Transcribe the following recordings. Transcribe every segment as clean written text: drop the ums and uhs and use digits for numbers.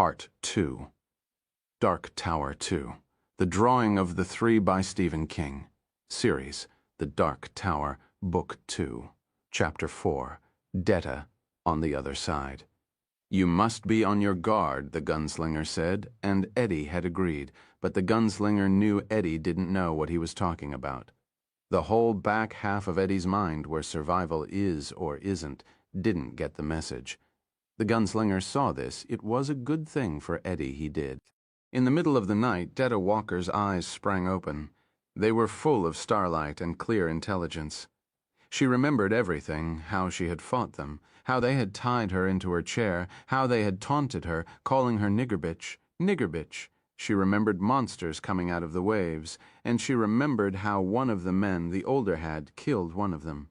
Part 2. Dark Tower 2. The Drawing of the Three by Stephen King. Series, The Dark Tower, Book 2. Chapter 4. Detta on the Other Side. "You must be on your guard," the gunslinger said, and Eddie had agreed, but the gunslinger knew Eddie didn't know what he was talking about. The whole back half of Eddie's mind, where survival is or isn't, didn't get the message. The gunslinger saw this. It was a good thing for Eddie he did. In the middle of the night, Detta Walker's eyes sprang open. They were full of starlight and clear intelligence. She remembered everything, how she had fought them, how they had tied her into her chair, how they had taunted her, calling her nigger bitch, nigger bitch. She remembered monsters coming out of the waves, and she remembered how one of the men, the older had, killed one of them.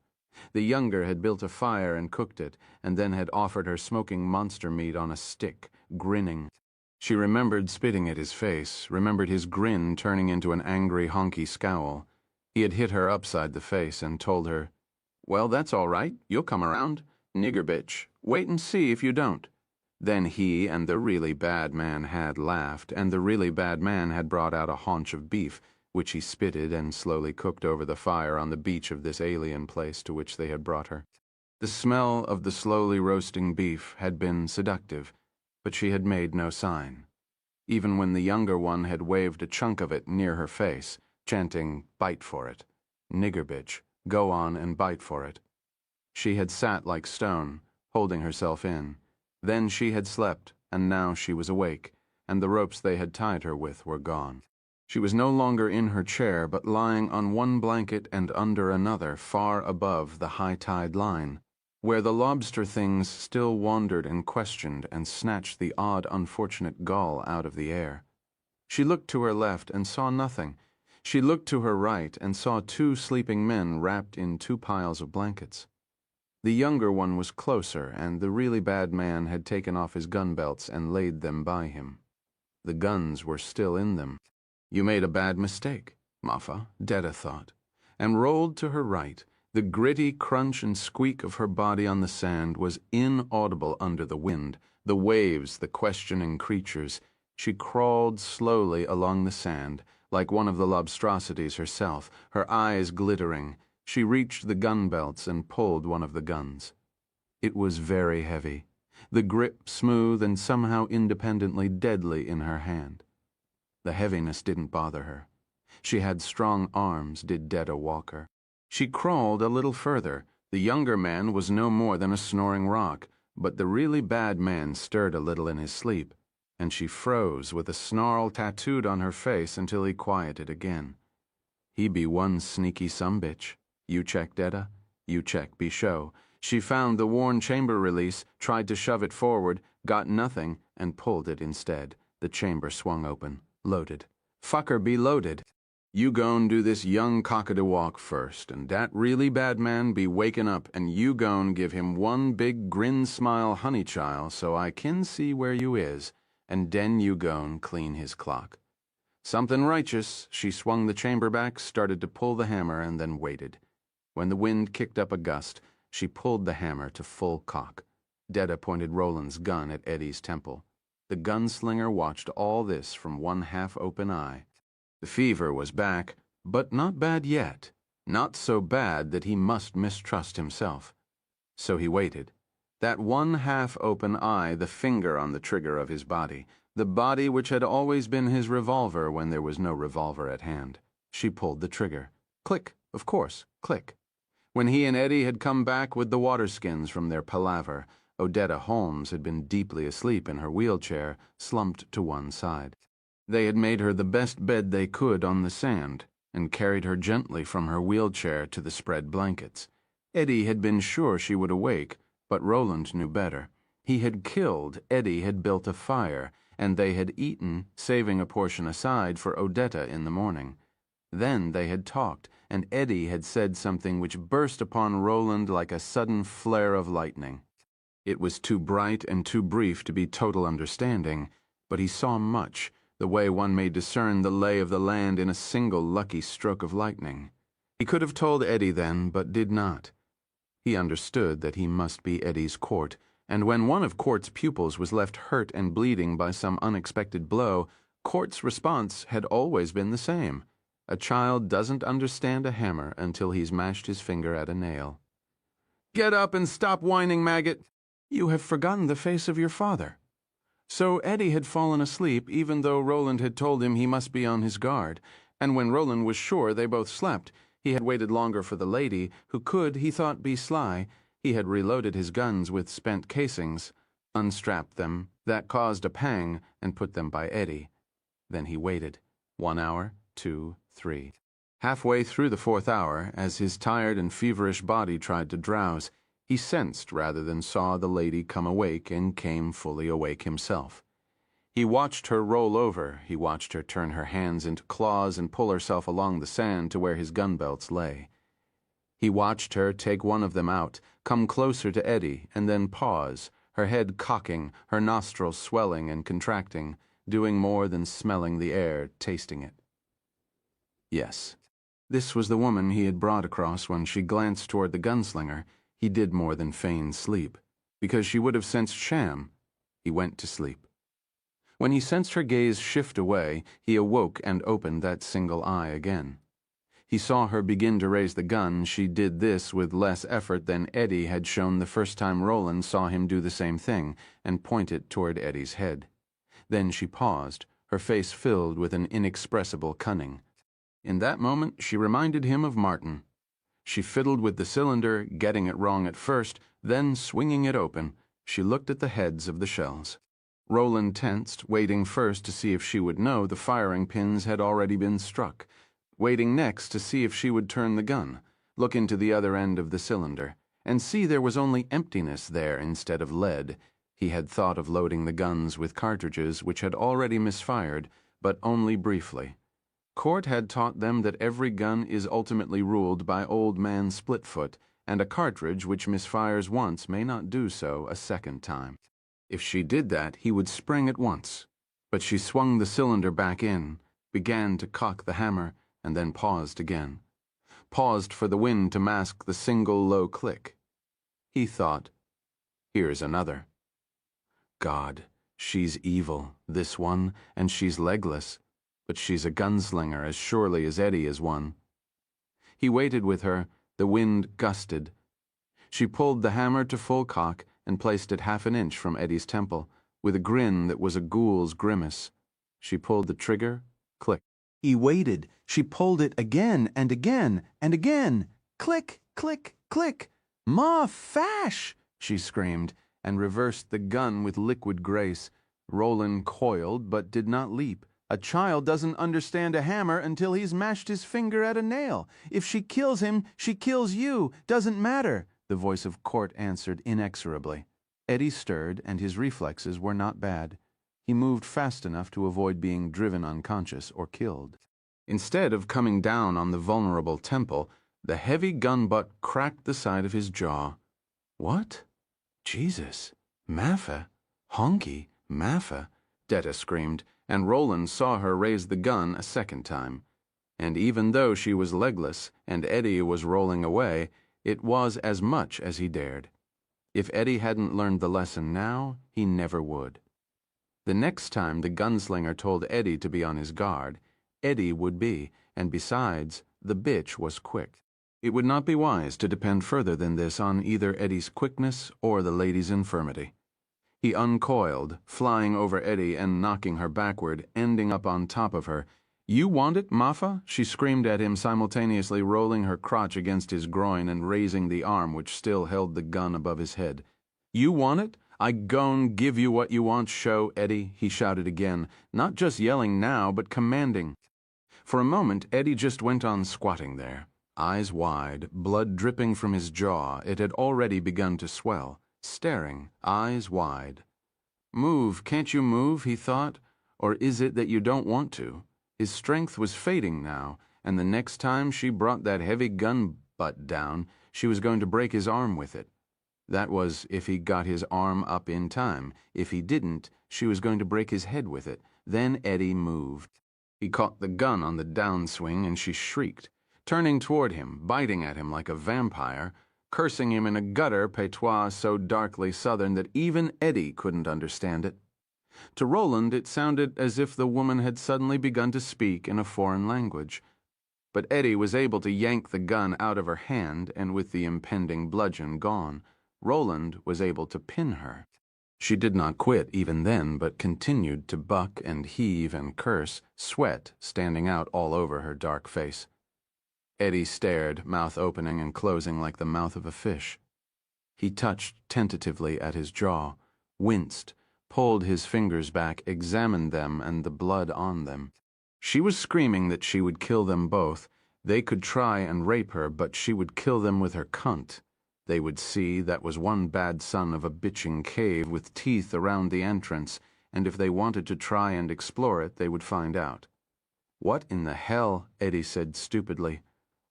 The younger had built a fire and cooked it, and then had offered her smoking monster meat on a stick, grinning. She remembered spitting at his face, remembered his grin turning into an angry, honky scowl. He had hit her upside the face and told her, "Well, that's all right. You'll come around. Nigger bitch. Wait and see if you don't." Then he and the really bad man had laughed, and the really bad man had brought out a haunch of beef, which he spitted and slowly cooked over the fire on the beach of this alien place to which they had brought her. The smell of the slowly roasting beef had been seductive, but she had made no sign. Even when the younger one had waved a chunk of it near her face, chanting, "Bite for it. Nigger bitch, go on and bite for it." She had sat like stone, holding herself in. Then she had slept, and now she was awake, and the ropes they had tied her with were gone. She was no longer in her chair, but lying on one blanket and under another, far above the high tide line, where the lobster things still wandered and questioned and snatched the odd, unfortunate gull out of the air. She looked to her left and saw nothing. She looked to her right and saw two sleeping men wrapped in two piles of blankets. The younger one was closer, and the really bad man had taken off his gun belts and laid them by him. The guns were still in them. "You made a bad mistake, Muffa," Detta thought, and rolled to her right. The gritty crunch and squeak of her body on the sand was inaudible under the wind, the waves, the questioning creatures. She crawled slowly along the sand, like one of the lobstrosities herself, her eyes glittering. She reached the gun belts and pulled one of the guns. It was very heavy, the grip smooth and somehow independently deadly in her hand. The heaviness didn't bother her. She had strong arms, did Detta Walker. She crawled a little further. The younger man was no more than a snoring rock, but the really bad man stirred a little in his sleep, and she froze with a snarl tattooed on her face until he quieted again. He be one sneaky sumbitch. You check, Detta. You check, be show. She found the worn chamber release, tried to shove it forward, got nothing, and pulled it instead. The chamber swung open. Loaded. "Fucker be loaded. You gon' do this young cock-a-de-walk first, and dat really bad man be wakin' up, and you gon' give him one big grin-smile honey chile so I kin see where you is, and den you gon' clean his clock." Something righteous. She swung the chamber back, started to pull the hammer, and then waited. When the wind kicked up a gust, she pulled the hammer to full cock. Detta pointed Roland's gun at Eddie's temple. The gunslinger watched all this from one half-open eye. The fever was back, but not bad yet. Not so bad that he must mistrust himself. So he waited. That one half-open eye, the finger on the trigger of his body, the body which had always been his revolver when there was no revolver at hand. She pulled the trigger. Click, of course, click. When he and Eddie had come back with the waterskins from their palaver, Odetta Holmes had been deeply asleep in her wheelchair, slumped to one side. They had made her the best bed they could on the sand, and carried her gently from her wheelchair to the spread blankets. Eddie had been sure she would awake, but Roland knew better. He had killed, Eddie had built a fire, and they had eaten, saving a portion aside for Odetta in the morning. Then they had talked, and Eddie had said something which burst upon Roland like a sudden flare of lightning. It was too bright and too brief to be total understanding, but he saw much, the way one may discern the lay of the land in a single lucky stroke of lightning. He could have told Eddie then, but did not. He understood that he must be Eddie's court, and when one of Court's pupils was left hurt and bleeding by some unexpected blow, Court's response had always been the same. A child doesn't understand a hammer until he's mashed his finger at a nail. "Get up and stop whining, maggot! You have forgotten the face of your father." So Eddie had fallen asleep even though Roland had told him he must be on his guard, and when Roland was sure they both slept, he had waited longer for the lady, who could, he thought, be sly. He had reloaded his guns with spent casings, unstrapped them, that caused a pang, and put them by Eddie. Then he waited. 1 hour, 2, 3. Halfway through the 4th hour, as his tired and feverish body tried to drowse, he sensed rather than saw the lady come awake and came fully awake himself. He watched her roll over, he watched her turn her hands into claws and pull herself along the sand to where his gun belts lay. He watched her take one of them out, come closer to Eddie, and then pause, her head cocking, her nostrils swelling and contracting, doing more than smelling the air, tasting it. Yes, this was the woman he had brought across when she glanced toward the gunslinger. He did more than feign sleep, because she would have sensed sham. He went to sleep. When he sensed her gaze shift away, he awoke and opened that single eye again. He saw her begin to raise the gun. She did this with less effort than Eddie had shown the first time Roland saw him do the same thing, and point it toward Eddie's head. Then she paused, her face filled with an inexpressible cunning. In that moment she reminded him of Martin. She fiddled with the cylinder, getting it wrong at first, then swinging it open, she looked at the heads of the shells. Roland tensed, waiting first to see if she would know the firing pins had already been struck, waiting next to see if she would turn the gun, look into the other end of the cylinder, and see there was only emptiness there instead of lead. He had thought of loading the guns with cartridges which had already misfired, but only briefly. Court had taught them that every gun is ultimately ruled by Old Man Splitfoot, and a cartridge which misfires once may not do so a second time. If she did that, he would spring at once. But she swung the cylinder back in, began to cock the hammer, and then paused again. Paused for the wind to mask the single low click. He thought, here's another. God, she's evil, this one, and she's legless. But she's a gunslinger as surely as Eddie is one. He waited with her. The wind gusted. She pulled the hammer to full cock and placed it 1/2 inch from Eddie's temple, with a grin that was a ghoul's grimace. She pulled the trigger. Click. He waited. She pulled it again and again and again. Click, click, click. "Ma fash!" she screamed, and reversed the gun with liquid grace. Roland coiled but did not leap. A child doesn't understand a hammer until he's mashed his finger at a nail. If she kills him, she kills you. Doesn't matter, the voice of Court answered inexorably. Eddie stirred, and his reflexes were not bad. He moved fast enough to avoid being driven unconscious or killed. Instead of coming down on the vulnerable temple, the heavy gun butt cracked the side of his jaw. What? Jesus. Maffa. Honky. Maffa. Detta screamed, and Roland saw her raise the gun a second time. And even though she was legless and Eddie was rolling away, it was as much as he dared. If Eddie hadn't learned the lesson now, he never would. The next time the gunslinger told Eddie to be on his guard, Eddie would be, and besides, the bitch was quick. It would not be wise to depend further than this on either Eddie's quickness or the lady's infirmity. He uncoiled, flying over Eddie and knocking her backward, ending up on top of her. "You want it, Maffa?" she screamed at him, simultaneously rolling her crotch against his groin and raising the arm which still held the gun above his head. "You want it? I gon' give you what you want, show, Eddie," he shouted again, not just yelling now, but commanding. For a moment, Eddie just went on squatting there. Eyes wide, blood dripping from his jaw, it had already begun to swell. Staring, eyes wide. "Move, can't you move?" he thought. Or is it that you don't want to? His strength was fading now, and the next time she brought that heavy gun butt down, she was going to break his arm with it. That was if he got his arm up in time. If he didn't, she was going to break his head with it. Then Eddie moved. He caught the gun on the downswing, and she shrieked, turning toward him, biting at him like a vampire. cursing him in a gutter patois so darkly southern that even Eddie couldn't understand it. To Roland, it sounded as if the woman had suddenly begun to speak in a foreign language. But Eddie was able to yank the gun out of her hand, and with the impending bludgeon gone, Roland was able to pin her. She did not quit even then, but continued to buck and heave and curse, sweat standing out all over her dark face. Eddie stared, mouth opening and closing like the mouth of a fish. He touched tentatively at his jaw, winced, pulled his fingers back, examined them and the blood on them. She was screaming that she would kill them both. They could try and rape her, but she would kill them with her cunt. They would see that was one bad son of a bitching cave with teeth around the entrance, and if they wanted to try and explore it, they would find out. "What in the hell?" Eddie said stupidly.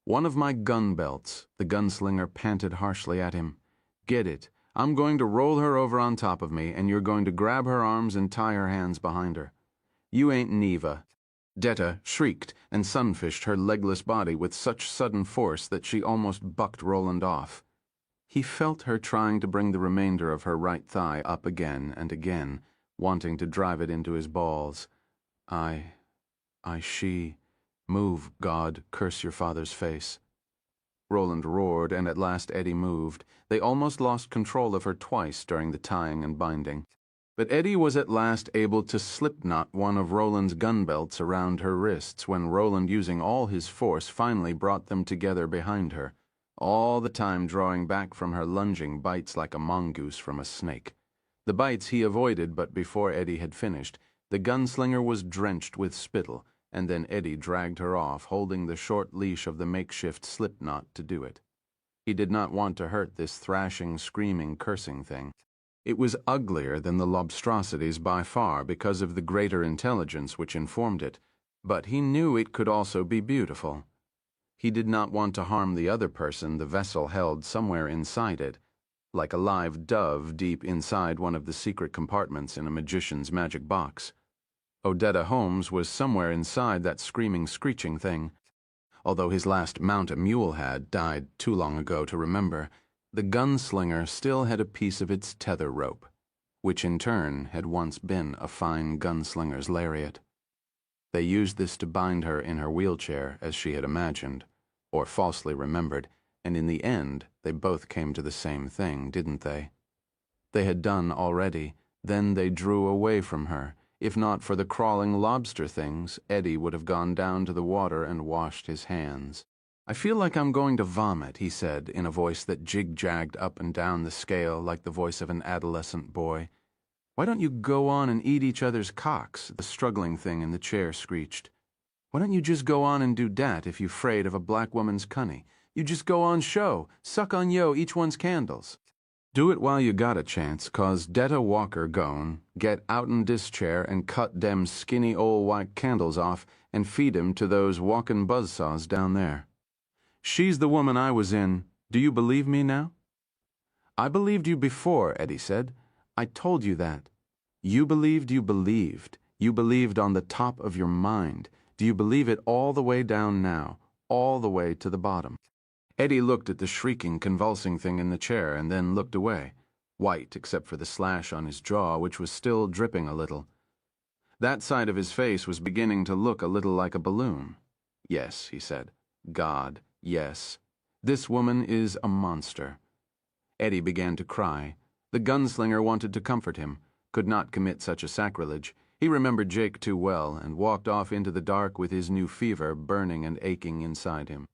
"One of my gun belts," the gunslinger panted harshly at him. "Get it. I'm going to roll her over on top of me, and you're going to grab her arms and tie her hands behind her. You ain't Neva." Detta shrieked and sunfished her legless body with such sudden force that she almost bucked Roland off. He felt her trying to bring the remainder of her right thigh up again and again, wanting to drive it into his balls. She. Move, God, curse your father's face." Roland roared, and at last Eddie moved. They almost lost control of her twice during the tying and binding. But Eddie was at last able to slip-knot one of Roland's gun belts around her wrists when Roland, using all his force, finally brought them together behind her, all the time drawing back from her lunging bites like a mongoose from a snake. The bites he avoided, but before Eddie had finished, the gunslinger was drenched with spittle, and then Eddie dragged her off, holding the short leash of the makeshift slip-knot to do it. He did not want to hurt this thrashing, screaming, cursing thing. It was uglier than the lobstrosities by far because of the greater intelligence which informed it, but he knew it could also be beautiful. He did not want to harm the other person the vessel held somewhere inside it, like a live dove deep inside one of the secret compartments in a magician's magic box. Odetta Holmes was somewhere inside that screaming, screeching thing. Although his last mount a mule had died too long ago to remember, the gunslinger still had a piece of its tether rope, which in turn had once been a fine gunslinger's lariat. They used this to bind her in her wheelchair, as she had imagined, or falsely remembered, and in the end they both came to the same thing, didn't they? They had done already. Then they drew away from her. If not for the crawling lobster things, Eddie would have gone down to the water and washed his hands. "I feel like I'm going to vomit," he said in a voice that jig-jagged up and down the scale like the voice of an adolescent boy. "Why don't you go on and eat each other's cocks?" the struggling thing in the chair screeched. "Why don't you just go on and do dat if you 'fraid of a black woman's cunny? You just go on show, suck on yo each one's candles. Do it while you got a chance, 'cause Detta Walker gone, get outen dis chair and cut dem skinny ol' white candles off and feed 'em to those walkin' buzzsaws down there. She's the woman I was in. Do you believe me now?" "I believed you before," Eddie said. "I told you that. You believed you believed. You believed on the top of your mind. Do you believe it all the way down now, all the way to the bottom?" Eddie looked at the shrieking, convulsing thing in the chair and then looked away, white except for the slash on his jaw, which was still dripping a little. That side of his face was beginning to look a little like a balloon. "Yes," he said. "God, yes. This woman is a monster." Eddie began to cry. The gunslinger wanted to comfort him, could not commit such a sacrilege. He remembered Jake too well and walked off into the dark with his new fever burning and aching inside him.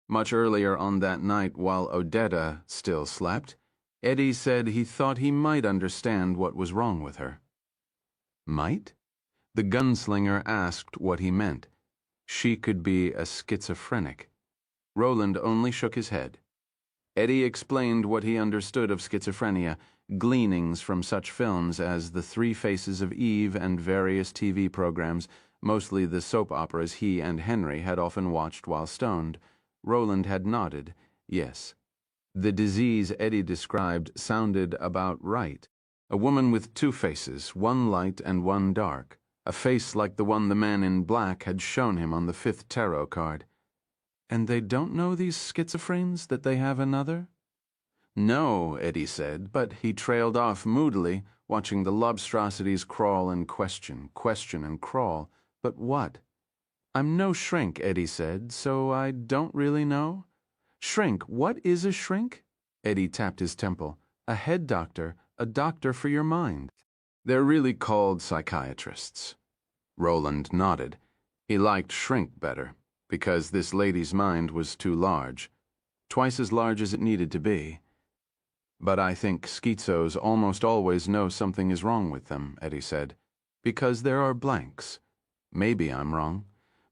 Much earlier on that night, while Odetta still slept, Eddie said he thought he might understand what was wrong with her. Might? The gunslinger asked what he meant. She could be a schizophrenic. Roland only shook his head. Eddie explained what he understood of schizophrenia, gleanings from such films as The Three Faces of Eve and various TV programs, mostly the soap operas he and Henry had often watched while stoned. Roland had nodded, yes. The disease Eddie described sounded about right. A woman with two faces, one light and one dark. A face like the one the man in black had shown him on the 5th tarot card. And they don't know, these schizophrenics, that they have another? No, Eddie said, but he trailed off moodily, watching the lobstrosities crawl and question and crawl. But what? I'm no shrink, Eddie said, so I don't really know. Shrink, what is a shrink? Eddie tapped his temple. A head doctor, a doctor for your mind. They're really called psychiatrists. Roland nodded. He liked shrink better, because this lady's mind was too large, twice as large as it needed to be. But I think schizos almost always know something is wrong with them, Eddie said, because there are blanks. Maybe I'm wrong,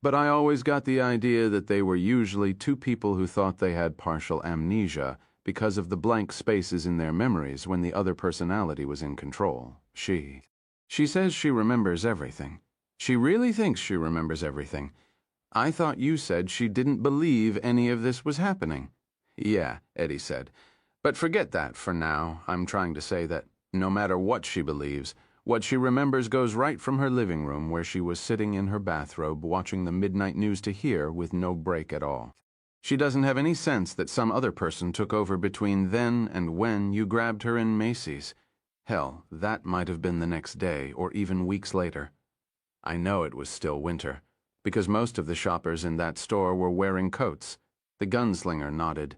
but I always got the idea that they were usually two people who thought they had partial amnesia because of the blank spaces in their memories when the other personality was in control. She says she remembers everything. She really thinks she remembers everything. I thought you said she didn't believe any of this was happening. Yeah, Eddie said. But forget that for now. I'm trying to say that no matter what she believes, what she remembers goes right from her living room where she was sitting in her bathrobe watching the midnight news to here with no break at all. She doesn't have any sense that some other person took over between then and when you grabbed her in Macy's. Hell, that might have been the next day or even weeks later. I know it was still winter, because most of the shoppers in that store were wearing coats. The gunslinger nodded.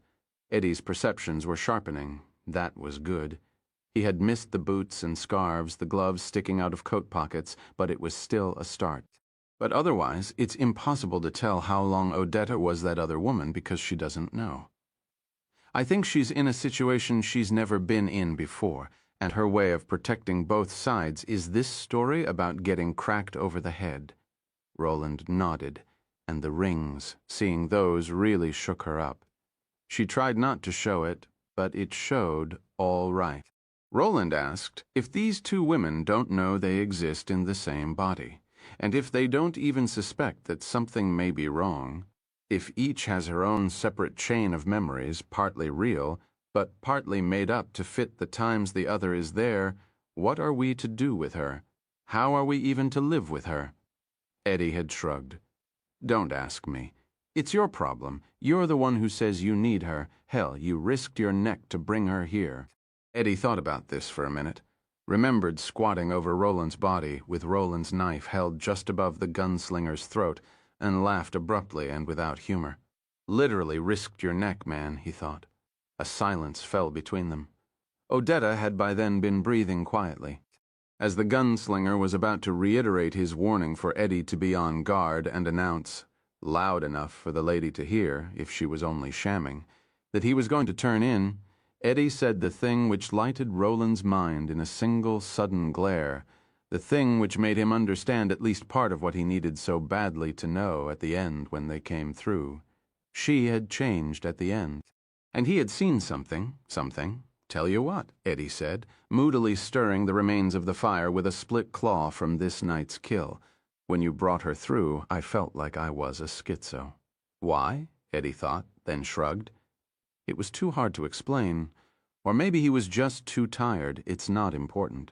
Eddie's perceptions were sharpening. That was good. He had missed the boots and scarves, the gloves sticking out of coat pockets, but it was still a start. But otherwise, it's impossible to tell how long Odetta was that other woman because she doesn't know. I think she's in a situation she's never been in before, and her way of protecting both sides is this story about getting cracked over the head. Roland nodded, and the rings, seeing those, really shook her up. She tried not to show it, but it showed all right. Roland asked if these two women don't know they exist in the same body, and if they don't even suspect that something may be wrong, if each has her own separate chain of memories, partly real, but partly made up to fit the times the other is there, what are we to do with her? How are we even to live with her? Eddie had shrugged. Don't ask me. It's your problem. You're the one who says you need her. Hell, you risked your neck to bring her here. Eddie thought about this for a minute, remembered squatting over Roland's body with Roland's knife held just above the gunslinger's throat, and laughed abruptly and without humor. Literally risked your neck, man, he thought. A silence fell between them. Odetta had by then been breathing quietly. As the gunslinger was about to reiterate his warning for Eddie to be on guard and announce, loud enough for the lady to hear, if she was only shamming, that he was going to turn in, Eddie said the thing which lighted Roland's mind in a single sudden glare, the thing which made him understand at least part of what he needed so badly to know at the end when they came through. She had changed at the end. And he had seen something. Tell you what, Eddie said, moodily stirring the remains of the fire with a split claw from this night's kill. When you brought her through, I felt like I was a schizo. Why? Eddie thought, then shrugged. It was too hard to explain. Or maybe he was just too tired. It's not important.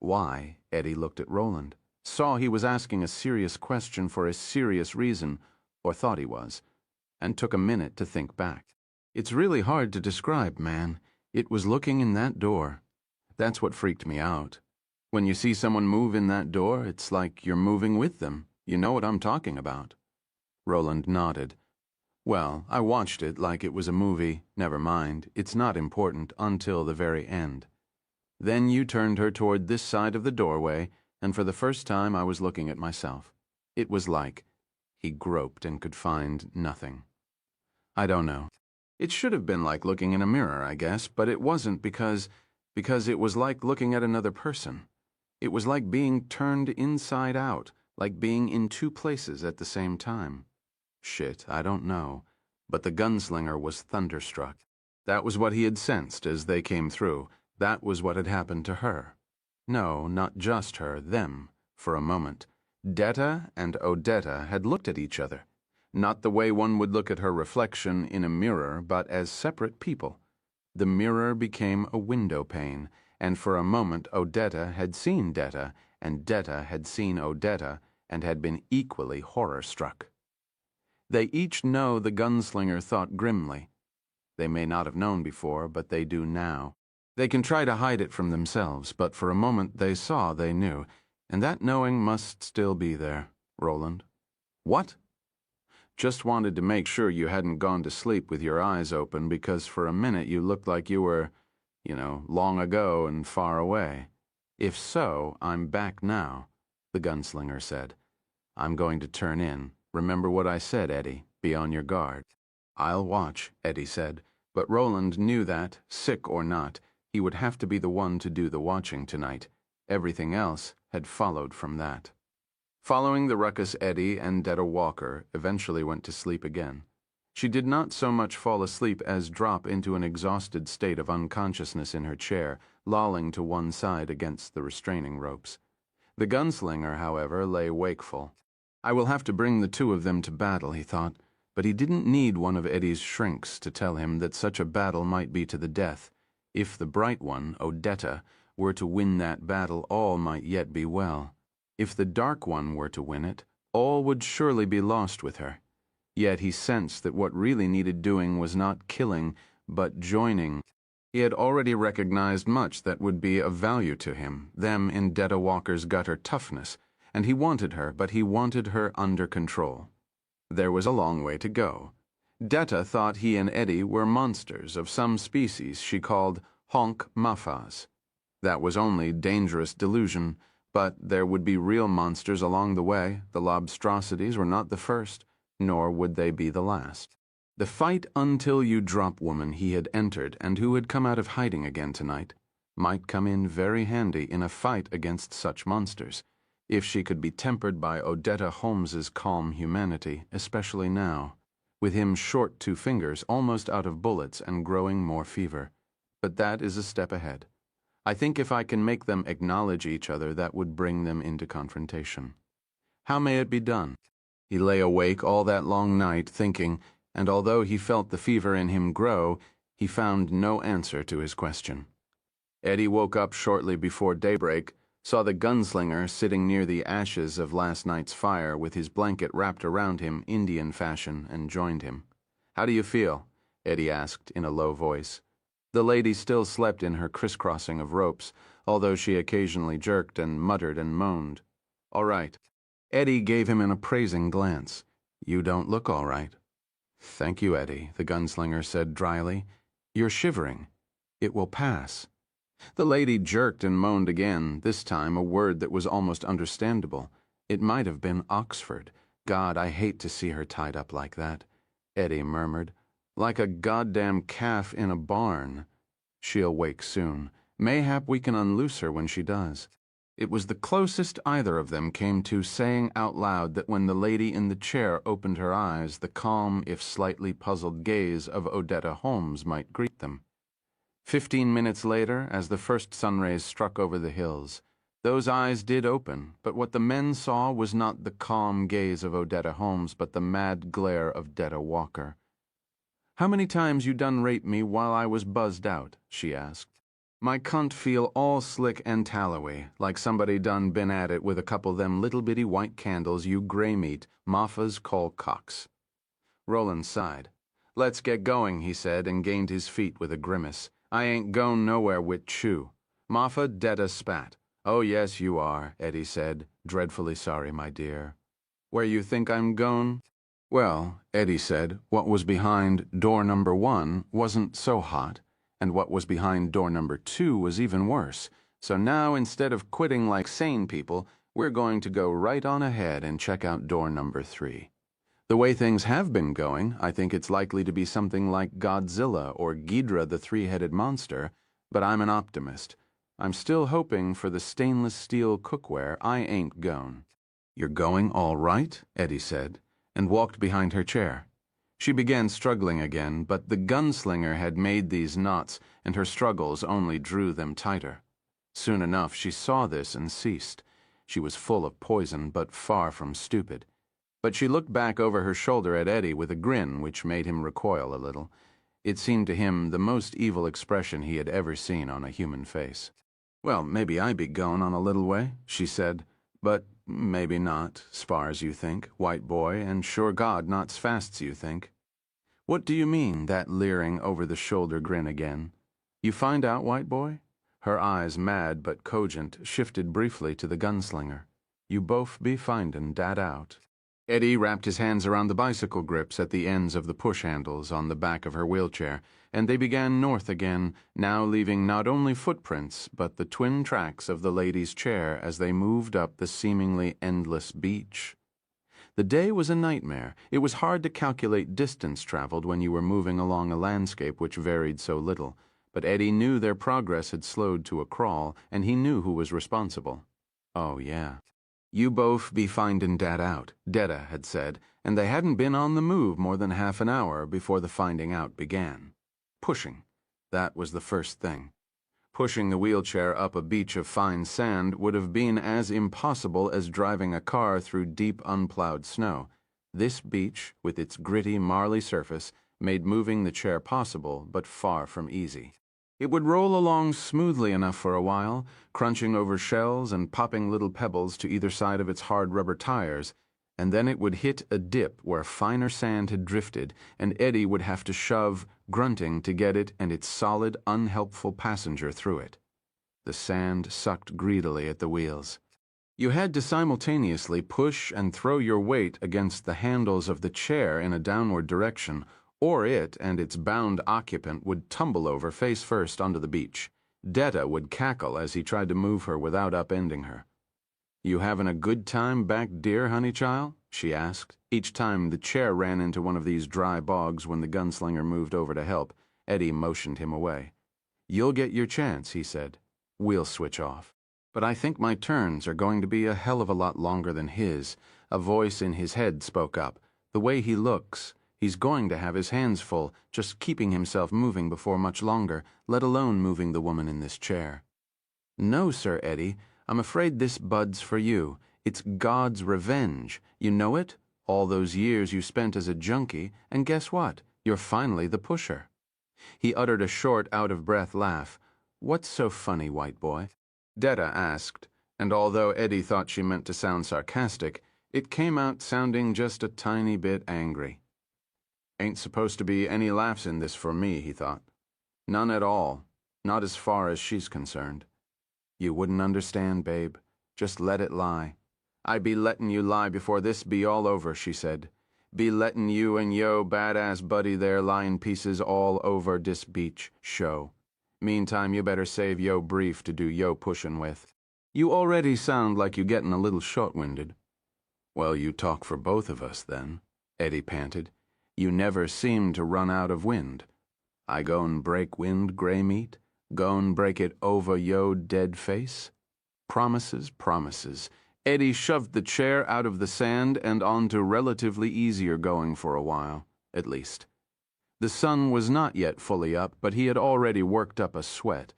Why? Eddie looked at Roland, saw he was asking a serious question for a serious reason, or thought he was, and took a minute to think back. It's really hard to describe, man. It was looking in that door. That's what freaked me out. When you see someone move in that door, it's like you're moving with them. You know what I'm talking about. Roland nodded. Well, I watched it like it was a movie. Never mind. It's not important until the very end. Then you turned her toward this side of the doorway, and for the first time I was looking at myself. It was like... He groped and could find nothing. I don't know. It should have been like looking in a mirror, I guess, but it wasn't because it was like looking at another person. It was like being turned inside out, like being in two places at the same time. Shit, I don't know. But the gunslinger was thunderstruck. That was what he had sensed as they came through. That was what had happened to her. No, not just her, them, for a moment. Detta and Odetta had looked at each other. Not the way one would look at her reflection in a mirror, but as separate people. The mirror became a window pane, and for a moment Odetta had seen Detta, and Detta had seen Odetta, and had been equally horror-struck. They each know the gunslinger thought grimly. They may not have known before, but they do now. They can try to hide it from themselves, but for a moment they saw they knew, and that knowing must still be there. Roland. What? Just wanted to make sure you hadn't gone to sleep with your eyes open, because for a minute you looked like you were, long ago and far away. If so, I'm back now, the gunslinger said. I'm going to turn in. Remember what I said, Eddie. Be on your guard. I'll watch, Eddie said, but Roland knew that, sick or not, he would have to be the one to do the watching tonight. Everything else had followed from that. Following the ruckus, Eddie and Detta Walker eventually went to sleep again. She did not so much fall asleep as drop into an exhausted state of unconsciousness in her chair, lolling to one side against the restraining ropes. The gunslinger, however, lay wakeful. I will have to bring the two of them to battle, he thought, but he didn't need one of Eddie's shrinks to tell him that such a battle might be to the death. If the bright one, Odetta, were to win that battle, all might yet be well. If the dark one were to win it, all would surely be lost with her. Yet he sensed that what really needed doing was not killing, but joining. He had already recognized much that would be of value to him, them in Detta Walker's gutter toughness, and he wanted her, but he wanted her under control. There was a long way to go. Detta thought he and Eddie were monsters of some species she called honk mafas. That was only dangerous delusion, but there would be real monsters along the way. The lobstrosities were not the first, nor would they be the last. The fight until you drop woman he had entered and who had come out of hiding again tonight might come in very handy in a fight against such monsters, if she could be tempered by Odetta Holmes's calm humanity, especially now, with him short 2 fingers, almost out of bullets and growing more fever. But that is a step ahead. I think if I can make them acknowledge each other, that would bring them into confrontation. How may it be done? He lay awake all that long night thinking, and although he felt the fever in him grow, he found no answer to his question. Eddie woke up shortly before daybreak, saw the gunslinger sitting near the ashes of last night's fire with his blanket wrapped around him Indian fashion, and joined him. "How do you feel?" Eddie asked in a low voice. The lady still slept in her crisscrossing of ropes, although she occasionally jerked and muttered and moaned. "All right." Eddie gave him an appraising glance. "You don't look all right." "Thank you, Eddie," the gunslinger said dryly. "You're shivering. It will pass." The lady jerked and moaned again, this time a word that was almost understandable. It might have been Oxford. "God, I hate to see her tied up like that," Eddie murmured. "Like a goddamn calf in a barn. She'll wake soon. Mayhap we can unloose her when she does." It was the closest either of them came to saying out loud that when the lady in the chair opened her eyes, the calm, if slightly puzzled gaze of Odetta Holmes might greet them. 15 minutes later, as the first sunrays struck over the hills, those eyes did open, but what the men saw was not the calm gaze of Odetta Holmes, but the mad glare of Detta Walker. "How many times you done raped me while I was buzzed out?" she asked. "My cunt feel all slick and tallowy, like somebody done been at it with a couple them little bitty white candles you gray meat Moffas call cocks." Roland sighed. "Let's get going," he said, and gained his feet with a grimace. "I ain't goin' nowhere wit Chew." Moffa Detta spat. "Oh yes, you are," Eddie said, "dreadfully sorry, my dear." "Where you think I'm goin'?" "Well," Eddie said, "what was behind door number 1 wasn't so hot, and what was behind door number 2 was even worse. So now, instead of quitting like sane people, we're going to go right on ahead and check out door number 3. The way things have been going, I think it's likely to be something like Godzilla or Ghidra the three-headed monster, but I'm an optimist. I'm still hoping for the stainless steel cookware. I ain't goin'." "You're going all right?" Eddie said, and walked behind her chair. She began struggling again, but the gunslinger had made these knots, and her struggles only drew them tighter. Soon enough she saw this and ceased. She was full of poison, but far from stupid. But she looked back over her shoulder at Eddie with a grin which made him recoil a little. It seemed to him the most evil expression he had ever seen on a human face. "Well, maybe I be goin' on a little way," she said, "but maybe not, 's far as you think, white boy, and sure God not 's fast's you think." "What do you mean, that leering over-the-shoulder grin again? You find out, white boy?" Her eyes, mad but cogent, shifted briefly to the gunslinger. "You both be findin' dat out." Eddie wrapped his hands around the bicycle grips at the ends of the push handles on the back of her wheelchair, and they began north again, now leaving not only footprints, but the twin tracks of the lady's chair as they moved up the seemingly endless beach. The day was a nightmare. It was hard to calculate distance traveled when you were moving along a landscape which varied so little, but Eddie knew their progress had slowed to a crawl, and he knew who was responsible. Oh, yeah. "You both be findin' dat out," Detta had said, and they hadn't been on the move more than half an hour before the finding out began. Pushing. That was the first thing. Pushing the wheelchair up a beach of fine sand would have been as impossible as driving a car through deep, unplowed snow. This beach, with its gritty, marly surface, made moving the chair possible, but far from easy. It would roll along smoothly enough for a while, crunching over shells and popping little pebbles to either side of its hard rubber tires, and then it would hit a dip where finer sand had drifted, and Eddie would have to shove, grunting, to get it and its solid, unhelpful passenger through it. The sand sucked greedily at the wheels. You had to simultaneously push and throw your weight against the handles of the chair in a downward direction, or it and its bound occupant would tumble over face first onto the beach. Detta would cackle as he tried to move her without upending her. "You having a good time back, dear honey child?" she asked, each time the chair ran into one of these dry bogs when the gunslinger moved over to help. Eddie motioned him away. "You'll get your chance," he said. "We'll switch off. But I think my turns are going to be a hell of a lot longer than his." A voice in his head spoke up. "The way he looks, he's going to have his hands full, just keeping himself moving before much longer, let alone moving the woman in this chair." "No, Sir Eddie, I'm afraid this bud's for you. It's God's revenge. You know it? All those years you spent as a junkie, and guess what? You're finally the pusher." He uttered a short, out-of-breath laugh. "What's so funny, white boy?" Detta asked, and although Eddie thought she meant to sound sarcastic, it came out sounding just a tiny bit angry. Ain't supposed to be any laughs in this for me, he thought. None at all. Not as far as she's concerned. You wouldn't understand, babe. Just let it lie. I be lettin' you lie before this be all over, she said. Be lettin' you and yo badass buddy there lie in pieces all over dis beach show. Meantime, you better save yo brief to do yo pushin' with. You already sound like you gettin' a little short-winded. Well, you talk for both of us, then, Eddie panted. You never seem to run out of wind. I go'n break wind, gray meat? Go'n break it over yo dead face? Promises, promises. Eddie shoved the chair out of the sand and onto relatively easier going for a while, at least. The sun was not yet fully up, but he had already worked up a sweat.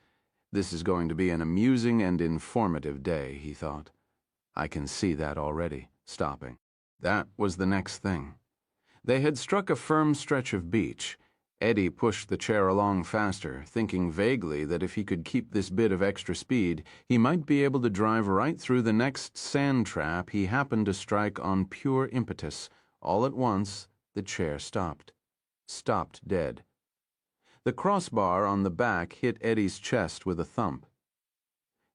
This is going to be an amusing and informative day, he thought. I can see that already, stopping. That was the next thing. They had struck a firm stretch of beach. Eddie pushed the chair along faster, thinking vaguely that if he could keep this bit of extra speed, he might be able to drive right through the next sand trap he happened to strike on pure impetus. All at once, the chair stopped. Stopped dead. The crossbar on the back hit Eddie's chest with a thump.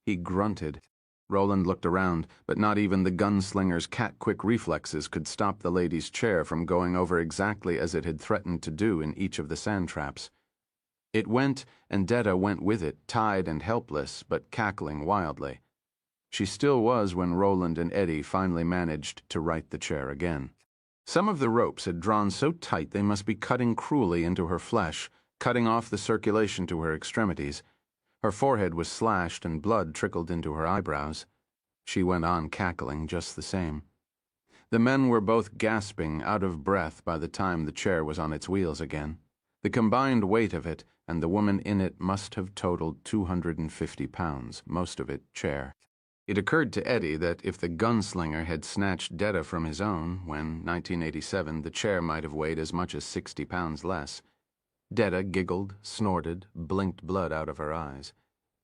He grunted. Roland looked around, but not even the gunslinger's cat-quick reflexes could stop the lady's chair from going over exactly as it had threatened to do in each of the sand traps. It went, and Detta went with it, tied and helpless, but cackling wildly. She still was when Roland and Eddie finally managed to right the chair again. Some of the ropes had drawn so tight they must be cutting cruelly into her flesh, cutting off the circulation to her extremities. Her forehead was slashed and blood trickled into her eyebrows. She went on cackling just the same. The men were both gasping, out of breath by the time the chair was on its wheels again. The combined weight of it and the woman in it must have totaled 250 pounds, most of it chair. It occurred to Eddie that if the gunslinger had snatched Detta from his own, when, 1987, the chair might have weighed as much as 60 pounds less. Detta giggled, snorted, blinked blood out of her eyes.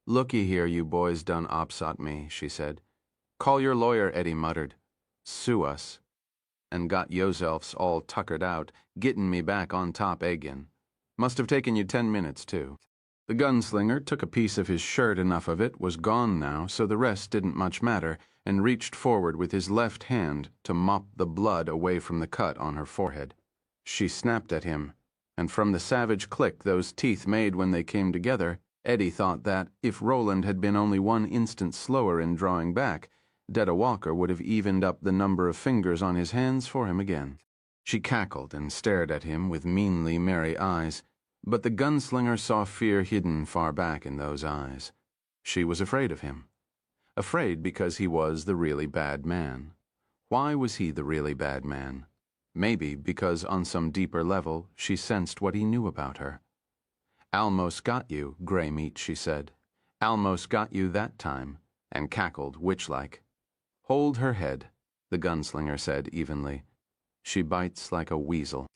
"Looky here, you boys done opsot me," she said. "Call your lawyer," Eddie muttered. "Sue us." and got yoselfs all tuckered out, gettin' me back on top again. Must have taken you 10 minutes, too. The gunslinger took a piece of his shirt, enough of it was gone now, so the rest didn't much matter, and reached forward with his left hand to mop the blood away from the cut on her forehead. She snapped at him, and from the savage click those teeth made when they came together, Eddie thought that, if Roland had been only 1 instant slower in drawing back, Detta Walker would have evened up the number of fingers on his hands for him again. She cackled and stared at him with meanly merry eyes, but the gunslinger saw fear hidden far back in those eyes. She was afraid of him. Afraid because he was the really bad man. Why was he the really bad man? Maybe because on some deeper level she sensed what he knew about her. "Almost got you, gray meat," she said. "Almost got you that time," and cackled witch-like. "Hold her head," the gunslinger said evenly. "She bites like a weasel."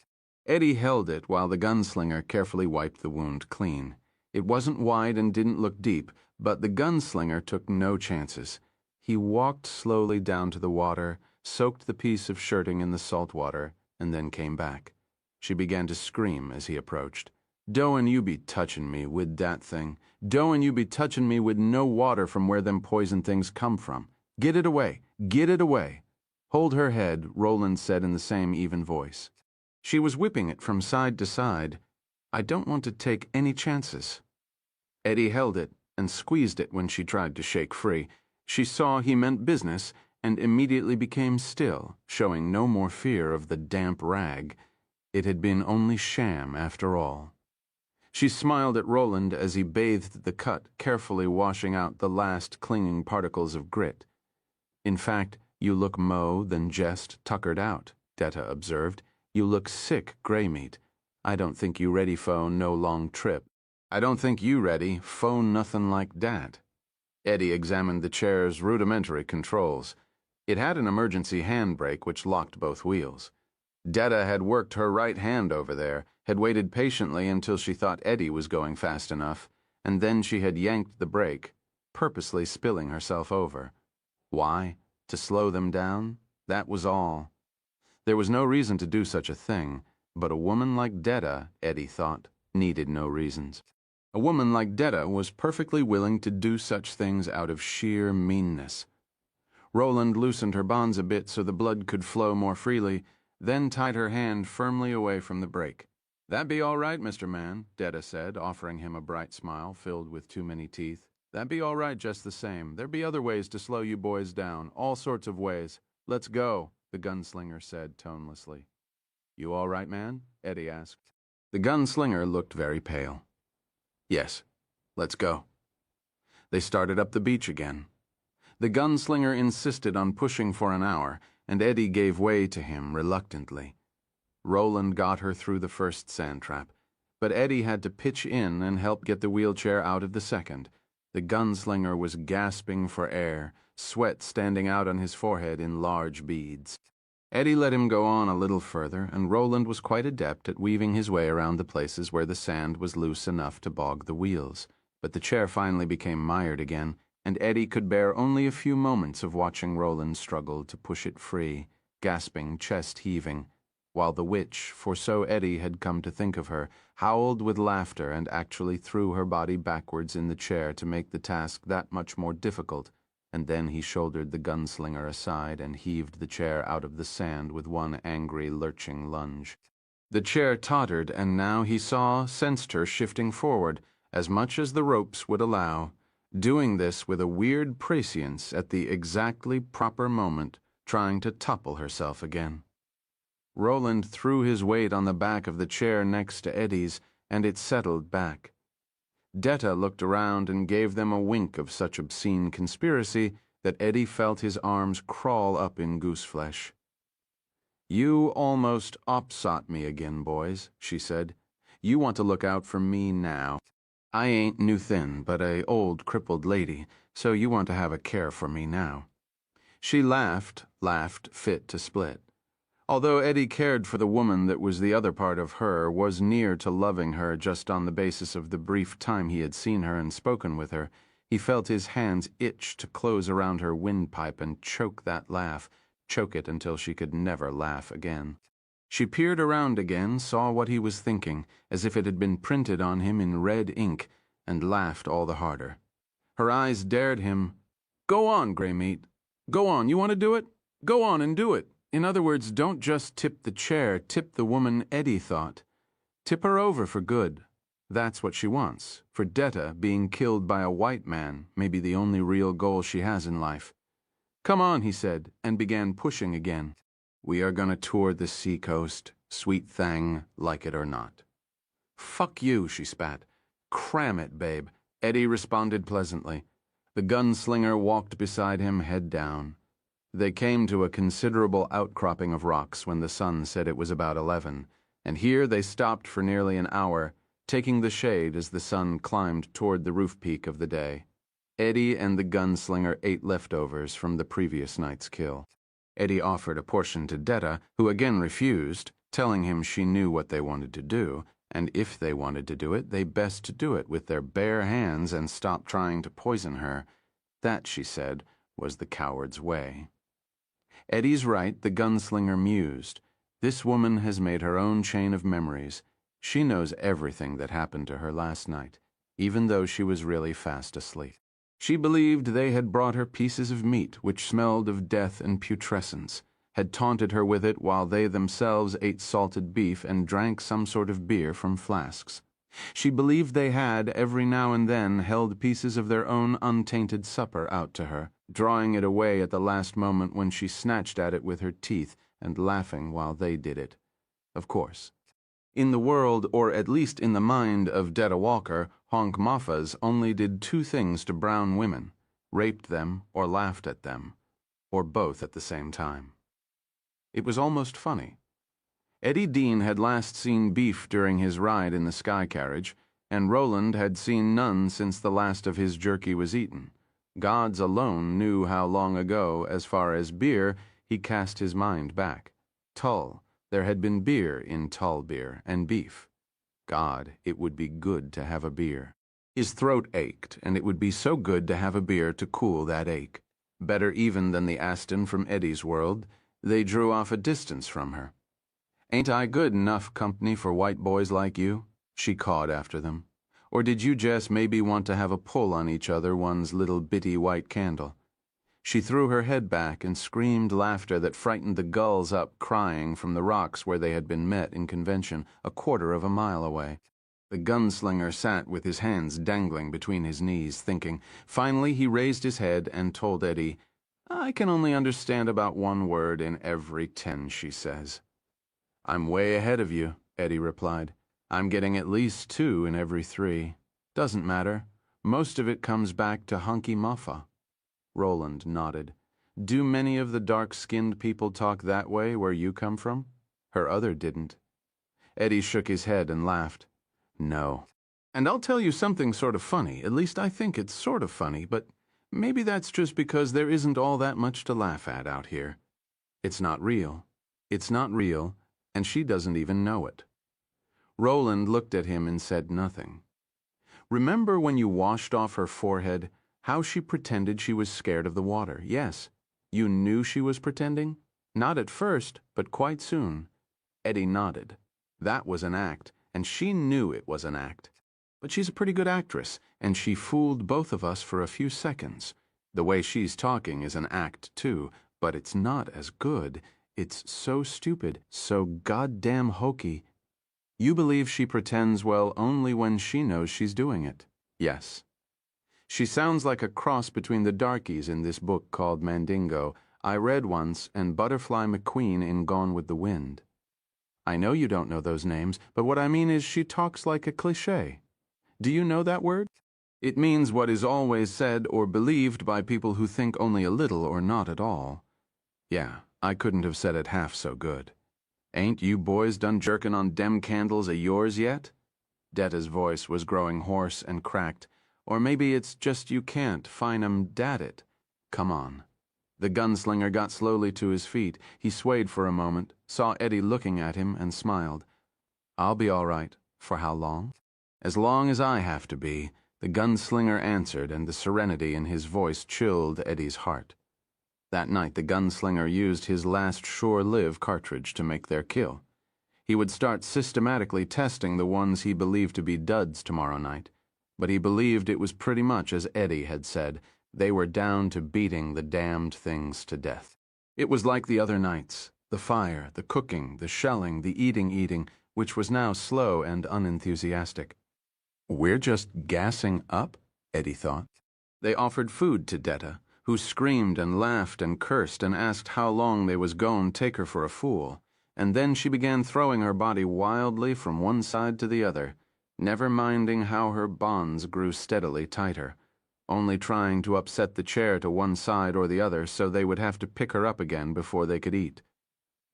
Eddie held it while the gunslinger carefully wiped the wound clean. It wasn't wide and didn't look deep, but the gunslinger took no chances. He walked slowly down to the water, soaked the piece of shirting in the salt water, and then came back. She began to scream as he approached. "Doan you be touchin' me wid dat thing. Doan you be touchin' me wid no water from where them poison things come from. Get it away! Get it away!" "Hold her head," Roland said in the same even voice. She was whipping it from side to side. "I don't want to take any chances." Eddie held it and squeezed it when she tried to shake free. She saw he meant business and immediately became still, showing no more fear of the damp rag. It had been only sham after all. She smiled at Roland as he bathed the cut, carefully washing out the last clinging particles of grit. "In fact, you look mo than jest tuckered out," Detta observed. "You look sick, gray meat. I don't think you ready fo no long trip. I don't think you ready fo nothing like dat." Eddie examined the chair's rudimentary controls. It had an emergency handbrake which locked both wheels. Detta had worked her right hand over there, had waited patiently until she thought Eddie was going fast enough, and then she had yanked the brake, purposely spilling herself over. Why? To slow them down? That was all. There was no reason to do such a thing, but a woman like Detta, Eddie thought, needed no reasons. A woman like Detta was perfectly willing to do such things out of sheer meanness. Roland loosened her bonds a bit so the blood could flow more freely, then tied her hand firmly away from the brake. "That be all right, Mr. Man," Detta said, offering him a bright smile filled with too many teeth. "That be all right just the same. There be other ways to slow you boys down, all sorts of ways. Let's go," the gunslinger said tonelessly. "You all right, man?" Eddie asked. The gunslinger looked very pale. "Yes, let's go." They started up the beach again. The gunslinger insisted on pushing for an hour, and Eddie gave way to him reluctantly. Roland got her through the first sand trap, but Eddie had to pitch in and help get the wheelchair out of the second. The gunslinger was gasping for air, sweat standing out on his forehead in large beads. Eddie let him go on a little further, and Roland was quite adept at weaving his way around the places where the sand was loose enough to bog the wheels. But the chair finally became mired again, and Eddie could bear only a few moments of watching Roland struggle to push it free, gasping, chest heaving, while the witch, for so Eddie had come to think of her, howled with laughter and actually threw her body backwards in the chair to make the task that much more difficult, and then he shouldered the gunslinger aside and heaved the chair out of the sand with one angry, lurching lunge. The chair tottered, and now he sensed her shifting forward, as much as the ropes would allow, doing this with a weird prescience at the exactly proper moment, trying to topple herself again. Roland threw his weight on the back of the chair next to Eddie's, and it settled back. Detta looked around and gave them a wink of such obscene conspiracy that Eddie felt his arms crawl up in gooseflesh. "You almost opsot me again, boys," she said. "You want to look out for me now. I ain't new thin, but a old crippled lady, so you want to have a care for me now." She laughed fit to split. Although Eddie cared for the woman that was the other part of her, was near to loving her just on the basis of the brief time he had seen her and spoken with her, he felt his hands itch to close around her windpipe and choke that laugh, choke it until she could never laugh again. She peered around again, saw what he was thinking, as if it had been printed on him in red ink, and laughed all the harder. Her eyes dared him. Go on, Greymeat. Go on, you want to do it? Go on and do it. In other words, don't just tip the chair, tip the woman, Eddie thought. Tip her over for good. That's what she wants. For Detta, being killed by a white man may be the only real goal she has in life. Come on, he said, and began pushing again. We are gonna tour the seacoast, sweet thang, like it or not. Fuck you, she spat. Cram it, babe. Eddie responded pleasantly. The gunslinger walked beside him, head down. They came to a considerable outcropping of rocks when the sun said it was about 11, and here they stopped for nearly an hour, taking the shade as the sun climbed toward the roof peak of the day. Eddie and the gunslinger ate leftovers from the previous night's kill. Eddie offered a portion to Detta, who again refused, telling him she knew what they wanted to do, and if they wanted to do it, they best do it with their bare hands and stop trying to poison her. That, she said, was the coward's way. Eddie's right, the gunslinger mused. This woman has made her own chain of memories. She knows everything that happened to her last night, even though she was really fast asleep. She believed they had brought her pieces of meat which smelled of death and putrescence, had taunted her with it while they themselves ate salted beef and drank some sort of beer from flasks. She believed they had, every now and then, held pieces of their own untainted supper out to her, drawing it away at the last moment when she snatched at it with her teeth and laughing while they did it. Of course. In the world, or at least in the mind of Detta Walker, Honk Moffas only did two things to brown women: raped them or laughed at them, or both at the same time. It was almost funny. Eddie Dean had last seen beef during his ride in the sky carriage, and Roland had seen none since the last of his jerky was eaten. Gods alone knew how long ago, as far as beer, he cast his mind back. Tull, there had been beer in Tull beer, and beef. God, it would be good to have a beer. His throat ached, and it would be so good to have a beer to cool that ache. Better even than the Aston from Eddie's world. They drew off a distance from her. Ain't I good enough company for white boys like you? She cawed after them. Or did you just maybe want to have a pull on each other, one's little bitty white candle? She threw her head back and screamed laughter that frightened the gulls up crying from the rocks where they had been met in convention, a quarter of a mile away. The gunslinger sat with his hands dangling between his knees, thinking. Finally he raised his head and told Eddie, I can only understand about one word in every 10 she says. I'm way ahead of you, Eddie replied. I'm getting at least 2 in every 3. Doesn't matter. Most of it comes back to Hunky Muffa. Roland nodded. Do many of the dark-skinned people talk that way where you come from? Her other didn't. Eddie shook his head and laughed. No. And I'll tell you something sort of funny. At least I think it's sort of funny, but maybe that's just because there isn't all that much to laugh at out here. It's not real. It's not real, and she doesn't even know it. Roland looked at him and said nothing. Remember when you washed off her forehead, how she pretended she was scared of the water? Yes. You knew she was pretending? Not at first, but quite soon. Eddie nodded. That was an act, and she knew it was an act. But she's a pretty good actress, and she fooled both of us for a few seconds. The way she's talking is an act, too, but it's not as good. It's so stupid, so goddamn hokey. You believe she pretends well only when she knows she's doing it. Yes. She sounds like a cross between the darkies in this book called Mandingo I read once and Butterfly McQueen in Gone with the Wind. I know you don't know those names, but what I mean is she talks like a cliché. Do you know that word? It means what is always said or believed by people who think only a little or not at all. Yeah, I couldn't have said it half so good. Ain't you boys done jerkin' on dem candles of yours yet? Detta's voice was growing hoarse and cracked. Or maybe it's just you can't find 'em dat it. Come on. The gunslinger got slowly to his feet. He swayed for a moment, saw Eddie looking at him, and smiled. I'll be all right. For how long? As long as I have to be, the gunslinger answered, and the serenity in his voice chilled Eddie's heart. That night, the gunslinger used his last sure-live cartridge to make their kill. He would start systematically testing the ones he believed to be duds tomorrow night, but he believed it was pretty much as Eddie had said. They were down to beating the damned things to death. It was like the other nights, the fire, the cooking, the shelling, the eating, which was now slow and unenthusiastic. We're just gassing up, Eddie thought. They offered food to Detta, who screamed and laughed and cursed and asked how long they was goin' take her for a fool, and then she began throwing her body wildly from one side to the other, never minding how her bonds grew steadily tighter, only trying to upset the chair to one side or the other so they would have to pick her up again before they could eat.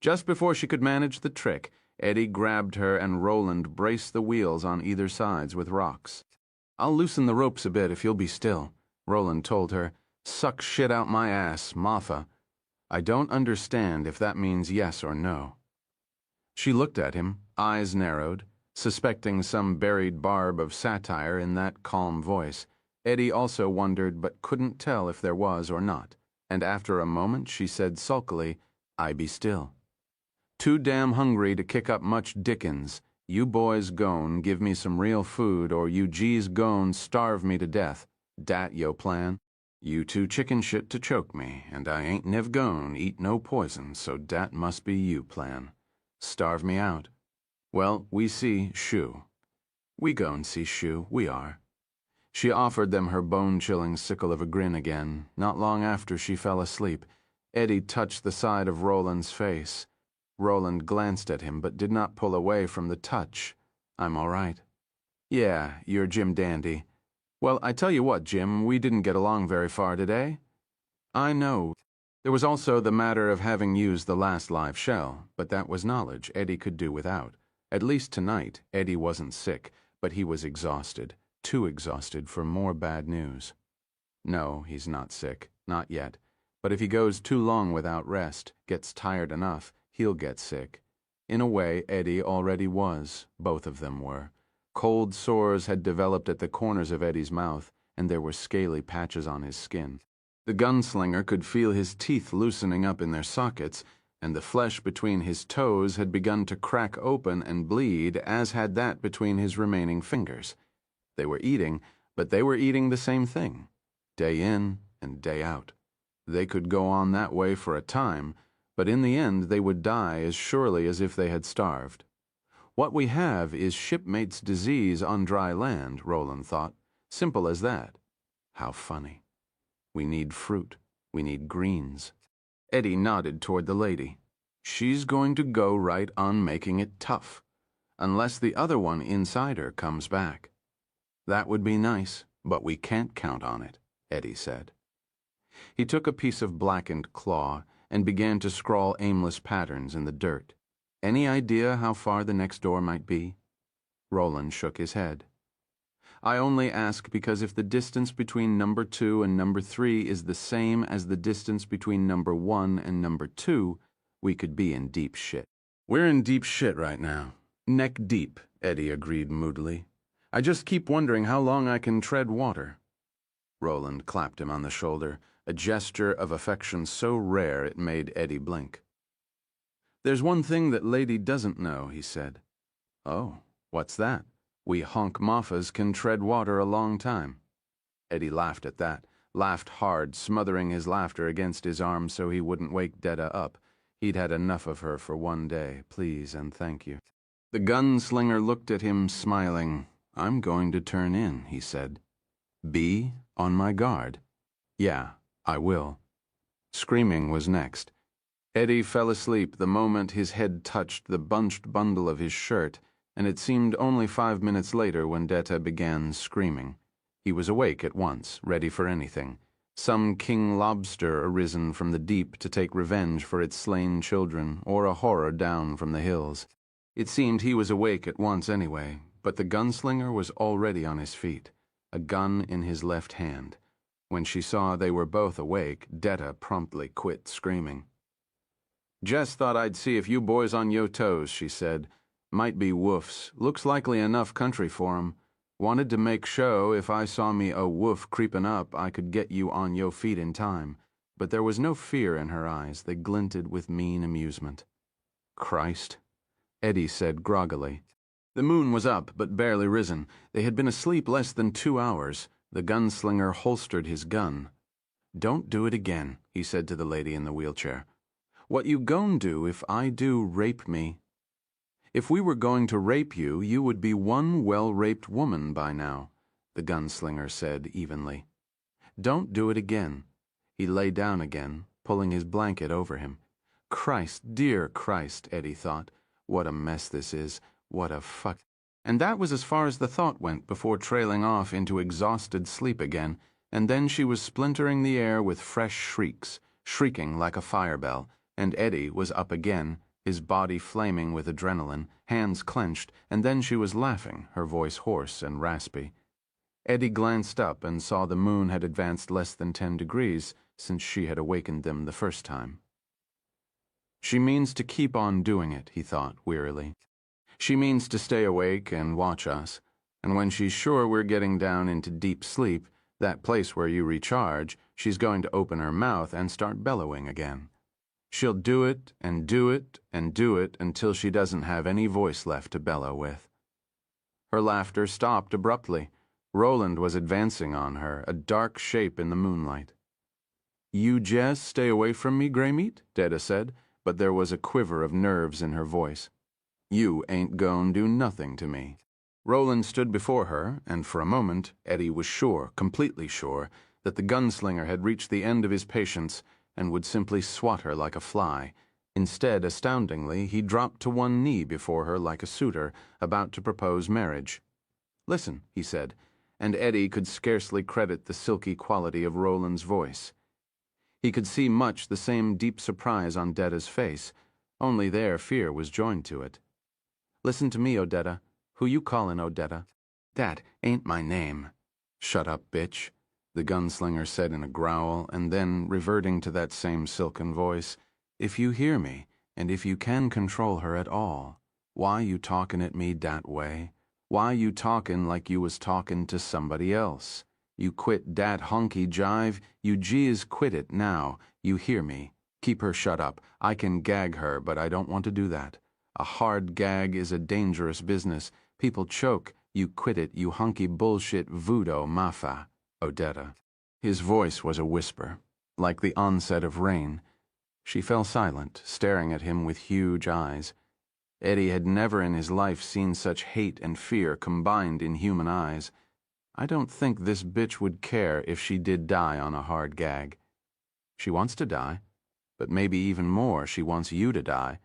Just before she could manage the trick, Eddie grabbed her and Roland braced the wheels on either sides with rocks. "I'll loosen the ropes a bit if you'll be still," Roland told her. "Suck shit out my ass, Martha." "I don't understand if that means yes or no." She looked at him, eyes narrowed, suspecting some buried barb of satire in that calm voice. Eddie also wondered but couldn't tell if there was or not, and after a moment she said sulkily, "I be still. Too damn hungry to kick up much dickens. You boys gon' give me some real food or you G's gon' starve me to death. Dat yo plan? You too chicken shit to choke me, and I ain't nev gon' eat no poison, so dat must be you plan. Starve me out. Well, we see Shu. We gon' see Shu, we are." She offered them her bone-chilling sickle of a grin again, not long after she fell asleep. Eddie touched the side of Roland's face. Roland glanced at him but did not pull away from the touch. "I'm all right." "Yeah, you're Jim Dandy. Well, I tell you what, Jim, we didn't get along very far today." "I know." There was also the matter of having used the last live shell, but that was knowledge Eddie could do without. At least tonight, Eddie wasn't sick, but he was exhausted, too exhausted for more bad news. No, he's not sick, not yet, but if he goes too long without rest, gets tired enough, he'll get sick. In a way, Eddie already was. Both of them were. Cold sores had developed at the corners of Eddie's mouth, and there were scaly patches on his skin. The gunslinger could feel his teeth loosening up in their sockets, and the flesh between his toes had begun to crack open and bleed, as had that between his remaining fingers. They were eating, but they were eating the same thing, day in and day out. They could go on that way for a time, but in the end they would die as surely as if they had starved. What we have is shipmates' disease on dry land, Roland thought. Simple as that. How funny. We need fruit. We need greens. Eddie nodded toward the lady. She's going to go right on making it tough, unless the other one inside her comes back. That would be nice, but we can't count on it, Eddie said. He took a piece of blackened claw and began to scrawl aimless patterns in the dirt. Any idea how far the next door might be? Roland shook his head. I only ask because if the distance between number 2 and number 3 is the same as the distance between number 1 and number 2, we could be in deep shit. We're in deep shit right now. Neck deep, Eddie agreed moodily. I just keep wondering how long I can tread water. Roland clapped him on the shoulder, a gesture of affection so rare it made Eddie blink. There's one thing that lady doesn't know, he said. Oh, what's that? We honk moffas can tread water a long time. Eddie laughed at that, laughed hard, smothering his laughter against his arm so he wouldn't wake Detta up. He'd had enough of her for one day, please and thank you. The gunslinger looked at him, smiling. I'm going to turn in, he said. Be on my guard. Yeah, I will. Screaming was next. Eddie fell asleep the moment his head touched the bunched bundle of his shirt, and it seemed only 5 minutes later when Detta began screaming. He was awake at once, ready for anything. Some king lobster arisen from the deep to take revenge for its slain children, or a horror down from the hills. It seemed he was awake at once anyway, but the gunslinger was already on his feet, a gun in his left hand. When she saw they were both awake, Detta promptly quit screaming. Jess thought I'd see if you boys on yo toes, she said. Might be woofs. Looks likely enough country for 'em. Wanted to make show if I saw me a woof creepin' up, I could get you on yo feet in time. but there was no fear in her eyes. They glinted with mean amusement. Christ, Eddie said groggily. The moon was up, but barely risen. They had been asleep less than 2 hours. The gunslinger holstered his gun. Don't do it again, he said to the lady in the wheelchair. What you gon' do if I do rape me? If we were going to rape you, you would be one well-raped woman by now, the gunslinger said evenly. Don't do it again. He lay down again, pulling his blanket over him. Christ, dear Christ, Eddie thought. What a mess this is. What a fuck. And that was as far as the thought went before trailing off into exhausted sleep again, and then she was splintering the air with fresh shrieks, shrieking like a fire bell, and Eddie was up again, his body flaming with adrenaline, hands clenched, and then she was laughing, her voice hoarse and raspy. Eddie glanced up and saw the moon had advanced less than 10 degrees since she had awakened them the first time. She means to keep on doing it, he thought wearily. She means to stay awake and watch us, and when she's sure we're getting down into deep sleep, that place where you recharge, she's going to open her mouth and start bellowing again. She'll do it and do it and do it until she doesn't have any voice left to bellow with. Her laughter stopped abruptly. Roland was advancing on her, a dark shape in the moonlight. You just stay away from me, Greymeat, Detta said, but there was a quiver of nerves in her voice. You ain't gon' do nothing to me. Roland stood before her, and for a moment Eddie was sure, completely sure, that the gunslinger had reached the end of his patience and would simply swat her like a fly. Instead, astoundingly, he dropped to one knee before her like a suitor about to propose marriage. Listen, he said, and Eddie could scarcely credit the silky quality of Roland's voice. He could see much the same deep surprise on Detta's face, only there fear was joined to it. Listen to me, Odetta. Who you callin', Odetta? That ain't my name. Shut up, bitch, the gunslinger said in a growl, and then, reverting to that same silken voice, if you hear me, and if you can control her at all, why you talkin' at me dat way? Why you talkin' like you was talkin' to somebody else? You quit dat honky jive, you jeez quit it now, you hear me. Keep her shut up. I can gag her, but I don't want to do that. A hard gag is a dangerous business. People choke. You quit it, you hunky bullshit voodoo mafa, Odetta. His voice was a whisper, like the onset of rain. She fell silent, staring at him with huge eyes. Eddie had never in his life seen such hate and fear combined in human eyes. I don't think this bitch would care if she did die on a hard gag. She wants to die, but maybe even more she wants you to die.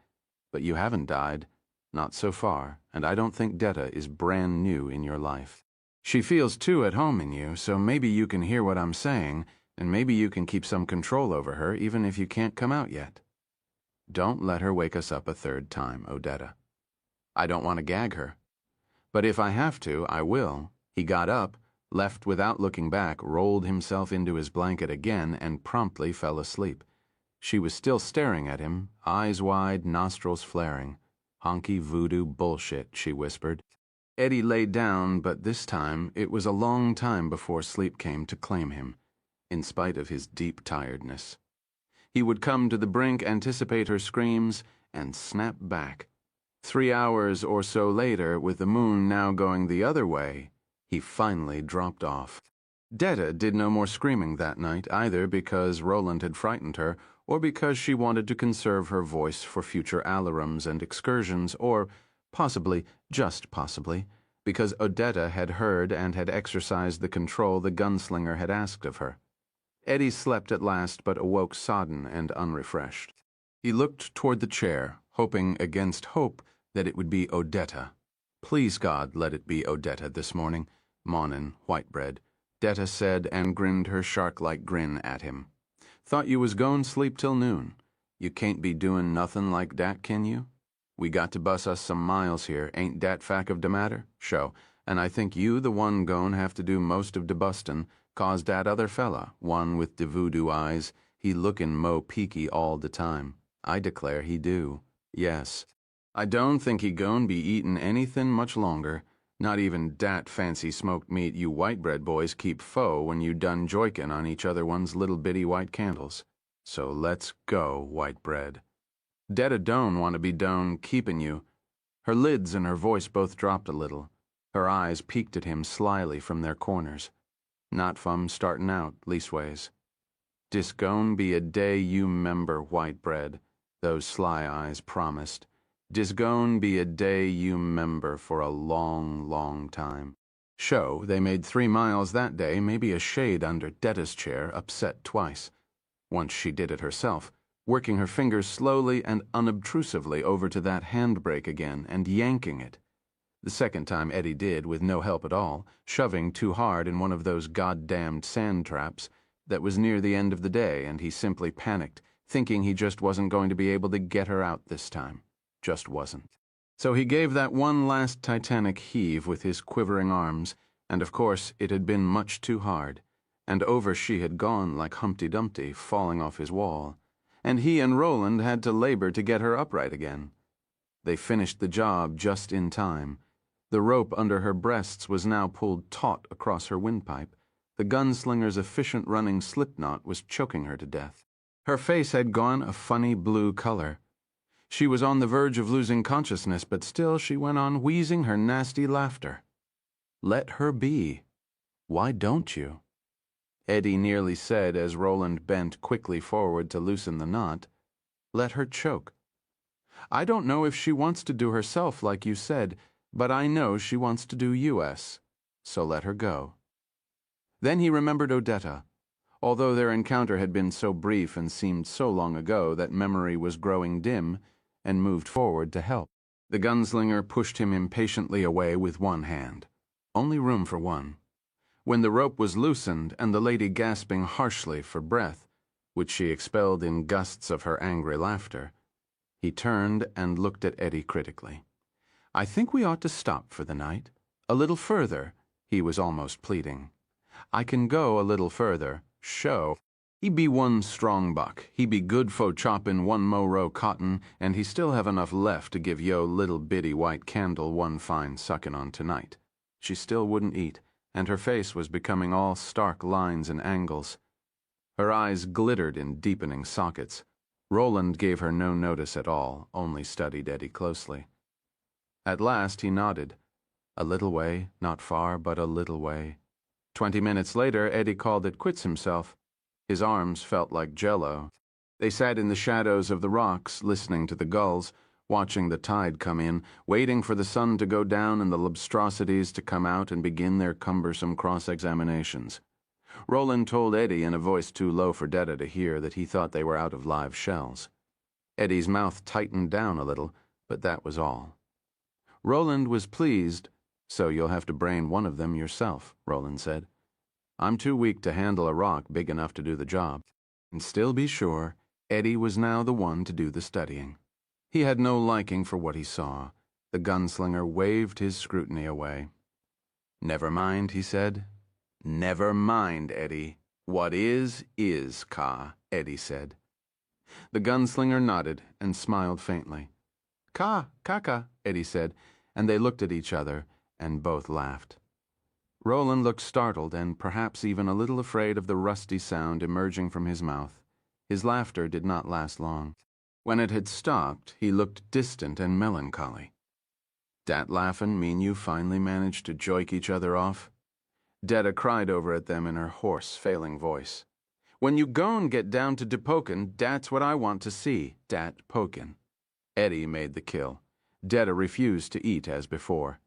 But you haven't died, not so far, and I don't think Detta is brand new in your life. She feels too at home in you, so maybe you can hear what I'm saying, and maybe you can keep some control over her even if you can't come out yet. Don't let her wake us up a third time, Odetta. I don't want to gag her. But if I have to, I will. He got up, left without looking back, rolled himself into his blanket again, and promptly fell asleep. She was still staring at him, eyes wide, nostrils flaring. Honky voodoo bullshit, she whispered. Eddie lay down, but this time it was a long time before sleep came to claim him, in spite of his deep tiredness. He would come to the brink, anticipate her screams, and snap back. 3 hours or so later, with the moon now going the other way, he finally dropped off. Detta did no more screaming that night, either because Roland had frightened her, or because she wanted to conserve her voice for future alarums and excursions, or possibly, just possibly, because Odetta had heard and had exercised the control the gunslinger had asked of her. Eddie slept at last, but awoke sodden and unrefreshed. He looked toward the chair, hoping against hope that it would be Odetta. Please God, let it be Odetta this morning. Mawnin', white bread, Detta said and grinned her shark-like grin at him. Thought you was goin' sleep till noon. You can't be doin' nothin' like dat, can you? We got to bus us some miles here, ain't dat fact of de matter? Sho, and I think you the one gon' have to do most of de bustin', cause dat other fella, one with de voodoo eyes, he lookin' mo peaky all de time. I declare he do. Yes. I don't think he gon' be eatin' anythin' much longer. Not even dat fancy smoked meat you white bread boys keep fo when you done joikin' on each other one's little bitty white candles. So let's go, white bread. Detta don't want to be down keeping you. Her lids and her voice both dropped a little. Her eyes peeked at him slyly from their corners. Not fum startin' out, leastways. Dis gon' be a day you 'member, white bread, those sly eyes promised. Dis gon' be a day you 'member for a long, long time. Show they made 3 miles that day, maybe a shade under Detta's chair, upset twice. Once she did it herself, working her fingers slowly and unobtrusively over to that handbrake again and yanking it. The second time Eddie did, with no help at all, shoving too hard in one of those goddamned sand traps. That was near the end of the day, and he simply panicked, thinking he just wasn't going to be able to get her out this time. Just wasn't. So he gave that one last titanic heave with his quivering arms, and of course it had been much too hard, and over she had gone like Humpty Dumpty, falling off his wall, and he and Roland had to labor to get her upright again. They finished the job just in time. The rope under her breasts was now pulled taut across her windpipe. The gunslinger's efficient running slipknot was choking her to death. Her face had gone a funny blue color. She was on the verge of losing consciousness, but still she went on wheezing her nasty laughter. Let her be. Why don't you? Eddie nearly said as Roland bent quickly forward to loosen the knot. Let her choke. I don't know if she wants to do herself like you said, but I know she wants to do US, so let her go. Then he remembered Odetta. Although their encounter had been so brief and seemed so long ago that memory was growing dim, and moved forward to help. The gunslinger pushed him impatiently away with one hand. Only room for one. When the rope was loosened and the lady gasping harshly for breath, which she expelled in gusts of her angry laughter, he turned and looked at Eddie critically. I think we ought to stop for the night. A little further, he was almost pleading. I can go a little further. Show. He be one strong buck. He be good fo choppin' 1 mo row cotton, and he still have enough left to give yo little bitty white candle one fine suckin' on tonight. She still wouldn't eat, and her face was becoming all stark lines and angles. Her eyes glittered in deepening sockets. Roland gave her no notice at all, only studied Eddie closely. At last he nodded. A little way, not far, but a little way. 20 minutes later, Eddie called it quits himself. His arms felt like jello. They sat in the shadows of the rocks, listening to the gulls, watching the tide come in, waiting for the sun to go down and the lobstrosities to come out and begin their cumbersome cross-examinations. Roland told Eddie in a voice too low for Detta to hear that he thought they were out of live shells. Eddie's mouth tightened down a little, but that was all. Roland was pleased. So you'll have to brain one of them yourself, Roland said. I'm too weak to handle a rock big enough to do the job. And still be sure, Eddie was now the one to do the studying. He had no liking for what he saw. The gunslinger waved his scrutiny away. Never mind, he said. Never mind, Eddie. What is, Ka, Eddie said. The gunslinger nodded and smiled faintly. Kaka, Eddie said, and they looked at each other, and both laughed. Roland looked startled and perhaps even a little afraid of the rusty sound emerging from his mouth. His laughter did not last long. When it had stopped, he looked distant and melancholy. Dat laughin' mean you finally managed to joik each other off? Detta cried over at them in her hoarse, failing voice. When you go'n get down to de pokin', dat's what I want to see, dat pokin'. Eddie made the kill. Detta refused to eat as before.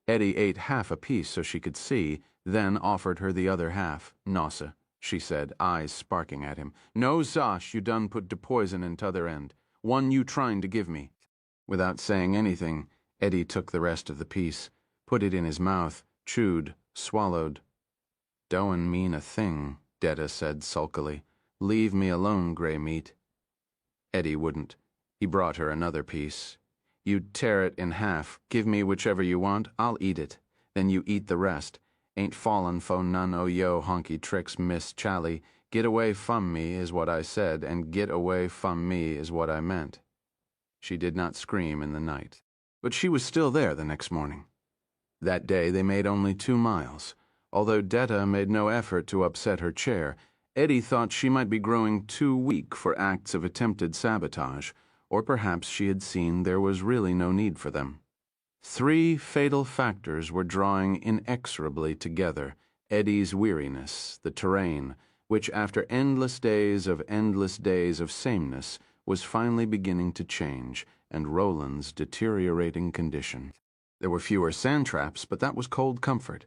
Eddie ate half a piece so she could see, then offered her the other half. Nossa, she said, eyes sparking at him. No, Zosh, you done put de poison in t'other end. One you tryin' to give me. Without saying anything, Eddie took the rest of the piece, put it in his mouth, chewed, swallowed. Doan mean a thing, Detta said sulkily. Leave me alone, gray meat. Eddie wouldn't. He brought her another piece. You tear it in half, give me whichever you want, I'll eat it. Then you eat the rest. Ain't fallin' fo none o' yo honky tricks, Miss Chally. Get away fum me is what I said, and get away fum me is what I meant. She did not scream in the night, but she was still there the next morning. That day they made only 2 miles. Although Detta made no effort to upset her chair, Eddie thought she might be growing too weak for acts of attempted sabotage, or perhaps she had seen there was really no need for them. 3 fatal factors were drawing inexorably together: Eddie's weariness, the terrain, which after endless days of sameness was finally beginning to change, and Roland's deteriorating condition. There were fewer sand traps, but that was cold comfort.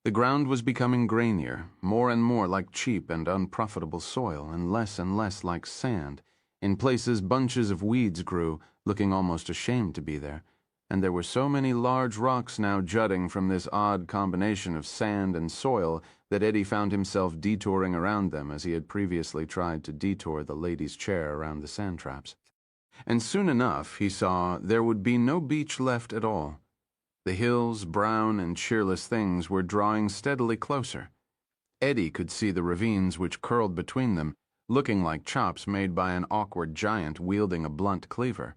The ground was becoming grainier, more and more like cheap and unprofitable soil, and less like sand. In places, bunches of weeds grew, looking almost ashamed to be there, and there were so many large rocks now jutting from this odd combination of sand and soil that Eddie found himself detouring around them as he had previously tried to detour the lady's chair around the sand traps. And soon enough, he saw, there would be no beach left at all. The hills, brown and cheerless things, were drawing steadily closer. Eddie could see the ravines which curled between them, looking like chops made by an awkward giant wielding a blunt cleaver.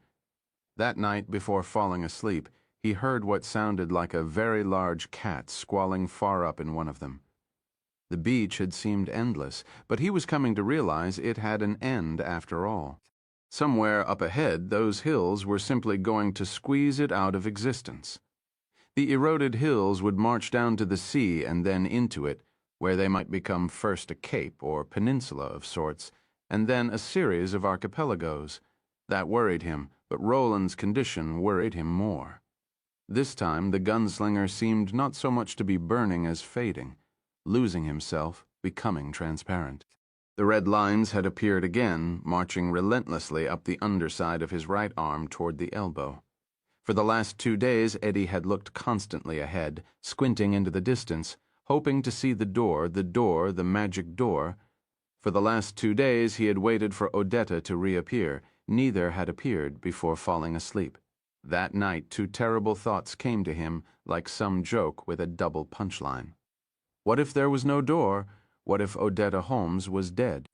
That night, before falling asleep, he heard what sounded like a very large cat squalling far up in one of them. The beach had seemed endless, but he was coming to realize it had an end after all. Somewhere up ahead, those hills were simply going to squeeze it out of existence. The eroded hills would march down to the sea and then into it, where they might become first a cape or peninsula of sorts, and then a series of archipelagos. That worried him, but Roland's condition worried him more. This time the gunslinger seemed not so much to be burning as fading, losing himself, becoming transparent. The red lines had appeared again, marching relentlessly up the underside of his right arm toward the elbow. For the last 2 days, Eddie had looked constantly ahead, squinting into the distance, hoping to see the magic door. For the last 2 days, he had waited for Odetta to reappear. Neither had appeared before falling asleep. That night, 2 terrible thoughts came to him, like some joke with a double punchline. What if there was no door? What if Odetta Holmes was dead?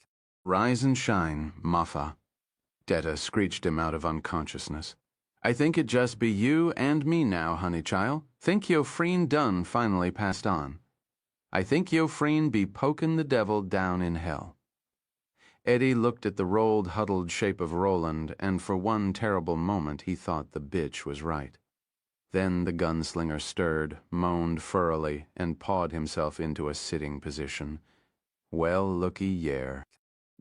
Rise and shine, Maffa. Detta screeched him out of unconsciousness. I think it just be you and me now, honey child. Think yo freen done finally passed on. I think yo freen be pokin' the devil down in hell. Eddie looked at the rolled, huddled shape of Roland, and for one terrible moment he thought the bitch was right. Then the gunslinger stirred, moaned furrily, and pawed himself into a sitting position. Well, looky yer.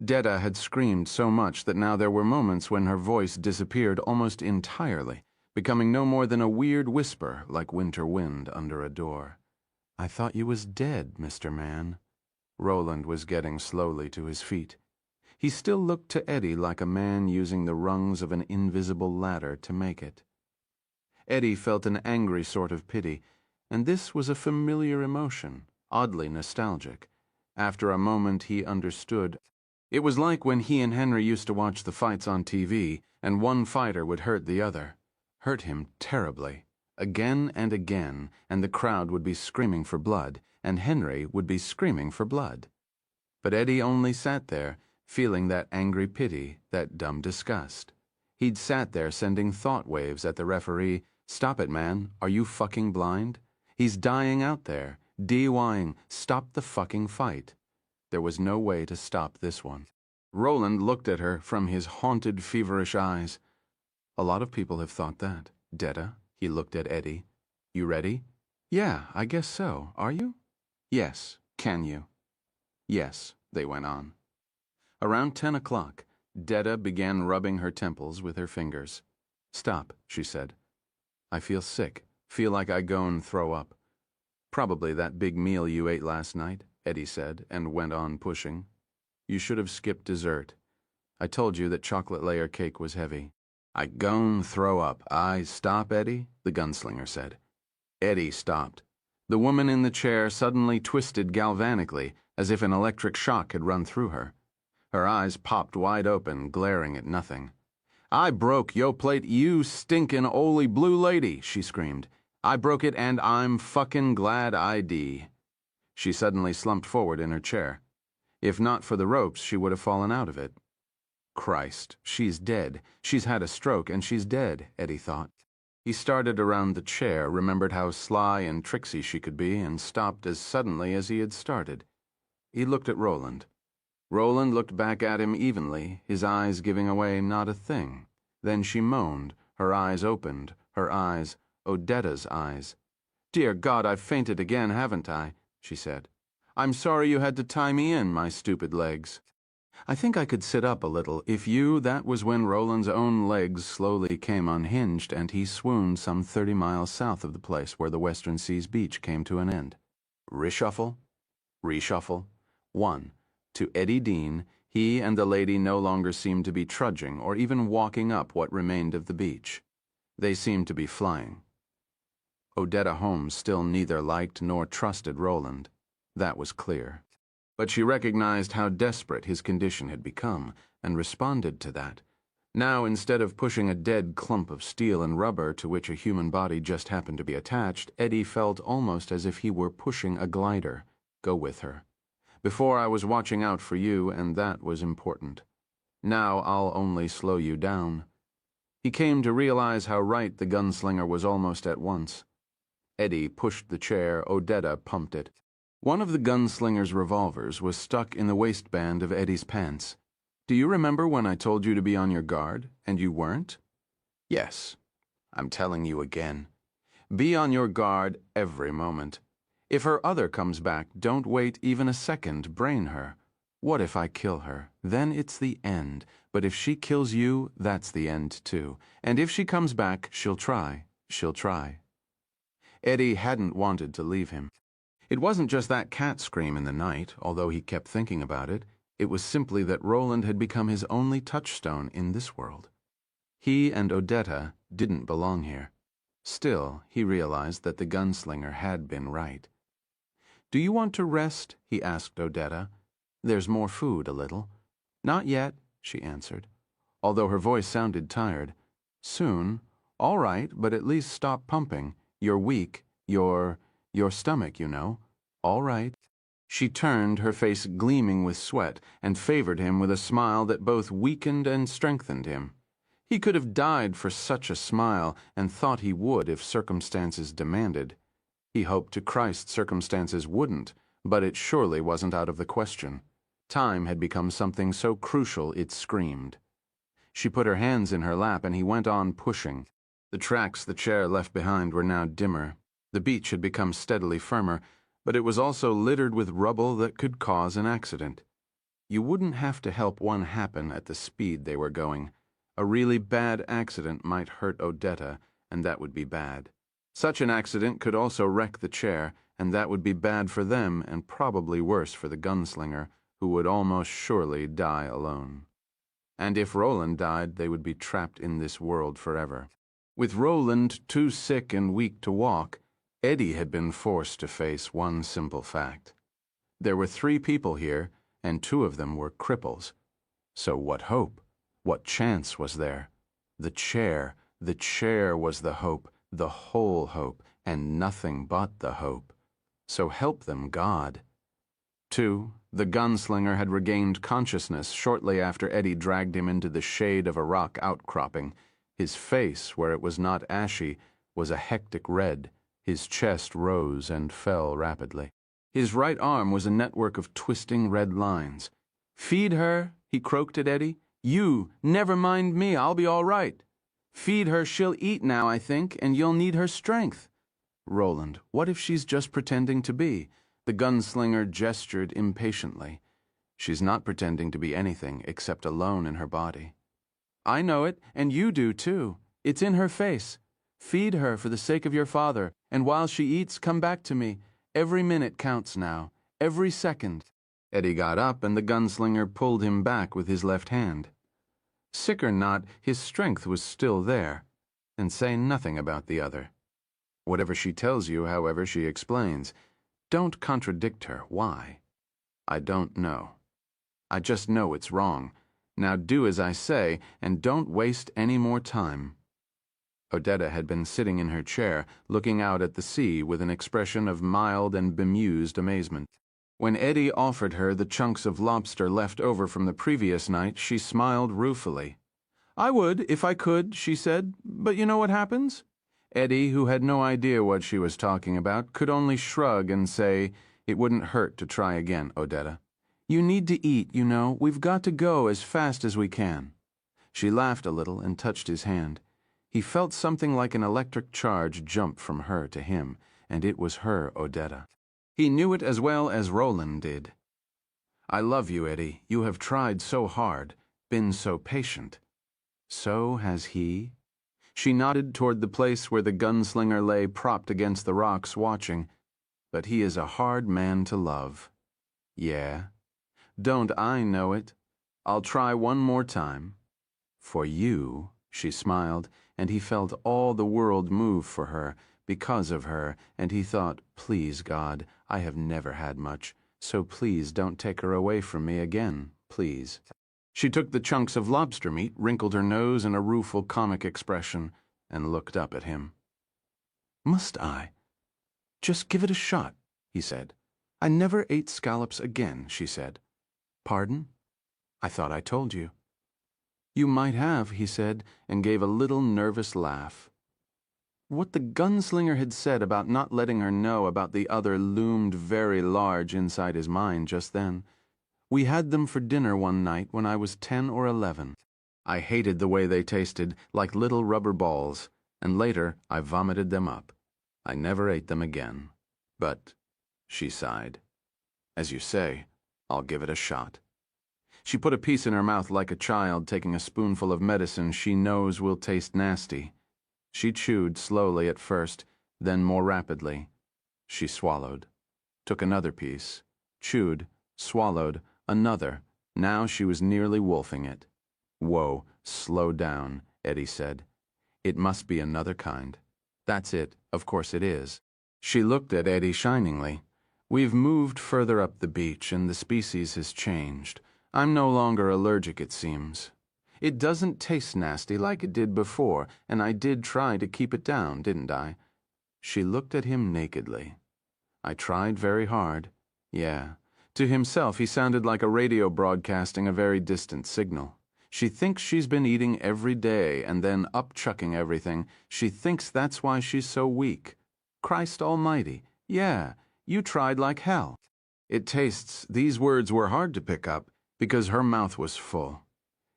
Detta had screamed so much that now there were moments when her voice disappeared almost entirely, becoming no more than a weird whisper like winter wind under a door. I thought you was dead, Mr. Man. Roland was getting slowly to his feet. He still looked to Eddie like a man using the rungs of an invisible ladder to make it. Eddie felt an angry sort of pity, and this was a familiar emotion, oddly nostalgic. After a moment he understood. It was like when he and Henry used to watch the fights on TV, and one fighter would hurt the other. Hurt him terribly. Again and again, and the crowd would be screaming for blood, and Henry would be screaming for blood. But Eddie only sat there, feeling that angry pity, that dumb disgust. He'd sat there sending thought waves at the referee. Stop it, man. Are you fucking blind? He's dying out there. DYing. Stop the fucking fight. There was no way to stop this one. Roland looked at her from his haunted, feverish eyes. A lot of people have thought that. Detta, he looked at Eddie. You ready? Yeah, I guess so. Are you? Yes. Can you? Yes, they went on. Around 10 o'clock, Detta began rubbing her temples with her fingers. Stop, she said. I feel sick. Feel like I go and throw up. Probably that big meal you ate last night, Eddie said, and went on pushing. You should have skipped dessert. I told you that chocolate layer cake was heavy. I gon' throw up. Stop, Eddie, the gunslinger said. Eddie stopped. The woman in the chair suddenly twisted galvanically, as if an electric shock had run through her. Her eyes popped wide open, glaring at nothing. I broke yo plate, you stinkin' oly blue lady, she screamed. I broke it, and I'm fucking glad I dee. She suddenly slumped forward in her chair. If not for the ropes, she would have fallen out of it. Christ, she's dead. She's had a stroke, and she's dead, Eddie thought. He started around the chair, remembered how sly and tricksy she could be, and stopped as suddenly as he had started. He looked at Roland. Roland looked back at him evenly, his eyes giving away not a thing. Then she moaned, her eyes opened, her eyes, Odetta's eyes. "Dear God, I've fainted again, haven't I?" she said. "I'm sorry you had to tie me in, my stupid legs." "I think I could sit up a little if you—" That was when Roland's own legs slowly came unhinged, and he swooned some 30 miles south of the place where the Western Seas beach came to an end. Reshuffle, reshuffle. 1. To Eddie Dean, he and the lady no longer seemed to be trudging or even walking up what remained of the beach. They seemed to be flying. Odetta Holmes still neither liked nor trusted Roland. That was clear. But she recognized how desperate his condition had become, and responded to that. Now, instead of pushing a dead clump of steel and rubber to which a human body just happened to be attached, Eddie felt almost as if he were pushing a glider. Go with her. Before I was watching out for you, and that was important. Now I'll only slow you down. He came to realize how right the gunslinger was almost at once. Eddie pushed the chair, Odetta pumped it. One of the gunslinger's revolvers was stuck in the waistband of Eddie's pants. "Do you remember when I told you to be on your guard, and you weren't?" "Yes. I'm telling you again. Be on your guard every moment. If her other comes back, don't wait even a second, brain her. What if I kill her? Then it's the end. But if she kills you, that's the end too. And if she comes back, she'll try. She'll try." Eddie hadn't wanted to leave him. It wasn't just that cat scream in the night, although he kept thinking about it. It was simply that Roland had become his only touchstone in this world. He and Odetta didn't belong here. Still, he realized that the gunslinger had been right. "Do you want to rest?" he asked Odetta. "There's more food, a little." "Not yet," she answered, although her voice sounded tired. "Soon. All right, but at least stop pumping. You're weak. Your stomach, you know. All right." She turned, her face gleaming with sweat, and favored him with a smile that both weakened and strengthened him. He could have died for such a smile, and thought he would if circumstances demanded. He hoped to Christ circumstances wouldn't, but it surely wasn't out of the question. Time had become something so crucial it screamed. She put her hands in her lap, and he went on pushing. The tracks the chair left behind were now dimmer. The beach had become steadily firmer, but it was also littered with rubble that could cause an accident. You wouldn't have to help one happen at the speed they were going. A really bad accident might hurt Odetta, and that would be bad. Such an accident could also wreck the chair, and that would be bad for them and probably worse for the gunslinger, who would almost surely die alone. And if Roland died, they would be trapped in this world forever. With Roland too sick and weak to walk, Eddie had been forced to face one simple fact. There were 3 people here, and 2 of them were cripples. So what hope? What chance was there? The chair was the hope, the whole hope, and nothing but the hope. So help them, God. 2. The gunslinger had regained consciousness shortly after Eddie dragged him into the shade of a rock outcropping. His face, where it was not ashy, was a hectic red. His chest rose and fell rapidly. His right arm was a network of twisting red lines. "Feed her," he croaked at Eddie. "You, never mind me, I'll be all right. Feed her, she'll eat now, I think, and you'll need her strength." "Roland, what if she's just pretending to be?" The gunslinger gestured impatiently. "She's not pretending to be anything except alone in her body." "I know it, and you do too. It's in her face. Feed her for the sake of your father, and while she eats, come back to me. Every minute counts now. Every second." Eddie got up, and the gunslinger pulled him back with his left hand. Sick or not, his strength was still there. And say nothing about the other. Whatever she tells you, however she explains, don't contradict her. Why? I don't know. I just know it's wrong. Now do as I say, and don't waste any more time. Odetta had been sitting in her chair, looking out at the sea with an expression of mild and bemused amazement. When Eddie offered her the chunks of lobster left over from the previous night, she smiled ruefully. "I would, if I could," she said, "but you know what happens?" Eddie, who had no idea what she was talking about, could only shrug and say, "It wouldn't hurt to try again, Odetta. You need to eat, you know. We've got to go as fast as we can." She laughed a little and touched his hand. He felt something like an electric charge jump from her to him, and it was her Odetta. He knew it as well as Roland did. "I love you, Eddie. You have tried so hard, been so patient." So has he? She nodded toward the place where the gunslinger lay propped against the rocks watching. "But he is a hard man to love." "Yeah. Don't I know it? I'll try one more time." "For you," she smiled, and he felt all the world move for her, because of her, and he thought, "Please, God, I have never had much, so please don't take her away from me again, please." She took the chunks of lobster meat, wrinkled her nose in a rueful comic expression, and looked up at him. "Must I?" "Just give it a shot," he said. "I never ate scallops again," she said. "Pardon? I thought I told you." "You might have," he said, and gave a little nervous laugh. What the gunslinger had said about not letting her know about the other loomed very large inside his mind just then. "We had them for dinner one night when I was 10 or 11. I hated the way they tasted, like little rubber balls, and later I vomited them up. I never ate them again. But," she sighed, "as you say, I'll give it a shot." She put a piece in her mouth like a child taking a spoonful of medicine she knows will taste nasty. She chewed slowly at first, then more rapidly. She swallowed. Took another piece. Chewed. Swallowed. Another. Now she was nearly wolfing it. "Whoa, slow down," Eddie said. "It must be another kind." "That's it. Of course it is." She looked at Eddie shiningly. "We've moved further up the beach, and the species has changed. I'm no longer allergic, it seems. It doesn't taste nasty like it did before, and I did try to keep it down, didn't I?" She looked at him nakedly. "I tried very hard. Yeah." To himself, he sounded like a radio broadcasting a very distant signal. "She thinks she's been eating every day and then upchucking everything. She thinks that's why she's so weak. Christ almighty. Yeah, you tried like hell." It tastes, these words were hard to pick up because her mouth was full.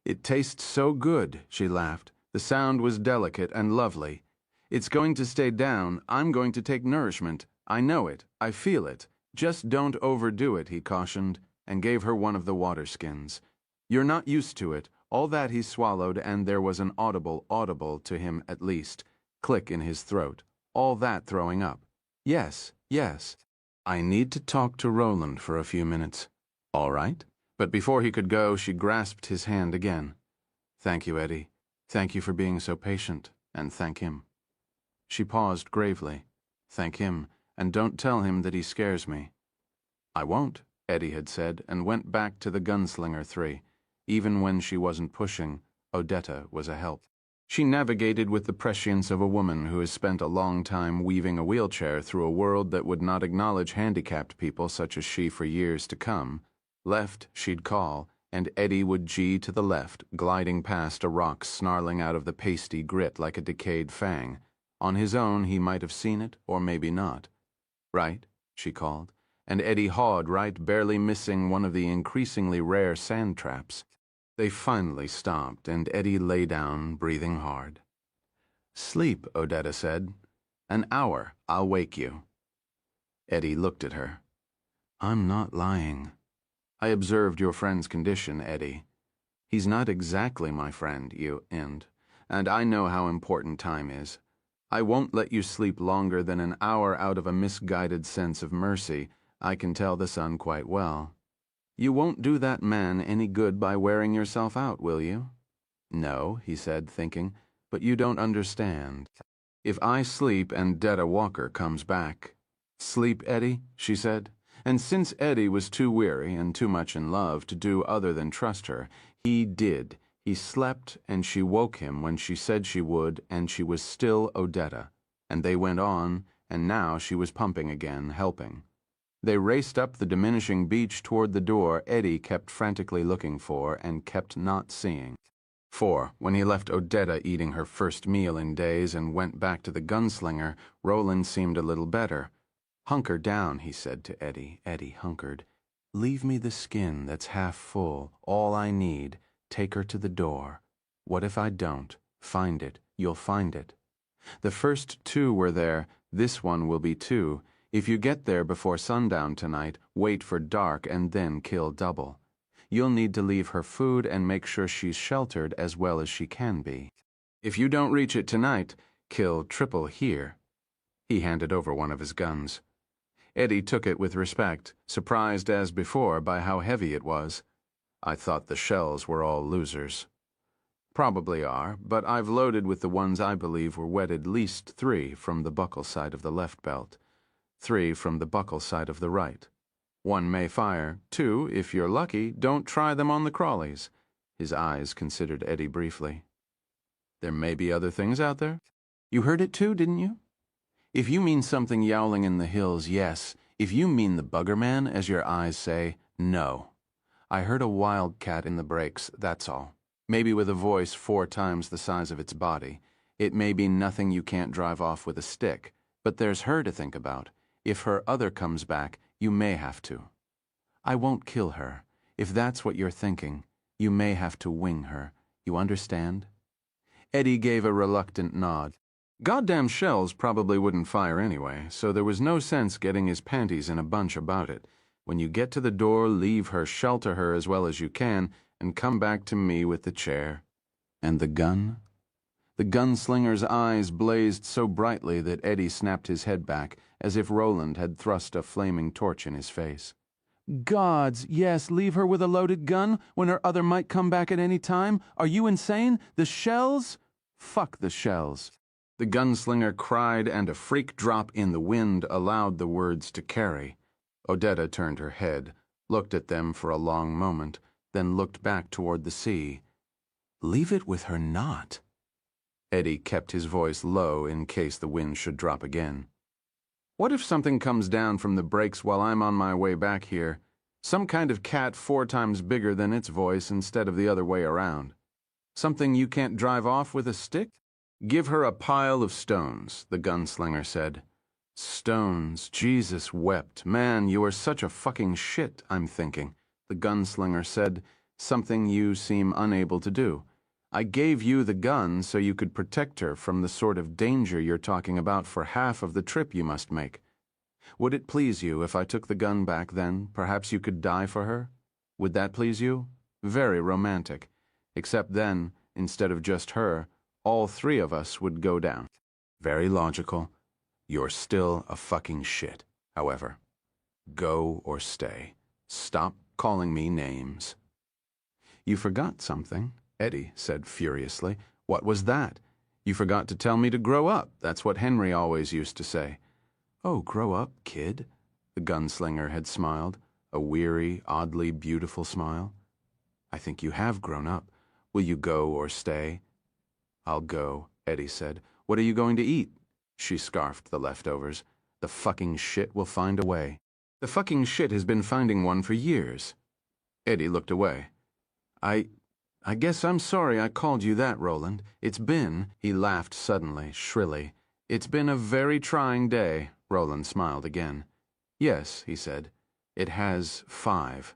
"It tastes so good," she laughed. The sound was delicate and lovely. "It's going to stay down. I'm going to take nourishment. I know it. I feel it. Just don't overdo it," he cautioned, and gave her one of the water skins. "You're not used to it." All that he swallowed, and there was an audible to him at least, click in his throat. All that throwing up. "Yes, yes. I need to talk to Roland for a few minutes." "All right." But before he could go, she grasped his hand again. "Thank you, Eddie. Thank you for being so patient, and thank him." She paused gravely. "Thank him, and don't tell him that he scares me." "I won't," Eddie had said, and went back to the Gunslinger 3. Even when she wasn't pushing, Odetta was a help. She navigated with the prescience of a woman who has spent a long time weaving a wheelchair through a world that would not acknowledge handicapped people such as she for years to come. Left, she'd call, and Eddie would gee to the left, gliding past a rock snarling out of the pasty grit like a decayed fang. On his own, he might have seen it, or maybe not. "Right," she called, and Eddie hawed right, barely missing one of the increasingly rare sand traps. They finally stopped, and Eddie lay down, breathing hard. "Sleep," Odetta said. "An hour. I'll wake you." Eddie looked at her. "I'm not lying. I observed your friend's condition, Eddie. He's not exactly my friend, and I know how important time is. I won't let you sleep longer than an hour out of a misguided sense of mercy. I can tell the sun quite well. You won't do that man any good by wearing yourself out, will you?" "No," he said, thinking, "but you don't understand. If I sleep and Detta Walker comes back—" "Sleep, Eddie?" she said. And since Eddie was too weary and too much in love to do other than trust her, he did. He slept, and she woke him when she said she would, and she was still Odetta. And they went on, and now she was pumping again, helping. They raced up the diminishing beach toward the door Eddie kept frantically looking for and kept not seeing. For, when he left Odetta eating her first meal in days and went back to the gunslinger, Roland seemed a little better. "Hunker down," he said to Eddie. Eddie hunkered. Leave me the skin that's half full, all I need, take her to the door. What if I don't? Find it, you'll find it. The first two were there, this one will be too. If you get there before sundown tonight, wait for dark and then kill double. You'll need to leave her food and make sure she's sheltered as well as she can be. If you don't reach it tonight, kill triple here. He handed over one of his guns. Eddie took it with respect, surprised as before by how heavy it was. I thought the shells were all losers. Probably are, but I've loaded with the ones I believe were wetted least 3 from the buckle side of the left belt, 3 from the buckle side of the right. 1 may fire. 2, if you're lucky, don't try them on the crawlies. His eyes considered Eddie briefly. There may be other things out there? You heard it too, didn't you? If you mean something yowling in the hills, yes. If you mean the bugger man, as your eyes say, no. I heard a wildcat in the breaks, that's all. Maybe with a voice 4 times the size of its body. It may be nothing you can't drive off with a stick, but there's her to think about. If her other comes back, you may have to. I won't kill her. If that's what you're thinking, you may have to wing her. You understand? Eddie gave a reluctant nod. Goddamn shells probably wouldn't fire anyway, so there was no sense getting his panties in a bunch about it. When you get to the door, leave her, shelter her as well as you can, and come back to me with the chair. And the gun? The gunslinger's eyes blazed so brightly that Eddie snapped his head back, as if Roland had thrust a flaming torch in his face. Gods, yes, leave her with a loaded gun when her other might come back at any time? Are you insane? The shells? Fuck the shells. The gunslinger cried, and a freak drop in the wind allowed the words to carry. Odetta turned her head, looked at them for a long moment, then looked back toward the sea. Leave it with her not. Eddie kept his voice low in case the wind should drop again. What if something comes down from the breaks while I'm on my way back here? Some kind of cat 4 times bigger than its voice instead of the other way around. Something you can't drive off with a stick? Give her a pile of stones, the gunslinger said. Stones, Jesus wept. Man, you are such a fucking shit, I'm thinking. The gunslinger said, something you seem unable to do. I gave you the gun so you could protect her from the sort of danger you're talking about for half of the trip you must make. Would it please you if I took the gun back then? Perhaps you could die for her? Would that please you? Very romantic. Except then, instead of just her, all 3 of us would go down. Very logical. You're still a fucking shit, however. Go or stay. Stop calling me names. You forgot something, Eddie said furiously. What was that? You forgot to tell me to grow up. That's what Henry always used to say. Oh, grow up, kid. The gunslinger had smiled, a weary, oddly beautiful smile. I think you have grown up. Will you go or stay? I'll go, Eddie said. What are you going to eat? She scarfed the leftovers. The fucking shit will find a way. The fucking shit has been finding one for years. Eddie looked away. I guess I'm sorry I called you that, Roland. It's been, he laughed suddenly, shrilly. It's been a very trying day, Roland smiled again. Yes, he said. It has 5.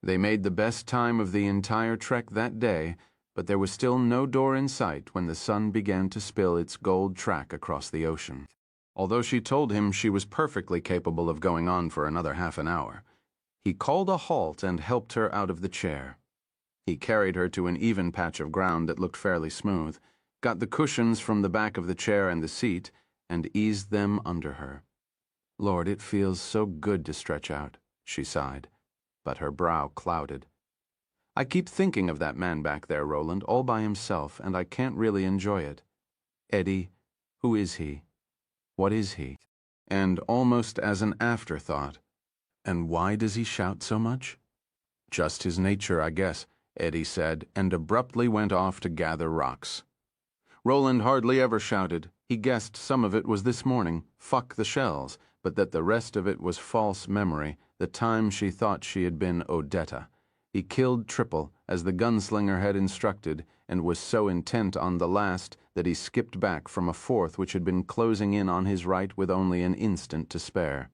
They made the best time of the entire trek that day, but there was still no door in sight when the sun began to spill its gold track across the ocean. Although she told him she was perfectly capable of going on for another half an hour, he called a halt and helped her out of the chair. He carried her to an even patch of ground that looked fairly smooth, got the cushions from the back of the chair and the seat, and eased them under her. Lord, it feels so good to stretch out, she sighed, but her brow clouded. I keep thinking of that man back there, Roland, all by himself, and I can't really enjoy it. Eddie, who is he? What is he? And almost as an afterthought, and why does he shout so much? Just his nature, I guess, Eddie said, and abruptly went off to gather rocks. Roland hardly ever shouted. He guessed some of it was this morning, fuck the shells, but that the rest of it was false memory, the time she thought she had been Odetta. He killed triple, as the gunslinger had instructed, and was so intent on the last that he skipped back from a 4th which had been closing in on his right with only an instant to spare.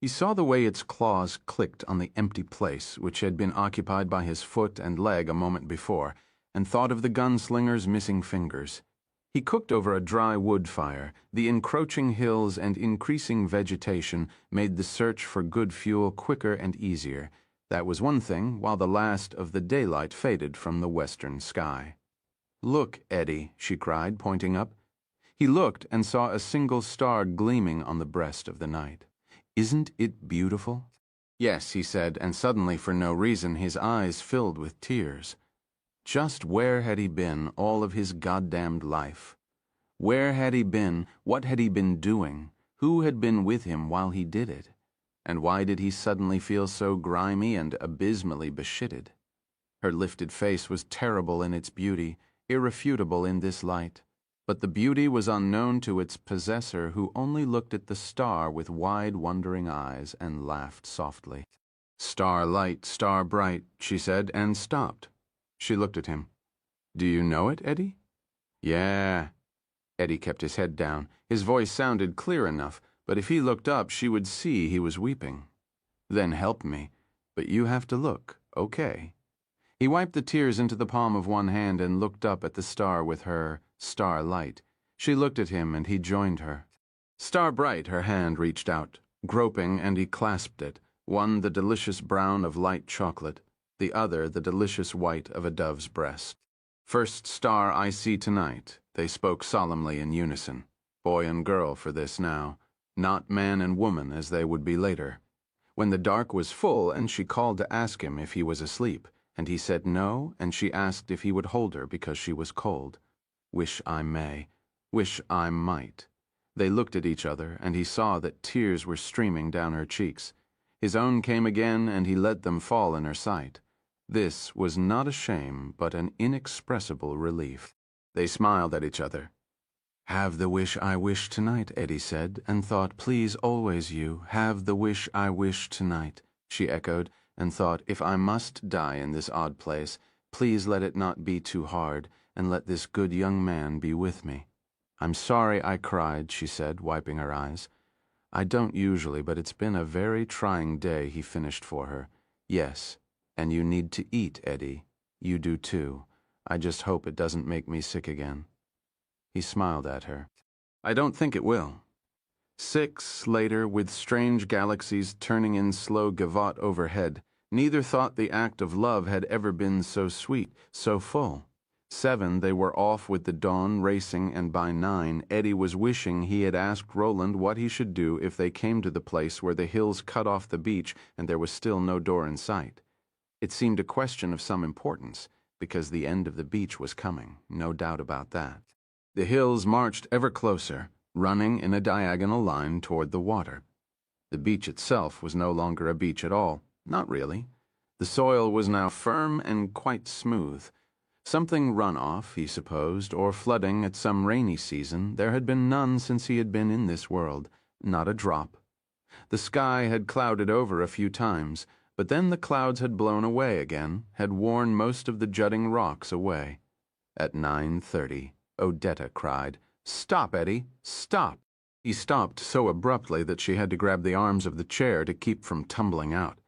He saw the way its claws clicked on the empty place which had been occupied by his foot and leg a moment before, and thought of the gunslinger's missing fingers. He cooked over a dry wood fire. The encroaching hills and increasing vegetation made the search for good fuel quicker and easier. That was one thing, while the last of the daylight faded from the western sky. "Look, Eddie," she cried, pointing up. He looked and saw a single star gleaming on the breast of the night. "Isn't it beautiful?" "Yes," he said, and suddenly, for no reason, his eyes filled with tears. Just where had he been all of his goddamned life? Where had he been? What had he been doing? Who had been with him while he did it? And why did he suddenly feel so grimy and abysmally beshitted? Her lifted face was terrible in its beauty, irrefutable in this light. But the beauty was unknown to its possessor, who only looked at the star with wide, wondering eyes and laughed softly. "Star light, star bright," she said, and stopped. She looked at him. "Do you know it, Eddie?" "Yeah." Eddie kept his head down. His voice sounded clear enough, but if he looked up, she would see he was weeping. "Then help me. But you have to look, okay?" He wiped the tears into the palm of one hand and looked up at the star with her star light. She looked at him and he joined her. Star bright, her hand reached out, groping, and he clasped it, one the delicious brown of light chocolate, the other the delicious white of a dove's breast. "First star I see tonight," they spoke solemnly in unison. Boy and girl for this now, not man and woman as they would be later. When the dark was full and she called to ask him if he was asleep, and he said no, and she asked if he would hold her because she was cold. Wish I may. Wish I might. They looked at each other, and he saw that tears were streaming down her cheeks. His own came again, and he let them fall in her sight. This was not a shame, but an inexpressible relief. They smiled at each other. "Have the wish I wish tonight," Eddie said, and thought, "Please, always you, have the wish I wish tonight," she echoed, and thought, "If I must die in this odd place, please let it not be too hard, and let this good young man be with me." "I'm sorry I cried," she said, wiping her eyes. "I don't usually, but it's been a very trying day," he finished for her. "Yes, and you need to eat, Eddie. You do too. I just hope it doesn't make me sick again." He smiled at her. "I don't think it will." 6 later, with strange galaxies turning in slow gavotte overhead, neither thought the act of love had ever been so sweet, so full. 7, they were off with the dawn racing, and by 9, Eddie was wishing he had asked Roland what he should do if they came to the place where the hills cut off the beach and there was still no door in sight. It seemed a question of some importance, because the end of the beach was coming, no doubt about that. The hills marched ever closer, running in a diagonal line toward the water. The beach itself was no longer a beach at all, not really. The soil was now firm and quite smooth. Something run off, he supposed, or flooding at some rainy season. There had been none since he had been in this world, not a drop. The sky had clouded over a few times, but then the clouds had blown away again, had worn most of the jutting rocks away. At 9:30, Odetta cried, "Stop, Eddie, stop!" He stopped so abruptly that she had to grab the arms of the chair to keep from tumbling out.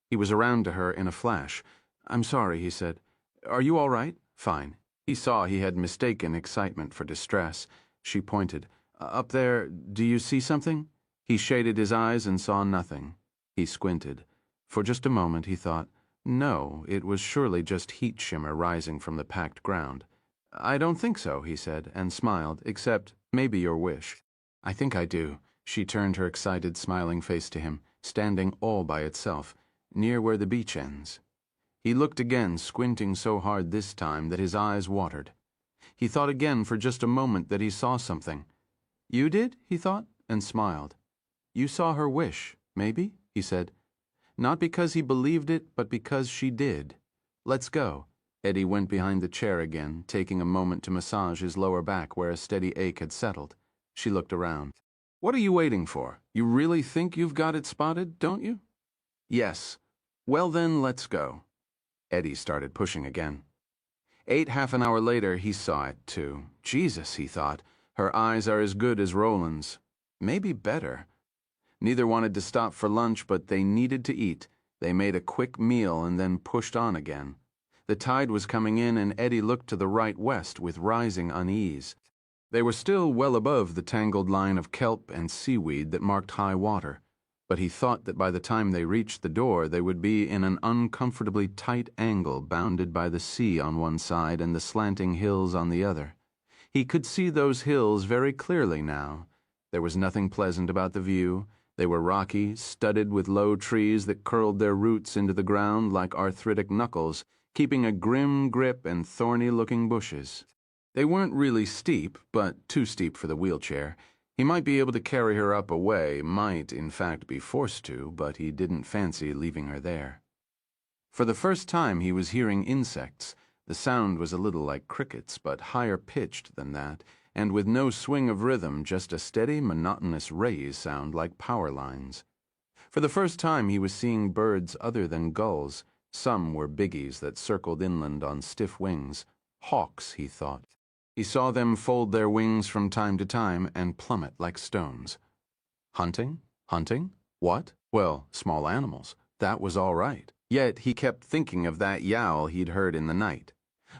He was around to her in a flash. "I'm sorry," he said. "Are you all right?" "Fine." He saw he had mistaken excitement for distress. She pointed. "Up there, do you see something?" He shaded his eyes and saw nothing. He squinted. For just a moment he thought, no, it was surely just heat shimmer rising from the packed ground. "I don't think so," he said, and smiled, "except maybe your wish." "I think I do." She turned her excited, smiling face to him, standing all by itself, near where the beach ends. He looked again, squinting so hard this time that his eyes watered. He thought again for just a moment that he saw something. "You did?" he thought, and smiled. "You saw her wish, maybe?" he said. Not because he believed it, but because she did. "Let's go." Eddie went behind the chair again, taking a moment to massage his lower back where a steady ache had settled. She looked around. "What are you waiting for? You really think you've got it spotted, don't you?" "Yes." "Well then, let's go." Eddie started pushing again. 8 half an hour later, he saw it, too. Jesus, he thought, her eyes are as good as Roland's. Maybe better. Neither wanted to stop for lunch, but they needed to eat. They made a quick meal and then pushed on again. The tide was coming in, and Eddie looked to the right west with rising unease. They were still well above the tangled line of kelp and seaweed that marked high water, but he thought that by the time they reached the door they would be in an uncomfortably tight angle bounded by the sea on one side and the slanting hills on the other. He could see those hills very clearly now. There was nothing pleasant about the view. They were rocky, studded with low trees that curled their roots into the ground like arthritic knuckles, keeping a grim grip and thorny-looking bushes. They weren't really steep, but too steep for the wheelchair. He might be able to carry her up a way, might, in fact, be forced to, but he didn't fancy leaving her there. For the first time he was hearing insects. The sound was a little like crickets, but higher pitched than that, and with no swing of rhythm, just a steady, monotonous raise sound like power lines. For the first time he was seeing birds other than gulls. Some were biggies that circled inland on stiff wings. Hawks, he thought. He saw them fold their wings from time to time and plummet like stones. Hunting? Hunting? What? Well, small animals. That was all right. Yet he kept thinking of that yowl he'd heard in the night.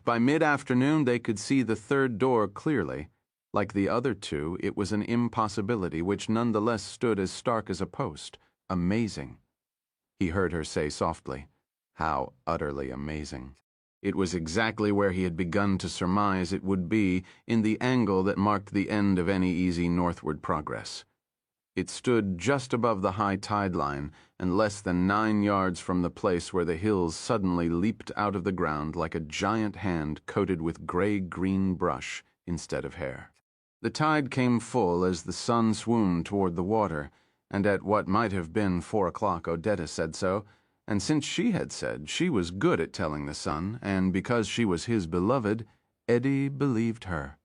By mid-afternoon they could see the third door clearly. Like the other two, it was an impossibility which nonetheless stood as stark as a post. Amazing. He heard her say softly, "How utterly amazing." It was exactly where he had begun to surmise it would be, in the angle that marked the end of any easy northward progress. It stood just above the high tide line and less than 9 yards from the place where the hills suddenly leaped out of the ground like a giant hand coated with gray-green brush instead of hair. The tide came full as the sun swooned toward the water, and at what might have been 4 o'clock Odetta said so, and since she had said she was good at telling the sun, and because she was his beloved, Eddie believed her.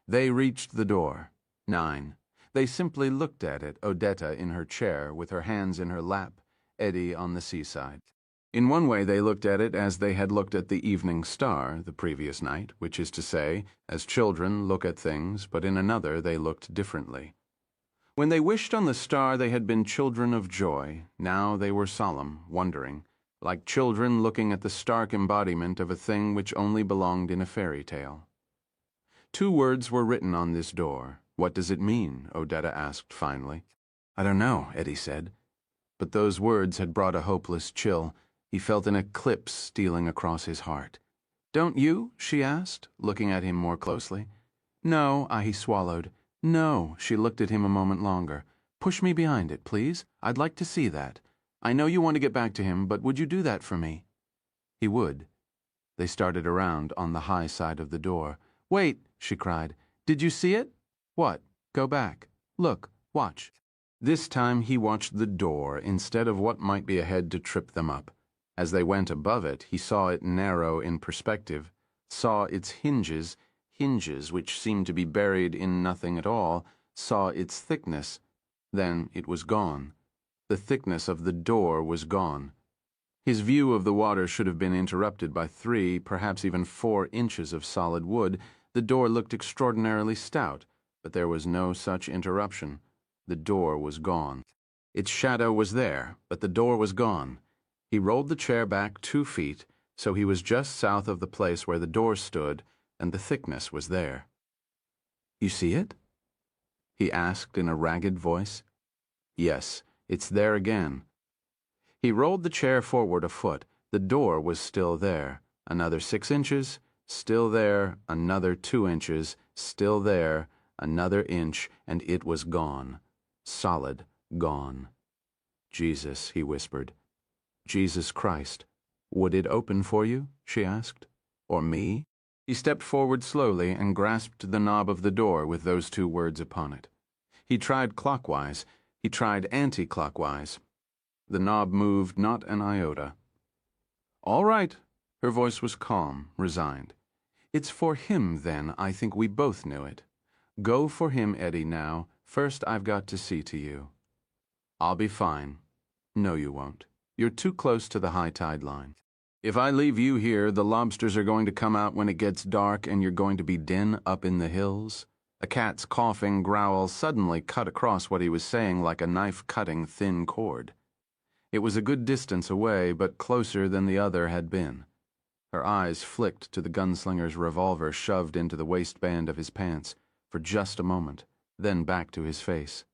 They reached the door. 9. They simply looked at it, Odetta in her chair with her hands in her lap, Eddie on the seaside. In one way they looked at it as they had looked at the evening star the previous night, which is to say, as children look at things, but in another they looked differently. When they wished on the star they had been children of joy. Now they were solemn, wondering, like children looking at the stark embodiment of a thing which only belonged in a fairy tale. 2 words were written on this door. "What does it mean?" Odetta asked finally. "I don't know," Eddie said. But those words had brought a hopeless chill. He felt an eclipse stealing across his heart. "Don't you?" she asked, looking at him more closely. "No," he swallowed. "No." She looked at him a moment longer. "Push me behind it, please. I'd like to see that. I know you want to get back to him, but would you do that for me?" He would. They started around on the high side of the door. "Wait," she cried. "Did you see it?" "What?" "Go back. Look. Watch." This time he watched the door instead of what might be ahead to trip them up. As they went above it, he saw it narrow in perspective, saw its hinges which seemed to be buried in nothing at all, saw its thickness. Then it was gone. The thickness of the door was gone. His view of the water should have been interrupted by 3, perhaps even 4 inches of solid wood. The door looked extraordinarily stout, but there was no such interruption. The door was gone. Its shadow was there, but the door was gone. He rolled the chair back 2 feet, so he was just south of the place where the door stood, and the thickness was there. "You see it?" he asked in a ragged voice. "Yes, it's there again." He rolled the chair forward a foot. The door was still there. Another 6 inches, still there. Another 2 inches, still there. Another inch, and it was gone. Solid, gone. "Jesus," he whispered. "Jesus Christ. Would it open for you?" she asked. "Or me?" He stepped forward slowly and grasped the knob of the door with those 2 words upon it. He tried clockwise. He tried anti-clockwise. The knob moved not an iota. "All right." Her voice was calm, resigned. "It's for him, then. I think we both knew it. Go for him, Eddie, now. First I've got to see to you." "I'll be fine." "No, you won't. You're too close to the high tide line. If I leave you here, the lobsters are going to come out when it gets dark and you're going to be den up in the hills." A cat's coughing growl suddenly cut across what he was saying like a knife cutting thin cord. It was a good distance away, but closer than the other had been. Her eyes flicked to the gunslinger's revolver shoved into the waistband of his pants for just a moment, then back to his face.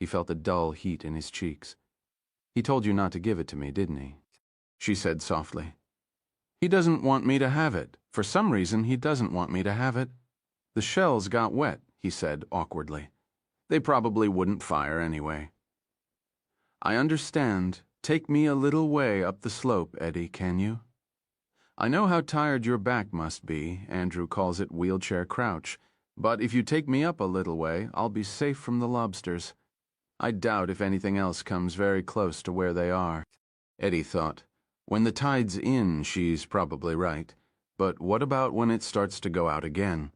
He felt a dull heat in his cheeks. "He told you not to give it to me, didn't he?" she said softly. "He doesn't want me to have it. For some reason, he doesn't want me to have it." "The shells got wet," he said awkwardly. "They probably wouldn't fire anyway." "I understand. Take me a little way up the slope, Eddie, can you? I know how tired your back must be. Andrew calls it wheelchair crouch. But if you take me up a little way, I'll be safe from the lobsters. I doubt if anything else comes very close to where they are." Eddie thought, when the tide's in, she's probably right. But what about when it starts to go out again?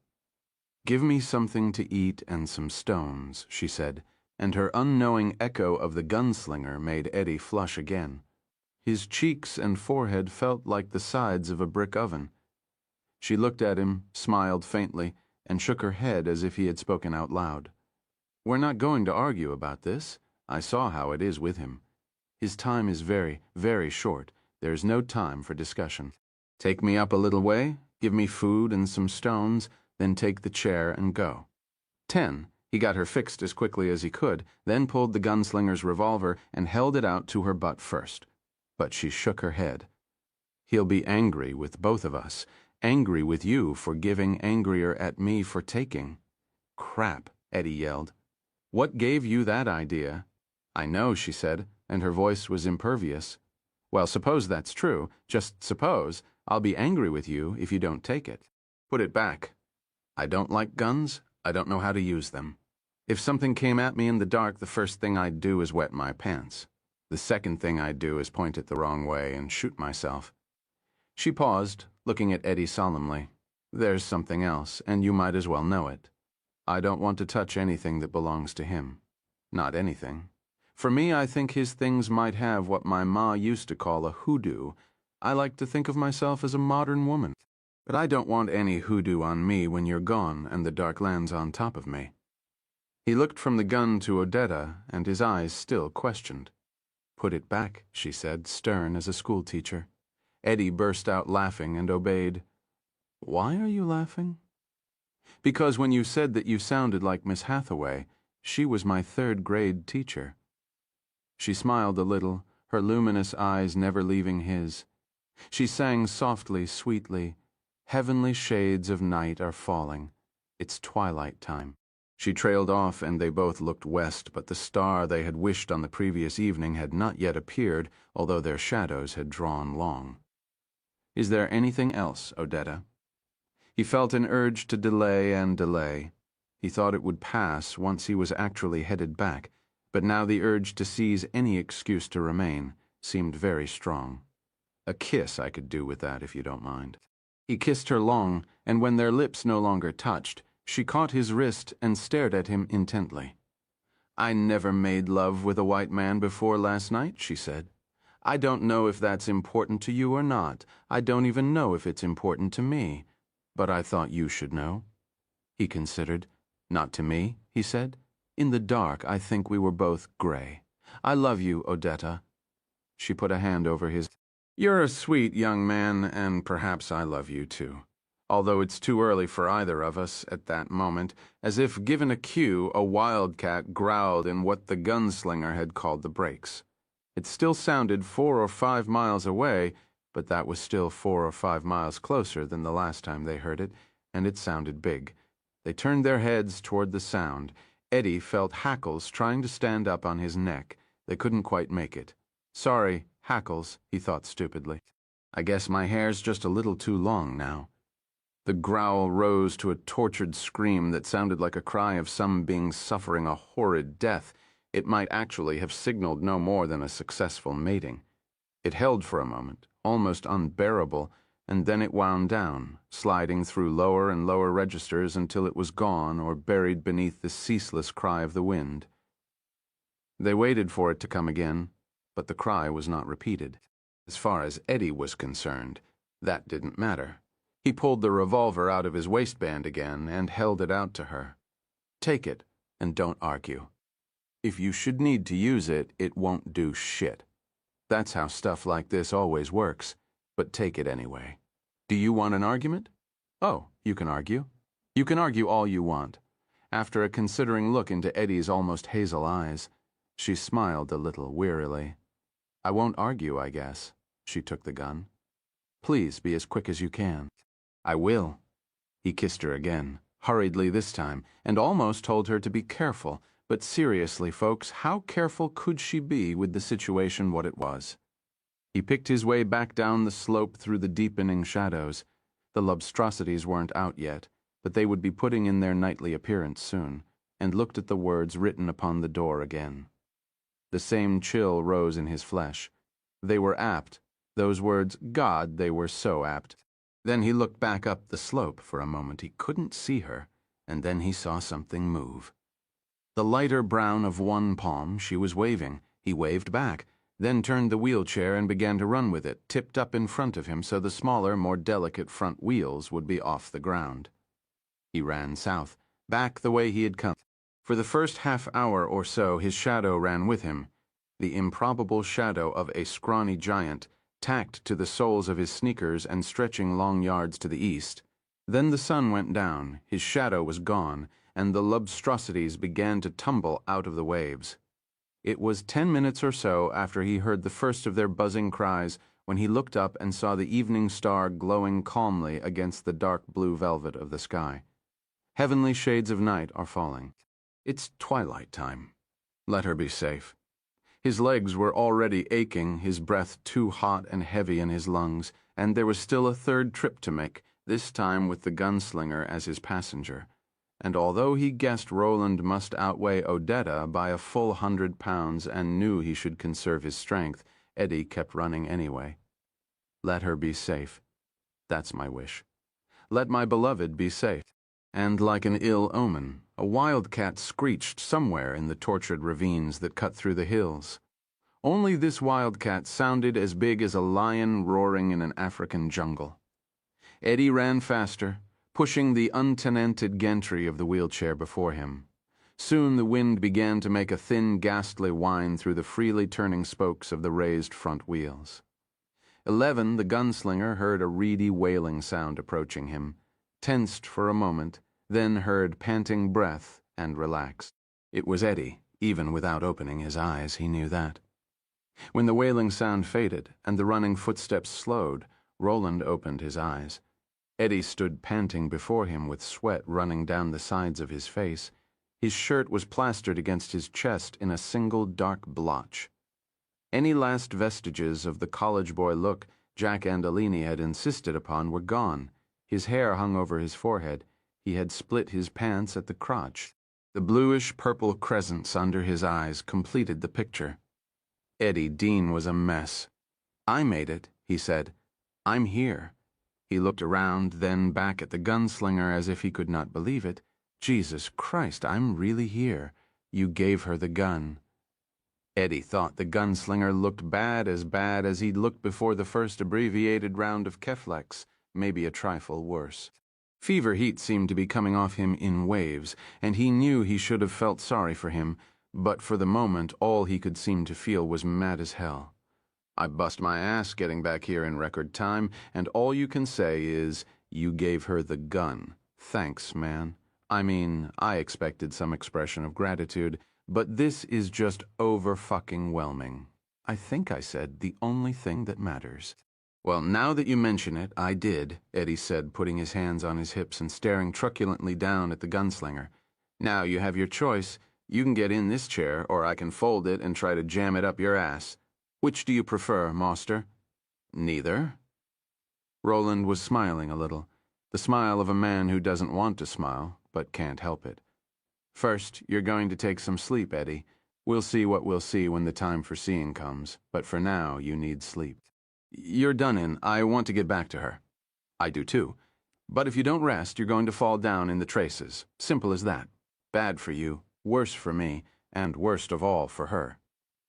"Give me something to eat and some stones," she said, and her unknowing echo of the gunslinger made Eddie flush again. His cheeks and forehead felt like the sides of a brick oven. She looked at him, smiled faintly, and shook her head as if he had spoken out loud. "We're not going to argue about this. I saw how it is with him. His time is very, very short. There's no time for discussion. Take me up a little way, give me food and some stones, then take the chair and go." 10. He got her fixed as quickly as he could, then pulled the gunslinger's revolver and held it out to her butt first. But she shook her head. "He'll be angry with both of us. Angry with you for giving, angrier at me for taking." "Crap," Eddie yelled. "What gave you that idea?" "I know," she said, and her voice was impervious. "Well, suppose that's true. Just suppose. I'll be angry with you if you don't take it. Put it back." "I don't like guns. I don't know how to use them. If something came at me in the dark, the first thing I'd do is wet my pants. The second thing I'd do is point it the wrong way and shoot myself." She paused, looking at Eddie solemnly. "There's something else, and you might as well know it. I don't want to touch anything that belongs to him. Not anything. For me, I think his things might have what my ma used to call a hoodoo. I like to think of myself as a modern woman. But I don't want any hoodoo on me when you're gone and the dark lands on top of me." He looked from the gun to Odetta, and his eyes still questioned. "Put it back," she said, stern as a schoolteacher. Eddie burst out laughing and obeyed. "Why are you laughing?" "Because when you said that you sounded like Miss Hathaway, she was my third-grade teacher." She smiled a little, her luminous eyes never leaving his. She sang softly, sweetly, "Heavenly shades of night are falling. It's twilight time." She trailed off, and they both looked west, but the star they had wished on the previous evening had not yet appeared, although their shadows had drawn long. "Is there anything else, Odetta?" He felt an urge to delay and delay. He thought it would pass once he was actually headed back, but now the urge to seize any excuse to remain seemed very strong. "A kiss I could do with that, if you don't mind." He kissed her long, and when their lips no longer touched, she caught his wrist and stared at him intently. "I never made love with a white man before last night," she said. "I don't know if that's important to you or not. I don't even know if it's important to me. But I thought you should know." He considered. "Not to me," he said. "In the dark, I think we were both gray. I love you, Odetta." She put a hand over his. "You're a sweet young man, and perhaps I love you too. Although it's too early for either of us at that moment." As if given a cue, a wildcat growled in what the gunslinger had called the brakes. It still sounded 4 or 5 miles away, but that was still 4 or 5 miles closer than the last time they heard it, and it sounded big. They turned their heads toward the sound. Eddie felt hackles trying to stand up on his neck. They couldn't quite make it. "Sorry, hackles," he thought stupidly. "I guess my hair's just a little too long now." The growl rose to a tortured scream that sounded like a cry of some being suffering a horrid death. It might actually have signaled no more than a successful mating. It held for a moment, almost unbearable, and then it wound down, sliding through lower and lower registers until it was gone or buried beneath the ceaseless cry of the wind. They waited for it to come again, but the cry was not repeated. As far as Eddie was concerned, that didn't matter. He pulled the revolver out of his waistband again and held it out to her. Take it, and don't argue. If you should need to use it, it won't do shit. That's how stuff like this always works, but take it anyway. Do you want an argument? Oh, you can argue. You can argue all you want. After a considering look into Eddie's almost hazel eyes, she smiled a little wearily. I won't argue, I guess. She took the gun. Please be as quick as you can. I will. He kissed her again, hurriedly this time, and almost told her to be careful. But seriously, folks, how careful could she be with the situation what it was? He picked his way back down the slope through the deepening shadows. The lobstrosities weren't out yet, but they would be putting in their nightly appearance soon, and looked at the words written upon the door again. The same chill rose in his flesh. They were apt. Those words, God, they were so apt. Then he looked back up the slope for a moment. He couldn't see her, and then he saw something move. The lighter brown of one palm, she was waving. He waved back, then turned the wheelchair and began to run with it, tipped up in front of him so the smaller, more delicate front wheels would be off the ground. He ran south, back the way he had come. For the first half hour or so, his shadow ran with him, the improbable shadow of a scrawny giant, tacked to the soles of his sneakers and stretching long yards to the east. Then the sun went down, his shadow was gone, and the lobstrosities began to tumble out of the waves. It was 10 minutes or so after he heard the first of their buzzing cries when he looked up and saw the evening star glowing calmly against the dark blue velvet of the sky. Heavenly shades of night are falling. It's twilight time. Let her be safe. His legs were already aching, his breath too hot and heavy in his lungs, and there was still a third trip to make, this time with the gunslinger as his passenger. And although he guessed Roland must outweigh Odetta by a full 100 pounds and knew he should conserve his strength, Eddie kept running anyway. Let her be safe. That's my wish. Let my beloved be safe. And like an ill omen, a wildcat screeched somewhere in the tortured ravines that cut through the hills. Only this wildcat sounded as big as a lion roaring in an African jungle. Eddie ran faster, pushing the untenanted gantry of the wheelchair before him. Soon the wind began to make a thin, ghastly whine through the freely turning spokes of the raised front wheels. 11, the gunslinger, heard a reedy wailing sound approaching him, tensed for a moment, then heard panting breath and relaxed. It was Eddie. Even without opening his eyes, he knew that. When the wailing sound faded and the running footsteps slowed, Roland opened his eyes. Eddie stood panting before him with sweat running down the sides of his face. His shirt was plastered against his chest in a single dark blotch. Any last vestiges of the college boy look Jack Andolini had insisted upon were gone. His hair hung over his forehead. He had split his pants at the crotch. The bluish-purple crescents under his eyes completed the picture. Eddie Dean was a mess. I made it, he said. I'm here. He looked around, then back at the gunslinger as if he could not believe it. Jesus Christ, I'm really here. You gave her the gun. Eddie thought the gunslinger looked bad as he'd looked before the first abbreviated round of Keflex, maybe a trifle worse. Fever heat seemed to be coming off him in waves, and he knew he should have felt sorry for him, but for the moment all he could seem to feel was mad as hell. I bust my ass getting back here in record time, and all you can say is, you gave her the gun. Thanks, man. I mean, I expected some expression of gratitude, but this is just over-fucking-whelming. I think I said the only thing that matters. Well, now that you mention it, I did, Eddie said, putting his hands on his hips and staring truculently down at the gunslinger. Now you have your choice. You can get in this chair, or I can fold it and try to jam it up your ass. Which do you prefer, Master? Neither. Roland was smiling a little, the smile of a man who doesn't want to smile, but can't help it. First, you're going to take some sleep, Eddie. We'll see what we'll see when the time for seeing comes, but for now you need sleep. You're done in. I want to get back to her. I do too. But if you don't rest, you're going to fall down in the traces. Simple as that. Bad for you, worse for me, and worst of all for her.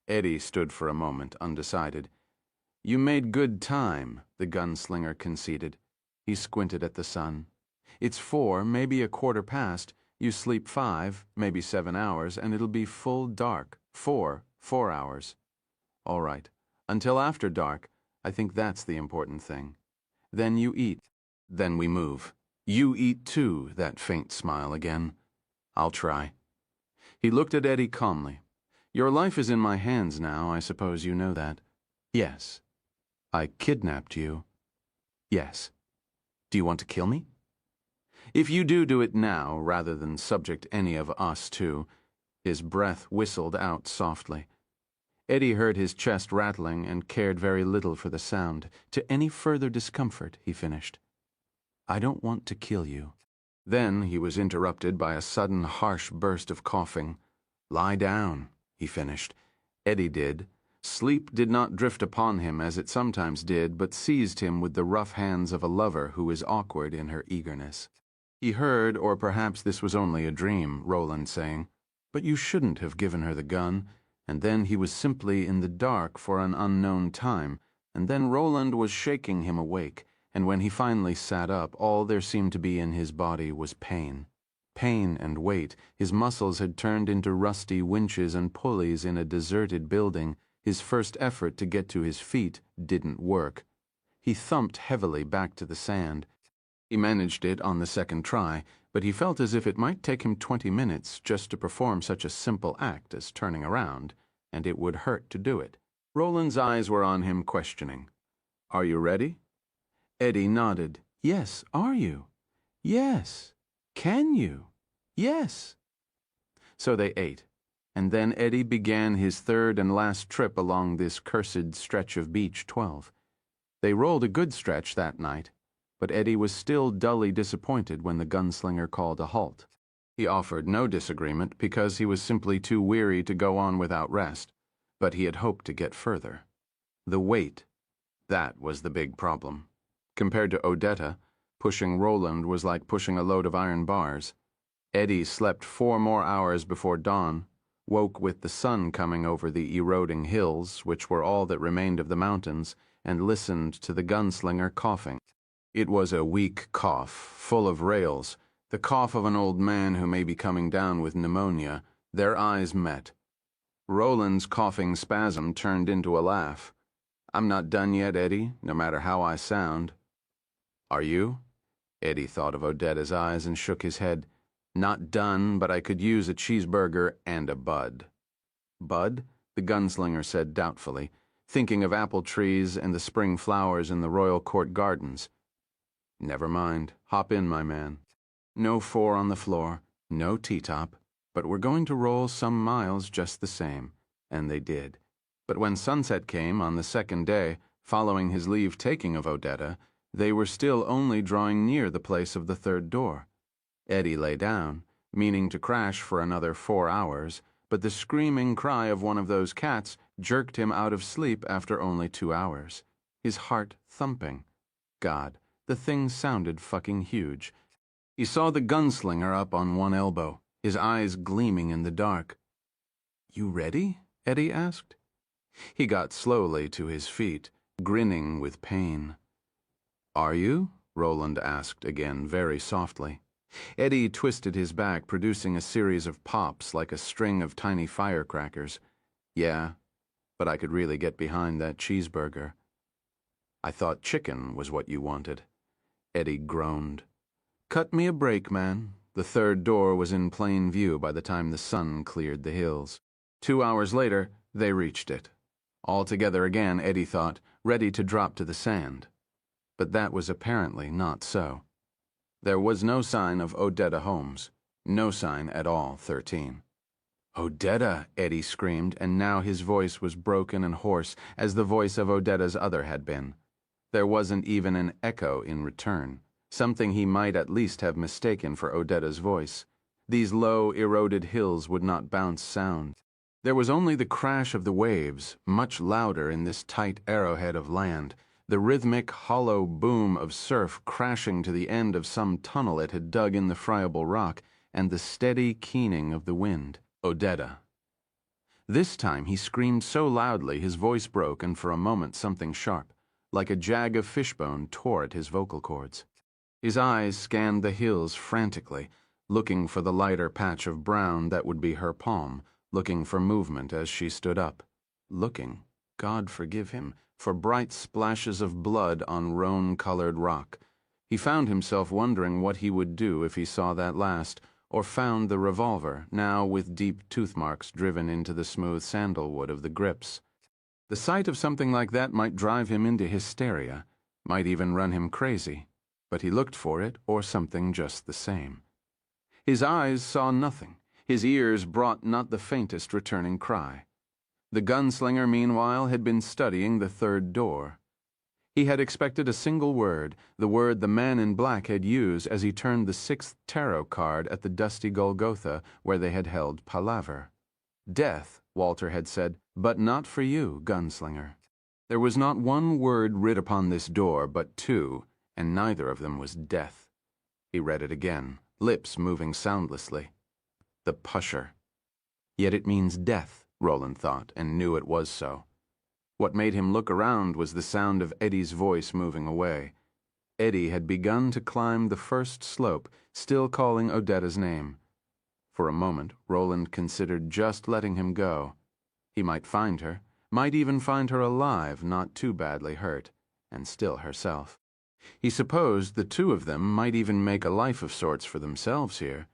Eddie stood for a moment, undecided. You made good time, the gunslinger conceded. He squinted at the sun. It's 4, maybe a quarter past. You sleep 5, maybe 7 hours, and it'll be full dark. 4 hours. All right. Until after dark, I think that's the important thing. Then you eat. Then we move. You eat too, that faint smile again. I'll try. He looked at Eddie calmly. Your life is in my hands now, I suppose you know that. Yes. I kidnapped you. Yes. Do you want to kill me? If you do it now, rather than subject any of us to. His breath whistled out softly. Eddie heard his chest rattling and cared very little for the sound. To any further discomfort, he finished. I don't want to kill you. Then he was interrupted by a sudden harsh burst of coughing. Lie down, he finished. Eddie did. Sleep did not drift upon him as it sometimes did, but seized him with the rough hands of a lover who is awkward in her eagerness. He heard, or perhaps this was only a dream, Roland saying, But you shouldn't have given her the gun. And then he was simply in the dark for an unknown time, and then Roland was shaking him awake, and when he finally sat up, all there seemed to be in his body was pain. Pain and weight. His muscles had turned into rusty winches and pulleys in a deserted building. His first effort to get to his feet didn't work. He thumped heavily back to the sand. He managed it on the second try, but he felt as if it might take him 20 minutes just to perform such a simple act as turning around, and it would hurt to do it. Roland's eyes were on him, questioning. Are you ready? Eddie nodded. Yes, are you? Yes. Can you? Yes. So they ate, and then Eddie began his third and last trip along this cursed stretch of beach 12. They rolled a good stretch that night, but Eddie was still dully disappointed when the gunslinger called a halt. He offered no disagreement because he was simply too weary to go on without rest, but he had hoped to get further. The weight, that was the big problem. Compared to Odetta, pushing Roland was like pushing a load of iron bars. Eddie slept 4 more hours before dawn, woke with the sun coming over the eroding hills, which were all that remained of the mountains, and listened to the gunslinger coughing. It was a weak cough, full of rails, the cough of an old man who may be coming down with pneumonia. Their eyes met. Roland's coughing spasm turned into a laugh. I'm not done yet, Eddie, no matter how I sound. Are you? Eddie thought of Odetta's eyes and shook his head. Not done, but I could use a cheeseburger and a bud. Bud? The gunslinger said doubtfully, thinking of apple trees and the spring flowers in the Royal Court gardens. Never mind. Hop in, my man. No 4 on the floor, no T-top, but we're going to roll some miles just the same. And they did. But when sunset came on the second day, following his leave-taking of Odetta, they were still only drawing near the place of the third door. Eddie lay down, meaning to crash for another 4 hours, but the screaming cry of one of those cats jerked him out of sleep after only 2 hours. His heart thumping. God, the thing sounded fucking huge. He saw the gunslinger up on one elbow, his eyes gleaming in the dark. You ready? Eddie asked. He got slowly to his feet, grinning with pain. Are you? Roland asked again, very softly. Eddie twisted his back, producing a series of pops like a string of tiny firecrackers. Yeah, but I could really get behind that cheeseburger. I thought chicken was what you wanted. Eddie groaned. Cut me a break, man. The third door was in plain view by the time the sun cleared the hills. 2 hours later, they reached it. All together again, Eddie thought, ready to drop to the sand. But that was apparently not so. There was no sign of Odetta Holmes. No sign at all, 13. Odetta, Eddie screamed, and now his voice was broken and hoarse, as the voice of Odetta's other had been. There wasn't even an echo in return, something he might at least have mistaken for Odetta's voice. These low, eroded hills would not bounce sound. There was only the crash of the waves, much louder in this tight arrowhead of land, the rhythmic, hollow boom of surf crashing to the end of some tunnel it had dug in the friable rock, and the steady keening of the wind. Odetta. This time he screamed so loudly his voice broke, and for a moment something sharp, like a jag of fishbone, tore at his vocal cords. His eyes scanned the hills frantically, looking for the lighter patch of brown that would be her palm, looking for movement as she stood up, looking, God forgive him, for bright splashes of blood on roan-colored rock. He found himself wondering what he would do if he saw that last, or found the revolver, now with deep tooth marks driven into the smooth sandalwood of the grips. The sight of something like that might drive him into hysteria, might even run him crazy, but he looked for it or something just the same. His eyes saw nothing, his ears brought not the faintest returning cry. The gunslinger, meanwhile, had been studying the third door. He had expected a single word, the word the man in black had used as he turned the sixth tarot card at the dusty Golgotha where they had held palaver. Death, Walter had said, but not for you, gunslinger. There was not one word writ upon this door, but two, and neither of them was death. He read it again, lips moving soundlessly. The pusher. Yet it means death, Roland thought, and knew it was so. What made him look around was the sound of Eddie's voice moving away. Eddie had begun to climb the first slope, still calling Odetta's name. For a moment, Roland considered just letting him go. He might find her, might even find her alive, not too badly hurt, and still herself. He supposed the two of them might even make a life of sorts for themselves here,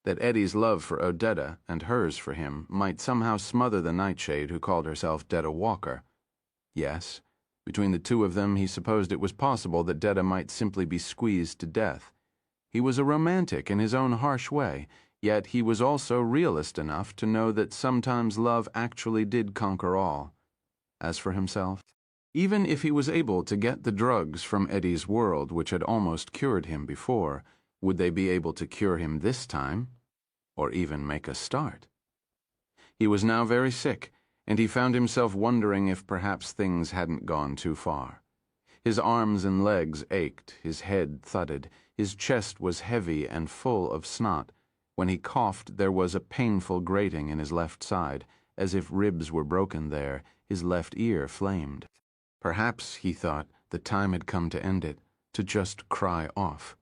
that Eddie's love for Odetta and hers for him might somehow smother the nightshade who called herself Detta Walker. Yes, between the two of them he supposed it was possible that Detta might simply be squeezed to death. He was a romantic in his own harsh way, yet he was also realist enough to know that sometimes love actually did conquer all. As for himself, even if he was able to get the drugs from Eddie's world which had almost cured him before, would they be able to cure him this time? Or even make a start? He was now very sick, and he found himself wondering if perhaps things hadn't gone too far. His arms and legs ached, his head thudded, his chest was heavy and full of snot. When he coughed, there was a painful grating in his left side, as if ribs were broken there. His left ear flamed. Perhaps, he thought, the time had come to end it, to just cry off.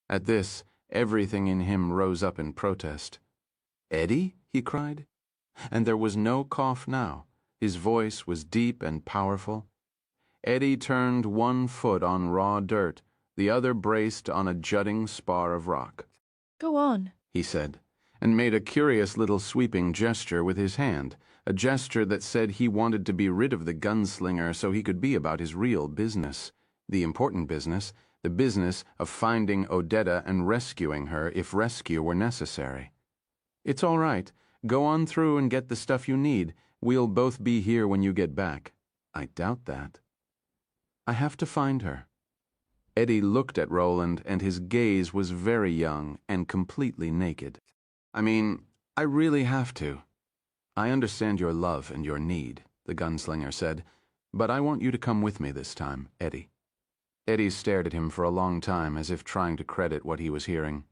At this, everything in him rose up in protest. "Eddie?" he cried. And there was no cough now. His voice was deep and powerful. Eddie turned one foot on raw dirt, the other braced on a jutting spar of rock. "Go on," he said, and made a curious little sweeping gesture with his hand, a gesture that said he wanted to be rid of the gunslinger so he could be about his real business, the important business, the business of finding Odetta and rescuing her if rescue were necessary. "It's all right. Go on through and get the stuff you need. We'll both be here when you get back." "I doubt that." "I have to find her." Eddie looked at Roland, and his gaze was very young and completely naked. "I mean, I really have to." "I understand your love and your need," the gunslinger said, "but I want you to come with me this time, Eddie." Eddie stared at him for a long time as if trying to credit what he was hearing.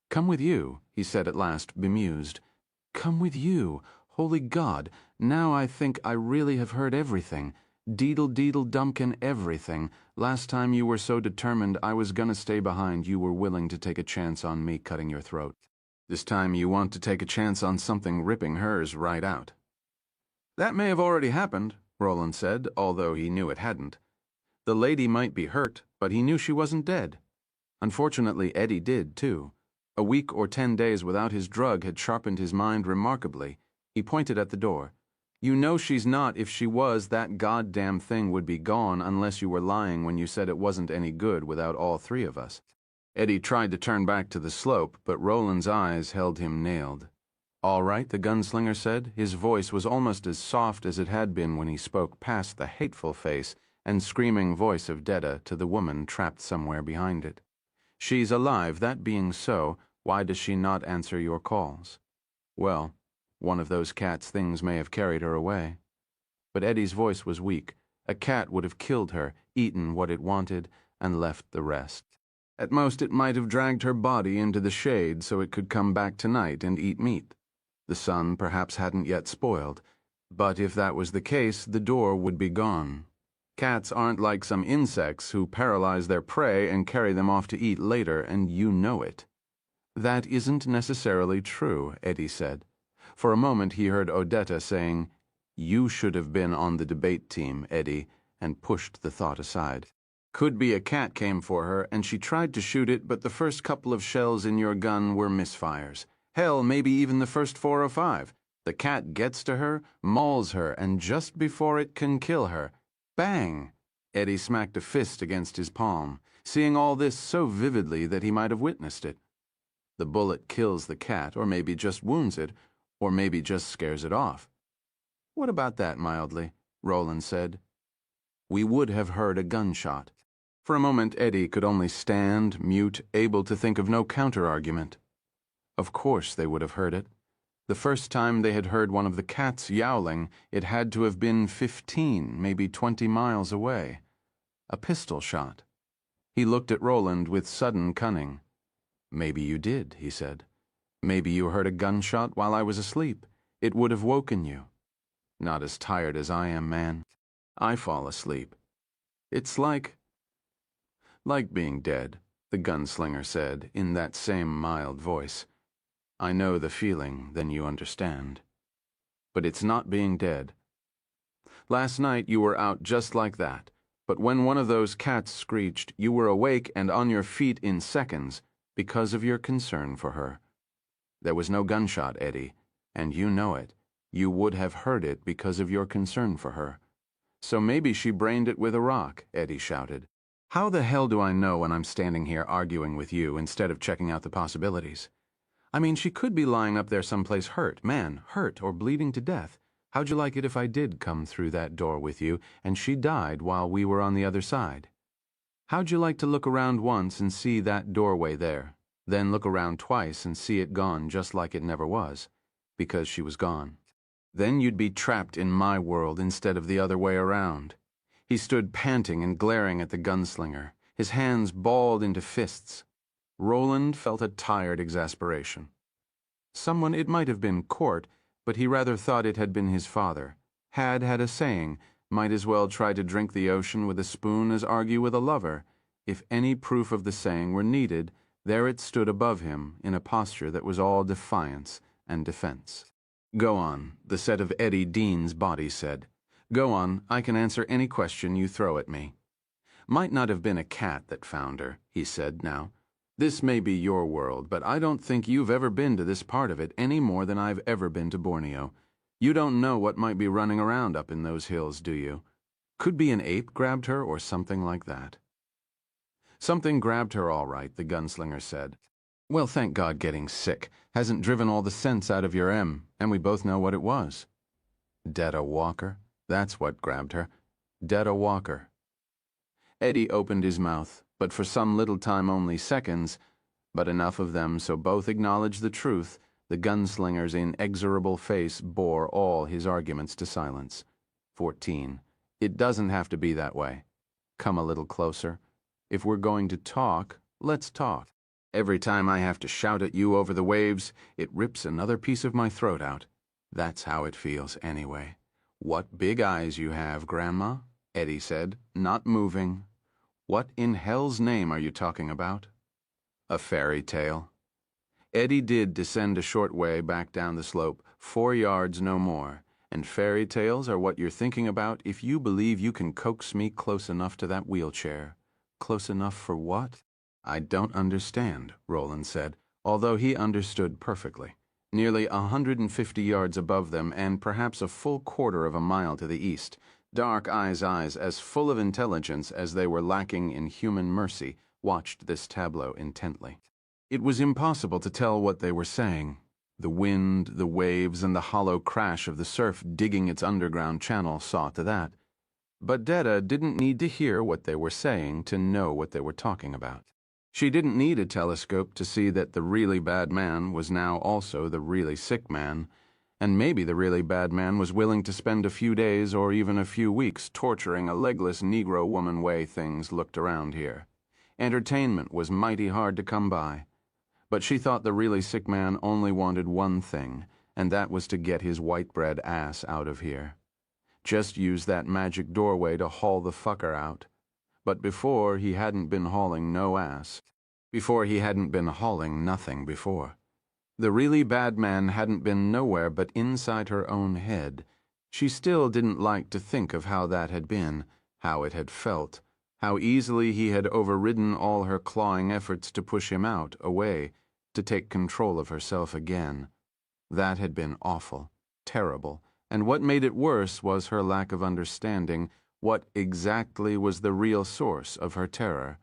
"Come with you," he said at last, bemused. "Come with you. Holy God, now I think I really have heard everything. Deedle-deedle-dumpkin everything. Last time you were so determined I was gonna stay behind you were willing to take a chance on me cutting your throat. This time you want to take a chance on something ripping hers right out." "That may have already happened," Roland said, although he knew it hadn't. The lady might be hurt, but he knew she wasn't dead. Unfortunately, Eddie did, too. A week or 10 days without his drug had sharpened his mind remarkably. He pointed at the door. "You know she's not. If she was, that goddamn thing would be gone unless you were lying when you said it wasn't any good without all three of us." Eddie tried to turn back to the slope, but Roland's eyes held him nailed. "All right," the gunslinger said. His voice was almost as soft as it had been when he spoke past the hateful face and screaming voice of Detta to the woman trapped somewhere behind it. "She's alive. That being so, why does she not answer your calls?" "Well, one of those cat's things may have carried her away." But Eddie's voice was weak. A cat would have killed her, eaten what it wanted, and left the rest. At most it might have dragged her body into the shade so it could come back tonight and eat meat. The sun perhaps hadn't yet spoiled, but if that was the case, the door would be gone. Cats aren't like some insects who paralyze their prey and carry them off to eat later, and you know it. That isn't necessarily true, Eddie said. For a moment he heard Odetta saying, "You should have been on the debate team, Eddie," and pushed the thought aside. Could be a cat came for her, and she tried to shoot it, but the first couple of shells in your gun were misfires. Hell, maybe even the first 4 or 5. The cat gets to her, mauls her, and just before it can kill her, bang! Eddie smacked a fist against his palm, seeing all this so vividly that he might have witnessed it. The bullet kills the cat, or maybe just wounds it, or maybe just scares it off. What about that, mildly? Roland said. We would have heard a gunshot. For a moment, Eddie could only stand, mute, able to think of no counter-argument. Of course they would have heard it. The first time they had heard one of the cats yowling, it had to have been 15, maybe 20 miles away. A pistol shot. He looked at Roland with sudden cunning. Maybe you did, he said. Maybe you heard a gunshot while I was asleep. It would have woken you. Not as tired as I am, man. I fall asleep. It's like being dead, the gunslinger said, in that same mild voice. I know the feeling, then you understand. But it's not being dead. Last night you were out just like that, but when one of those cats screeched, you were awake and on your feet in seconds because of your concern for her. There was no gunshot, Eddie, and you know it. You would have heard it because of your concern for her. So maybe she brained it with a rock, Eddie shouted. How the hell do I know when I'm standing here arguing with you instead of checking out the possibilities? I mean, she could be lying up there someplace hurt, or bleeding to death. How'd you like it if I did come through that door with you and she died while we were on the other side? How'd you like to look around once and see that doorway there, then look around twice and see it gone just like it never was, because she was gone? Then you'd be trapped in my world instead of the other way around. He stood panting and glaring at the gunslinger, his hands balled into fists. Roland felt a tired exasperation. Someone, it might have been Court, but he rather thought it had been his father. Had a saying, might as well try to drink the ocean with a spoon as argue with a lover. If any proof of the saying were needed, there it stood above him in a posture that was all defiance and defense. Go on, the set of Eddie Dean's body said. Go on, I can answer any question you throw at me. Might not have been a cat that found her, he said now. This may be your world, but I don't think you've ever been to this part of it any more than I've ever been to Borneo. You don't know what might be running around up in those hills, do you? Could be an ape grabbed her or something like that. Something grabbed her all right, the gunslinger said. Well, thank God getting sick hasn't driven all the sense out of your and we both know what it was. Detta Walker? That's what grabbed her. Detta Walker. Eddie opened his mouth, but for some little time only seconds, but enough of them so both acknowledged the truth. The gunslinger's inexorable face bore all his arguments to silence. 14. It doesn't have to be that way. Come a little closer. If we're going to talk, let's talk. Every time I have to shout at you over the waves, it rips another piece of my throat out. That's how it feels anyway. What big eyes you have, Grandma, Eddie said, not moving. What in hell's name are you talking about? A fairy tale. Eddie did descend a short way back down the slope, 4 yards no more, and fairy tales are what you're thinking about if you believe you can coax me close enough to that wheelchair. Close enough for what? I don't understand, Roland said, although he understood perfectly. Nearly 150 yards above them and perhaps a full quarter of a mile to the east, dark eyes as full of intelligence as they were lacking in human mercy, watched this tableau intently. It was impossible to tell what they were saying. The wind, the waves, and the hollow crash of the surf digging its underground channel saw to that. But Detta didn't need to hear what they were saying to know what they were talking about. She didn't need a telescope to see that the really bad man was now also the really sick man, and maybe the really bad man was willing to spend a few days or even a few weeks torturing a legless Negro woman way things looked around here. Entertainment was mighty hard to come by. But she thought the really sick man only wanted one thing, and that was to get his white-bread ass out of here. Just use that magic doorway to haul the fucker out. But before, he hadn't been hauling no ass. Before he hadn't been hauling nothing before. The really bad man hadn't been nowhere but inside her own head. She still didn't like to think of how that had been, how it had felt, how easily he had overridden all her clawing efforts to push him out, away, to take control of herself again. That had been awful, terrible, and what made it worse was her lack of understanding what exactly was the real source of her terror.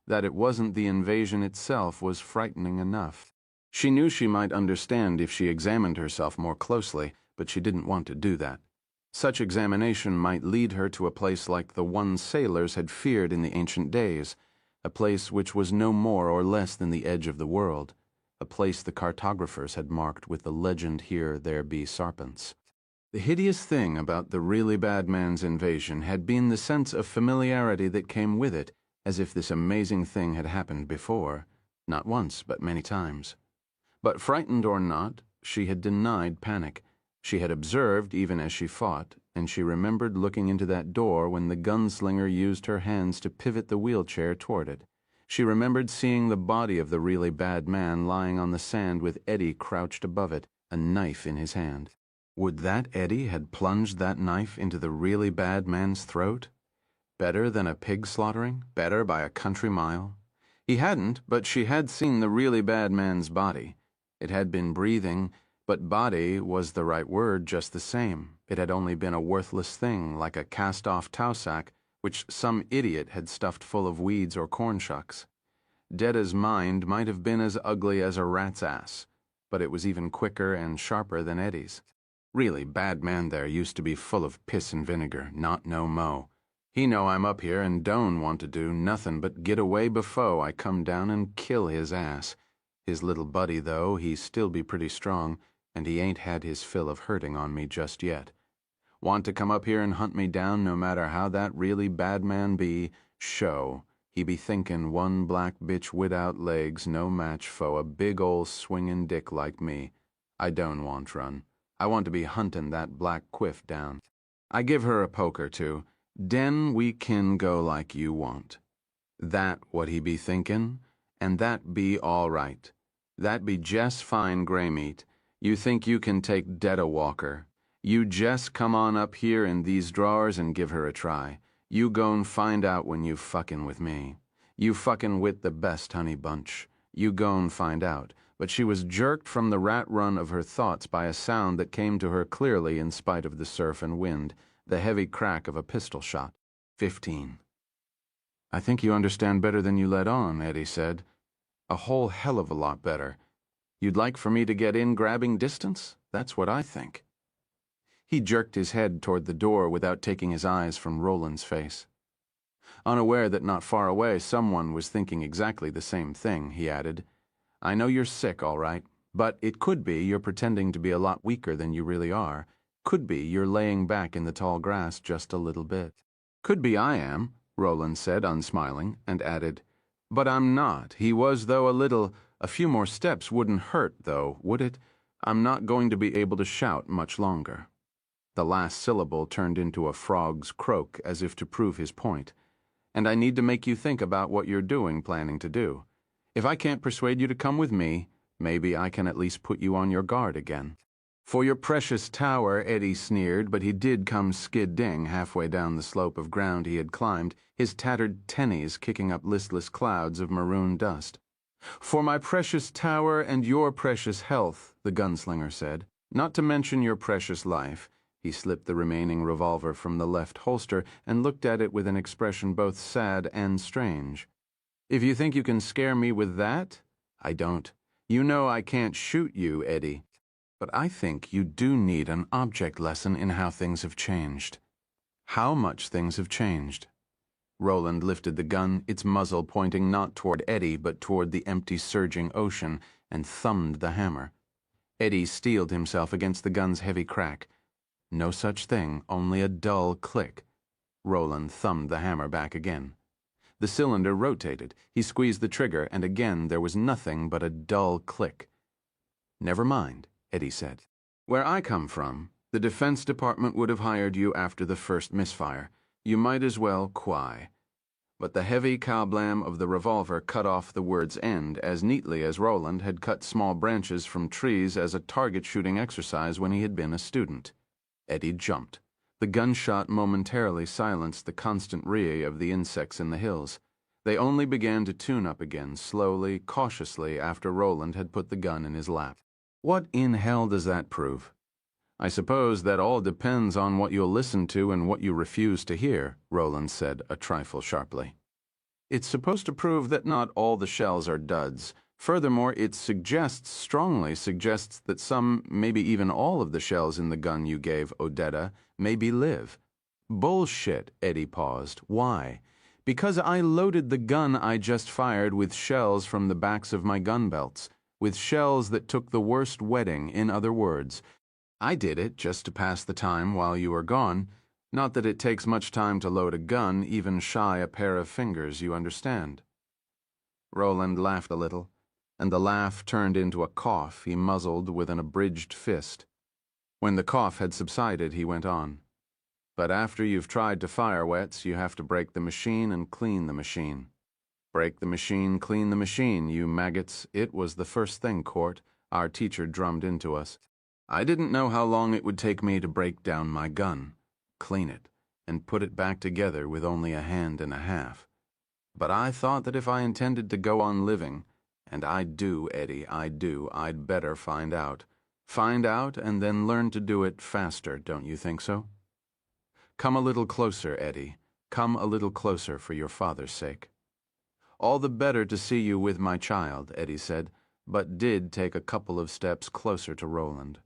That it wasn't the invasion itself was frightening enough. She knew she might understand if she examined herself more closely, but she didn't want to do that. Such examination might lead her to a place like the one sailors had feared in the ancient days, a place which was no more or less than the edge of the world, a place the cartographers had marked with the legend, "Here there be serpents." The hideous thing about the really bad man's invasion had been the sense of familiarity that came with it, as if this amazing thing had happened before, not once but many times. But frightened or not, she had denied panic. She had observed even as she fought, and she remembered looking into that door when the gunslinger used her hands to pivot the wheelchair toward it. She remembered seeing the body of the really bad man lying on the sand with Eddie crouched above it, a knife in his hand. Would that Eddie had plunged that knife into the really bad man's throat? Better than a pig slaughtering? Better by a country mile? He hadn't, but she had seen the really bad man's body. It had been breathing, but body was the right word just the same. It had only been a worthless thing, like a cast-off tow sack, which some idiot had stuffed full of weeds or corn shucks. Deda's mind might have been as ugly as a rat's ass, but it was even quicker and sharper than Eddie's. Really bad man there used to be full of piss and vinegar, not no mo. He know I'm up here and don't want to do nothing but get away before I come down and kill his ass. His little buddy, though, he still be pretty strong, and he ain't had his fill of hurting on me just yet. Want to come up here and hunt me down no matter how that really bad man be? Show. He be thinkin' one black bitch without legs no match fo' a big ol' swingin' dick like me. I don't want run. I want to be huntin' that black quiff down. I give her a poke or two. Den we kin go like you want. That what he be thinkin', and that be all right. That be jest fine gray meat. You think you can take Deda Walker. You jest come on up here in these drawers and give her a try. You gon' find out when you fuckin' with me. You fuckin' with the best honey bunch. You gon' find out. But she was jerked from the rat run of her thoughts by a sound that came to her clearly in spite of the surf and wind, the heavy crack of a pistol shot. 15. I think you understand better than you let on, Eddie said. A whole hell of a lot better. You'd like for me to get in grabbing distance? That's what I think. He jerked his head toward the door without taking his eyes from Roland's face. Unaware that not far away someone was thinking exactly the same thing, he added, I know you're sick, all right, but it could be you're pretending to be a lot weaker than you really are. Could be you're laying back in the tall grass just a little bit. Could be I am, Roland said, unsmiling, and added, but I'm not. He was, though, a few more steps wouldn't hurt, though, would it? I'm not going to be able to shout much longer. The last syllable turned into a frog's croak as if to prove his point. And I need to make you think about what you're planning to do. If I can't persuade you to come with me, maybe I can at least put you on your guard again. For your precious tower, Eddie sneered, but he did come skid-ding halfway down the slope of ground he had climbed, his tattered tennies kicking up listless clouds of maroon dust. For my precious tower and your precious health, the gunslinger said, not to mention your precious life. He slipped the remaining revolver from the left holster and looked at it with an expression both sad and strange. If you think you can scare me with that, I don't. You know I can't shoot you, Eddie. But I think you do need an object lesson in how things have changed. How much things have changed. Roland lifted the gun, its muzzle pointing not toward Eddie but toward the empty surging ocean, and thumbed the hammer. Eddie steeled himself against the gun's heavy crack. No such thing, only a dull click. Roland thumbed the hammer back again. The cylinder rotated. He squeezed the trigger, and again there was nothing but a dull click. Never mind, Eddie said. Where I come from, the Defense Department would have hired you after the first misfire. You might as well quit. But the heavy kablam of the revolver cut off the word's end as neatly as Roland had cut small branches from trees as a target shooting exercise when he had been a student. Eddie jumped. The gunshot momentarily silenced the constant rii of the insects in the hills. They only began to tune up again, slowly, cautiously, after Roland had put the gun in his lap. What in hell does that prove? I suppose that all depends on what you'll listen to and what you refuse to hear, Roland said, a trifle sharply. It's supposed to prove that not all the shells are duds. Furthermore, it strongly suggests that some, maybe even all of the shells in the gun you gave Odetta maybe live. Bullshit, Eddie paused. Why? Because I loaded the gun I just fired with shells from the backs of my gun belts, with shells that took the worst wetting, in other words. I did it just to pass the time while you were gone. Not that it takes much time to load a gun, even shy a pair of fingers, you understand. Roland laughed a little, and the laugh turned into a cough he muzzled with an abridged fist. When the cough had subsided, he went on. But after you've tried to fire wets, you have to break the machine and clean the machine. Break the machine, clean the machine, you maggots. It was the first thing, Court, our teacher drummed into us. I didn't know how long it would take me to break down my gun, clean it, and put it back together with only a hand and a half. But I thought that if I intended to go on living, and I do, Eddie, I do, I'd better find out. Find out and then learn to do it faster, don't you think so? Come a little closer, Eddie. Come a little closer for your father's sake. All the better to see you with my child, Eddie said, but did take a couple of steps closer to Roland.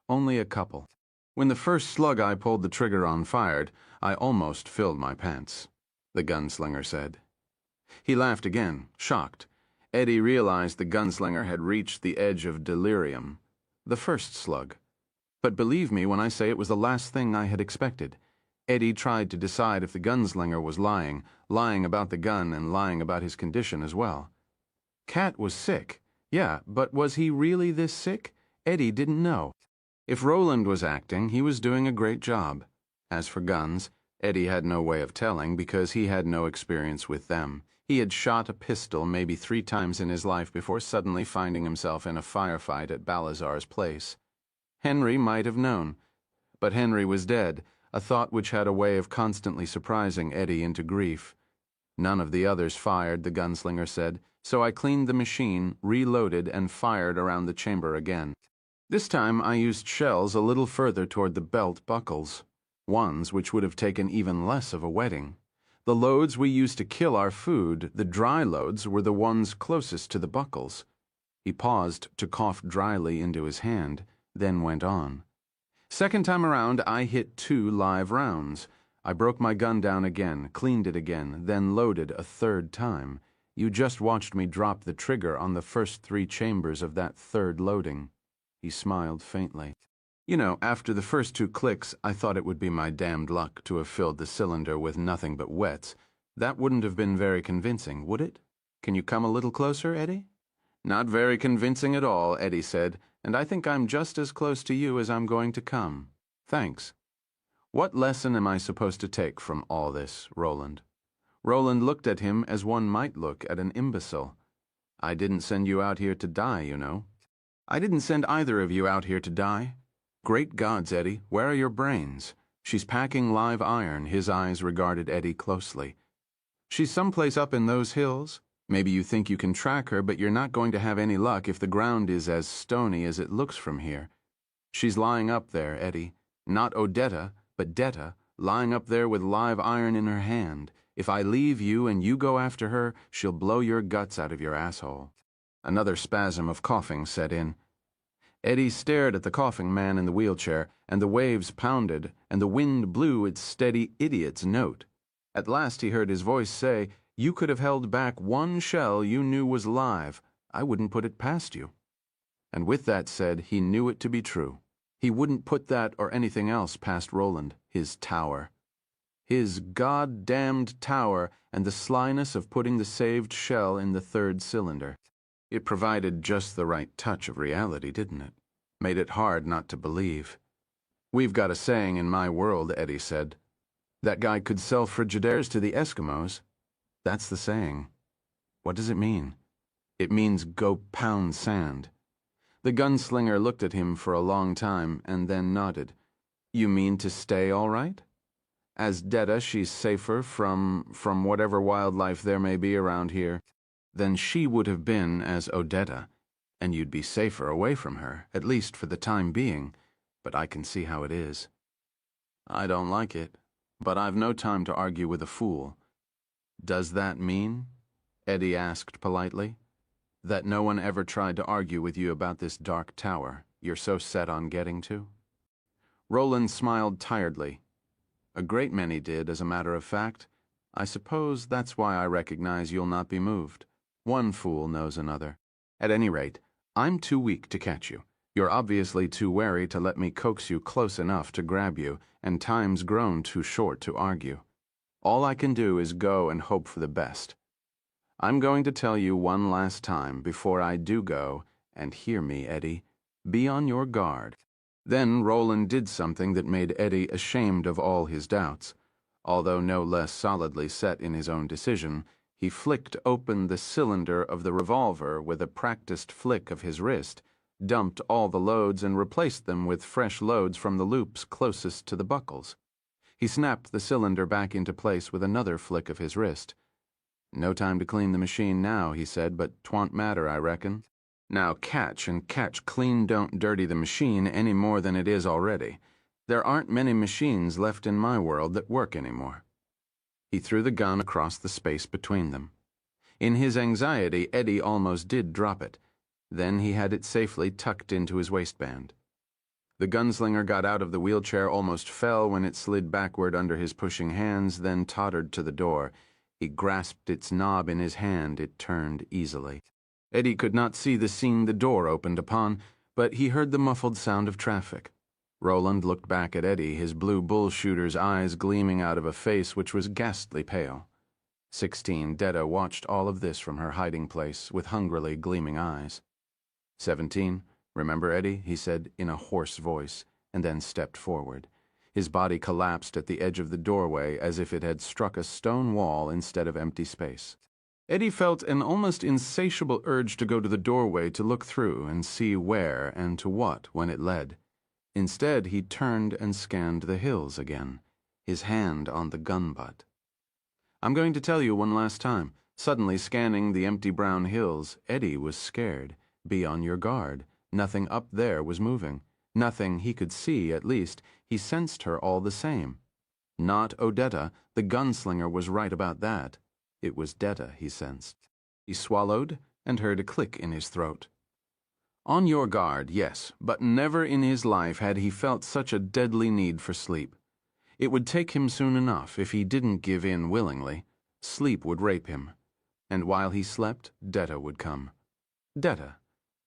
Only a couple. When the first slug I pulled the trigger on fired, I almost filled my pants, the gunslinger said. He laughed again, shocked. Eddie realized the gunslinger had reached the edge of delirium. The first slug. But believe me when I say it was the last thing I had expected. Eddie tried to decide if the gunslinger was lying about the gun and lying about his condition as well. Cat was sick. Yeah, but was he really this sick? Eddie didn't know. If Roland was acting, he was doing a great job. As for guns, Eddie had no way of telling because he had no experience with them. He had shot a pistol maybe 3 times in his life before suddenly finding himself in a firefight at Balazar's place. Henry might have known, but Henry was dead, a thought which had a way of constantly surprising Eddie into grief. None of the others fired, the gunslinger said, so I cleaned the machine, reloaded, and fired around the chamber again. This time I used shells a little further toward the belt buckles, ones which would have taken even less of a wetting. The loads we used to kill our food, the dry loads, were the ones closest to the buckles. He paused to cough dryly into his hand, then went on. Second time around, I hit 2 live rounds. I broke my gun down again, cleaned it again, then loaded a 3rd time. You just watched me drop the trigger on the first 3 chambers of that 3rd loading. He smiled faintly. You know, after the first 2 clicks, I thought it would be my damned luck to have filled the cylinder with nothing but wets. That wouldn't have been very convincing, would it? Can you come a little closer, Eddie? Not very convincing at all, Eddie said, and I think I'm just as close to you as I'm going to come. Thanks. What lesson am I supposed to take from all this, Roland? Roland looked at him as one might look at an imbecile. I didn't send you out here to die, you know. I didn't send either of you out here to die. Great gods, Eddie, where are your brains? She's packing live iron. His eyes regarded Eddie closely. She's someplace up in those hills. Maybe you think you can track her, but you're not going to have any luck if the ground is as stony as it looks from here. She's lying up there, Eddie. Not Odetta, but Detta, lying up there with live iron in her hand. If I leave you and you go after her, she'll blow your guts out of your asshole. Another spasm of coughing set in. Eddie stared at the coughing man in the wheelchair, and the waves pounded, and the wind blew its steady idiot's note. At last he heard his voice say, "You could have held back 1 shell you knew was live. I wouldn't put it past you." And with that said, he knew it to be true. He wouldn't put that or anything else past Roland, his tower. His god-damned tower, and the slyness of putting the saved shell in the 3rd cylinder. It provided just the right touch of reality, didn't it? Made it hard not to believe. We've got a saying in my world, Eddie said. That guy could sell Frigidaires to the Eskimos. That's the saying. What does it mean? It means go pound sand. The gunslinger looked at him for a long time and then nodded. You mean to stay all right? As Detta, she's safer from whatever wildlife there may be around here than she would have been as Odetta, and you'd be safer away from her, at least for the time being, but I can see how it is. I don't like it, but I've no time to argue with a fool. Does that mean, Eddie asked politely, that no one ever tried to argue with you about this dark tower you're so set on getting to? Roland smiled tiredly. A great many did, as a matter of fact. I suppose that's why I recognize you'll not be moved. One fool knows another. At any rate, I'm too weak to catch you. You're obviously too wary to let me coax you close enough to grab you, and time's grown too short to argue. All I can do is go and hope for the best. I'm going to tell you one last time before I do go, and hear me, Eddie. Be on your guard. Then Roland did something that made Eddie ashamed of all his doubts. Although no less solidly set in his own decision, he flicked open the cylinder of the revolver with a practiced flick of his wrist, dumped all the loads and replaced them with fresh loads from the loops closest to the buckles. He snapped the cylinder back into place with another flick of his wrist. No time to clean the machine now, he said, but 'twant matter, I reckon. Now catch clean don't dirty the machine any more than it is already. There aren't many machines left in my world that work anymore. He threw the gun across the space between them. In his anxiety, Eddie almost did drop it. Then he had it safely tucked into his waistband. The gunslinger got out of the wheelchair, almost fell when it slid backward under his pushing hands, then tottered to the door. He grasped its knob in his hand. It turned easily. Eddie could not see the scene the door opened upon, but he heard the muffled sound of traffic. Roland looked back at Eddie, his blue bull-shooter's eyes gleaming out of a face which was ghastly pale. 16, Detta watched all of this from her hiding place with hungrily gleaming eyes. 17, remember, Eddie, he said in a hoarse voice, and then stepped forward. His body collapsed at the edge of the doorway as if it had struck a stone wall instead of empty space. Eddie felt an almost insatiable urge to go to the doorway to look through and see where and to what when it led. Instead, he turned and scanned the hills again, his hand on the gun butt. I'm going to tell you one last time. Suddenly scanning the empty brown hills, Eddie was scared. Be on your guard. Nothing up there was moving. Nothing he could see, at least. He sensed her all the same. Not Odetta. The gunslinger was right about that. It was Detta, he sensed. He swallowed and heard a click in his throat. On your guard, yes, but never in his life had he felt such a deadly need for sleep. It would take him soon enough if he didn't give in willingly. Sleep would rape him. And while he slept, Detta would come. Detta.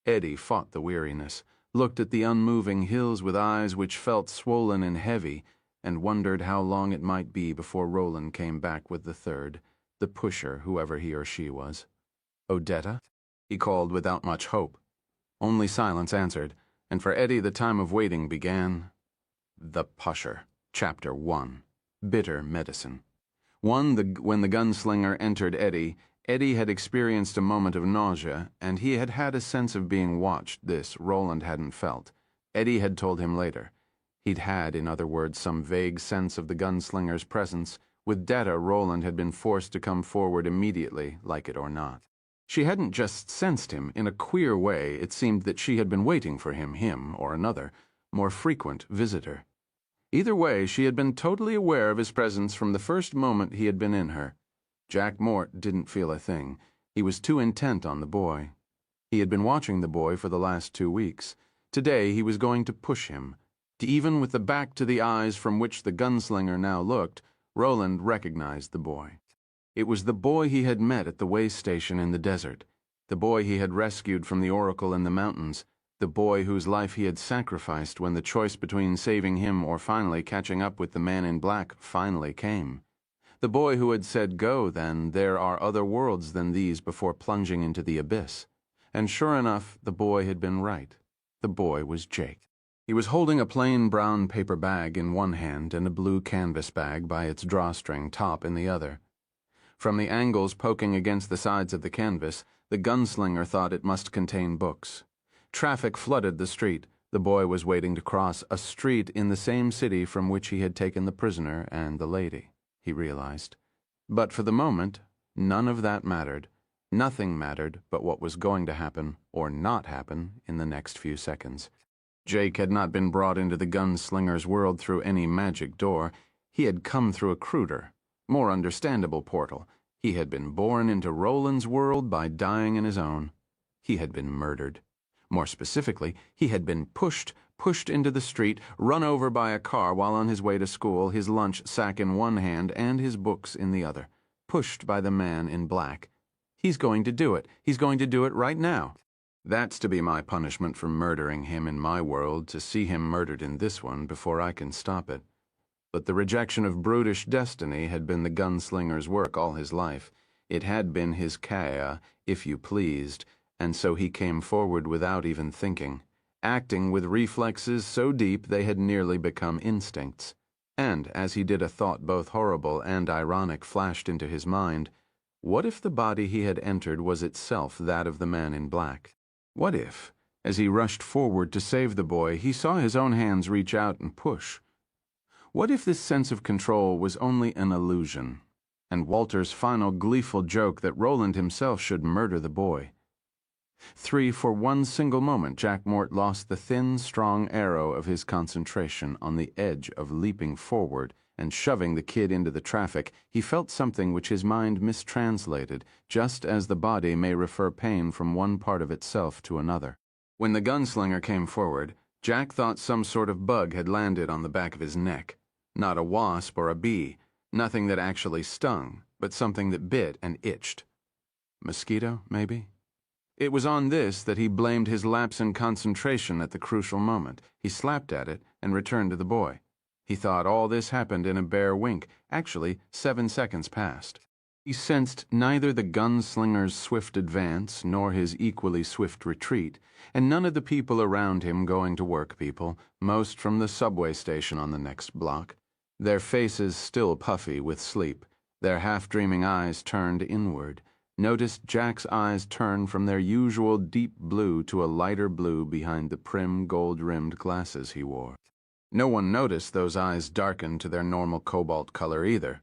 Eddie fought the weariness, looked at the unmoving hills with eyes which felt swollen and heavy, and wondered how long it might be before Roland came back with the third, the pusher, whoever he or she was. Odetta? He called without much hope. Only silence answered, and for Eddie the time of waiting began. The Pusher. Chapter 1. Bitter Medicine. When the gunslinger entered Eddie, Eddie had experienced a moment of nausea, and he had had a sense of being watched. This Roland hadn't felt. Eddie had told him later. He'd had, in other words, some vague sense of the gunslinger's presence. With Detta, Roland had been forced to come forward immediately, like it or not. She hadn't just sensed him. In a queer way, it seemed that she had been waiting for him or another, more frequent visitor. Either way, she had been totally aware of his presence from the first moment he had been in her. Jack Mort didn't feel a thing. He was too intent on the boy. He had been watching the boy for the last 2 weeks. Today he was going to push him. Even with the back to the eyes from which the gunslinger now looked, Roland recognized the boy. It was the boy he had met at the way station in the desert, the boy he had rescued from the oracle in the mountains, the boy whose life he had sacrificed when the choice between saving him or finally catching up with the man in black finally came. The boy who had said, "Go, then, there are other worlds than these," before plunging into the abyss. And sure enough, the boy had been right. The boy was Jake. He was holding a plain brown paper bag in one hand and a blue canvas bag by its drawstring top in the other. From the angles poking against the sides of the canvas, the gunslinger thought it must contain books. Traffic flooded the street. The boy was waiting to cross a street in the same city from which he had taken the prisoner and the lady, he realized. But for the moment, none of that mattered. Nothing mattered but what was going to happen or not happen in the next few seconds. Jake had not been brought into the gunslinger's world through any magic door. He had come through a cruder, more understandable portal. He had been born into Roland's world by dying in his own. He had been murdered. More specifically, he had been pushed into the street, run over by a car while on his way to school, his lunch sack in one hand and his books in the other. Pushed by the man in black. He's going to do it. He's going to do it right now. That's to be my punishment for murdering him in my world, to see him murdered in this one before I can stop it. But the rejection of brutish destiny had been the gunslinger's work all his life. It had been his kaya, if you pleased, and so he came forward without even thinking, acting with reflexes so deep they had nearly become instincts. And as he did, a thought both horrible and ironic flashed into his mind. What if the body he had entered was itself that of the man in black? What if, as he rushed forward to save the boy, he saw his own hands reach out and push? What if this sense of control was only an illusion, and Walter's final gleeful joke that Roland himself should murder the boy? For one single moment, Jack Mort lost the thin, strong arrow of his concentration on the edge of leaping forward and shoving the kid into the traffic. He felt something which his mind mistranslated, just as the body may refer pain from one part of itself to another. When the gunslinger came forward, Jack thought some sort of bug had landed on the back of his neck. Not a wasp or a bee, nothing that actually stung, but something that bit and itched. Mosquito, maybe? It was on this that he blamed his lapse in concentration at the crucial moment. He slapped at it and returned to the boy. He thought all this happened in a bare wink. Actually, 7 seconds passed. He sensed neither the gunslinger's swift advance nor his equally swift retreat, and none of the people around him going to work people, most from the subway station on the next block, their faces still puffy with sleep, their half-dreaming eyes turned inward. Noticed Jack's eyes turn from their usual deep blue to a lighter blue behind the prim gold-rimmed glasses he wore. No one noticed those eyes darken to their normal cobalt color either,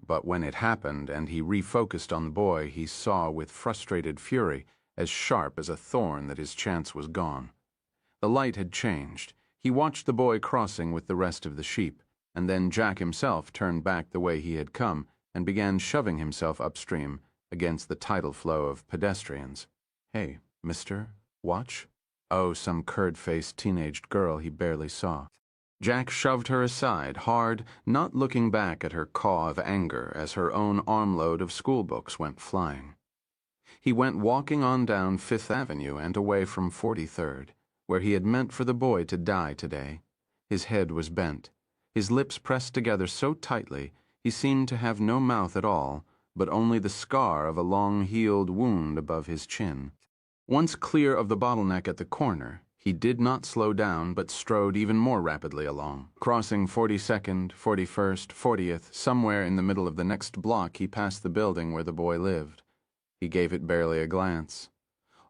but when it happened and he refocused on the boy, he saw with frustrated fury, as sharp as a thorn, that his chance was gone. The light had changed. He watched the boy crossing with the rest of the sheep, and then Jack himself turned back the way he had come and began shoving himself upstream against the tidal flow of pedestrians. Hey, mister, watch? Oh, some curd-faced teenaged girl he barely saw. Jack shoved her aside, hard, not looking back at her caw of anger as her own armload of schoolbooks went flying. He went walking on down Fifth Avenue and away from 43rd, where he had meant for the boy to die today. His head was bent, his lips pressed together so tightly he seemed to have no mouth at all, but only the scar of a long-healed wound above his chin. Once clear of the bottleneck at the corner, he did not slow down but strode even more rapidly along. Crossing 42nd, 41st, 40th, somewhere in the middle of the next block he passed the building where the boy lived. He gave it barely a glance.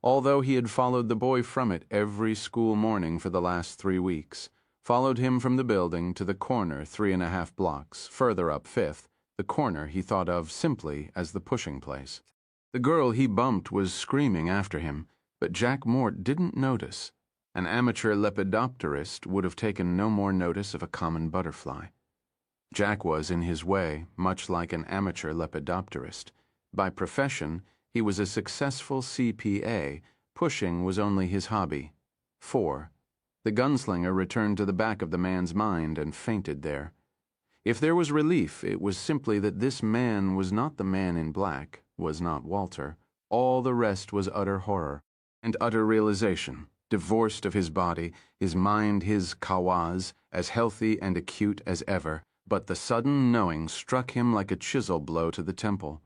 Although he had followed the boy from it every school morning for the last 3 weeks, followed him from the building to the corner 3.5 blocks, further up 5th, the corner he thought of simply as the pushing place. The girl he bumped was screaming after him, but Jack Mort didn't notice. An amateur lepidopterist would have taken no more notice of a common butterfly. Jack was, in his way, much like an amateur lepidopterist. By profession, he was a successful CPA. Pushing was only his hobby. 4. The gunslinger returned to the back of the man's mind and fainted there. If there was relief, it was simply that this man was not the man in black, was not Walter. All the rest was utter horror and utter realization, divorced of his body, his mind, his kawas, as healthy and acute as ever. But the sudden knowing struck him like a chisel blow to the temple.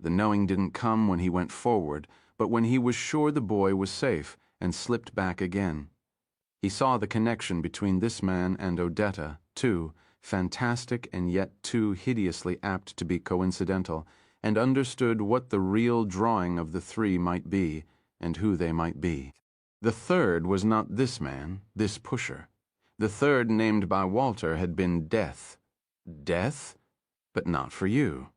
The knowing didn't come when he went forward, but when he was sure the boy was safe and slipped back again. He saw the connection between this man and Odetta, too, fantastic and yet too hideously apt to be coincidental, and understood what the real drawing of the three might be and who they might be. The third was not this man, this pusher. The third, named by Walter, had been Death. Death? But not for you.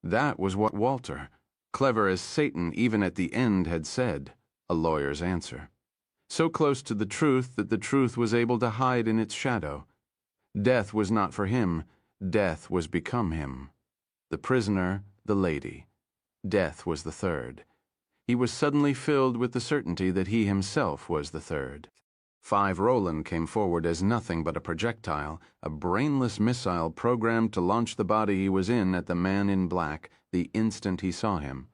That was what Walter, clever as Satan even at the end, had said, a lawyer's answer. So close to the truth that the truth was able to hide in its shadow. Death was not for him. Death was become him. The prisoner, the lady. Death was the third. He was suddenly filled with the certainty that he himself was the third. 5 Roland came forward as nothing but a projectile, a brainless missile programmed to launch the body he was in at the man in black the instant he saw him.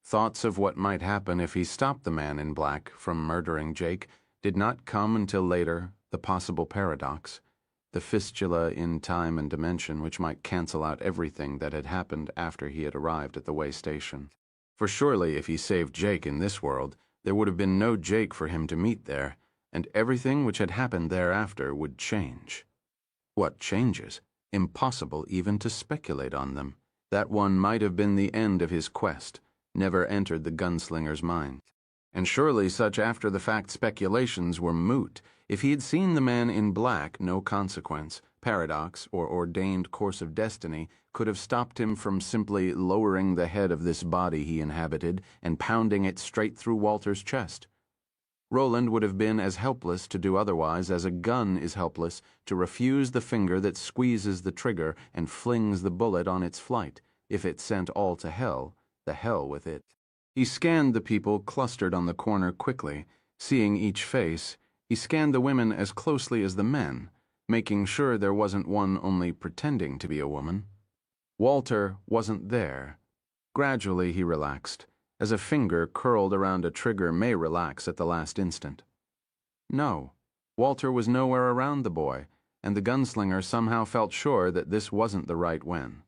Thoughts of what might happen if he stopped the man in black from murdering Jake did not come until later, the possible paradox, the fistula in time and dimension which might cancel out everything that had happened after he had arrived at the way station. For surely if he saved Jake in this world, there would have been no Jake for him to meet there, and everything which had happened thereafter would change. What changes? Impossible even to speculate on them. That one might have been the end of his quest, never entered the gunslinger's mind. And surely such after-the-fact speculations were moot. If he had seen the man in black, no consequence, paradox, or ordained course of destiny could have stopped him from simply lowering the head of this body he inhabited and pounding it straight through Walter's chest. Roland would have been as helpless to do otherwise as a gun is helpless to refuse the finger that squeezes the trigger and flings the bullet on its flight. If it sent all to hell, the hell with it. He scanned the people clustered on the corner quickly. Seeing each face, he scanned the women as closely as the men, making sure there wasn't one only pretending to be a woman. Walter wasn't there. Gradually he relaxed, as a finger curled around a trigger may relax at the last instant. No, Walter was nowhere around the boy, and the gunslinger somehow felt sure that this wasn't the right when.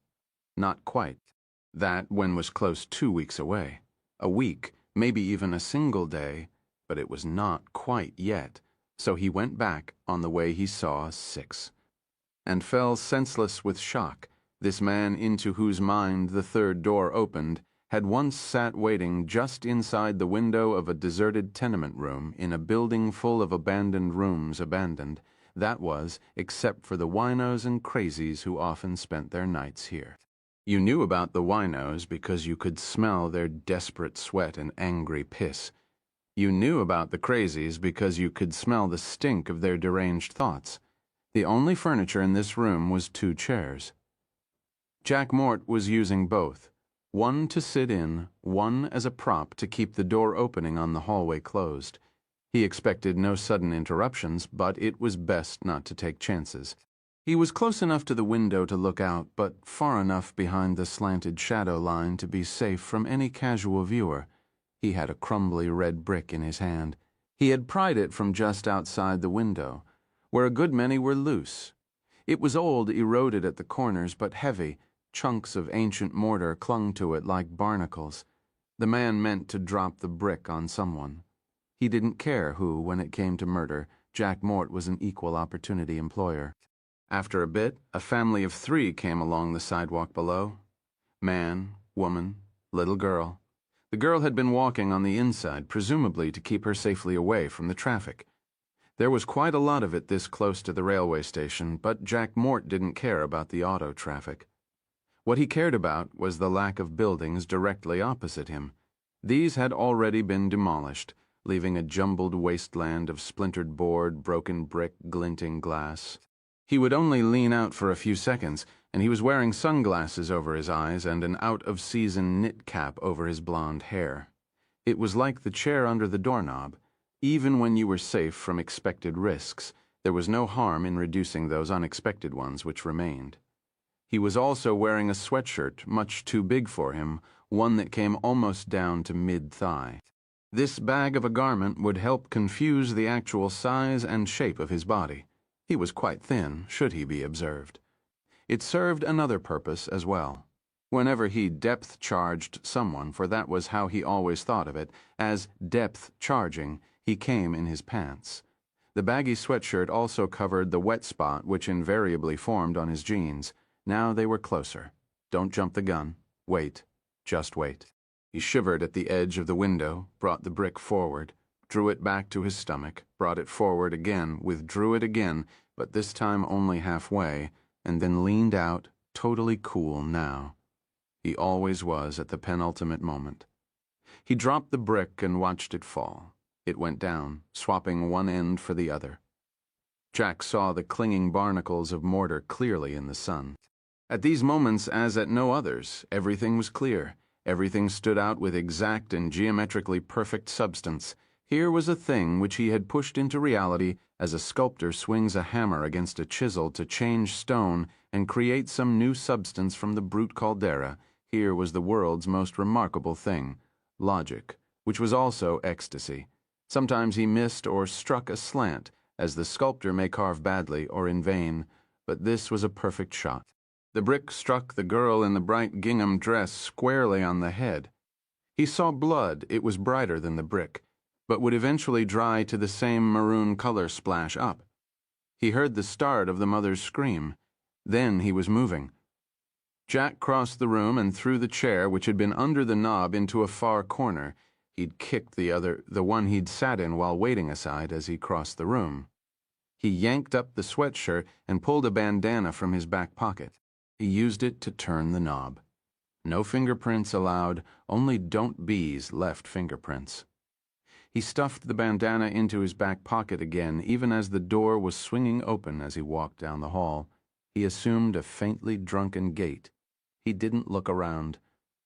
Not quite. That when was close 2 weeks away. A week, maybe even a single day, but it was not quite yet, so he went back on the way he saw 6. And fell senseless with shock. This man into whose mind the third door opened had once sat waiting just inside the window of a deserted tenement room in a building full of abandoned rooms abandoned, that was, except for the winos and crazies who often spent their nights here. You knew about the winos because you could smell their desperate sweat and angry piss. You knew about the crazies because you could smell the stink of their deranged thoughts. The only furniture in this room was 2 chairs. Jack Mort was using both, one to sit in, one as a prop to keep the door opening on the hallway closed. He expected no sudden interruptions, but it was best not to take chances. He was close enough to the window to look out, but far enough behind the slanted shadow line to be safe from any casual viewer. He had a crumbly red brick in his hand. He had pried it from just outside the window, where a good many were loose. It was old, eroded at the corners, but heavy. Chunks of ancient mortar clung to it like barnacles. The man meant to drop the brick on someone. He didn't care who, when it came to murder. Jack Mort was an equal opportunity employer. After a bit, a family of 3 came along the sidewalk below. Man, woman, little girl. The girl had been walking on the inside, presumably to keep her safely away from the traffic. There was quite a lot of it this close to the railway station, but Jack Mort didn't care about the auto traffic. What he cared about was the lack of buildings directly opposite him. These had already been demolished, leaving a jumbled wasteland of splintered board, broken brick, glinting glass. He would only lean out for a few seconds, and he was wearing sunglasses over his eyes and an out-of-season knit cap over his blonde hair. It was like the chair under the doorknob. Even when you were safe from expected risks, there was no harm in reducing those unexpected ones which remained. He was also wearing a sweatshirt much too big for him, one that came almost down to mid-thigh. This bag of a garment would help confuse the actual size and shape of his body. He was quite thin, should he be observed. It served another purpose as well. Whenever he depth-charged someone, for that was how he always thought of it, as depth-charging, he came in his pants. The baggy sweatshirt also covered the wet spot which invariably formed on his jeans. Now they were closer. Don't jump the gun. Wait. Just wait. He shivered at the edge of the window, brought the brick forward, drew it back to his stomach, brought it forward again, withdrew it again, but this time only halfway, and then leaned out, totally cool now. He always was at the penultimate moment. He dropped the brick and watched it fall. It went down, swapping one end for the other. Jack saw the clinging barnacles of mortar clearly in the sun. At these moments, as at no others, everything was clear. Everything stood out with exact and geometrically perfect substance. Here was a thing which he had pushed into reality as a sculptor swings a hammer against a chisel to change stone and create some new substance from the brute caldera. Here was the world's most remarkable thing, logic, which was also ecstasy. Sometimes he missed or struck a slant, as the sculptor may carve badly or in vain, but this was a perfect shot. The brick struck the girl in the bright gingham dress squarely on the head. He saw blood. It was brighter than the brick, but would eventually dry to the same maroon color splash up. He heard the start of the mother's scream. Then he was moving. Jack crossed the room and threw the chair, which had been under the knob, into a far corner. He'd kicked the one he'd sat in while waiting, aside as he crossed the room. He yanked up the sweatshirt and pulled a bandana from his back pocket. He used it to turn the knob. No fingerprints allowed, only don't bees left fingerprints. He stuffed the bandana into his back pocket again, even as the door was swinging open as he walked down the hall. He assumed a faintly drunken gait. He didn't look around.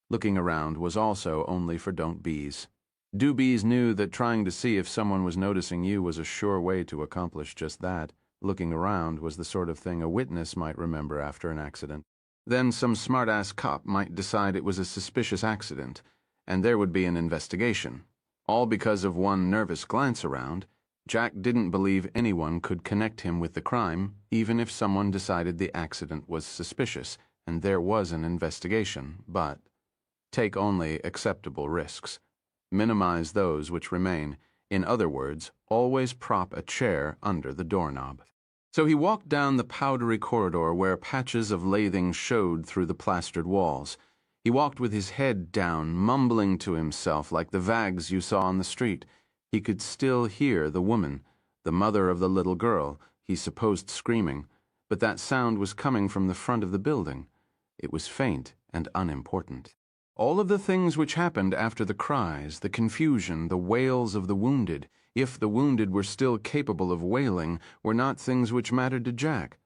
Looking around was also only for don't bees. Do bees knew that trying to see if someone was noticing you was a sure way to accomplish just that. Looking around was the sort of thing a witness might remember after an accident. Then some smart-ass cop might decide it was a suspicious accident, and there would be an investigation. All because of one nervous glance around. Jack didn't believe anyone could connect him with the crime, even if someone decided the accident was suspicious, and there was an investigation, but take only acceptable risks. Minimize those which remain. In other words, always prop a chair under the doorknob. So he walked down the powdery corridor where patches of lathing showed through the plastered walls. He walked with his head down, mumbling to himself like the vags you saw on the street. He could still hear the woman, the mother of the little girl, he supposed screaming, but that sound was coming from the front of the building. It was faint and unimportant. All of the things which happened after the cries, the confusion, the wails of the wounded, if the wounded were still capable of wailing, were not things which mattered to Jack.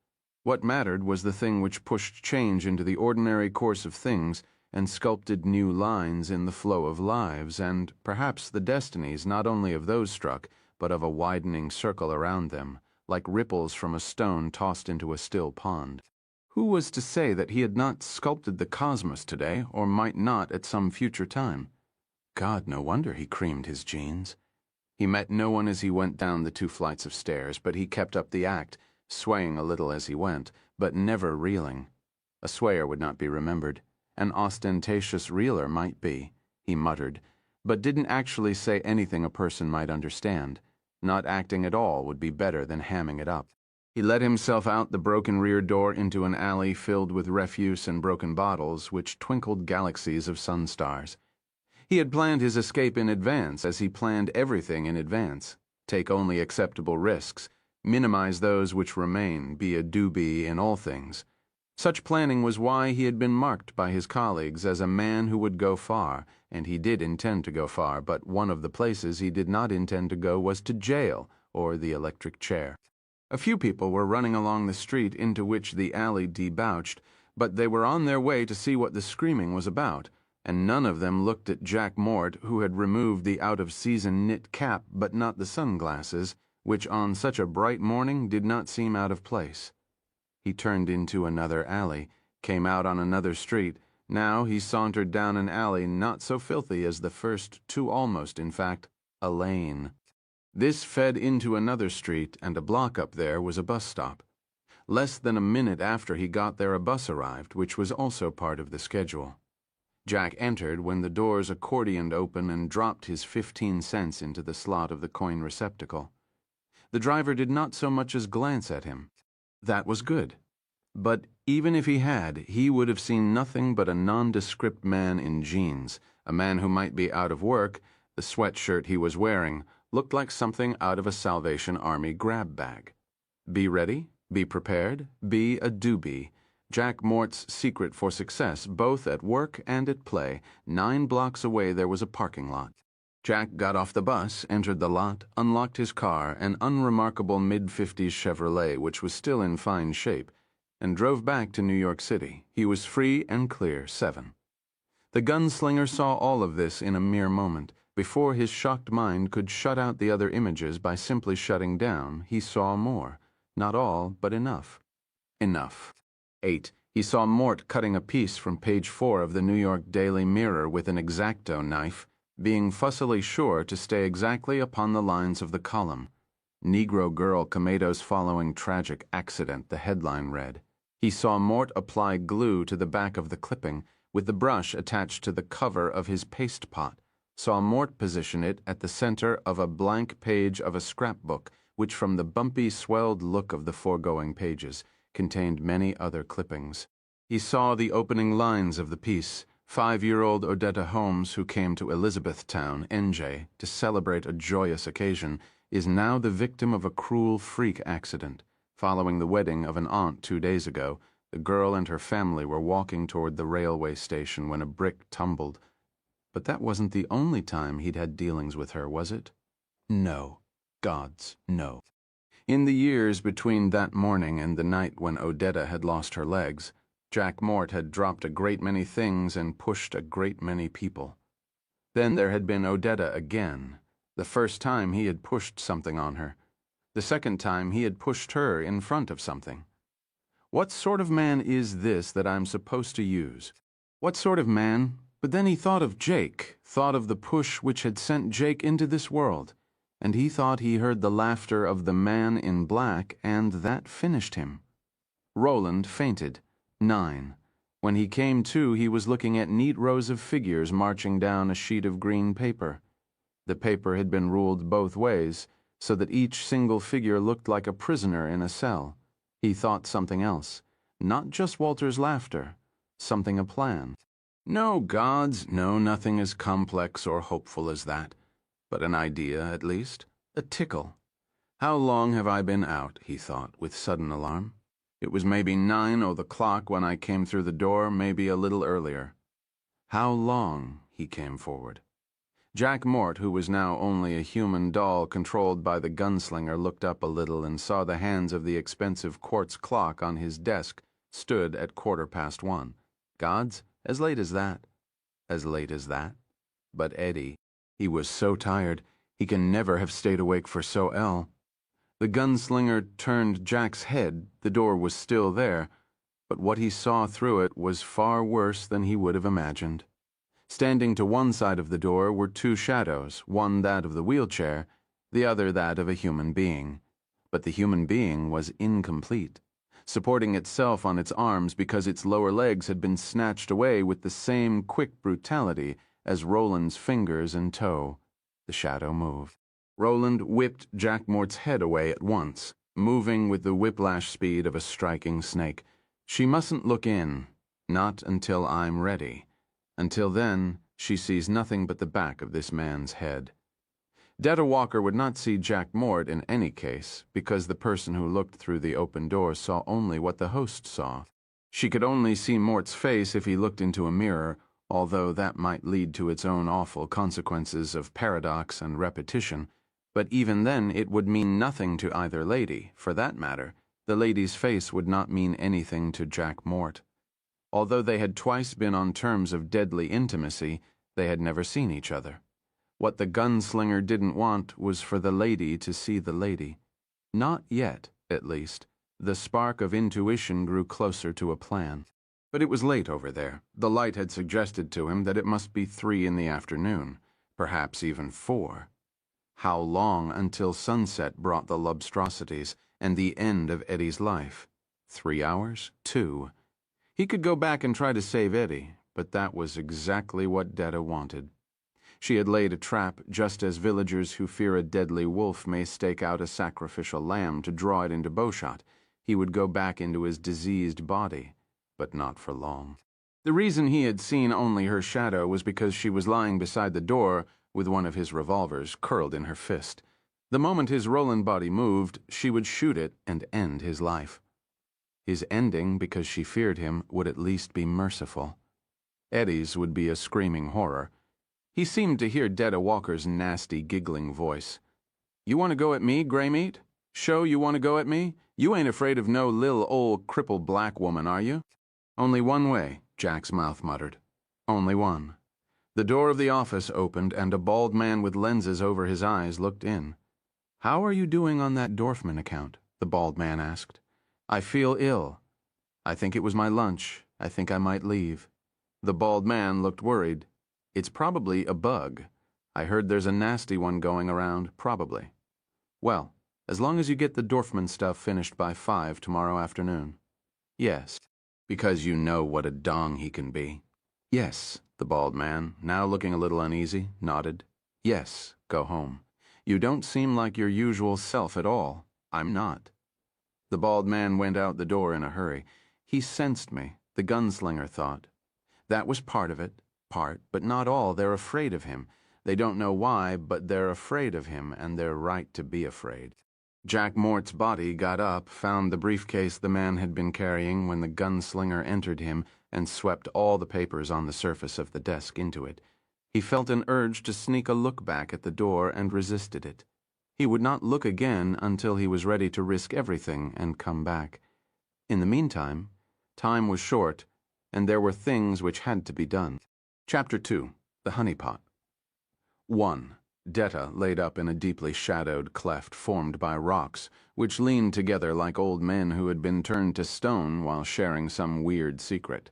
What mattered was the thing which pushed change into the ordinary course of things and sculpted new lines in the flow of lives and, perhaps, the destinies not only of those struck, but of a widening circle around them, like ripples from a stone tossed into a still pond. Who was to say that he had not sculpted the cosmos today, or might not at some future time? God, no wonder he creamed his jeans. He met no one as he went down the 2 flights of stairs, but he kept up the act, swaying a little as he went, but never reeling. A swayer would not be remembered. An ostentatious reeler might be, he muttered, but didn't actually say anything a person might understand. Not acting at all would be better than hamming it up. He let himself out the broken rear door into an alley filled with refuse and broken bottles, which twinkled galaxies of sun stars. He had planned his escape in advance, as he planned everything in advance. Take only acceptable risks, minimize those which remain, be a doobie in all things. Such planning was why he had been marked by his colleagues as a man who would go far, and he did intend to go far, but one of the places he did not intend to go was to jail or the electric chair. A few people were running along the street into which the alley debouched, but they were on their way to see what the screaming was about, and none of them looked at Jack Mort, who had removed the out-of-season knit cap but not the sunglasses, which on such a bright morning did not seem out of place. He turned into another alley, came out on another street. Now he sauntered down an alley not so filthy as the first 2, almost, in fact, a lane. This fed into another street, and a block up there was a bus stop. Less than a minute after he got there a bus arrived, which was also part of the schedule. Jack entered when the doors accordioned open and dropped his 15 cents into the slot of the coin receptacle. The driver did not so much as glance at him. That was good. But even if he had, he would have seen nothing but a nondescript man in jeans, a man who might be out of work. The sweatshirt he was wearing looked like something out of a Salvation Army grab bag. Be ready, be prepared, be a doobie. Jack Mort's secret for success, both at work and at play. 9 blocks away there was a parking lot. Jack got off the bus, entered the lot, unlocked his car, an unremarkable mid-50s Chevrolet which was still in fine shape, and drove back to New York City. He was free and clear, 7. The gunslinger saw all of this in a mere moment. Before his shocked mind could shut out the other images by simply shutting down, he saw more. Not all, but enough. Enough. 8. He saw Mort cutting a piece from page 4 of the New York Daily Mirror with an X-Acto knife, being fussily sure to stay exactly upon the lines of the column. Negro Girl Comedo's following tragic accident, the headline read. He saw Mort apply glue to the back of the clipping, with the brush attached to the cover of his paste pot, saw Mort position it at the center of a blank page of a scrapbook, which from the bumpy, swelled look of the foregoing pages, contained many other clippings. He saw the opening lines of the piece. 5-year-old Odetta Holmes, who came to Elizabethtown, NJ, to celebrate a joyous occasion, is now the victim of a cruel freak accident. Following the wedding of an aunt 2 days ago, the girl and her family were walking toward the railway station when a brick tumbled. But that wasn't the only time he'd had dealings with her, was it? No. Gods, no. In the years between that morning and the night when Odetta had lost her legs, Jack Mort had dropped a great many things and pushed a great many people. Then there had been Odetta again. The first time he had pushed something on her. The second time he had pushed her in front of something. What sort of man is this that I'm supposed to use? What sort of man? But then he thought of Jake, thought of the push which had sent Jake into this world, and he thought he heard the laughter of the man in black, and that finished him. Roland fainted. 9. When he came to, he was looking at neat rows of figures marching down a sheet of green paper. The paper had been ruled both ways, so that each single figure looked like a prisoner in a cell. He thought something else. Not just Walter's laughter. Something a plan. No gods, no, nothing as complex or hopeful as that. But an idea, at least. A tickle. How long have I been out, he thought, with sudden alarm. It was maybe 9 o' the clock when I came through the door, maybe a little earlier. How long, he came forward. Jack Mort, who was now only a human doll controlled by the gunslinger, looked up a little and saw the hands of the expensive quartz clock on his desk stood at 1:15. Gods, as late as that. As late as that. But Eddie, he was so tired, he can never have stayed awake for so L. The gunslinger turned Jack's head. The door was still there, but what he saw through it was far worse than he would have imagined. Standing to one side of the door were 2 shadows, one that of the wheelchair, the other that of a human being. But the human being was incomplete, supporting itself on its arms because its lower legs had been snatched away with the same quick brutality as Roland's fingers and toe. The shadow moved. Roland whipped Jack Mort's head away at once, moving with the whiplash speed of a striking snake. She mustn't look in. Not until I'm ready. Until then, she sees nothing but the back of this man's head. Detta Walker would not see Jack Mort in any case, because the person who looked through the open door saw only what the host saw. She could only see Mort's face if he looked into a mirror, although that might lead to its own awful consequences of paradox and repetition. But even then it would mean nothing to either lady. For that matter, the lady's face would not mean anything to Jack Mort. Although they had twice been on terms of deadly intimacy, they had never seen each other. What the gunslinger didn't want was for the lady to see the lady. Not yet, at least. The spark of intuition grew closer to a plan. But it was late over there. The light had suggested to him that it must be 3 in the afternoon, perhaps even 4. How long until sunset brought the lobstrosities and the end of Eddie's life? 3 hours? 2. He could go back and try to save Eddie, but that was exactly what Detta wanted. She had laid a trap, just as villagers who fear a deadly wolf may stake out a sacrificial lamb to draw it into bowshot. he would go back into his diseased body, but not for long. The reason he had seen only her shadow was because she was lying beside the door with one of his revolvers curled in her fist. The moment his Roland body moved, she would shoot it and end his life. His ending, because she feared him, would at least be merciful. Eddie's would be a screaming horror. He seemed to hear Detta Walker's nasty, giggling voice. "You want to go at me, Greymeat? Show you want to go at me? You ain't afraid of no lil' old crippled black woman, are you?" "Only one way," Jack's mouth muttered. "Only one." The door of the office opened, and a bald man with lenses over his eyes looked in. "How are you doing on that Dorfman account?" the bald man asked. "I feel ill. I think it was my lunch. I think I might leave." The bald man looked worried. "It's probably a bug. I heard there's a nasty one going around, probably." "Well, as long as you get the Dorfman stuff finished by 5 tomorrow afternoon." "Yes, because you know what a dong he can be." "Yes," the bald man, now looking a little uneasy, nodded. "Yes, go home. You don't seem like your usual self at all." "I'm not." The bald man went out the door in a hurry. He sensed me, the gunslinger thought. That was part of it, but not all. They're afraid of him. They don't know why, but they're afraid of him, and they're right to be afraid. Jack Mort's body got up, found the briefcase the man had been carrying when the gunslinger entered him, and swept all the papers on the surface of the desk into it. He felt an urge to sneak a look back at the door and resisted it. He would not look again until he was ready to risk everything and come back. In the meantime, time was short, and there were things which had to be done. Chapter 2. The Honeypot. 1. Detta laid up in a deeply shadowed cleft formed by rocks, which leaned together like old men who had been turned to stone while sharing some weird secret.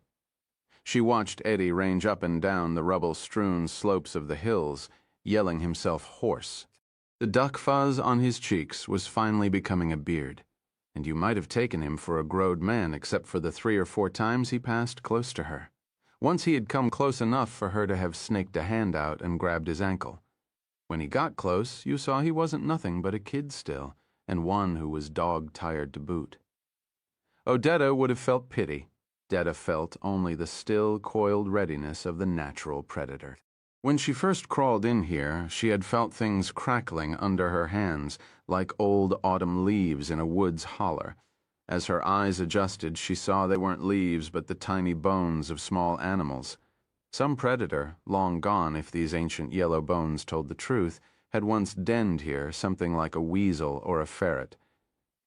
She watched Eddie range up and down the rubble-strewn slopes of the hills, yelling himself hoarse. The duck fuzz on his cheeks was finally becoming a beard, and you might have taken him for a growed man except for the 3 or 4 times he passed close to her. Once he had come close enough for her to have snaked a hand out and grabbed his ankle. When he got close, you saw he wasn't nothing but a kid still, and one who was dog-tired to boot. Odetta would have felt pity. Detta felt only the still, coiled readiness of the natural predator. When she first crawled in here, she had felt things crackling under her hands, like old autumn leaves in a woods holler. As her eyes adjusted, she saw they weren't leaves but the tiny bones of small animals. Some predator, long gone if these ancient yellow bones told the truth, had once denned here, something like a weasel or a ferret.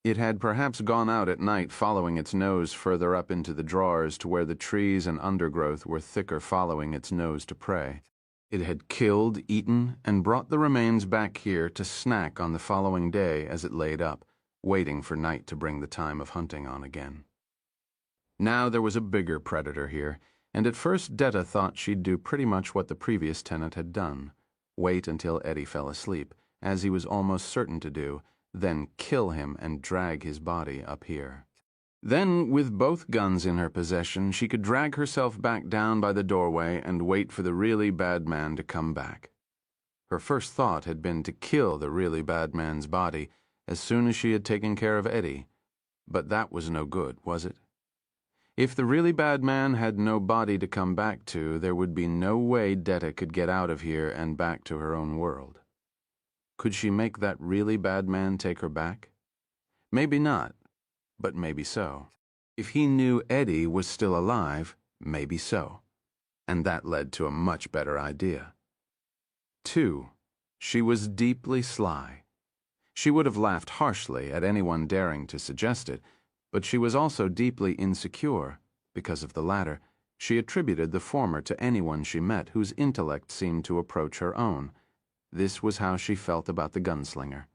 It had perhaps gone out at night, following its nose further up into the drawers to where the trees and undergrowth were thicker, following its nose to prey. It had killed, eaten, and brought the remains back here to snack on the following day as it laid up, waiting for night to bring the time of hunting on again. Now there was a bigger predator here, and at first Detta thought she'd do pretty much what the previous tenant had done. Wait until Eddie fell asleep, as he was almost certain to do, then kill him and drag his body up here. Then, with both guns in her possession, she could drag herself back down by the doorway and wait for the really bad man to come back. Her first thought had been to kill the really bad man's body as soon as she had taken care of Eddie, but that was no good, was it? If the really bad man had no body to come back to, there would be no way Detta could get out of here and back to her own world. Could she make that really bad man take her back? Maybe not. But maybe so. If he knew Eddie was still alive, maybe so. And that led to a much better idea. 2. She was deeply sly. She would have laughed harshly at anyone daring to suggest it, but she was also deeply insecure. Because of the latter, she attributed the former to anyone she met whose intellect seemed to approach her own. This was how she felt about the gunslinger.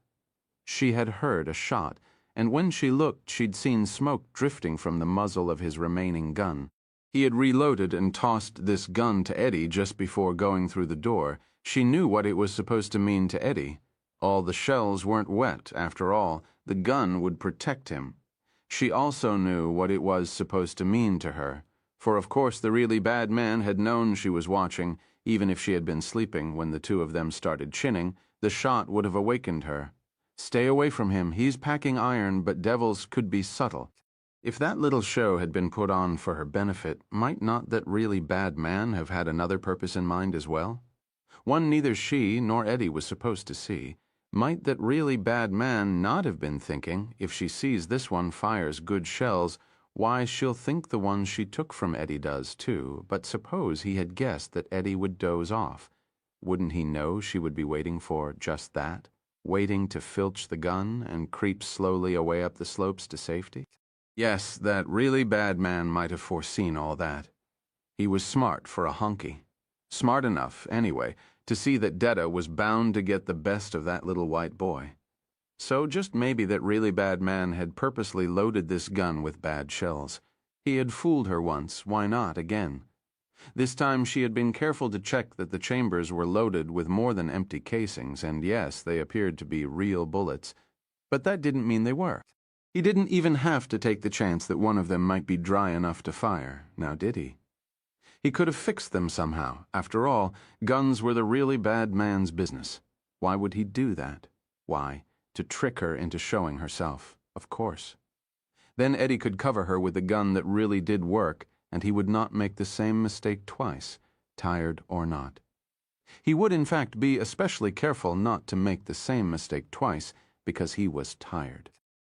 She had heard a shot, and when she looked, she'd seen smoke drifting from the muzzle of his remaining gun. He had reloaded and tossed this gun to Eddie just before going through the door. She knew what it was supposed to mean to Eddie. All the shells weren't wet, after all. The gun would protect him. She also knew what it was supposed to mean to her, for of course the really bad man had known she was watching. Even if she had been sleeping when the two of them started chinning, the shot would have awakened her. Stay away from him. He's packing iron, but devils could be subtle. If that little show had been put on for her benefit, might not that really bad man have had another purpose in mind as well? One neither she nor Eddie was supposed to see. Might that really bad man not have been thinking, if she sees this one fires good shells, why, she'll think the one she took from Eddie does, too, but suppose he had guessed that Eddie would doze off. Wouldn't he know she would be waiting for just that? Waiting to filch the gun and creep slowly away up the slopes to safety? Yes, that really bad man might have foreseen all that. He was smart for a honky. Smart enough, anyway, to see that Detta was bound to get the best of that little white boy. So just maybe that really bad man had purposely loaded this gun with bad shells. He had fooled her once, why not again? This time she had been careful to check that the chambers were loaded with more than empty casings, and yes, they appeared to be real bullets. But that didn't mean they were. He didn't even have to take the chance that one of them might be dry enough to fire, now did he? He could have fixed them somehow. After all, guns were the really bad man's business. Why would he do that? Why? To trick her into showing herself, of course. Then Eddie could cover her with a gun that really did work, and he would not make the same mistake twice, tired or not. He would, in fact, be especially careful not to make the same mistake twice, because he was tired.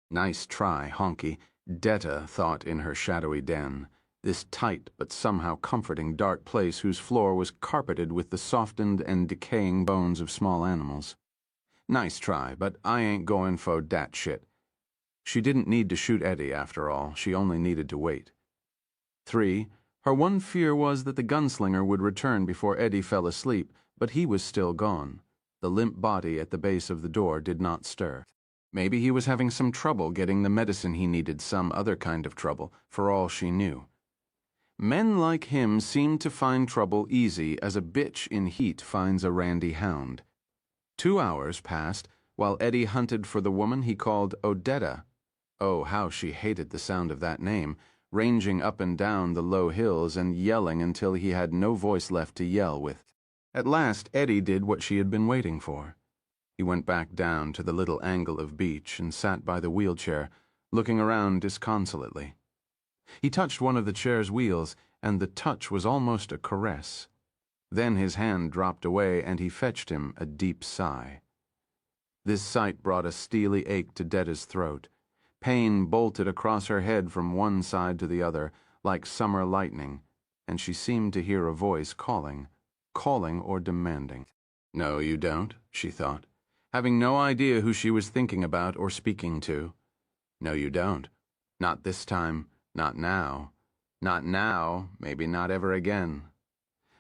Nice try, honky, Detta thought in her shadowy den, this tight but somehow comforting dark place whose floor was carpeted with the softened and decaying bones of small animals. Nice try, but I ain't going for dat shit. She didn't need to shoot Eddie, after all. She only needed to wait. 3. Her one fear was that the gunslinger would return before Eddie fell asleep, but he was still gone. The limp body at the base of the door did not stir. Maybe he was having some trouble getting the medicine he needed, some other kind of trouble, for all she knew. Men like him seemed to find trouble easy as a bitch in heat finds a randy hound. 2 hours passed while Eddie hunted for the woman he called Odetta. Oh, how she hated the sound of that name, ranging up and down the low hills and yelling until he had no voice left to yell with. At last, Eddie did what she had been waiting for. He went back down to the little angle of beach and sat by the wheelchair, looking around disconsolately. He touched one of the chair's wheels, and the touch was almost a caress. Then his hand dropped away, and he fetched him a deep sigh. This sight brought a steely ache to Detta's throat. Pain bolted across her head from one side to the other, like summer lightning, and she seemed to hear a voice calling or demanding. No, you don't, she thought, having no idea who she was thinking about or speaking to. No, you don't. Not this time. Not now. Not now, maybe not ever again.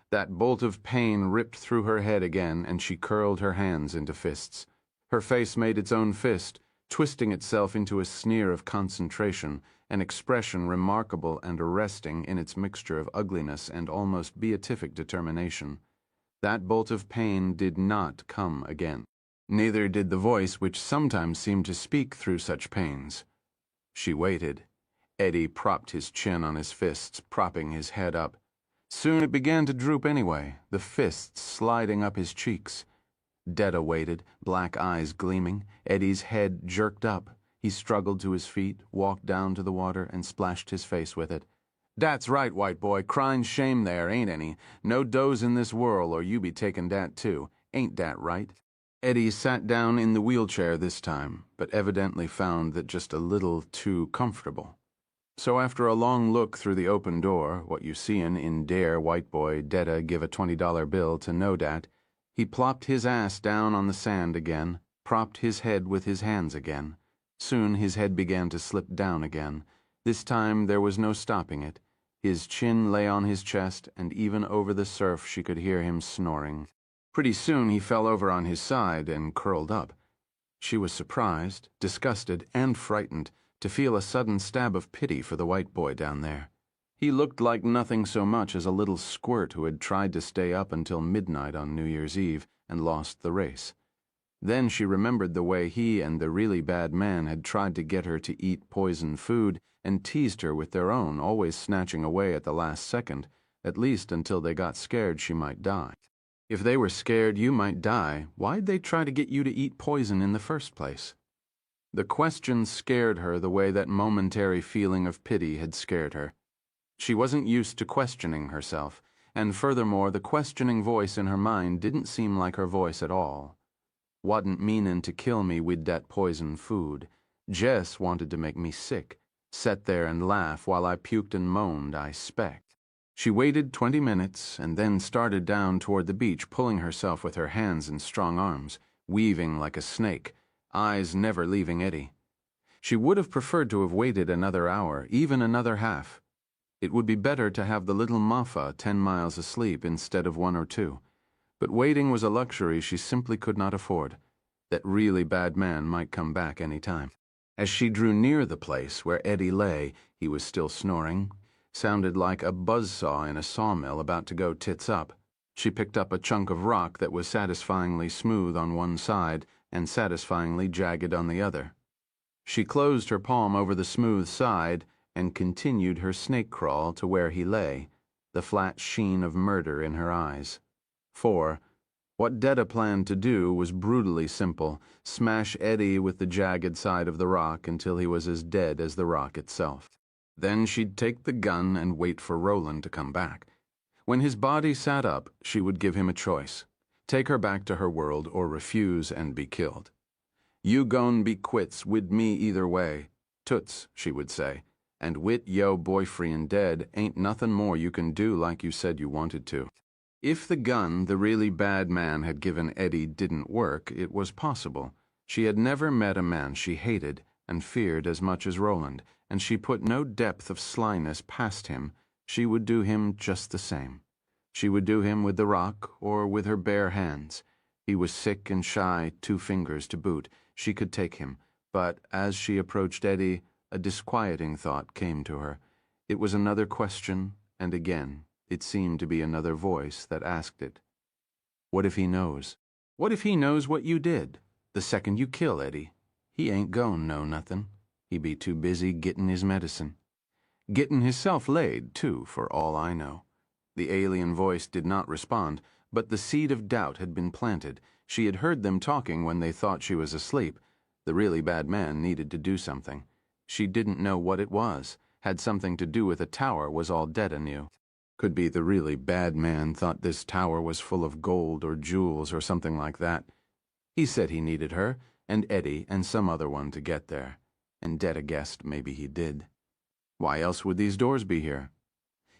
That bolt of pain ripped through her head again, and she curled her hands into fists. Her face made its own fist, twisting itself into a sneer of concentration, an expression remarkable and arresting in its mixture of ugliness and almost beatific determination. That bolt of pain did not come again. Neither did the voice which sometimes seemed to speak through such pains. She waited. Eddie propped his chin on his fists, propping his head up. Soon it began to droop anyway, the fists sliding up his cheeks. Detta waited, black eyes gleaming, Eddie's head jerked up. He struggled to his feet, walked down to the water, and splashed his face with it. "Dat's right, white boy, cryin' shame there, ain't any. No doze in this whirl, or you be takin' dat too. Ain't dat right?" Eddie sat down in the wheelchair this time, but evidently found that just a little too comfortable. So after a long look through the open door, what you seein' in dare white boy Detta give a $20 bill to know dat, he plopped his ass down on the sand again, propped his head with his hands again. Soon his head began to slip down again. This time there was no stopping it. His chin lay on his chest, and even over the surf she could hear him snoring. Pretty soon he fell over on his side and curled up. She was surprised, disgusted, and frightened to feel a sudden stab of pity for the white boy down there. He looked like nothing so much as a little squirt who had tried to stay up until midnight on New Year's Eve and lost the race. Then she remembered the way he and the really bad man had tried to get her to eat poisoned food and teased her with their own, always snatching away at the last second, at least until they got scared she might die. If they were scared you might die, why'd they try to get you to eat poison in the first place? The question scared her the way that momentary feeling of pity had scared her. She wasn't used to questioning herself, and furthermore, the questioning voice in her mind didn't seem like her voice at all. Wasn't meanin' to kill me wid dat poison food. Jess wanted to make me sick, set there and laugh while I puked and moaned, I 'spect. She waited 20 minutes and then started down toward the beach, pulling herself with her hands and strong arms, weaving like a snake, eyes never leaving Eddie. She would have preferred to have waited another hour, even another half. It would be better to have the little Maffa 10 miles asleep instead of 1 or 2. But waiting was a luxury she simply could not afford. That really bad man might come back any time. As she drew near the place where Eddie lay, he was still snoring. Sounded like a buzzsaw in a sawmill about to go tits up. She picked up a chunk of rock that was satisfyingly smooth on one side and satisfyingly jagged on the other. She closed her palm over the smooth side and continued her snake crawl to where he lay, the flat sheen of murder in her eyes. For what Detta planned to do was brutally simple: smash Eddie with the jagged side of the rock until he was as dead as the rock itself. Then she'd take the gun and wait for Roland to come back. When his body sat up, she would give him a choice: take her back to her world or refuse and be killed. You gon' be quits wid me either way. Toots, she would say, and wit yo boyfriend dead ain't nothin' more you can do like you said you wanted to. If the gun the really bad man had given Eddie didn't work, it was possible. She had never met a man she hated and feared as much as Roland, and she put no depth of slyness past him. She would do him just the same. She would do him with the rock or with her bare hands. He was sick and shy, 2 fingers to boot. She could take him, but as she approached Eddie, a disquieting thought came to her. It was another question, and again it seemed to be another voice that asked it. What if he knows? What if he knows what you did? The second you kill Eddie, he ain't gon' know nothin'. He be too busy gettin' his medicine. Gettin' hisself laid, too, for all I know. The alien voice did not respond, but the seed of doubt had been planted. She had heard them talking when they thought she was asleep. The really bad man needed to do something. She didn't know what it was. Had something to do with a tower was all Detta knew. Could be the really bad man thought this tower was full of gold or jewels or something like that. He said he needed her, and Eddie, and some other one to get there. And Detta guessed maybe he did. Why else would these doors be here?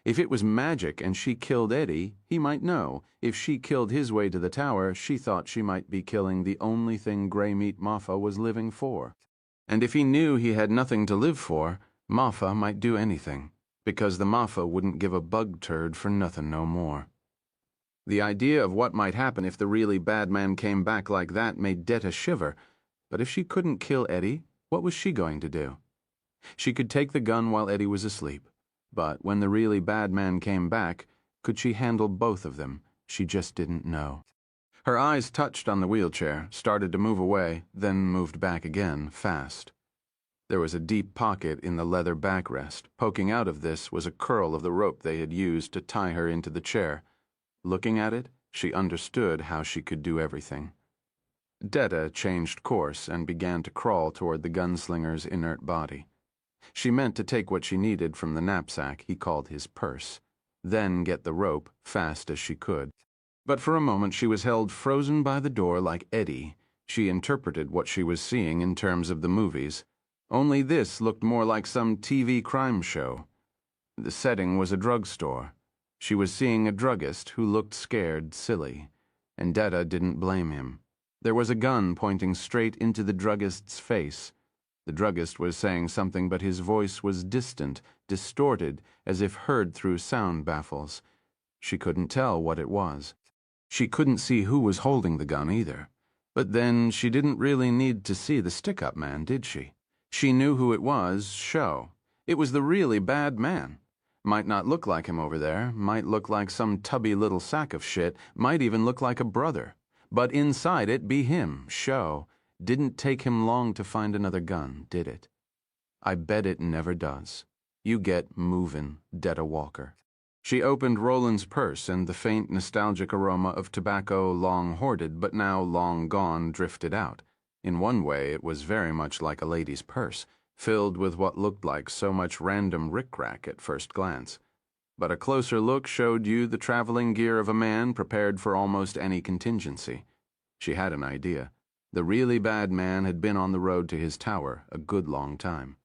If it was magic and she killed Eddie, he might know. If she killed his way to the tower, she thought she might be killing the only thing Grey Meat Maffa was living for. And if he knew he had nothing to live for, Maffa might do anything, because the Maffa wouldn't give a bug turd for nothing no more. The idea of what might happen if the really bad man came back like that made Detta shiver. But if she couldn't kill Eddie, what was she going to do? She could take the gun while Eddie was asleep, but when the really bad man came back, could she handle both of them? She just didn't know. Her eyes touched on the wheelchair, started to move away, then moved back again, fast. There was a deep pocket in the leather backrest. Poking out of this was a curl of the rope they had used to tie her into the chair. Looking at it, she understood how she could do everything. Detta changed course and began to crawl toward the gunslinger's inert body. She meant to take what she needed from the knapsack he called his purse, then get the rope fast as she could. But for a moment she was held frozen by the door like Eddie. She interpreted what she was seeing in terms of the movies. Only this looked more like some TV crime show. The setting was a drugstore. She was seeing a druggist who looked scared, silly, and Detta didn't blame him. There was a gun pointing straight into the druggist's face. The druggist was saying something, but his voice was distant, distorted, as if heard through sound baffles. She couldn't tell what it was. She couldn't see who was holding the gun either. But then she didn't really need to see the stick-up man, did she? She knew who it was, show. It was the really bad man. Might not look like him over there, might look like some tubby little sack of shit, might even look like a brother. But inside it be him, show. Didn't take him long to find another gun, did it? I bet it never does. You get movin', Detta Walker. She opened Roland's purse, and the faint nostalgic aroma of tobacco long hoarded but now long gone drifted out. In one way, it was very much like a lady's purse, filled with what looked like so much random rick-rack at first glance. But a closer look showed you the traveling gear of a man prepared for almost any contingency. She had an idea. The really bad man had been on the road to his tower a good long time.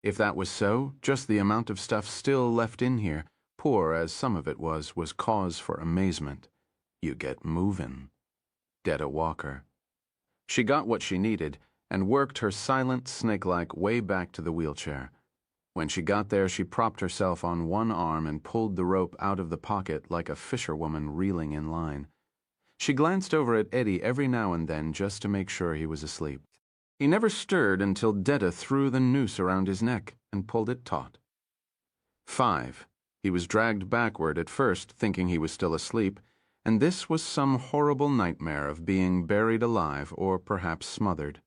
If that was so, just the amount of stuff still left in here, poor as some of it was cause for amazement. You get movin'. Detta Walker. She got what she needed and worked her silent, snake-like way back to the wheelchair. When she got there, she propped herself on one arm and pulled the rope out of the pocket like a fisherwoman reeling in line. She glanced over at Eddie every now and then just to make sure he was asleep. He never stirred until Detta threw the noose around his neck and pulled it taut. 5. He was dragged backward at first, thinking he was still asleep, and this was some horrible nightmare of being buried alive or perhaps smothered.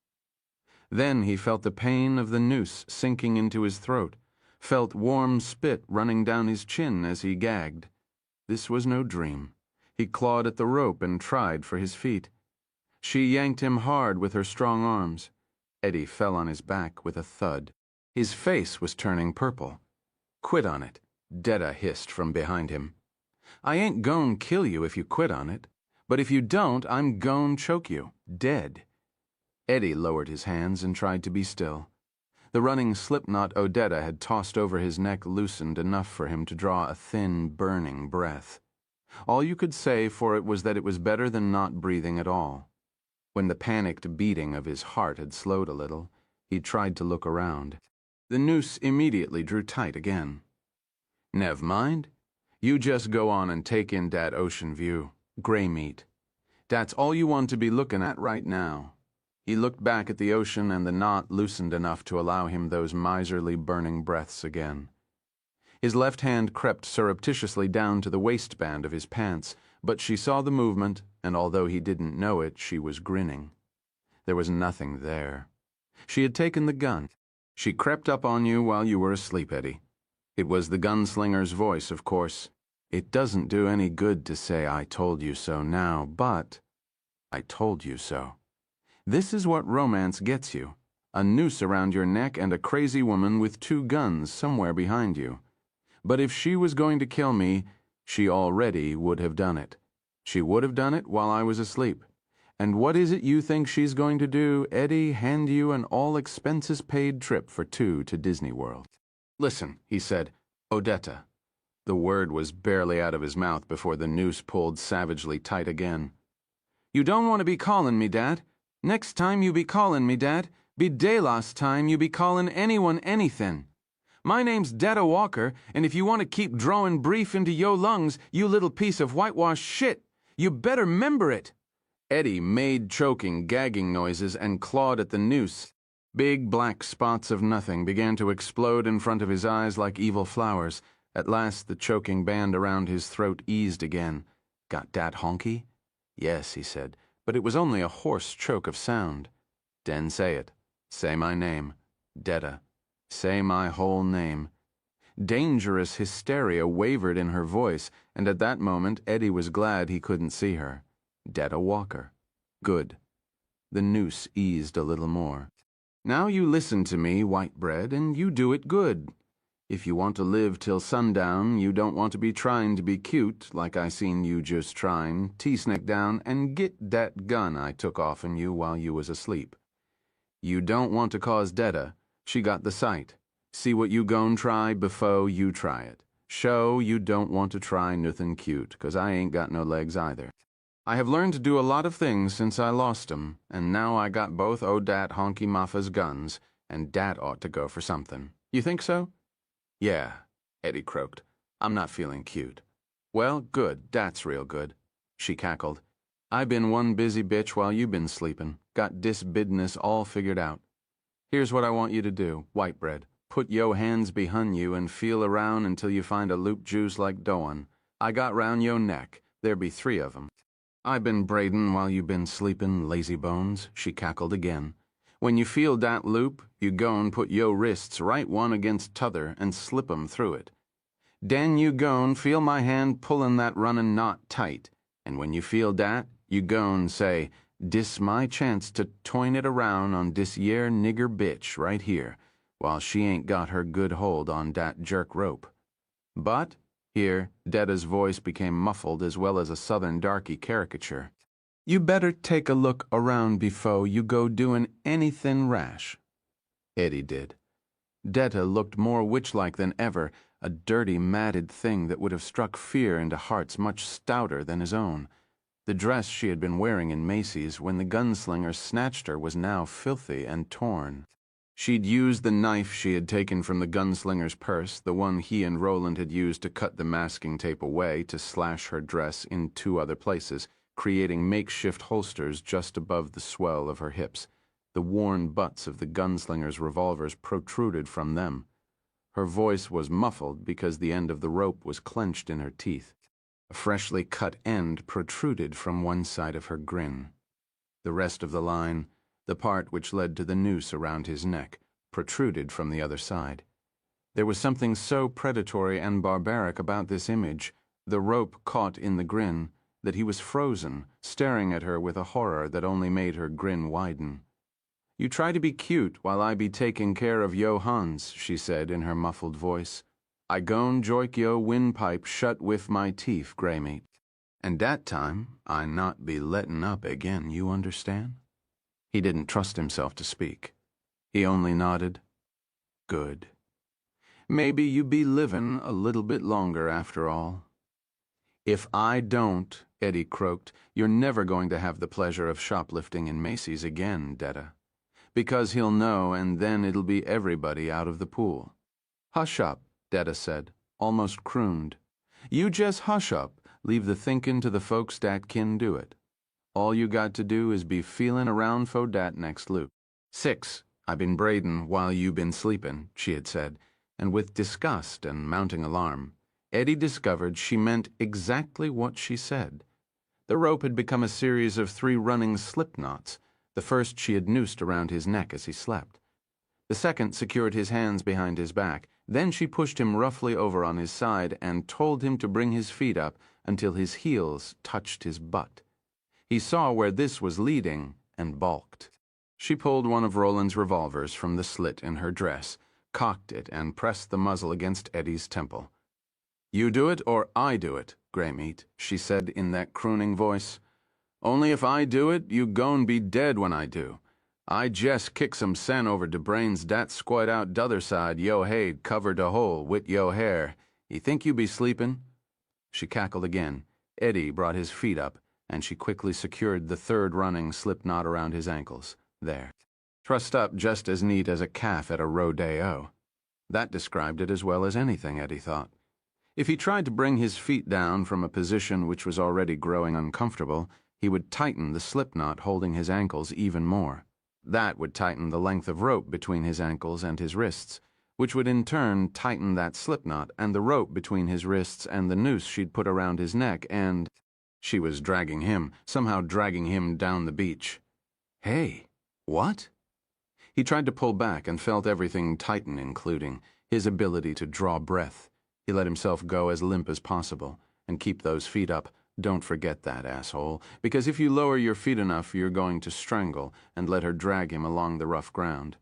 Then he felt the pain of the noose sinking into his throat, felt warm spit running down his chin as he gagged. This was no dream. He clawed at the rope and tried for his feet. She yanked him hard with her strong arms. Eddie fell on his back with a thud. His face was turning purple. "Quit on it," Detta hissed from behind him. "I ain't gon' kill you if you quit on it, but if you don't, I'm gon' choke you, dead." Eddie lowered his hands and tried to be still. The running slipknot Odetta had tossed over his neck loosened enough for him to draw a thin, burning breath. All you could say for it was that it was better than not breathing at all. When the panicked beating of his heart had slowed a little, he tried to look around. The noose immediately drew tight again. "Nev mind. You just go on and take in dat ocean view. Gray meat. Dat's all you want to be looking at right now." He looked back at the ocean, and the knot loosened enough to allow him those miserly burning breaths again. His left hand crept surreptitiously down to the waistband of his pants, but she saw the movement, and although he didn't know it, she was grinning. There was nothing there. She had taken the gun. "She crept up on you while you were asleep, Eddie." It was the gunslinger's voice, of course. "It doesn't do any good to say I told you so now, but I told you so. This is what romance gets you. A noose around your neck and a crazy woman with 2 guns somewhere behind you. But if she was going to kill me, she already would have done it. She would have done it while I was asleep. And what is it you think she's going to do, Eddie? Hand you an all-expenses-paid trip for 2 to Disney World." "Listen," he said. "Odetta." The word was barely out of his mouth before the noose pulled savagely tight again. "You don't want to be calling me, Dad. Next time you be callin' me, Dad, be day last time you be callin' anyone anything. My name's Detta Walker, and if you want to keep drawin' brief into yo lungs, you little piece of whitewashed shit, you better 'member it." Eddie made choking, gagging noises and clawed at the noose. Big black spots of nothing began to explode in front of his eyes like evil flowers. At last the choking band around his throat eased again. "Got dat honky?" "Yes," he said, but it was only a hoarse choke of sound. "Den say it. Say my name. Detta. Say my whole name." Dangerous hysteria wavered in her voice, and at that moment Eddie was glad he couldn't see her. Detta Walker. Good. The noose eased a little more. "Now you listen to me, white bread, and you do it good. If you want to live till sundown, you don't want to be trying to be cute, like I seen you just trying, T-snake down, and get dat gun I took off'n you while you was asleep. You don't want to cause Detta. She got the sight. See what you gon' try befo' you try it. Show you don't want to try nothin' cute, 'cause I ain't got no legs either. I have learned to do a lot of things since I lost 'em, and now I got both o' dat honky maffa's guns, and dat ought to go for something. You think so?" "Yeah," Eddie croaked. "I'm not feeling cute." "Well, good. That's real good." She cackled. "I been one busy bitch while you been sleepin'. Got dis business all figured out. Here's what I want you to do, white bread. Put yo hands behun you and feel around until you find a loop juice like doin'. I got round yo neck. There be 3 of 'em. I been braidin' while you been sleepin', lazy bones," she cackled again. "When you feel dat loop, you go and put yo wrists right one against t'other and slip 'em through it. Den you goin' feel my hand pullin' that runnin' knot tight, and when you feel dat, you goin' say, dis my chance to toin it around on dis yer nigger bitch right here, while she ain't got her good hold on dat jerk rope. But, here, Detta's voice became muffled as well as a southern darky caricature, you better take a look around befo' you go doin' anythin' rash. Eddie did. Detta looked more witch-like than ever, a dirty, matted thing that would have struck fear into hearts much stouter than his own. The dress she had been wearing in Macy's when the gunslinger snatched her was now filthy and torn. She'd used the knife she had taken from the gunslinger's purse, the one he and Roland had used to cut the masking tape away, to slash her dress in 2 other places, creating makeshift holsters just above the swell of her hips. The worn butts of the gunslinger's revolvers protruded from them. Her voice was muffled because the end of the rope was clenched in her teeth. A freshly cut end protruded from one side of her grin. The rest of the line, the part which led to the noose around his neck, protruded from the other side. There was something so predatory and barbaric about this image, the rope caught in the grin, that he was frozen, staring at her with a horror that only made her grin widen. You try to be cute while I be taking care of yo Hans, she said in her muffled voice. I gon' joik yo windpipe shut with my teeth, Greymeat. And dat time, I not be lettin' up again, you understand? He didn't trust himself to speak. He only nodded. Good. Maybe you be livin' a little bit longer after all. If I don't, Eddie croaked, you're never going to have the pleasure of shoplifting in Macy's again, Detta. Because he'll know, and then it'll be everybody out of the pool. Hush up, Detta said, almost crooned. You just hush up, leave the thinkin' to the folks dat kin do it. All you got to do is be feelin' around fo' dat next loop. 6, I been braidin' while you been sleepin', she had said, and with disgust and mounting alarm, Eddie discovered she meant exactly what she said. The rope had become a series of 3 running slip knots. The first she had noosed around his neck as he slept. The second secured his hands behind his back. Then she pushed him roughly over on his side and told him to bring his feet up until his heels touched his butt. He saw where this was leading and balked. She pulled one of Roland's revolvers from the slit in her dress, cocked it, and pressed the muzzle against Eddie's temple. You do it or I do it, Greymeat, she said in that crooning voice. Only if I do it, you gon' be dead when I do. I jest kick some sen over de brains dat squat out d'other side yo haid cover de hole wit yo hair. You think you be sleepin'? She cackled again. Eddie brought his feet up, and she quickly secured the 3rd running slip knot around his ankles. There. Trussed up just as neat as a calf at a rodeo. That described it as well as anything, Eddie thought. If he tried to bring his feet down from a position which was already growing uncomfortable, he would tighten the slip knot holding his ankles even more. That would tighten the length of rope between his ankles and his wrists, which would in turn tighten that slip knot and the rope between his wrists and the noose she'd put around his neck, and she was dragging him, somehow dragging him down the beach. Hey, what? He tried to pull back and felt everything tighten, including his ability to draw breath. He let himself go as limp as possible, and keep those feet up. Don't forget that, asshole, because if you lower your feet enough, you're going to strangle and let her drag him along the rough ground.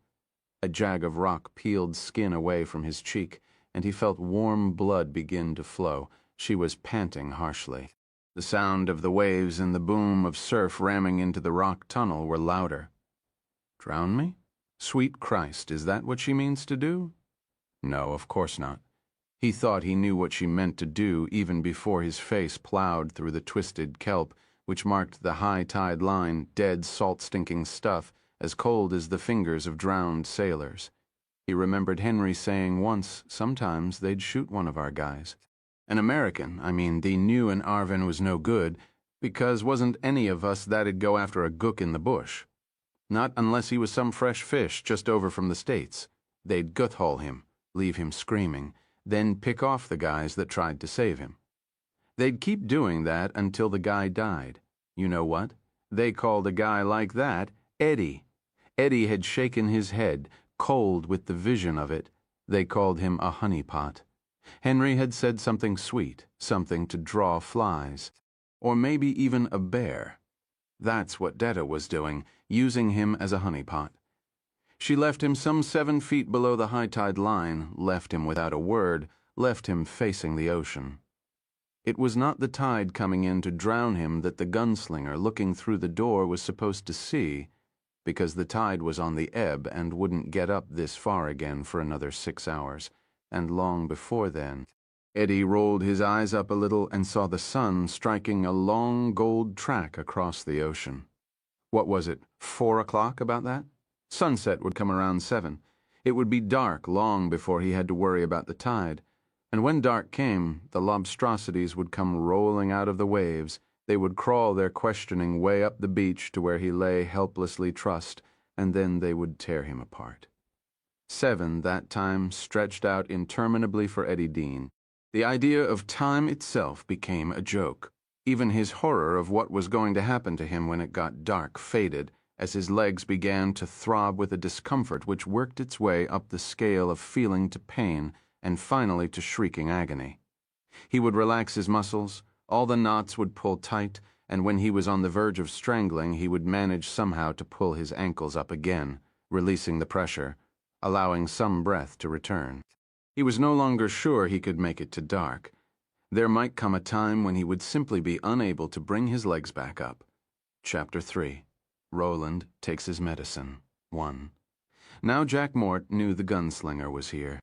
A jag of rock peeled skin away from his cheek, and he felt warm blood begin to flow. She was panting harshly. The sound of the waves and the boom of surf ramming into the rock tunnel were louder. Drown me? Sweet Christ, is that what she means to do? No, of course not. He thought he knew what she meant to do even before his face plowed through the twisted kelp which marked the high tide line, dead salt-stinking stuff, as cold as the fingers of drowned sailors. He remembered Henry saying once, sometimes they'd shoot one of our guys. An American, they knew an Arvin was no good, because wasn't any of us that'd go after a gook in the bush. Not unless he was some fresh fish just over from the States. They'd gut-haul him, leave him screaming, then pick off the guys that tried to save him. They'd keep doing that until the guy died. You know what? They called a guy like that Eddie. Eddie had shaken his head, cold with the vision of it. They called him a honeypot. Henry had said something sweet, something to draw flies, or maybe even a bear. That's what Detta was doing, using him as a honeypot. She left him some 7 feet below the high tide line, left him without a word, left him facing the ocean. It was not the tide coming in to drown him that the gunslinger looking through the door was supposed to see, because the tide was on the ebb and wouldn't get up this far again for another 6 hours, and long before then. Eddie rolled his eyes up a little and saw the sun striking a long gold track across the ocean. What was it, 4 o'clock, about that? Sunset would come around 7. It would be dark long before he had to worry about the tide. And when dark came, the lobstrosities would come rolling out of the waves. They would crawl their questioning way up the beach to where he lay helplessly trussed, and then they would tear him apart. 7, that time, stretched out interminably for Eddie Dean. The idea of time itself became a joke. Even his horror of what was going to happen to him when it got dark faded, as his legs began to throb with a discomfort which worked its way up the scale of feeling to pain, and finally to shrieking agony. He would relax his muscles, all the knots would pull tight, and when he was on the verge of strangling, he would manage somehow to pull his ankles up again, releasing the pressure, allowing some breath to return. He was no longer sure he could make it to dark. There might come a time when he would simply be unable to bring his legs back up. Chapter 3. Roland Takes His Medicine. 1. Now Jack Mort knew the gunslinger was here.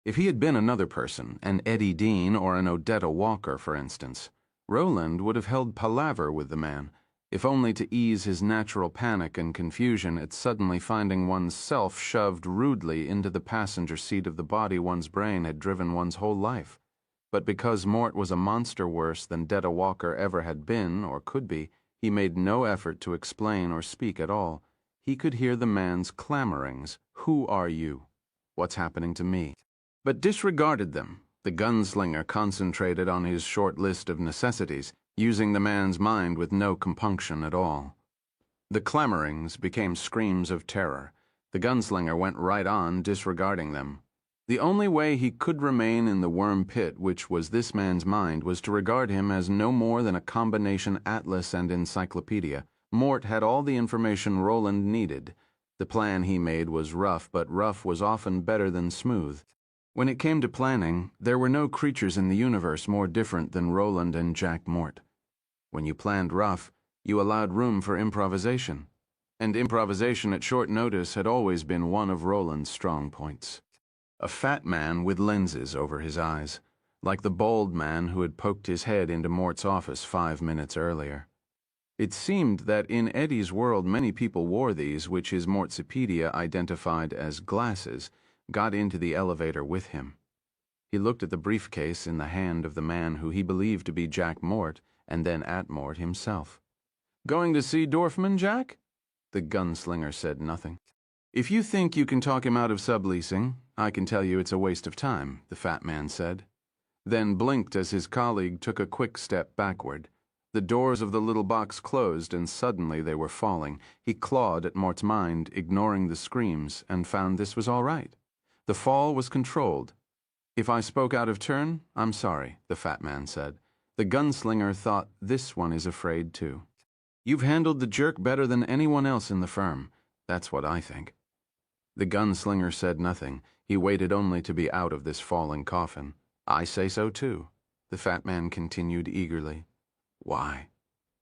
If he had been another person, an Eddie Dean or an Odetta Walker, for instance, Roland would have held palaver with the man, if only to ease his natural panic and confusion at suddenly finding one's self shoved rudely into the passenger seat of the body one's brain had driven one's whole life. But because Mort was a monster worse than Detta Walker ever had been or could be, he made no effort to explain or speak at all. He could hear the man's clamorings. Who are you? What's happening to me? But disregarded them. The gunslinger concentrated on his short list of necessities, using the man's mind with no compunction at all. The clamorings became screams of terror. The gunslinger went right on, disregarding them. The only way he could remain in the worm pit which was this man's mind was to regard him as no more than a combination atlas and encyclopedia. Mort had all the information Roland needed. The plan he made was rough, but rough was often better than smooth. When it came to planning, there were no creatures in the universe more different than Roland and Jack Mort. When you planned rough, you allowed room for improvisation, and improvisation at short notice had always been one of Roland's strong points. A fat man with lenses over his eyes, like the bald man who had poked his head into Mort's office 5 minutes earlier. It seemed that in Eddie's world many people wore these, which his Mortsopedia identified as glasses, got into the elevator with him. He looked at the briefcase in the hand of the man who he believed to be Jack Mort, and then at Mort himself. "Going to see Dorfman, Jack?" The gunslinger said nothing. "If you think you can talk him out of subleasing, I can tell you it's a waste of time," the fat man said, then blinked as his colleague took a quick step backward. The doors of the little box closed, and suddenly they were falling. He clawed at Mort's mind, ignoring the screams, and found this was all right. The fall was controlled. "If I spoke out of turn, I'm sorry," the fat man said. The gunslinger thought, "This one is afraid too. You've handled the jerk better than anyone else in the firm. That's what I think." The gunslinger said nothing. He waited only to be out of this falling coffin. "I say so too," the fat man continued eagerly. "Why?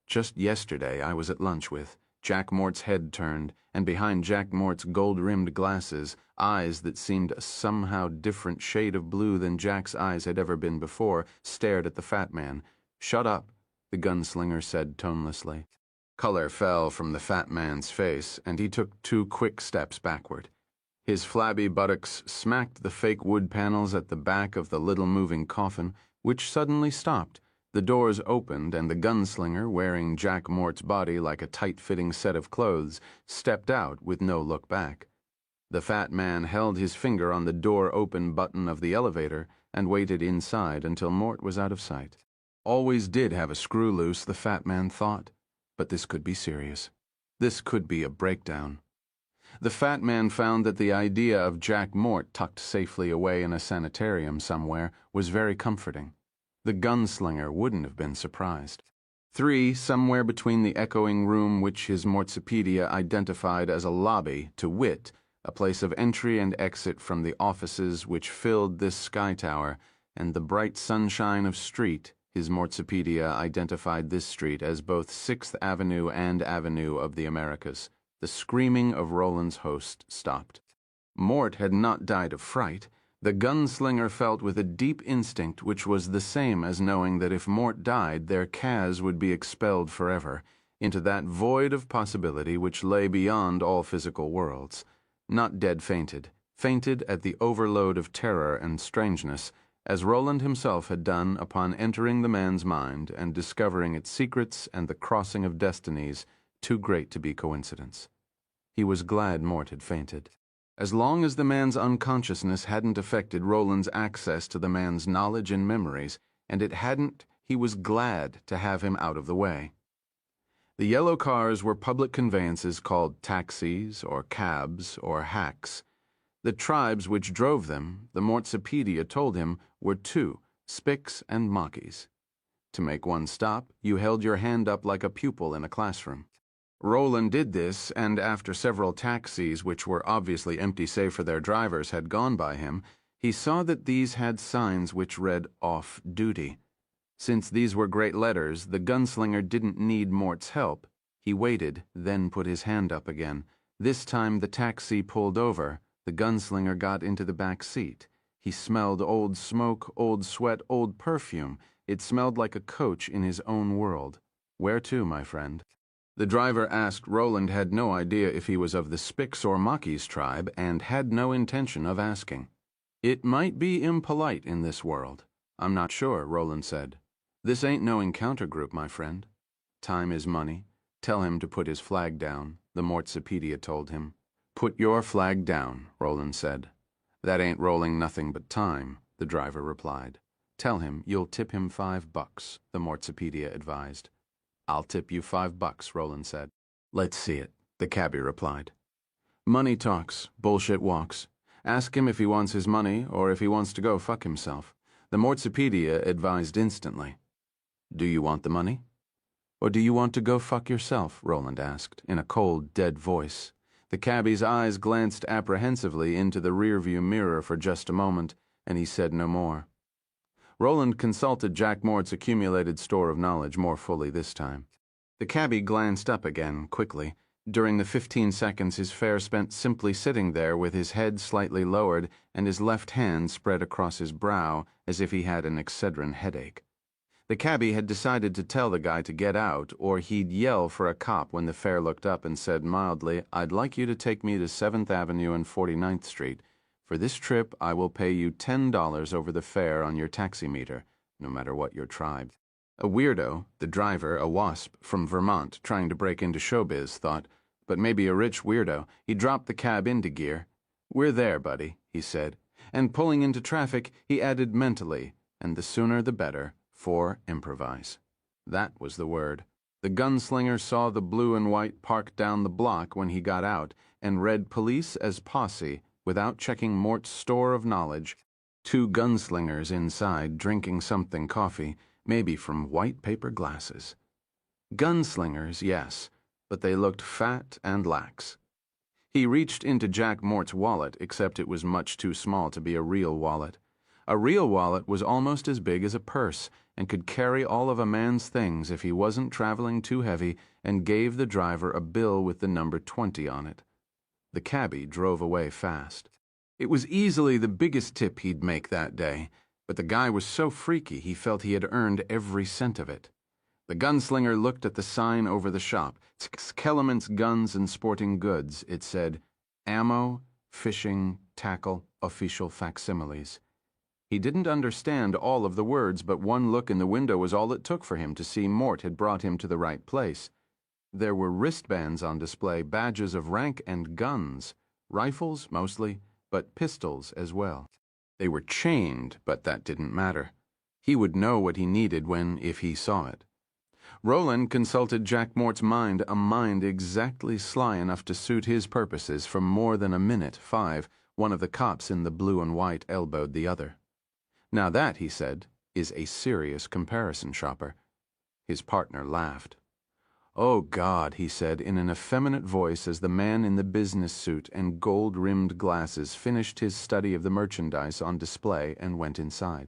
Just yesterday I was at lunch with..." Jack Mort's head turned, and behind Jack Mort's gold-rimmed glasses, eyes that seemed a somehow different shade of blue than Jack's eyes had ever been before, stared at the fat man. "Shut up," the gunslinger said tonelessly. Color fell from the fat man's face, and he took 2 quick steps backward. His flabby buttocks smacked the fake wood panels at the back of the little moving coffin, which suddenly stopped. The doors opened, and the gunslinger, wearing Jack Mort's body like a tight-fitting set of clothes, stepped out with no look back. The fat man held his finger on the door-open button of the elevator and waited inside until Mort was out of sight. Always did have a screw loose, the fat man thought. But this could be serious. This could be a breakdown. The fat man found that the idea of Jack Mort tucked safely away in a sanitarium somewhere was very comforting. The gunslinger wouldn't have been surprised. 3, somewhere between the echoing room which his Mortsopedia identified as a lobby, to wit, a place of entry and exit from the offices which filled this sky tower, and the bright sunshine of street, his Mortsopedia identified this street as both 6th Avenue and Avenue of the Americas. The screaming of Roland's host stopped. Mort had not died of fright. The gunslinger felt with a deep instinct which was the same as knowing that if Mort died, their Kaz would be expelled forever into that void of possibility which lay beyond all physical worlds. Not dead fainted at the overload of terror and strangeness, as Roland himself had done upon entering the man's mind and discovering its secrets and the crossing of destinies too great to be coincidence. He was glad Mort had fainted. As long as the man's unconsciousness hadn't affected Roland's access to the man's knowledge and memories, and it hadn't, he was glad to have him out of the way. The yellow cars were public conveyances called taxis or cabs or hacks. The tribes which drove them, the Mortsopedia told him, were 2, spics and mockeys. To make one stop, you held your hand up like a pupil in a classroom. Roland did this, and after several taxis, which were obviously empty save for their drivers, had gone by him, he saw that these had signs which read "Off Duty." Since these were great letters, the gunslinger didn't need Mort's help. He waited, then put his hand up again. This time the taxi pulled over. The gunslinger got into the back seat. He smelled old smoke, old sweat, old perfume. It smelled like a coach in his own world. Where to, my friend? The driver asked. Roland had no idea if he was of the Spics or Mockeys tribe, and had no intention of asking. It might be impolite in this world. I'm not sure, Roland said. This ain't no encounter group, my friend. Time is money. Tell him to put his flag down, the Mortsopedia told him. Put your flag down, Roland said. That ain't rolling nothing but time, the driver replied. Tell him you'll tip him $5, the Mortsopedia advised. I'll tip you $5, Roland said. Let's see it, the cabbie replied. Money talks, bullshit walks. Ask him if he wants his money or if he wants to go fuck himself. The Mortsopedia advised instantly. Do you want the money? Or do you want to go fuck yourself? Roland asked, in a cold, dead voice. The cabbie's eyes glanced apprehensively into the rearview mirror for just a moment, and he said no more. Roland consulted Jack Mort's accumulated store of knowledge more fully this time. The cabbie glanced up again, quickly. During the 15 seconds his fare spent simply sitting there with his head slightly lowered and his left hand spread across his brow as if he had an Excedrin headache. The cabbie had decided to tell the guy to get out, or he'd yell for a cop when the fare looked up and said mildly, I'd like you to take me to 7th Avenue and 49th Street. For this trip, I will pay you $10 over the fare on your taximeter, no matter what your tribe. A weirdo, the driver, a wasp from Vermont trying to break into showbiz, thought, but maybe a rich weirdo. He dropped the cab into gear. We're there, buddy, he said, and pulling into traffic, he added mentally, and the sooner the better, for improvise. That was the word. The gunslinger saw the blue and white parked down the block when he got out, and read police as posse, without checking Mort's store of knowledge. 2 gunslingers inside drinking something coffee, maybe from white paper glasses. Gunslingers, yes, but they looked fat and lax. He reached into Jack Mort's wallet, except it was much too small to be a real wallet. A real wallet was almost as big as a purse, and could carry all of a man's things if he wasn't traveling too heavy, and gave the driver a bill with the number 20 on it. The cabbie drove away fast. It was easily the biggest tip he'd make that day, but the guy was so freaky he felt he had earned every cent of it. The gunslinger looked at the sign over the shop. Kellerman's Guns and Sporting Goods, it said. Ammo, fishing, tackle, official facsimiles. He didn't understand all of the words, but one look in the window was all it took for him to see Mort had brought him to the right place. There were wristbands on display, badges of rank, and guns. Rifles, mostly, but pistols as well. They were chained, but that didn't matter. He would know what he needed when, if he saw it. Roland consulted Jack Mort's mind, a mind exactly sly enough to suit his purposes, for more than a minute. 5. One of the cops in the blue and white elbowed the other. Now that, he said, is a serious comparison, shopper. His partner laughed. Oh, God, he said in an effeminate voice as the man in the business suit and gold-rimmed glasses finished his study of the merchandise on display and went inside.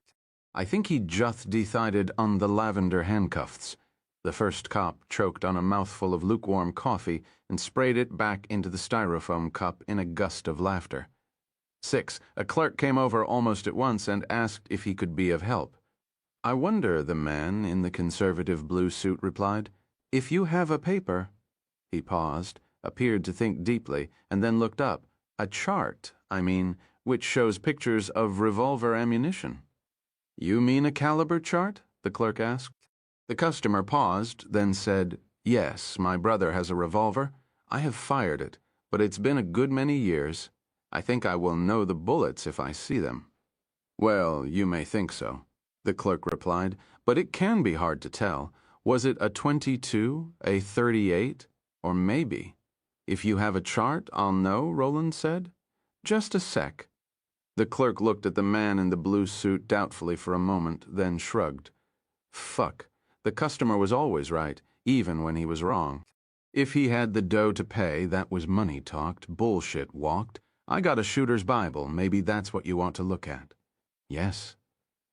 I think he just decided on the lavender handcuffs. The first cop choked on a mouthful of lukewarm coffee and sprayed it back into the styrofoam cup in a gust of laughter. 6. A clerk came over almost at once and asked if he could be of help. I wonder, the man in the conservative blue suit replied. If you have a paper. He paused, appeared to think deeply, and then looked up. A chart, I mean, which shows pictures of revolver ammunition. You mean a caliber chart? The clerk asked. The customer paused, then said, Yes, my brother has a revolver. I have fired it, but it's been a good many years. I think I will know the bullets if I see them. Well, you may think so, the clerk replied, but it can be hard to tell. Was it a 22, a 38, or maybe? If you have a chart, I'll know, Roland said. Just a sec. The clerk looked at the man in the blue suit doubtfully for a moment, then shrugged. Fuck. The customer was always right, even when he was wrong. If he had the dough to pay, that was money talked, bullshit walked. I got a shooter's Bible, maybe that's what you want to look at. Yes.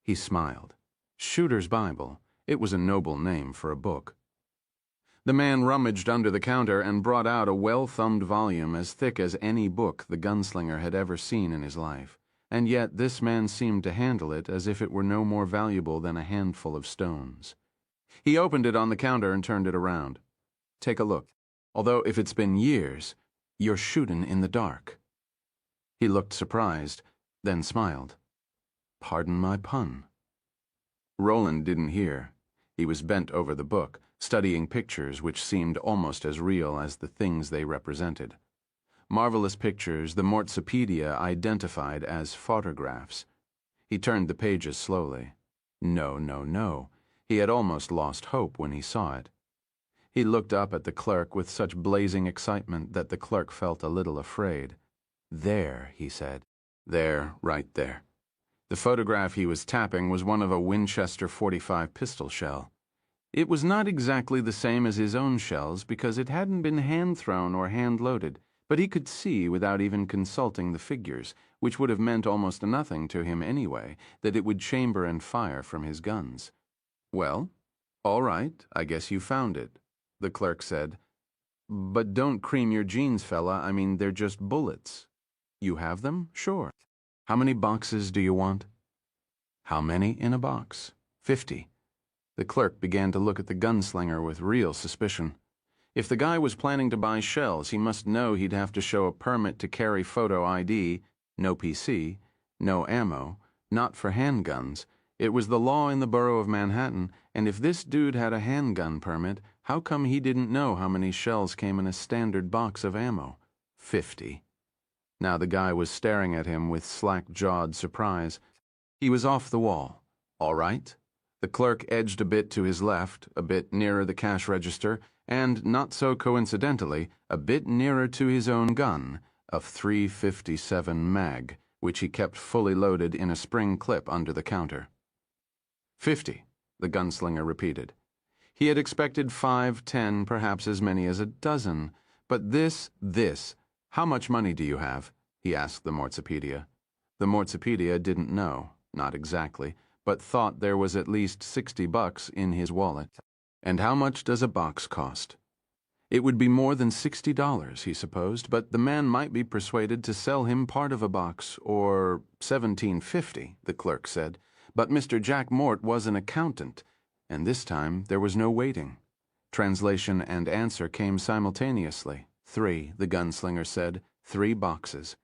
He smiled. Shooter's Bible. It was a noble name for a book. The man rummaged under the counter and brought out a well-thumbed volume as thick as any book the gunslinger had ever seen in his life, and yet this man seemed to handle it as if it were no more valuable than a handful of stones. He opened it on the counter and turned it around. Take a look. Although if it's been years, you're shootin' in the dark. He looked surprised, then smiled. Pardon my pun. Roland didn't hear. He was bent over the book, studying pictures which seemed almost as real as the things they represented. Marvelous pictures the Mortsopedia identified as photographs. He turned the pages slowly. No. He had almost lost hope when he saw it. He looked up at the clerk with such blazing excitement that the clerk felt a little afraid. There, he said. There, right there. The photograph he was tapping was one of a Winchester .45 pistol shell. It was not exactly the same as his own shells because it hadn't been hand-thrown or hand-loaded, but he could see without even consulting the figures, which would have meant almost nothing to him anyway, that it would chamber and fire from his guns. Well, all right, I guess you found it, the clerk said. But don't cream your jeans, fella. I mean, they're just bullets. You have them? Sure. How many boxes do you want? How many in a box? 50. The clerk began to look at the gunslinger with real suspicion. If the guy was planning to buy shells, he must know he'd have to show a permit to carry photo ID, no PC, no ammo, not for handguns. It was the law in the borough of Manhattan, and if this dude had a handgun permit, how come he didn't know how many shells came in a standard box of ammo? 50. Now the guy was staring at him with slack-jawed surprise. He was off the wall. All right. The clerk edged a bit to his left, a bit nearer the cash register, and, not so coincidentally, a bit nearer to his own gun, a .357 mag, which he kept fully loaded in a spring clip under the counter. 50, the gunslinger repeated. He had expected 5, 10, perhaps as many as a dozen. But this, how much money do you have? He asked the Mortsopedia. The Mortsopedia didn't know, not exactly, but thought there was at least $60 in his wallet. And how much does a box cost? It would be more than $60, he supposed, but the man might be persuaded to sell him part of a box, or $17.50, the clerk said. But Mr. Jack Mort was an accountant, and this time there was no waiting. Translation and answer came simultaneously. 3, the gunslinger said, 3 boxes.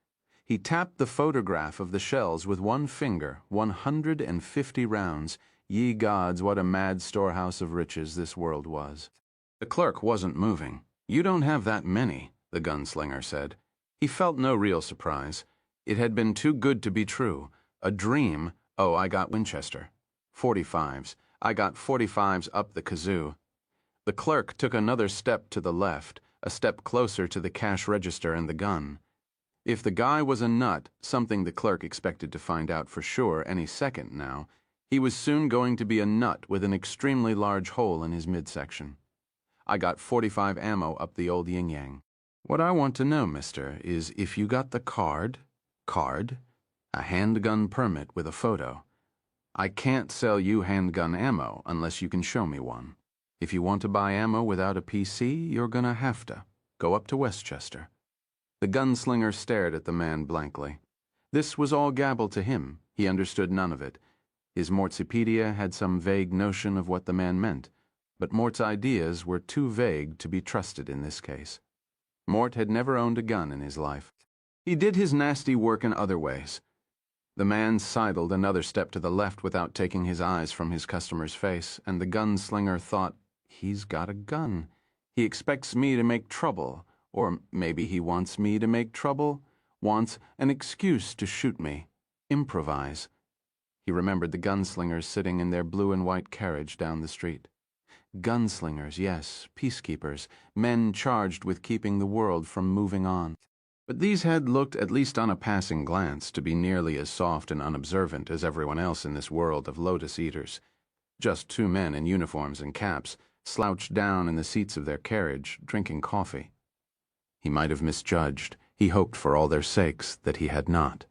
He tapped the photograph of the shells with one finger, 150 rounds. Ye gods, what a mad storehouse of riches this world was. The clerk wasn't moving. You don't have that many, the gunslinger said. He felt no real surprise. It had been too good to be true. A dream. Oh, I got Winchester. 45s. I got 45s up the kazoo. The clerk took another step to the left, a step closer to the cash register and the gun. If the guy was a nut, something the clerk expected to find out for sure any second now, he was soon going to be a nut with an extremely large hole in his midsection. I got 45 ammo up the old yin-yang. What I want to know, mister, is if you got the card, a handgun permit with a photo. I can't sell you handgun ammo unless you can show me one. If you want to buy ammo without a PC, you're gonna have to. Go up to Westchester. The gunslinger stared at the man blankly. This was all gabble to him. He understood none of it. His Mortzipedia had some vague notion of what the man meant, but Mort's ideas were too vague to be trusted in this case. Mort had never owned a gun in his life. He did his nasty work in other ways. The man sidled another step to the left without taking his eyes from his customer's face, and the gunslinger thought, he's got a gun. He expects me to make trouble, or maybe he wants me to make trouble, wants an excuse to shoot me, improvise. He remembered the gunslingers sitting in their blue and white carriage down the street. Gunslingers, yes, peacekeepers, men charged with keeping the world from moving on. But these had looked, at least on a passing glance, to be nearly as soft and unobservant as everyone else in this world of lotus eaters. Just two men in uniforms and caps, slouched down in the seats of their carriage, drinking coffee. He might have misjudged. He hoped for all their sakes that he had not.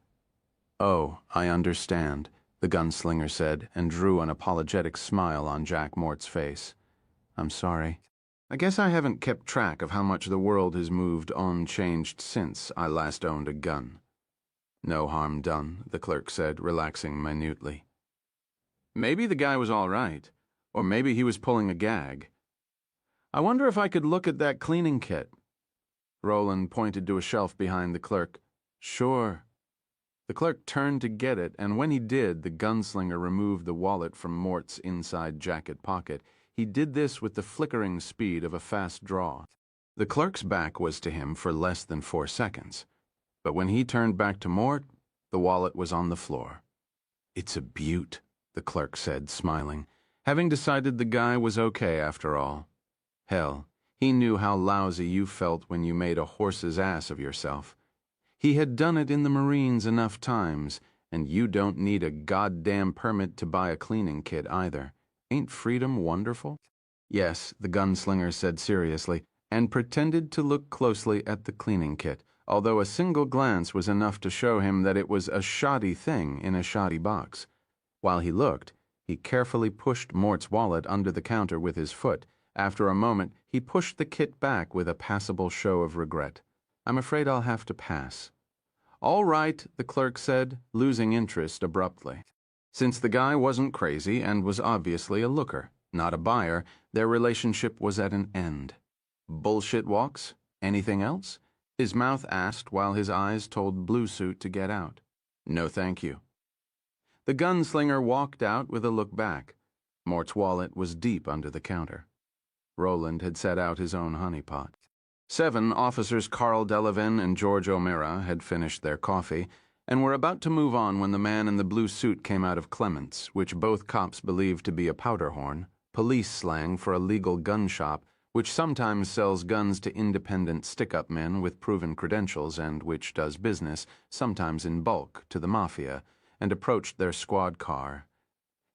"Oh, I understand," the gunslinger said, and drew an apologetic smile on Jack Mort's face. "I'm sorry. I guess I haven't kept track of how much the world has moved on changed since I last owned a gun." "No harm done," the clerk said, relaxing minutely. "Maybe the guy was all right, or maybe he was pulling a gag. I wonder if I could look at that cleaning kit." Roland pointed to a shelf behind the clerk. "Sure." The clerk turned to get it, and when he did, the gunslinger removed the wallet from Mort's inside jacket pocket. He did this with the flickering speed of a fast draw. The clerk's back was to him for less than 4 seconds. But when he turned back to Mort, the wallet was on the floor. "It's a beaut," the clerk said, smiling, having decided the guy was okay after all. Hell, he knew how lousy you felt when you made a horse's ass of yourself. He had done it in the Marines enough times, and you don't need a goddamn permit to buy a cleaning kit either. Ain't freedom wonderful? "Yes," the gunslinger said seriously, and pretended to look closely at the cleaning kit, although a single glance was enough to show him that it was a shoddy thing in a shoddy box. While he looked, he carefully pushed Mort's wallet under the counter with his foot. After a moment, he pushed the kit back with a passable show of regret. "I'm afraid I'll have to pass." "All right," the clerk said, losing interest abruptly. Since the guy wasn't crazy and was obviously a looker, not a buyer, their relationship was at an end. "Bullshit walks? Anything else?" his mouth asked while his eyes told Blue Suit to get out. "No, thank you." The gunslinger walked out with a look back. Mort's wallet was deep under the counter. Roland had set out his own honeypot. 7 officers Carl Delavan and George O'Meara had finished their coffee and were about to move on when the man in the blue suit came out of Clements, which both cops believed to be a powder horn, police slang for a legal gun shop which sometimes sells guns to independent stick-up men with proven credentials and which does business, sometimes in bulk, to the mafia, and approached their squad car.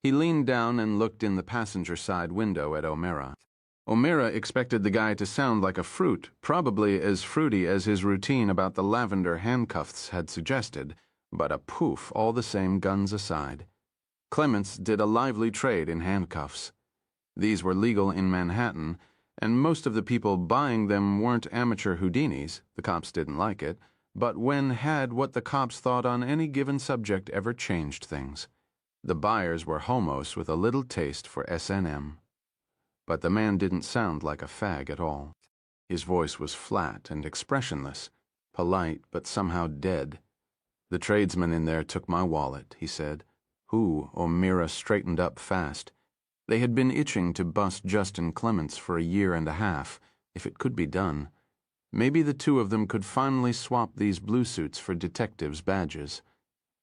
He leaned down and looked in the passenger side window at O'Meara. O'Meara expected the guy to sound like a fruit, probably as fruity as his routine about the lavender handcuffs had suggested, but a poof, all the same, guns aside. Clements did a lively trade in handcuffs. These were legal in Manhattan, and most of the people buying them weren't amateur Houdinis. The cops didn't like it, but when had what the cops thought on any given subject ever changed things? The buyers were homos with a little taste for S&M. But the man didn't sound like a fag at all. His voice was flat and expressionless, polite but somehow dead. "The tradesman in there took my wallet," he said. O'Meara straightened up fast. They had been itching to bust Justin Clements for a year and a half, if it could be done. Maybe the two of them could finally swap these blue suits for detectives' badges.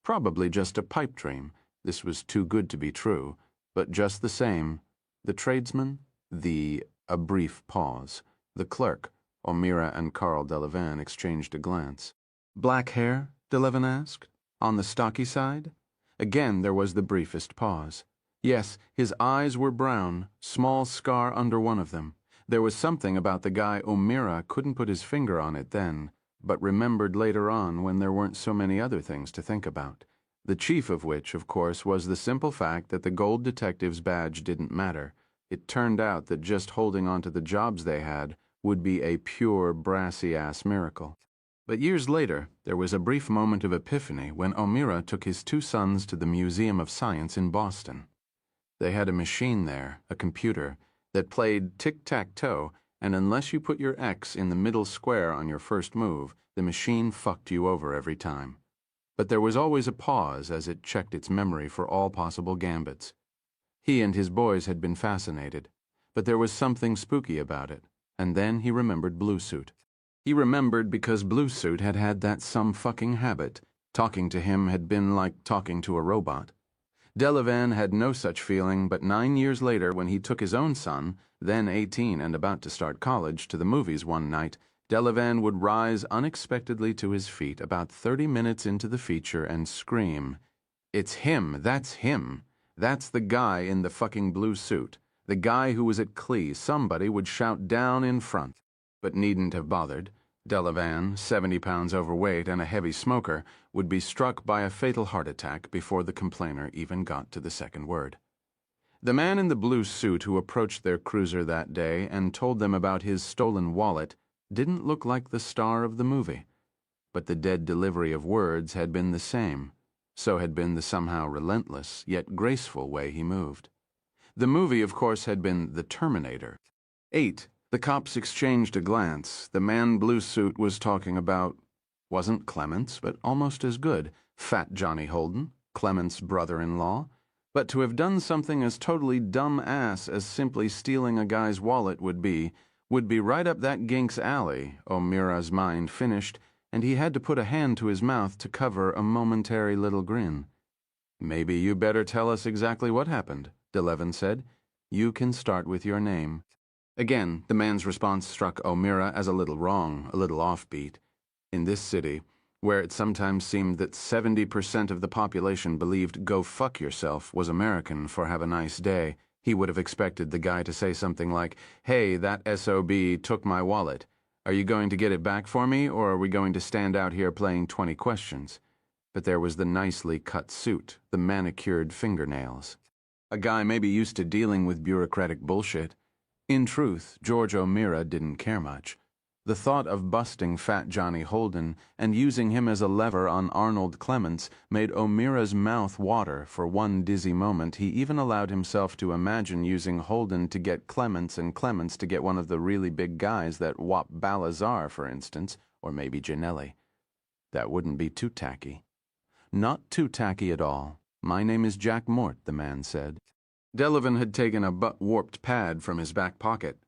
Probably just a pipe dream. This was too good to be true. But just the same, the tradesman, the A brief pause. The clerk, O'Meara and Carl Delavan, exchanged a glance. Black hair? Delavan asked. On the stocky side? Again there was the briefest pause. Yes, his eyes were brown, small scar under one of them. There was something about the guy O'Meara couldn't put his finger on it then, but remembered later on when there weren't so many other things to think about. The chief of which, of course, was the simple fact that the gold detective's badge didn't matter. It turned out that just holding on to the jobs they had would be a pure, brassy-ass miracle. But years later, there was a brief moment of epiphany when O'Meara took his two sons to the Museum of Science in Boston. They had a machine there, a computer, that played tic-tac-toe, and unless you put your X in the middle square on your first move, the machine fucked you over every time. But there was always a pause as it checked its memory for all possible gambits. He and his boys had been fascinated, but there was something spooky about it, and then he remembered Blue Suit. He remembered because Blue Suit had had that some fucking habit. Talking to him had been like talking to a robot. Delavan had no such feeling, but 9 years later, when he took his own son, then 18 and about to start college, to the movies one night, Delavan would rise unexpectedly to his feet about 30 minutes into the feature and scream, "It's him, that's him. That's the guy in the fucking blue suit. The guy who was at Clee." Somebody would shout down in front, but needn't have bothered. Delavan, 70 pounds overweight and a heavy smoker, would be struck by a fatal heart attack before the complainer even got to the second word. The man in the blue suit who approached their cruiser that day and told them about his stolen wallet didn't look like the star of the movie, but the dead delivery of words had been the same. So had been the somehow relentless, yet graceful way he moved. The movie, of course, had been The Terminator. 8. The cops exchanged a glance. The man blue suit was talking about, wasn't Clements, but almost as good, Fat Johnny Holden, Clements' brother-in-law. But to have done something as totally dumb-ass as simply stealing a guy's wallet would be right up that gink's alley, O'Meara's mind finished, and he had to put a hand to his mouth to cover a momentary little grin. "Maybe you better tell us exactly what happened," Delavan said. "You can start with your name." Again, the man's response struck O'Meara as a little wrong, a little offbeat. In this city, where it sometimes seemed that 70% of the population believed "go fuck yourself" was American for "have a nice day," he would have expected the guy to say something like, "Hey, that SOB took my wallet. Are you going to get it back for me, or are we going to stand out here playing 20 questions? But there was the nicely cut suit, the manicured fingernails. A guy maybe used to dealing with bureaucratic bullshit. In truth, George O'Meara didn't care much. The thought of busting Fat Johnny Holden and using him as a lever on Arnold Clements made O'Meara's mouth water. For one dizzy moment, he even allowed himself to imagine using Holden to get Clements and Clements to get one of the really big guys that whop Balazar, for instance, or maybe Ginelli. That wouldn't be too tacky. Not too tacky at all. "My name is Jack Mort," the man said. Delavan had taken a butt-warped pad from his back pocket.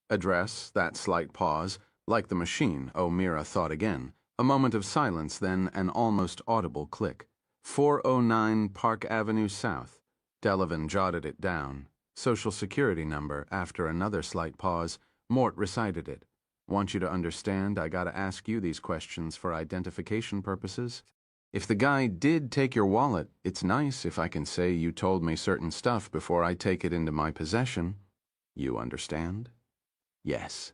Address, that slight pause. Like the machine, O'Meara thought again. A moment of silence, then an almost audible click. 409 Park Avenue South. Delavan jotted it down. Social Security number. After another slight pause, Mort recited it. "Want you to understand, I gotta ask you these questions for identification purposes. If the guy did take your wallet, it's nice if I can say you told me certain stuff before I take it into my possession. You understand?" Yes.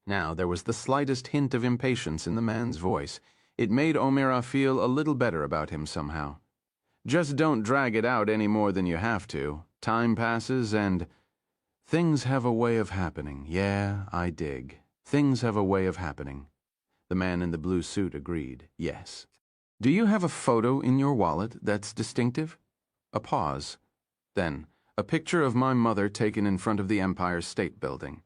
Now there was the slightest hint of impatience in the man's voice. It made O'Meara feel a little better about him somehow. "Just don't drag it out any more than you have to. Time passes and things have a way of happening. Yeah, I dig. Things have a way of happening." The man in the blue suit agreed. Yes. "Do you have a photo in your wallet that's distinctive?" A pause. Then, "A picture of my mother taken in front of the Empire State Building.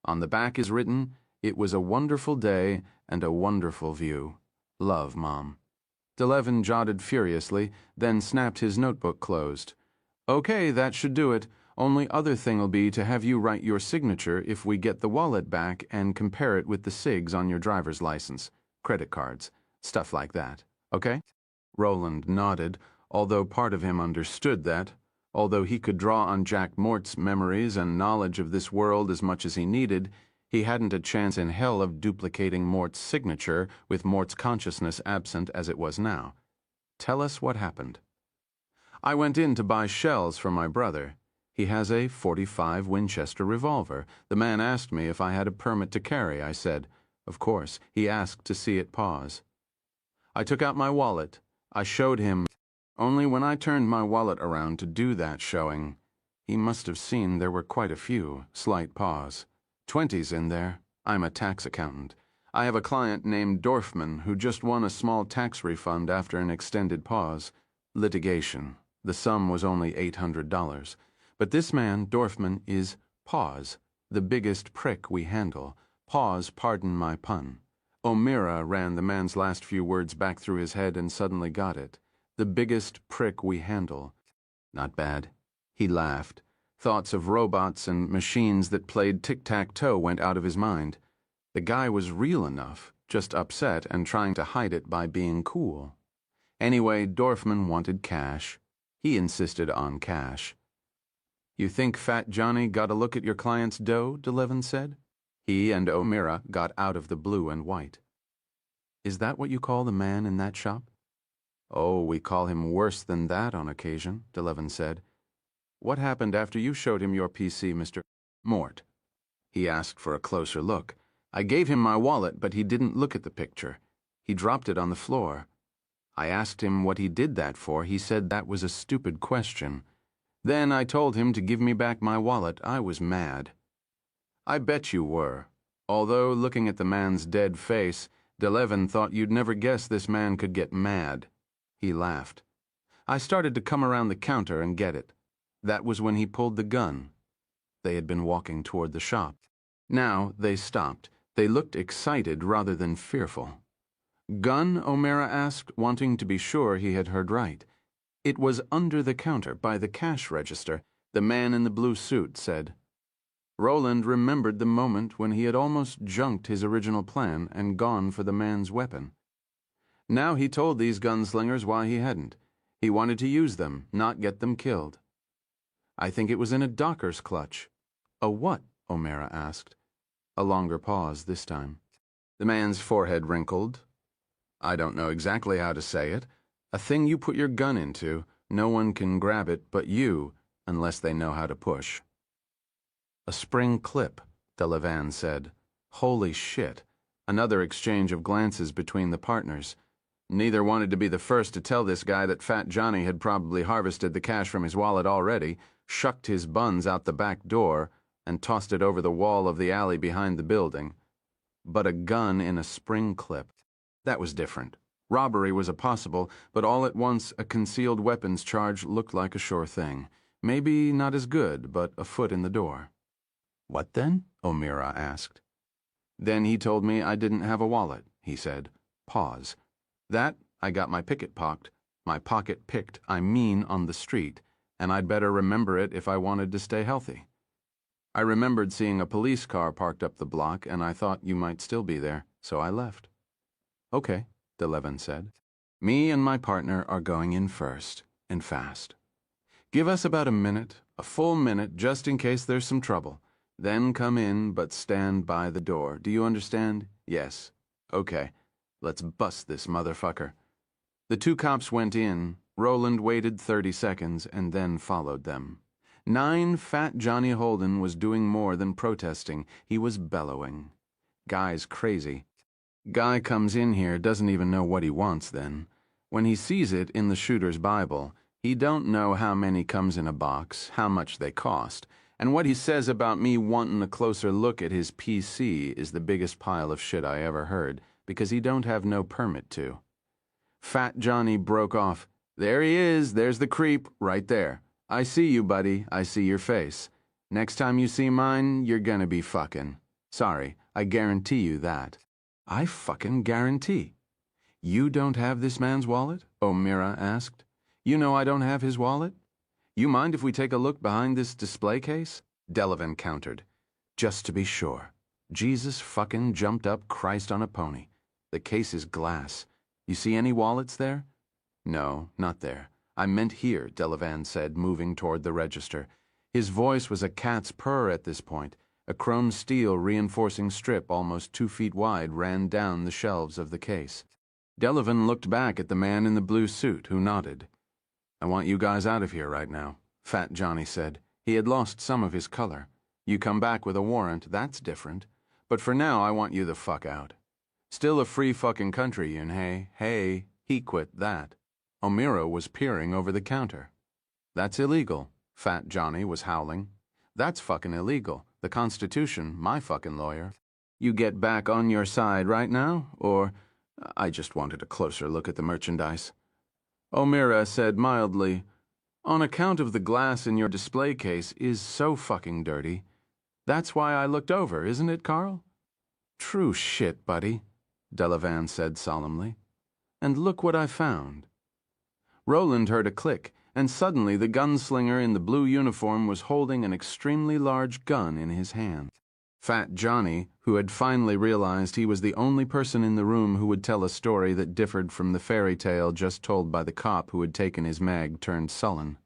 On the back is written, 'It was a wonderful day and a wonderful view. Love, Mom.'" Delavan jotted furiously, then snapped his notebook closed. "Okay, that should do it. Only other thing'll be to have you write your signature if we get the wallet back and compare it with the SIGs on your driver's license, credit cards, stuff like that. Okay?" Roland nodded, although part of him understood that. Although he could draw on Jack Mort's memories and knowledge of this world as much as he needed, he hadn't a chance in hell of duplicating Mort's signature with Mort's consciousness absent as it was now. Tell us what happened. I went in to buy shells for my brother. He has a .45 Winchester revolver. The man asked me if I had a permit to carry. I said, of course. He asked to see it pause. I took out my wallet. I showed him. Only when I turned my wallet around to do that showing, he must have seen there were quite a few. Slight pause. 20's in there. I'm a tax accountant. I have a client named Dorfman who just won a small tax refund after an extended pause. Litigation. The sum was only $800. But this man, Dorfman, is Pause, the biggest prick we handle. Pause, pardon my pun. O'Meara ran the man's last few words back through his head and suddenly got it. The biggest prick we handle. Not bad. He laughed. Thoughts of robots and machines that played tic-tac-toe went out of his mind. The guy was real enough, just upset and trying to hide it by being cool. Anyway, Dorfman wanted cash. He insisted on cash. You think Fat Johnny got a look at your client's dough? DeLevin said. He and O'Meara got out of the blue and white. Is that what you call the man in that shop? Oh, we call him worse than that on occasion, DeLevin said. What happened after you showed him your PC, Mr. Mort? He asked for a closer look. I gave him my wallet, but he didn't look at the picture. He dropped it on the floor. I asked him what he did that for. He said that was a stupid question. Then I told him to give me back my wallet. I was mad. I bet you were. Although, looking at the man's dead face, DeLevin thought you'd never guess this man could get mad. He laughed. I started to come around the counter and get it. That was when he pulled the gun. They had been walking toward the shop. Now they stopped. They looked excited rather than fearful. Gun? O'Meara asked, wanting to be sure he had heard right. It was under the counter, by the cash register, the man in the blue suit said. Roland remembered the moment when he had almost junked his original plan and gone for the man's weapon. Now he told these gunslingers why he hadn't. He wanted to use them, not get them killed. I think it was in a docker's clutch. A what? O'Meara asked. A longer pause this time. The man's forehead wrinkled. I don't know exactly how to say it. A thing you put your gun into, no one can grab it but you, unless they know how to push. A spring clip, DeLevin said. Holy shit. Another exchange of glances between the partners. Neither wanted to be the first to tell this guy that Fat Johnny had probably harvested the cash from his wallet already, shucked his buns out the back door, and tossed it over the wall of the alley behind the building. But a gun in a spring clip. That was different. Robbery was a possible, but all at once a concealed weapons charge looked like a sure thing. Maybe not as good, but a foot in the door. What then? O'Meara asked. Then he told me I didn't have a wallet, he said. Pause. That I got my pocket picked, I mean on the street, and I'd better remember it if I wanted to stay healthy. I remembered seeing a police car parked up the block, and I thought you might still be there, so I left. Okay, DeLevin said. Me and my partner are going in first, and fast. Give us about a full minute, just in case there's some trouble. Then come in, but stand by the door. Do you understand? Yes. Okay. Let's bust this motherfucker. The two cops went in. Roland waited 30 seconds and then followed them. Fat Johnny Holden was doing more than protesting. He was bellowing. Guy's crazy. Guy comes in here, doesn't even know what he wants then. When he sees it in the shooter's Bible, he don't know how many comes in a box, how much they cost, and what he says about me wanting a closer look at his PC is the biggest pile of shit I ever heard, because he don't have no permit to. Fat Johnny broke off. There he is, there's the creep, right there. I see you, buddy, I see your face. Next time you see mine, you're gonna be fucking. Sorry, I guarantee you that. I fucking guarantee. You don't have this man's wallet? O'Meara asked. You know I don't have his wallet? You mind if we take a look behind this display case? DeLevin countered. Just to be sure. Jesus fucking jumped up Christ on a pony. The case is glass. You see any wallets there? No, not there. I meant here, Delavan said, moving toward the register. His voice was a cat's purr at this point. A chrome steel reinforcing strip almost 2 feet wide ran down the shelves of the case. Delavan looked back at the man in the blue suit, who nodded. I want you guys out of here right now, Fat Johnny said. He had lost some of his color. You come back with a warrant, that's different. But for now, I want you the fuck out. Still a free fucking country, Yunhei. Hey, he quit that. O'Meara was peering over the counter. That's illegal, Fat Johnny was howling. That's fucking illegal. The Constitution, my fucking lawyer. You get back on your side right now, or... I just wanted a closer look at the merchandise. O'Meara said mildly, on account of the glass in your display case is so fucking dirty. That's why I looked over, isn't it, Carl? True shit, buddy, Delavan said solemnly. And look what I found. Roland heard a click, and suddenly the gunslinger in the blue uniform was holding an extremely large gun in his hand. Fat Johnny, who had finally realized he was the only person in the room who would tell a story that differed from the fairy tale just told by the cop who had taken his mag, turned sullen.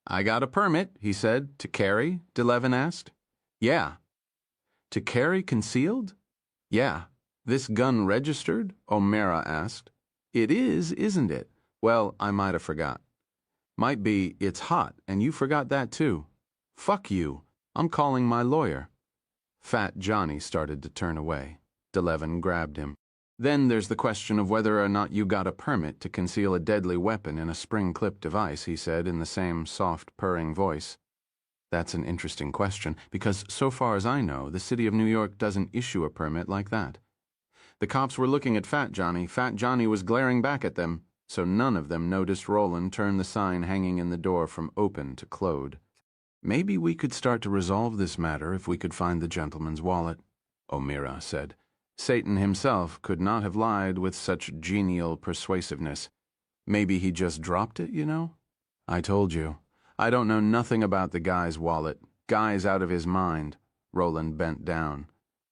I got a permit, he said. To carry? Delavan asked. Yeah. To carry concealed? Yeah. This gun registered? O'Meara asked. It is, isn't it? Well, I might have forgot. Might be it's hot, and you forgot that too. Fuck you. I'm calling my lawyer. Fat Johnny started to turn away. Delavan grabbed him. Then there's the question of whether or not you got a permit to conceal a deadly weapon in a spring-clip device, he said in the same soft, purring voice. That's an interesting question, because so far as I know, the city of New York doesn't issue a permit like that. The cops were looking at Fat Johnny. Fat Johnny was glaring back at them, so none of them noticed Roland turn the sign hanging in the door from open to closed. Maybe we could start to resolve this matter if we could find the gentleman's wallet, O'Meara said. Satan himself could not have lied with such genial persuasiveness. Maybe he just dropped it, you know? I told you. I don't know nothing about the guy's wallet. Guy's out of his mind. Roland bent down.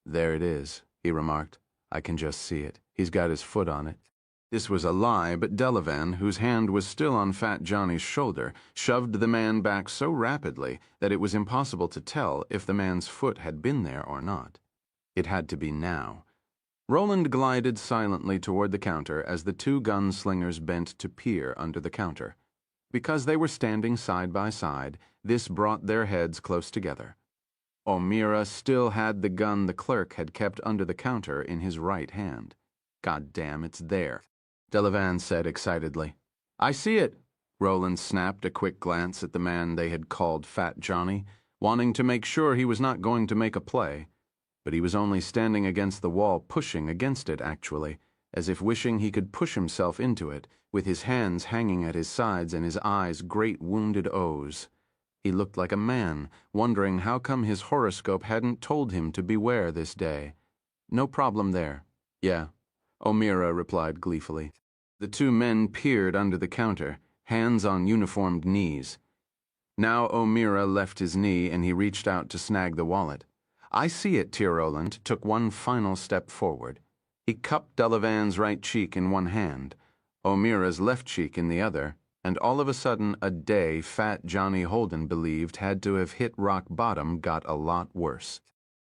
There it is, he remarked. I can just see it. He's got his foot on it. This was a lie, but Delavan, whose hand was still on Fat Johnny's shoulder, shoved the man back so rapidly that it was impossible to tell if the man's foot had been there or not. It had to be now. Roland glided silently toward the counter as the two gunslingers bent to peer under the counter. Because they were standing side by side, this brought their heads close together. O'Meara still had the gun the clerk had kept under the counter in his right hand. God damn, it's there, Delavan said excitedly. I see it. Roland snapped a quick glance at the man they had called Fat Johnny, wanting to make sure he was not going to make a play. But he was only standing against the wall, pushing against it, actually, as if wishing he could push himself into it, with his hands hanging at his sides and his eyes great wounded O's. He looked like a man, wondering how come his horoscope hadn't told him to beware this day. No problem there. Yeah, O'Meara replied gleefully. The two men peered under the counter, hands on uniformed knees. Now O'Meara left his knee and he reached out to snag the wallet. I see it, Roland took one final step forward. He cupped Delavan's right cheek in one hand, O'Meara's left cheek in the other, and all of a sudden a day Fat Johnny Holden believed had to have hit rock bottom got a lot worse.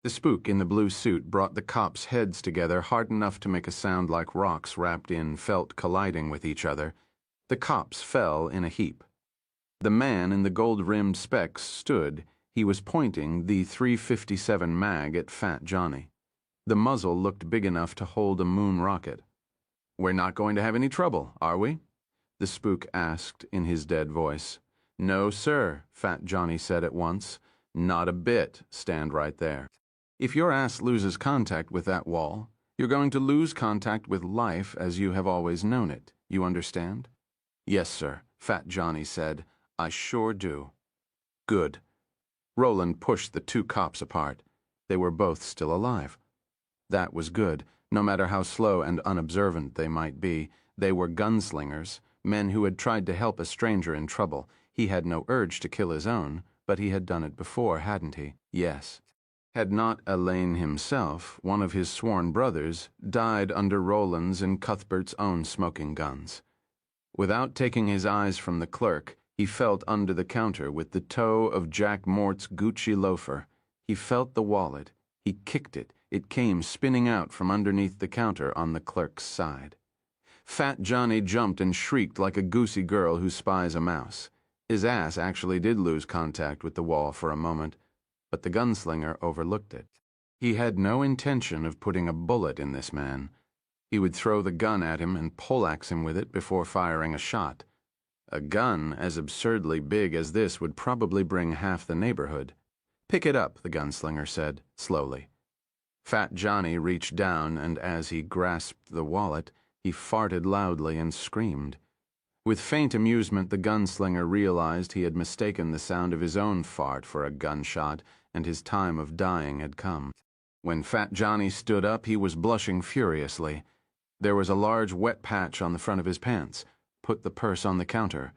The spook in the blue suit brought the cops' heads together hard enough to make a sound like rocks wrapped in felt colliding with each other. The cops fell in a heap. The man in the gold-rimmed specs stood. He was pointing the .357 mag at Fat Johnny. The muzzle looked big enough to hold a moon rocket. We're not going to have any trouble, are we? The spook asked in his dead voice. No, sir, Fat Johnny said at once. Not a bit. Stand right there. If your ass loses contact with that wall, you're going to lose contact with life as you have always known it. You understand? Yes, sir, Fat Johnny said. I sure do. Good. Roland pushed the two cops apart. They were both still alive. That was good. No matter how slow and unobservant they might be, they were gunslingers, men who had tried to help a stranger in trouble. He had no urge to kill his own, but he had done it before, hadn't he? Yes. Had not Elaine himself, one of his sworn brothers, died under Roland's and Cuthbert's own smoking guns? Without taking his eyes from the clerk, he felt under the counter with the toe of Jack Mort's Gucci loafer. He felt the wallet. He kicked it. It came spinning out from underneath the counter on the clerk's side. Fat Johnny jumped and shrieked like a goosey girl who spies a mouse. His ass actually did lose contact with the wall for a moment, but the gunslinger overlooked it. He had no intention of putting a bullet in this man. He would throw the gun at him and poleaxe him with it before firing a shot. A gun as absurdly big as this would probably bring half the neighborhood. "Pick it up," the gunslinger said, slowly. Fat Johnny reached down, and as he grasped the wallet, he farted loudly and screamed. With faint amusement, the gunslinger realized he had mistaken the sound of his own fart for a gunshot, and his time of dying had come. When Fat Johnny stood up, he was blushing furiously. There was a large wet patch on the front of his pants. Put the purse on the counter.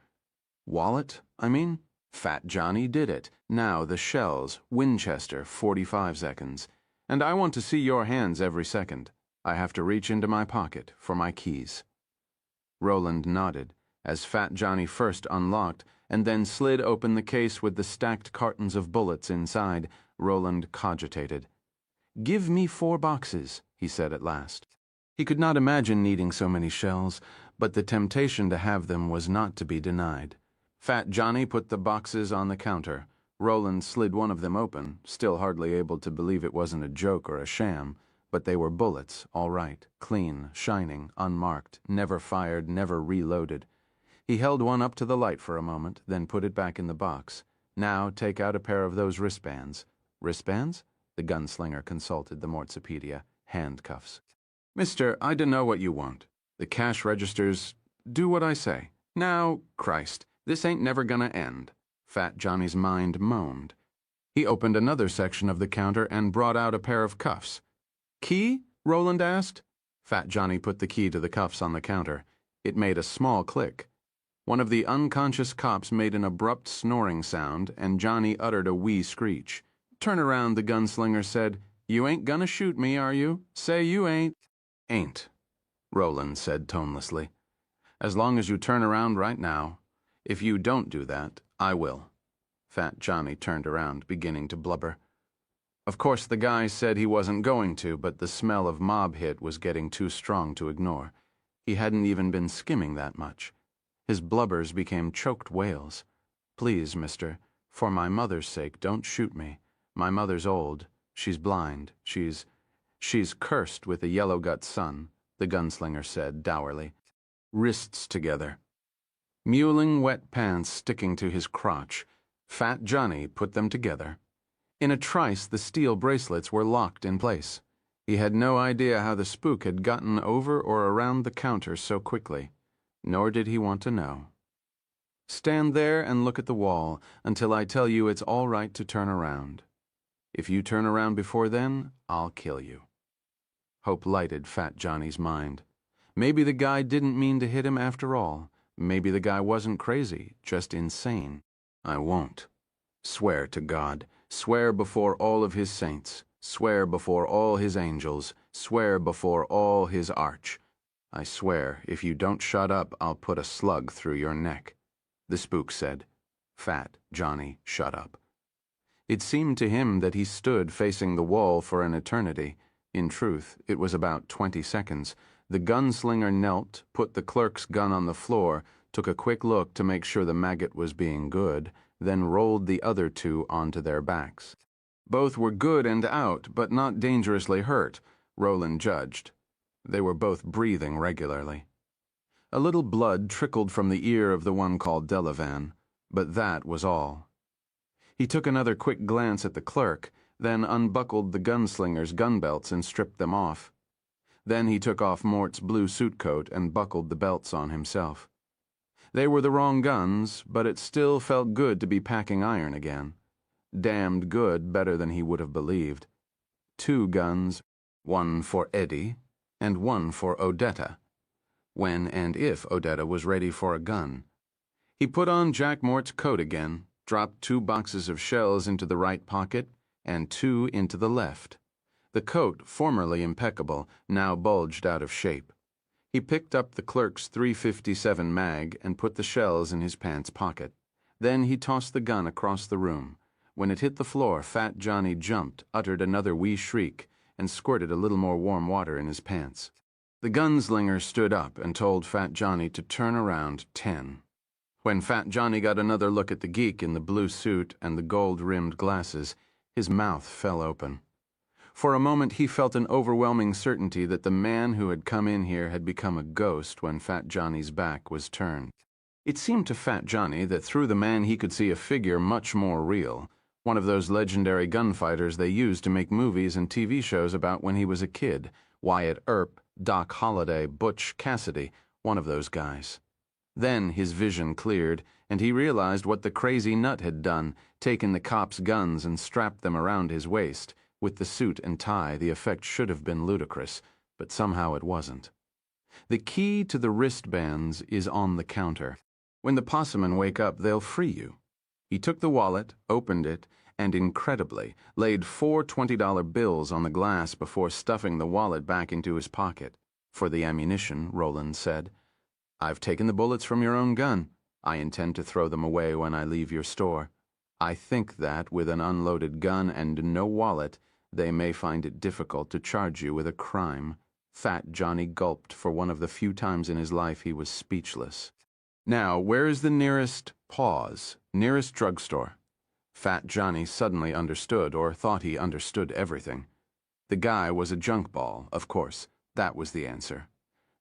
Wallet, I mean? Fat Johnny did it. Now the shells, Winchester, 45 seconds. And I want to see your hands every second. I have to reach into my pocket for my keys. Roland nodded as Fat Johnny first unlocked and then slid open the case with the stacked cartons of bullets inside. Roland cogitated. "Give me 4 boxes," he said at last. He could not imagine needing so many shells, but the temptation to have them was not to be denied. Fat Johnny put the boxes on the counter. Roland slid one of them open, still hardly able to believe it wasn't a joke or a sham, but they were bullets, all right, clean, shining, unmarked, never fired, never reloaded. He held one up to the light for a moment, then put it back in the box. "Now take out a pair of those wristbands." "Wristbands?" The gunslinger consulted the Mortsopedia. "Handcuffs." "Mister, I dunno what you want. The cash registers. Do what I say. Now, Christ, this ain't never gonna end." Fat Johnny's mind moaned. He opened another section of the counter and brought out a pair of cuffs. "Key?" Roland asked. Fat Johnny put the key to the cuffs on the counter. It made a small click. One of the unconscious cops made an abrupt snoring sound, and Johnny uttered a wee screech. "Turn around," the gunslinger said. "You ain't gonna shoot me, are you? Say you ain't." "Ain't," Roland said tonelessly. "As long as you turn around right now. If you don't do that, I will." Fat Johnny turned around, beginning to blubber. Of course, the guy said he wasn't going to, but the smell of mob hit was getting too strong to ignore. He hadn't even been skimming that much. His blubbers became choked wails. "Please, mister, for my mother's sake, don't shoot me. My mother's old. She's blind. She's cursed with a yellow-gut son," the gunslinger said dourly. "Wrists together." Mewling wet pants sticking to his crotch, Fat Johnny put them together. In a trice, the steel bracelets were locked in place. He had no idea how the spook had gotten over or around the counter so quickly, nor did he want to know. "Stand there and look at the wall until I tell you it's all right to turn around. If you turn around before then, I'll kill you." Hope lighted Fat Johnny's mind. Maybe the guy didn't mean to hit him after all. Maybe the guy wasn't crazy, just insane. "I won't. Swear to God. Swear before all of his saints. Swear before all his angels. Swear before all his arch. I swear, if you don't shut up, I'll put a slug through your neck," the spook said. Fat Johnny shut up. It seemed to him that he stood facing the wall for an eternity. In truth, it was about 20 seconds. The gunslinger knelt, put the clerk's gun on the floor, took a quick look to make sure the maggot was being good, then rolled the other 2 onto their backs. Both were good and out, but not dangerously hurt, Roland judged. They were both breathing regularly. A little blood trickled from the ear of the one called Delavan, but that was all. He took another quick glance at the clerk, then unbuckled the gunslinger's gun belts and stripped them off. Then he took off Mort's blue suit coat and buckled the belts on himself. They were the wrong guns, but it still felt good to be packing iron again. Damned good, better than he would have believed. 2 guns, one for Eddie, and one for Odetta, when and if Odetta was ready for a gun. He put on Jack Mort's coat again, dropped 2 boxes of shells into the right pocket, and 2 into the left. The coat, formerly impeccable, now bulged out of shape. He picked up the clerk's .357 mag and put the shells in his pants pocket. Then he tossed the gun across the room. When it hit the floor, Fat Johnny jumped, uttered another wee shriek, and squirted a little more warm water in his pants. The gunslinger stood up and told Fat Johnny to turn around 10. When Fat Johnny got another look at the geek in the blue suit and the gold-rimmed glasses, his mouth fell open. For a moment he felt an overwhelming certainty that the man who had come in here had become a ghost when Fat Johnny's back was turned. It seemed to Fat Johnny that through the man he could see a figure much more real, one of those legendary gunfighters they used to make movies and TV shows about when he was a kid. Wyatt Earp, Doc Holliday, Butch Cassidy, one of those guys. Then his vision cleared, and he realized what the crazy nut had done, taken the cops' guns and strapped them around his waist. With the suit and tie, the effect should have been ludicrous, but somehow it wasn't. The key to the wristbands is on the counter. When the possemen wake up, they'll free you. He took the wallet, opened it, and incredibly laid 4 $20 bills on the glass before stuffing the wallet back into his pocket. For the ammunition, Roland said, "I've taken the bullets from your own gun. I intend to throw them away when I leave your store. I think that, with an unloaded gun and no wallet, they may find it difficult to charge you with a crime." Fat Johnny gulped for one of the few times in his life he was speechless. "Now, where is the nearest drugstore?" Fat Johnny suddenly understood, or thought he understood everything. The guy was a junk ball, of course. That was the answer.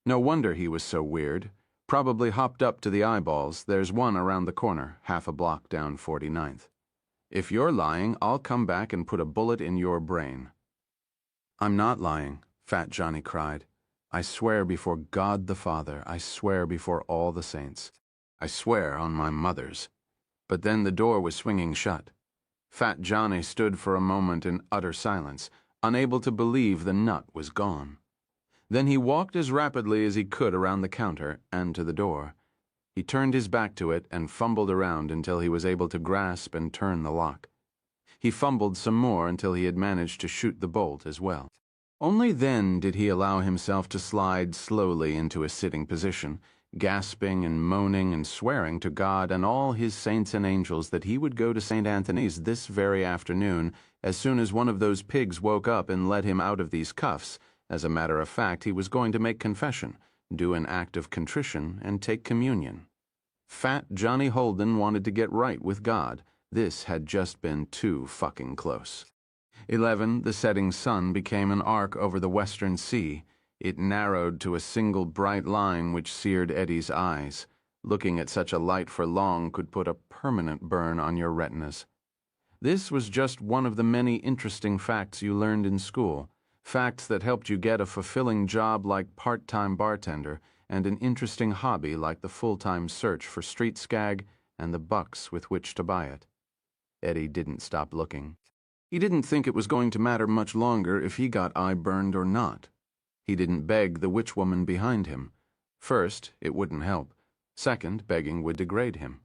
No wonder he was so weird. Probably hopped up to the eyeballs. There's one around the corner, half a block down 49th. If you're lying, I'll come back and put a bullet in your brain. "I'm not lying," Fat Johnny cried. "I swear before God the Father, I swear before all the saints. I swear on my mother's." But then the door was swinging shut. Fat Johnny stood for a moment in utter silence, unable to believe the nut was gone. Then he walked as rapidly as he could around the counter and to the door. He turned his back to it and fumbled around until he was able to grasp and turn the lock. He fumbled some more until he had managed to shoot the bolt as well. Only then did he allow himself to slide slowly into a sitting position, gasping and moaning and swearing to God and all his saints and angels that he would go to St. Anthony's this very afternoon as soon as one of those pigs woke up and let him out of these cuffs. As a matter of fact, he was going to make confession, do an act of contrition, and take communion. Fat Johnny Holden wanted to get right with God. This had just been too fucking close. 11, the setting sun became an arc over the western sea. It narrowed to a single bright line which seared Eddie's eyes. Looking at such a light for long could put a permanent burn on your retinas. This was just one of the many interesting facts you learned in school, facts that helped you get a fulfilling job like part-time bartender and an interesting hobby like the full-time search for street skag and the bucks with which to buy it. Eddie didn't stop looking. He didn't think it was going to matter much longer if he got eye-burned or not. He didn't beg the witch woman behind him. First, it wouldn't help. Second, begging would degrade him.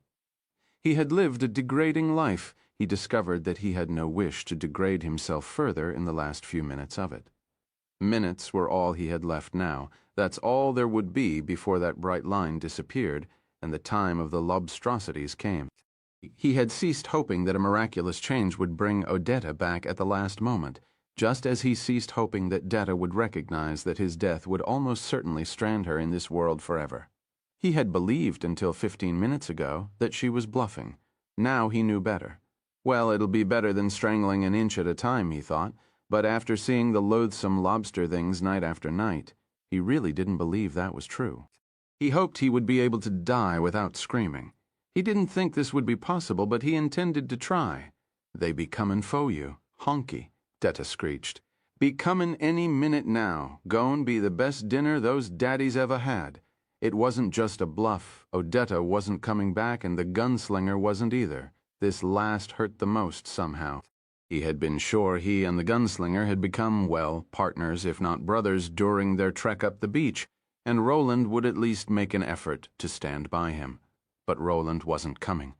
He had lived a degrading life. He discovered that he had no wish to degrade himself further in the last few minutes of it. Minutes were all he had left now. That's all there would be before that bright line disappeared and the time of the lobstrosities came. He had ceased hoping that a miraculous change would bring Odetta back at the last moment, just as he ceased hoping that Detta would recognize that his death would almost certainly strand her in this world forever. He had believed until 15 minutes ago that she was bluffing. Now he knew better. Well, it'll be better than strangling an inch at a time, he thought, but after seeing the loathsome lobster things night after night, he really didn't believe that was true. He hoped he would be able to die without screaming. He didn't think this would be possible, but he intended to try. "They be comin' for you, honky," Detta screeched. "Be comin' any minute now. Goin' be the best dinner those daddies ever had." It wasn't just a bluff. Odetta wasn't coming back and the gunslinger wasn't either. This last hurt the most somehow. He had been sure he and the gunslinger had become, well, partners if not brothers during their trek up the beach, and Roland would at least make an effort to stand by him. But Roland wasn't coming.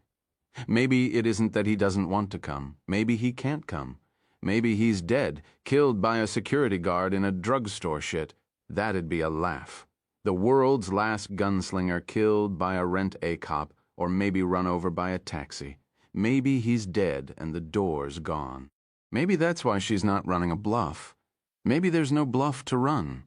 Maybe it isn't that he doesn't want to come. Maybe he can't come. Maybe he's dead, killed by a security guard in a drugstore shit. That'd be a laugh. The world's last gunslinger killed by a rent-a cop, or maybe run over by a taxi. Maybe he's dead and the door's gone. Maybe that's why she's not running a bluff. Maybe there's no bluff to run.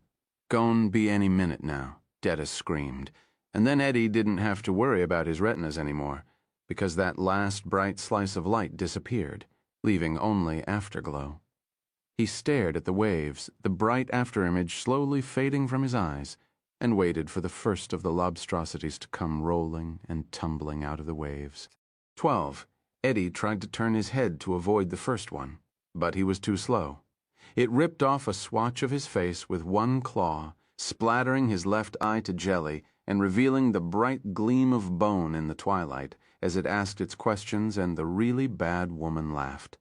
Gon be any minute now, Detta screamed. And then Eddie didn't have to worry about his retinas anymore, because that last bright slice of light disappeared, leaving only afterglow. He stared at the waves, the bright afterimage slowly fading from his eyes, and waited for the first of the lobstrosities to come rolling and tumbling out of the waves. 12. Eddie tried to turn his head to avoid the first one, but he was too slow. It ripped off a swatch of his face with one claw, splattering his left eye to jelly and revealing the bright gleam of bone in the twilight as it asked its questions, and the really bad woman laughed.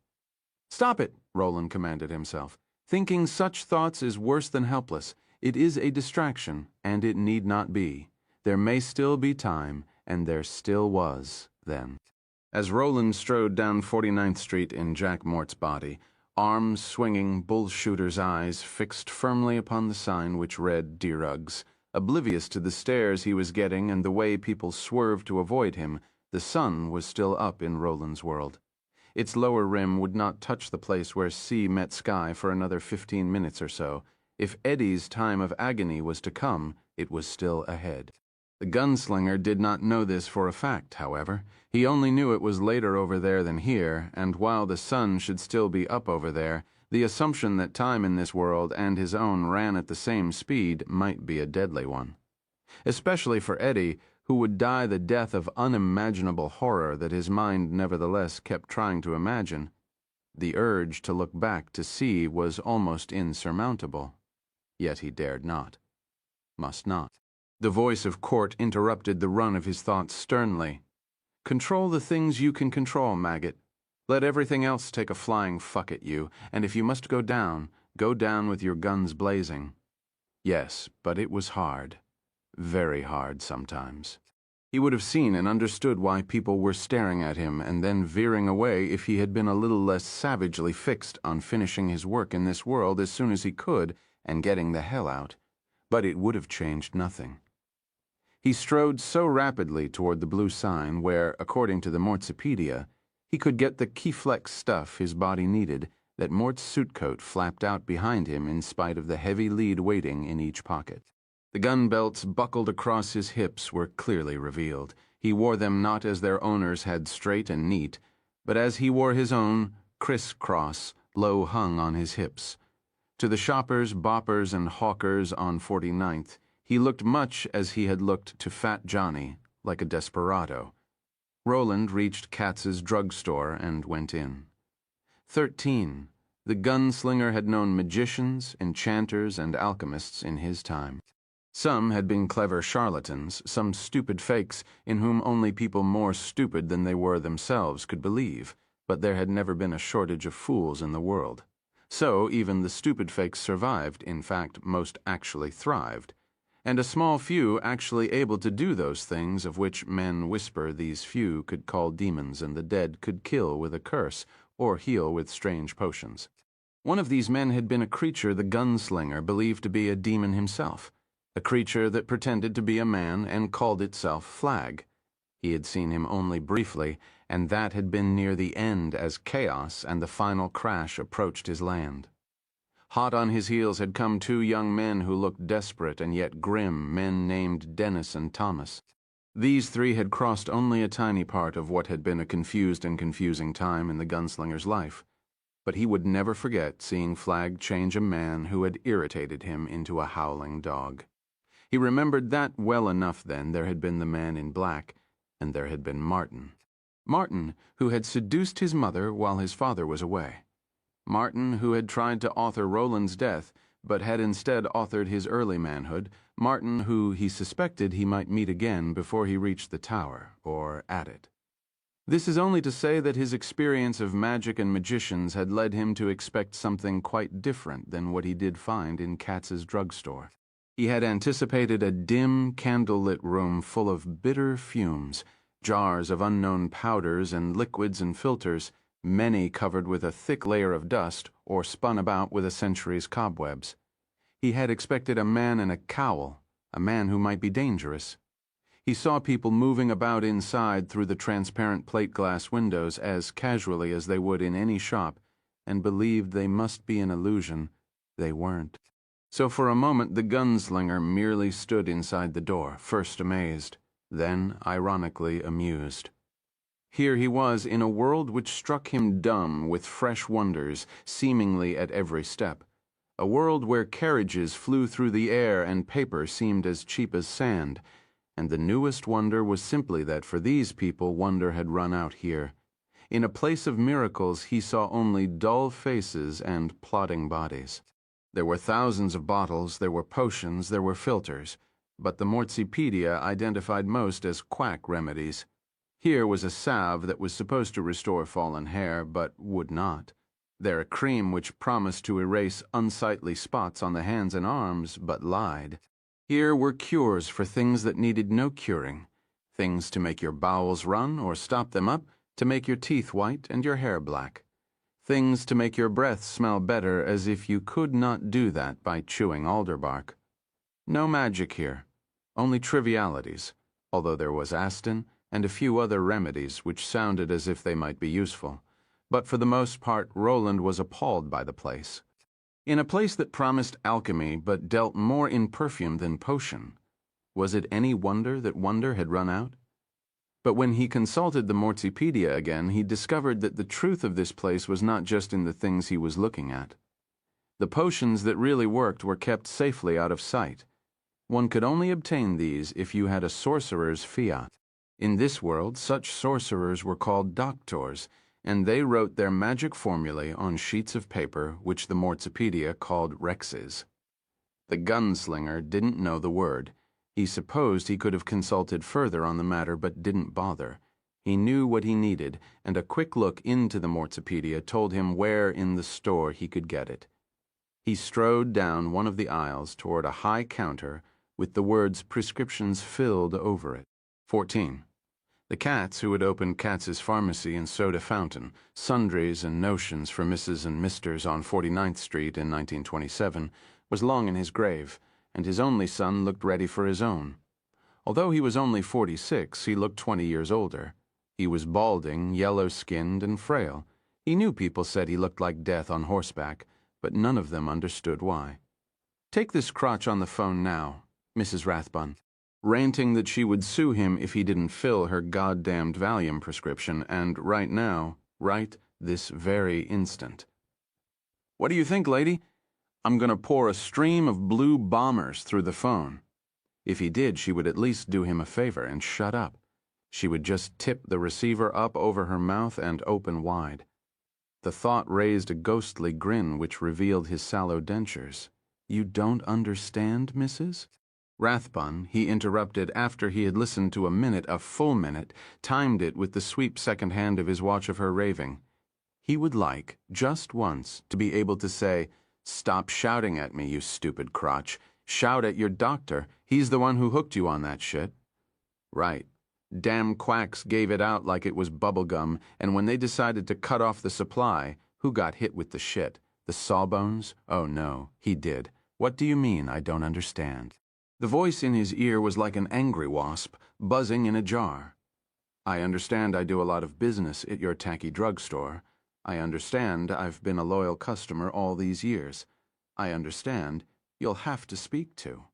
"Stop it," Roland commanded himself. "Thinking such thoughts is worse than helpless. It is a distraction, and it need not be. There may still be time, and there still was, then." As Roland strode down 49th Street in Jack Mort's body, arms swinging, bull shooter's eyes fixed firmly upon the sign which read Deerugs, oblivious to the stares he was getting and the way people swerved to avoid him, the sun was still up in Roland's world. Its lower rim would not touch the place where sea met sky for another 15 minutes or so. If Eddie's time of agony was to come, it was still ahead. The gunslinger did not know this for a fact, however. He only knew it was later over there than here, and while the sun should still be up over there, the assumption that time in this world and his own ran at the same speed might be a deadly one. Especially for Eddie, who would die the death of unimaginable horror that his mind nevertheless kept trying to imagine. The urge to look back to see was almost insurmountable. Yet he dared not. Must not. The voice of Court interrupted the run of his thoughts sternly. "Control the things you can control, maggot. Let everything else take a flying fuck at you, and if you must go down with your guns blazing." Yes, but it was hard. Very hard sometimes. He would have seen and understood why people were staring at him and then veering away if he had been a little less savagely fixed on finishing his work in this world as soon as he could and getting the hell out. But it would have changed nothing. He strode so rapidly toward the blue sign where, according to the Mortsopedia, he could get the Keyflex stuff his body needed, that Mort's suit coat flapped out behind him in spite of the heavy lead waiting in each pocket. The gun belts buckled across his hips were clearly revealed. He wore them not as their owners had straight and neat, but as he wore his own, criss-cross, low hung on his hips. To the shoppers, boppers, and hawkers on 49th, he looked much as he had looked to Fat Johnny, like a desperado. Roland reached Katz's drugstore and went in. 13. The gunslinger had known magicians, enchanters, and alchemists in his time. Some had been clever charlatans, some stupid fakes in whom only people more stupid than they were themselves could believe, but there had never been a shortage of fools in the world. So even the stupid fakes survived, in fact, most actually thrived. And a small few actually able to do those things of which men whisper these few could call demons and the dead could kill with a curse or heal with strange potions. One of these men had been a creature the gunslinger believed to be a demon himself, a creature that pretended to be a man and called itself Flag. He had seen him only briefly, and that had been near the end as chaos and the final crash approached his land. Hot on his heels had come two young men who looked desperate and yet grim, men named Dennis and Thomas. These three had crossed only a tiny part of what had been a confused and confusing time in the gunslinger's life, but he would never forget seeing Flag change a man who had irritated him into a howling dog. He remembered that well enough then. There had been the man in black, and there had been Martin. Martin, who had seduced his mother while his father was away. Martin, who had tried to author Roland's death, but had instead authored his early manhood. Martin, who he suspected he might meet again before he reached the tower, or at it. This is only to say that his experience of magic and magicians had led him to expect something quite different than what he did find in Katz's drugstore. He had anticipated a dim, candlelit room full of bitter fumes, jars of unknown powders and liquids and filters, many covered with a thick layer of dust or spun about with a century's cobwebs. He had expected a man in a cowl, a man who might be dangerous. He saw people moving about inside through the transparent plate glass windows as casually as they would in any shop, and believed they must be an illusion. They weren't. So for a moment the gunslinger merely stood inside the door, first amazed, then ironically amused. Here he was in a world which struck him dumb with fresh wonders, seemingly at every step. A world where carriages flew through the air and paper seemed as cheap as sand, and the newest wonder was simply that for these people wonder had run out here. In a place of miracles he saw only dull faces and plodding bodies. There were thousands of bottles, there were potions, there were filters, but the Mortsipedia identified most as quack remedies. Here was a salve that was supposed to restore fallen hair, but would not. There a cream which promised to erase unsightly spots on the hands and arms, but lied. Here were cures for things that needed no curing, things to make your bowels run or stop them up, to make your teeth white and your hair black, things to make your breath smell better, as if you could not do that by chewing alder bark. No magic here, only trivialities, although there was Aston and a few other remedies which sounded as if they might be useful. But for the most part, Roland was appalled by the place. In a place that promised alchemy but dealt more in perfume than potion, was it any wonder that wonder had run out? But when he consulted the Mortsipedia again, he discovered that the truth of this place was not just in the things he was looking at. The potions that really worked were kept safely out of sight. One could only obtain these if you had a sorcerer's fiat. In this world, such sorcerers were called doctors, and they wrote their magic formulae on sheets of paper which the Mortsipedia called rexes. The gunslinger didn't know the word. He supposed he could have consulted further on the matter, but didn't bother. He knew what he needed, and a quick look into the Mortsipedia told him where in the store he could get it. He strode down one of the aisles toward a high counter with the words prescriptions filled over it. 14. The Cats, who had opened Katz's Pharmacy and Soda Fountain, sundries and notions for Mrs. and Misters on 49th Street in 1927, was long in his grave, and his only son looked ready for his own. Although he was only 46, he looked 20 years older. He was balding, yellow-skinned, and frail. He knew people said he looked like death on horseback, but none of them understood why. "Take this crotch on the phone now, Mrs. Rathbun," ranting that she would sue him if he didn't fill her goddamned Valium prescription, and right now, right this very instant. "What do you think, lady? I'm going to pour a stream of blue bombers through the phone." If he did, she would at least do him a favor and shut up. She would just tip the receiver up over her mouth and open wide. The thought raised a ghostly grin which revealed his sallow dentures. "You don't understand, Mrs.?" Rathbun, he interrupted after he had listened to a full minute, timed it with the sweep second hand of his watch of her raving. He would like, just once, to be able to say, "Stop shouting at me, you stupid crotch. Shout at your doctor. He's the one who hooked you on that shit." Right. Damn quacks gave it out like it was bubble gum, and when they decided to cut off the supply, who got hit with the shit? The sawbones? Oh no, he did. "What do you mean, I don't understand?" The voice in his ear was like an angry wasp, buzzing in a jar. "I understand I do a lot of business at your tacky drugstore. I understand I've been a loyal customer all these years. I understand you'll have to speak to."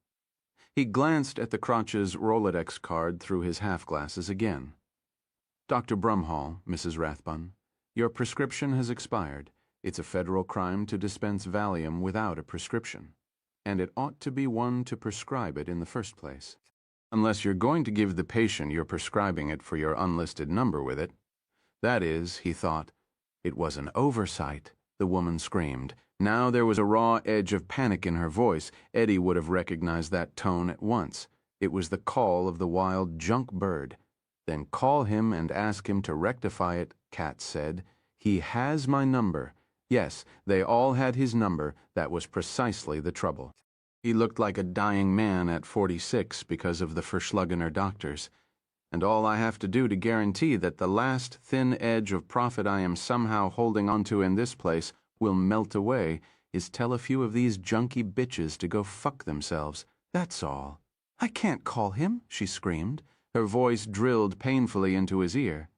He glanced at the crotch's Rolodex card through his half-glasses again. "Dr. Brumhall, Mrs. Rathbun, your prescription has expired. It's a federal crime to dispense Valium without a prescription, and it ought to be one to prescribe it in the first place. Unless you're going to give the patient you're prescribing it for your unlisted number with it. That is," he thought. It was an oversight, the woman screamed. Now there was a raw edge of panic in her voice. Eddie would have recognized that tone at once. It was the call of the wild junk bird. "Then call him and ask him to rectify it," Katz said. "He has my number." Yes, they all had his number. That was precisely the trouble. He looked like a dying man at 46 because of the Verschlungener doctors. And all I have to do to guarantee that the last thin edge of profit I am somehow holding onto in this place will melt away is tell a few of these junky bitches to go fuck themselves. That's all. "I can't call him," she screamed, her voice drilled painfully into his ear.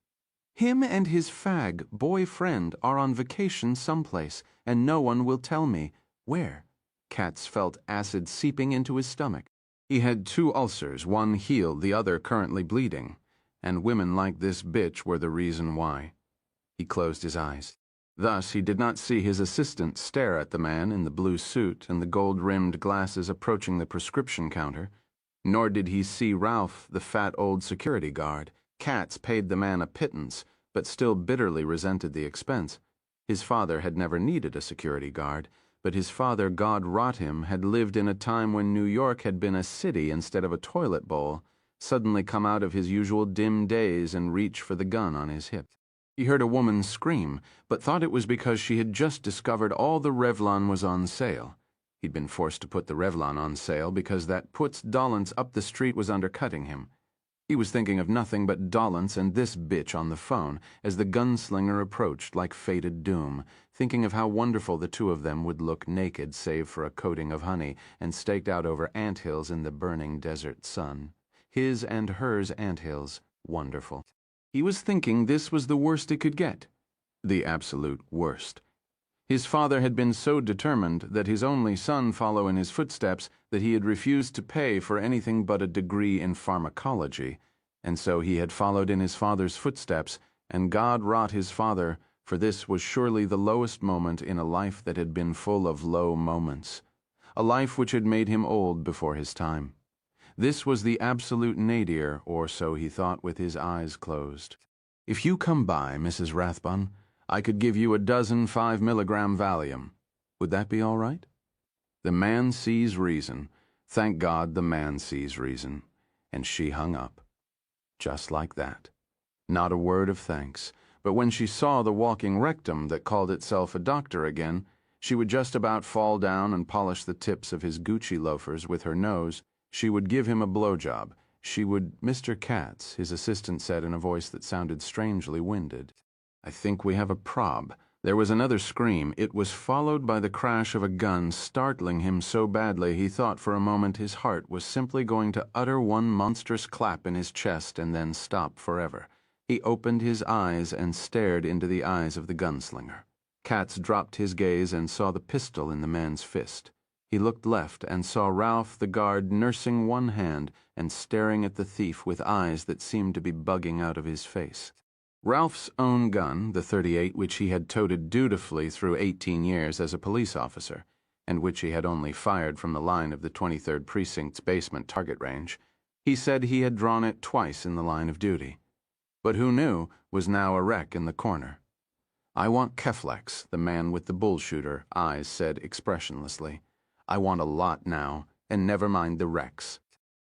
"Him and his fag boyfriend are on vacation someplace, and no one will tell me. Where?" Katz felt acid seeping into his stomach. He had 2 ulcers, one healed, the other currently bleeding, and women like this bitch were the reason why. He closed his eyes. Thus he did not see his assistant stare at the man in the blue suit and the gold-rimmed glasses approaching the prescription counter, nor did he see Ralph, the fat old security guard. Katz paid the man a pittance, but still bitterly resented the expense. His father had never needed a security guard, but his father, God rot him, had lived in a time when New York had been a city instead of a toilet bowl, suddenly come out of his usual dim days and reach for the gun on his hip. He heard a woman scream, but thought it was because she had just discovered all the Revlon was on sale. He'd been forced to put the Revlon on sale because that Putz Dollance up the street was undercutting him. He was thinking of nothing but Dollance and this bitch on the phone as the gunslinger approached like fated doom, thinking of how wonderful the 2 of them would look naked save for a coating of honey and staked out over anthills in the burning desert sun. His and hers anthills, wonderful. He was thinking this was the worst it could get. The absolute worst. His father had been so determined that his only son follow in his footsteps that he had refused to pay for anything but a degree in pharmacology, and so he had followed in his father's footsteps, and God rot his father, for this was surely the lowest moment in a life that had been full of low moments, a life which had made him old before his time. This was the absolute nadir, or so he thought with his eyes closed. "If you come by, Mrs. Rathbun, I could give you a dozen 5-milligram Valium. Would that be all right?" The man sees reason. Thank God the man sees reason. And she hung up. Just like that. Not a word of thanks. But when she saw the walking rectum that called itself a doctor again, she would just about fall down and polish the tips of his Gucci loafers with her nose. She would give him a blowjob. She would... "Mr. Katz," his assistant said in a voice that sounded strangely winded. "I think we have a prob." There was another scream. It was followed by the crash of a gun, startling him so badly he thought for a moment his heart was simply going to utter one monstrous clap in his chest and then stop forever. He opened his eyes and stared into the eyes of the gunslinger. Katz dropped his gaze and saw the pistol in the man's fist. He looked left and saw Ralph the guard nursing one hand and staring at the thief with eyes that seemed to be bugging out of his face. Ralph's own gun, the .38 which he had toted dutifully through 18 years as a police officer, and which he had only fired from the line of the 23rd Precinct's basement target range, he said he had drawn it twice in the line of duty. But who knew was now a wreck in the corner. "I want Keflex," the man with the bull-shooter eyes said expressionlessly. "I want a lot now, and never mind the wrecks."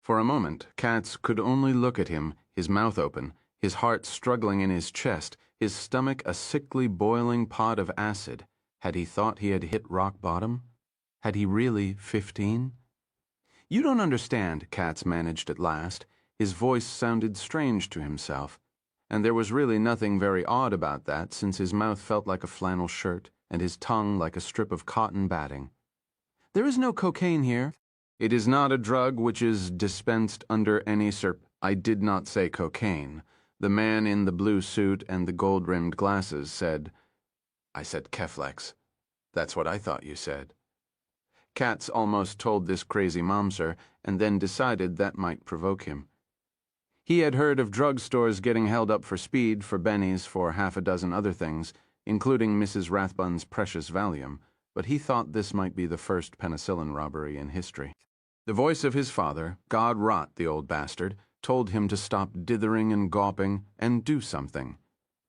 For a moment, Katz could only look at him, his mouth open, his heart struggling in his chest, his stomach a sickly boiling pot of acid. Had he thought he had hit rock bottom? Had he really 15? "You don't understand," Katz managed at last. His voice sounded strange to himself, and there was really nothing very odd about that, since his mouth felt like a flannel shirt, and his tongue like a strip of cotton batting. "There is no cocaine here." "It is not a drug which is dispensed under any I did not say cocaine." The man in the blue suit and the gold-rimmed glasses said, "I said Keflex. That's what I thought you said." Katz almost told this crazy momser, and then decided that might provoke him. He had heard of drugstores getting held up for speed, for bennies, for half a dozen other things, including Mrs. Rathbun's precious Valium, but he thought this might be the first penicillin robbery in history. The voice of his father, God rot the old bastard, told him to stop dithering and gawping and do something.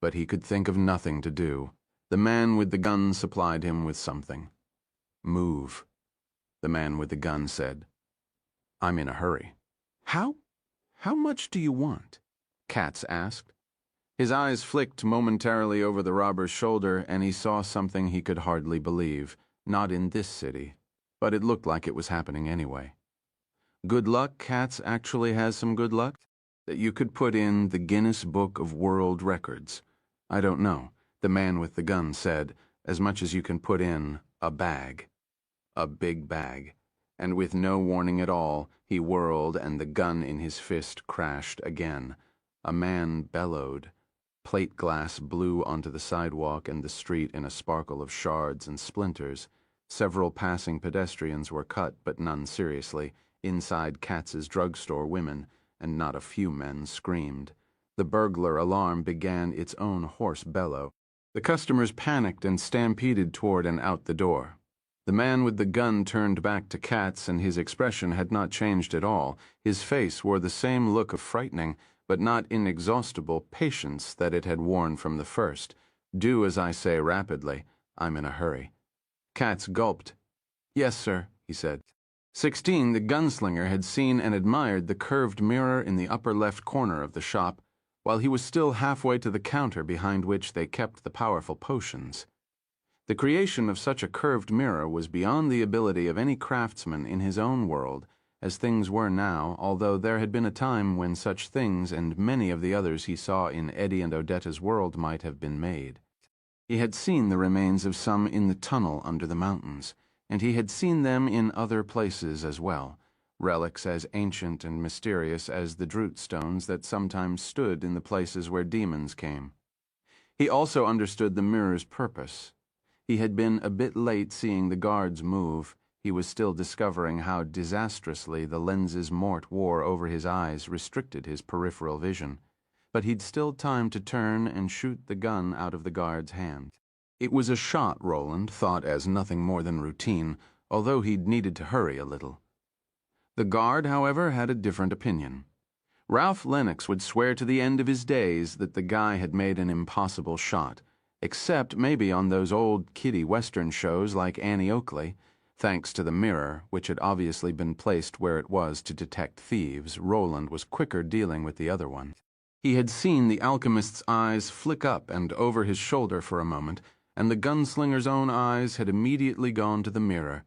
But he could think of nothing to do. The man with the gun supplied him with something. "Move," the man with the gun said. "I'm in a hurry." How much do you want?" Katz asked. His eyes flicked momentarily over the robber's shoulder, and he saw something he could hardly believe. Not in this city. But it looked like it was happening anyway. "Good luck, Katz actually has some good luck? That you could put in the Guinness Book of World Records? I don't know," the man with the gun said, "as much as you can put in a bag. A big bag. and with no warning at all, he whirled and the gun in his fist crashed again. A man bellowed. Plate glass blew onto the sidewalk and the street in a sparkle of shards and splinters. Several passing pedestrians were cut, but none seriously. Inside Katz's drugstore, women, and not a few men, screamed. The burglar alarm began its own hoarse bellow. The customers panicked and stampeded toward and out the door. The man with the gun turned back to Katz, and his expression had not changed at all. His face wore the same look of frightening, but not inexhaustible, patience that it had worn from the first. Do as I say rapidly. I'm in a hurry. Katz gulped. Yes, sir, he said. 16, the gunslinger had seen and admired the curved mirror in the upper left corner of the shop, while he was still halfway to the counter behind which they kept the powerful potions. The creation of such a curved mirror was beyond the ability of any craftsman in his own world, as things were now, although there had been a time when such things and many of the others he saw in Eddie and Odetta's world might have been made. He had seen the remains of some in the tunnel under the mountains, and he had seen them in other places as well, relics as ancient and mysterious as the Droot stones that sometimes stood in the places where demons came. He also understood the mirror's purpose. He had been a bit late seeing the guards move. He was still discovering how disastrously the lenses Mort wore over his eyes restricted his peripheral vision, but he'd still time to turn and shoot the gun out of the guard's hand. It was a shot Roland thought as nothing more than routine, although he'd needed to hurry a little. The guard, however, had a different opinion. Ralph Lennox would swear to the end of his days that the guy had made an impossible shot, except maybe on those old kiddie western shows like Annie Oakley. Thanks to the mirror, which had obviously been placed where it was to detect thieves, Roland was quicker dealing with the other one. He had seen the alchemist's eyes flick up and over his shoulder for a moment, and the gunslinger's own eyes had immediately gone to the mirror.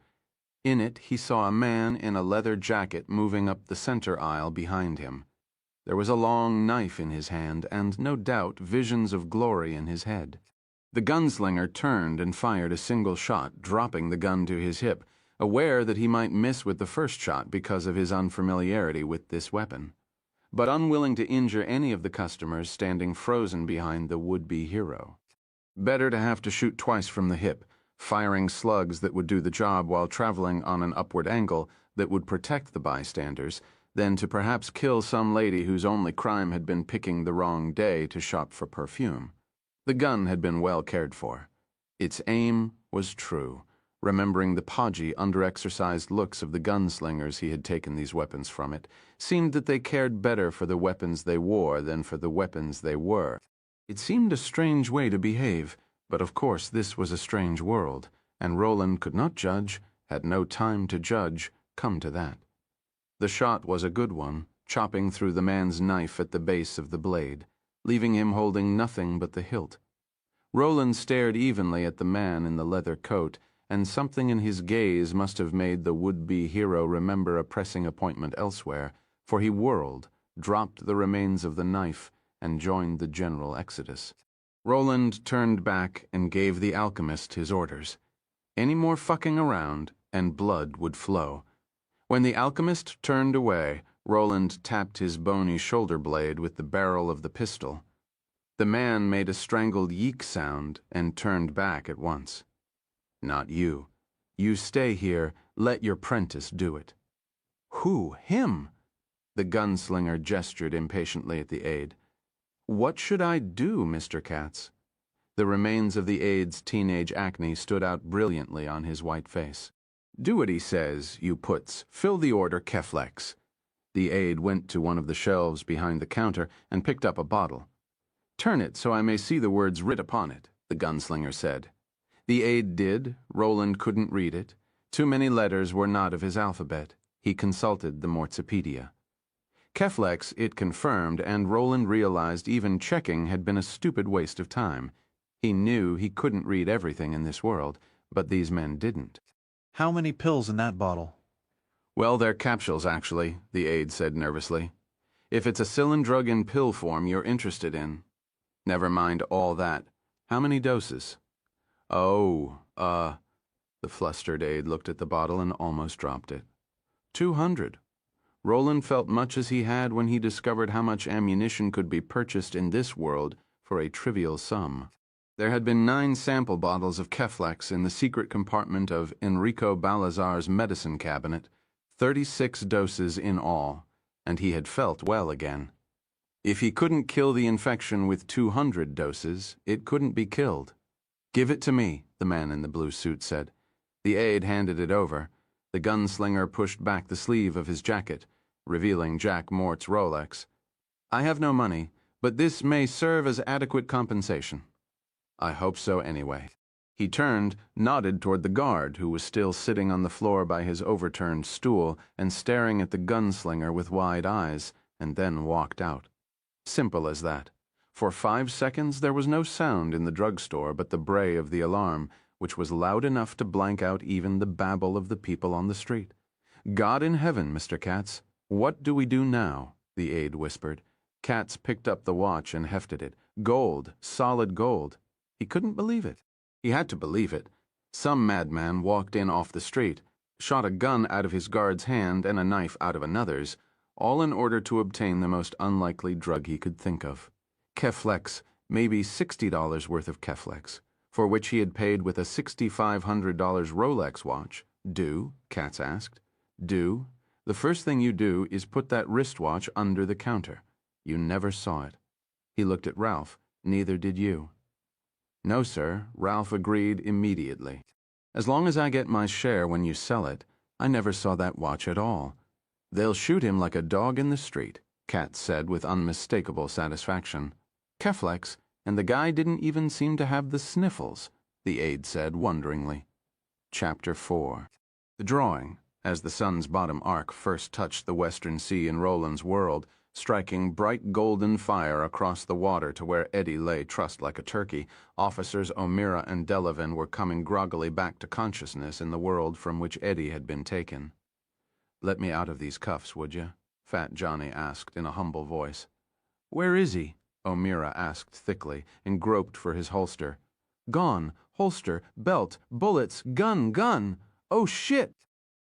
In it he saw a man in a leather jacket moving up the center aisle behind him. There was a long knife in his hand, and no doubt visions of glory in his head. The gunslinger turned and fired a single shot, dropping the gun to his hip, aware that he might miss with the first shot because of his unfamiliarity with this weapon, but unwilling to injure any of the customers standing frozen behind the would-be hero. Better to have to shoot twice from the hip, firing slugs that would do the job while traveling on an upward angle that would protect the bystanders, than to perhaps kill some lady whose only crime had been picking the wrong day to shop for perfume. The gun had been well cared for. Its aim was true. Remembering the podgy, under-exercised looks of the gunslingers he had taken these weapons from, it seemed that they cared better for the weapons they wore than for the weapons they were. It seemed a strange way to behave, but of course this was a strange world, and Roland could not judge, had no time to judge, come to that. The shot was a good one, chopping through the man's knife at the base of the blade, leaving him holding nothing but the hilt. Roland stared evenly at the man in the leather coat, and something in his gaze must have made the would-be hero remember a pressing appointment elsewhere, for he whirled, dropped the remains of the knife, and joined the general exodus. Roland turned back and gave the alchemist his orders. Any more fucking around, and blood would flow. When the alchemist turned away, Roland tapped his bony shoulder blade with the barrel of the pistol. The man made a strangled yeek sound and turned back at once. Not you. You stay here, let your prentice do it. Who? Him? The gunslinger gestured impatiently at the aide. What should I do, Mr. Katz? The remains of the aide's teenage acne stood out brilliantly on his white face. Do what he says, you puts. Fill the order, Keflex. The aide went to one of the shelves behind the counter and picked up a bottle. Turn it so I may see the words writ upon it, the gunslinger said. The aide did. Roland couldn't read it. Too many letters were not of his alphabet. He consulted the Mortsopedia. Keflex, it confirmed, and Roland realized even checking had been a stupid waste of time. He knew he couldn't read everything in this world, but these men didn't. How many pills in that bottle? Well, they're capsules, actually, the aide said nervously. If it's a cylindrug in pill form you're interested in. Never mind all that. How many doses? Oh, the flustered aide looked at the bottle and almost dropped it. 200. Roland felt much as he had when he discovered how much ammunition could be purchased in this world for a trivial sum. There had been 9 sample bottles of Keflex in the secret compartment of Enrico Balazar's medicine cabinet, 36 doses in all, and he had felt well again. If he couldn't kill the infection with 200 doses, it couldn't be killed. "Give it to me," the man in the blue suit said. The aide handed it over. The gunslinger pushed back the sleeve of his jacket, revealing Jack Mort's Rolex. "I have no money, but this may serve as adequate compensation." "I hope so anyway." He turned, nodded toward the guard, who was still sitting on the floor by his overturned stool and staring at the gunslinger with wide eyes, and then walked out. Simple as that. For 5 seconds there was no sound in the drugstore but the bray of the alarm, which was loud enough to blank out even the babble of the people on the street. "God in heaven, Mr. Katz, what do we do now?" the aide whispered. Katz picked up the watch and hefted it. Gold, solid gold. He couldn't believe it. He had to believe it. Some madman walked in off the street, shot a gun out of his guard's hand and a knife out of another's, all in order to obtain the most unlikely drug he could think of. Keflex, maybe $60 worth of Keflex, for which he had paid with a $6,500 Rolex watch. "Do?" Katz asked. "Do? The first thing you do is put that wristwatch under the counter. You never saw it." He looked at Ralph. "Neither did you." "No, sir," Ralph agreed immediately. "As long as I get my share when you sell it, I never saw that watch at all." "They'll shoot him like a dog in the street," Katz said with unmistakable satisfaction. "Keflex, and the guy didn't even seem to have the sniffles," the aide said wonderingly. Chapter 4. The drawing, as the sun's bottom arc first touched the western sea in Roland's world, striking bright golden fire across the water to where Eddie lay trussed like a turkey, officers O'Meara and Delavan were coming groggily back to consciousness in the world from which Eddie had been taken. "Let me out of these cuffs, would you?" Fat Johnny asked in a humble voice. "Where is he?" O'Meara asked thickly, and groped for his holster. "Gone. Holster, belt, bullets, gun. Oh, shit!"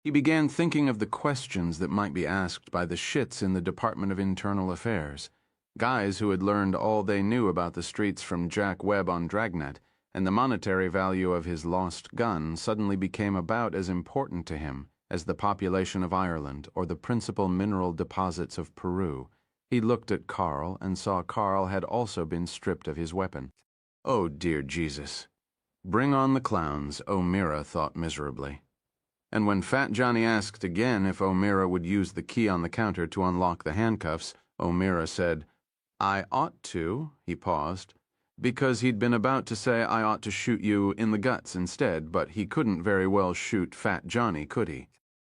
He began thinking of the questions that might be asked by the shits in the Department of Internal Affairs. Guys who had learned all they knew about the streets from Jack Webb on Dragnet, and the monetary value of his lost gun suddenly became about as important to him as the population of Ireland or the principal mineral deposits of Peru. He looked at Carl and saw Carl had also been stripped of his weapon. Oh, dear Jesus. Bring on the clowns, O'Meara thought miserably. And when Fat Johnny asked again if O'Meara would use the key on the counter to unlock the handcuffs, O'Meara said, "I ought to," he paused, because he'd been about to say I ought to shoot you in the guts instead, but he couldn't very well shoot Fat Johnny, could he?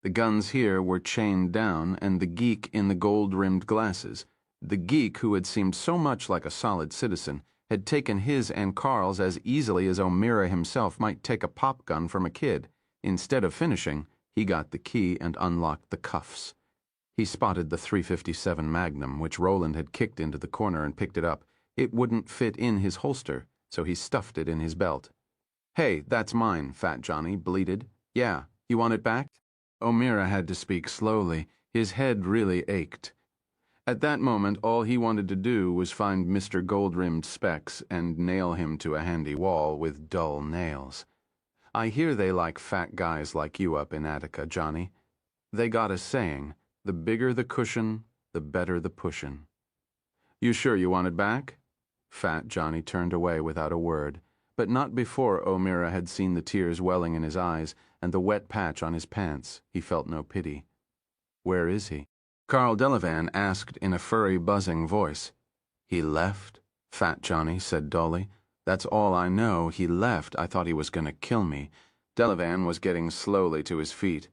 The guns here were chained down, and the geek in the gold-rimmed glasses, the geek who had seemed so much like a solid citizen, had taken his and Carl's as easily as O'Meara himself might take a pop gun from a kid. Instead of finishing, he got the key and unlocked the cuffs. He spotted the .357 Magnum, which Roland had kicked into the corner, and picked it up. It wouldn't fit in his holster, so he stuffed it in his belt. "Hey, that's mine," Fat Johnny bleated. "Yeah, you want it back?" O'Meara had to speak slowly. His head really ached. At that moment, all he wanted to do was find Mr. Gold-Rimmed Specs and nail him to a handy wall with dull nails. "I hear they like fat guys like you up in Attica, Johnny. They got a saying, the bigger the cushion, the better the pushin'. You sure you want it back?" Fat Johnny turned away without a word, but not before O'Meara had seen the tears welling in his eyes and the wet patch on his pants. He felt no pity. "Where is he?" Carl Delavan asked in a furry, buzzing voice. "He left," Fat Johnny said dully. "That's all I know. He left. I thought he was going to kill me." Delavan was getting slowly to his feet.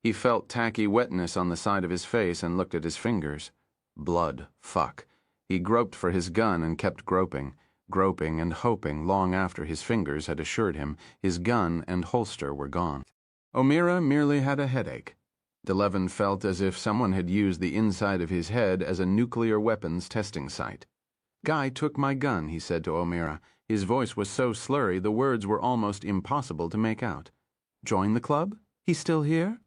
He felt tacky wetness on the side of his face and looked at his fingers. Blood. Fuck. He groped for his gun and kept groping and hoping long after his fingers had assured him his gun and holster were gone. O'Meara merely had a headache. Delavan felt as if someone had used the inside of his head as a nuclear weapons testing site. "Guy took my gun," he said to O'Meara. His voice was so slurry the words were almost impossible to make out. "Join the club? He's still here?"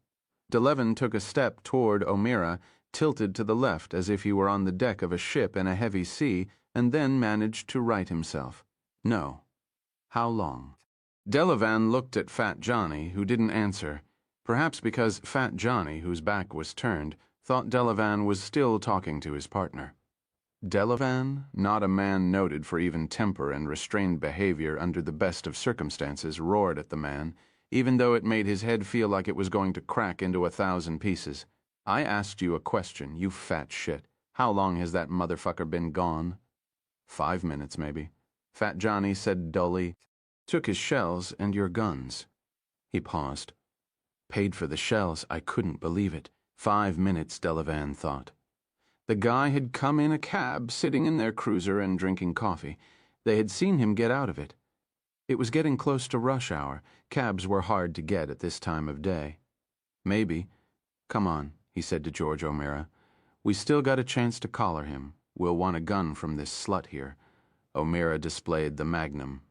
Delevan took a step toward O'Meara, tilted to the left as if he were on the deck of a ship in a heavy sea, and then managed to right himself. No. How long? Delevan looked at Fat Johnny, who didn't answer, perhaps because Fat Johnny, whose back was turned, thought Delevan was still talking to his partner. Delevan, not a man noted for even temper and restrained behavior under the best of circumstances, roared at the man, even though it made his head feel like it was going to crack into 1,000 pieces. I asked you a question, you fat shit. How long has that motherfucker been gone? 5 minutes, maybe. Fat Johnny said dully, took his shells and your guns. He paused. Paid for the shells, I couldn't believe it. 5 minutes, Delevan thought. The guy had come in a cab, sitting in their cruiser and drinking coffee. They had seen him get out of it. It was getting close to rush hour. Cabs were hard to get at this time of day. Maybe. Come on, he said to George O'Meara. We still got a chance to collar him. We'll want a gun from this slut here. O'Meara displayed the magnum.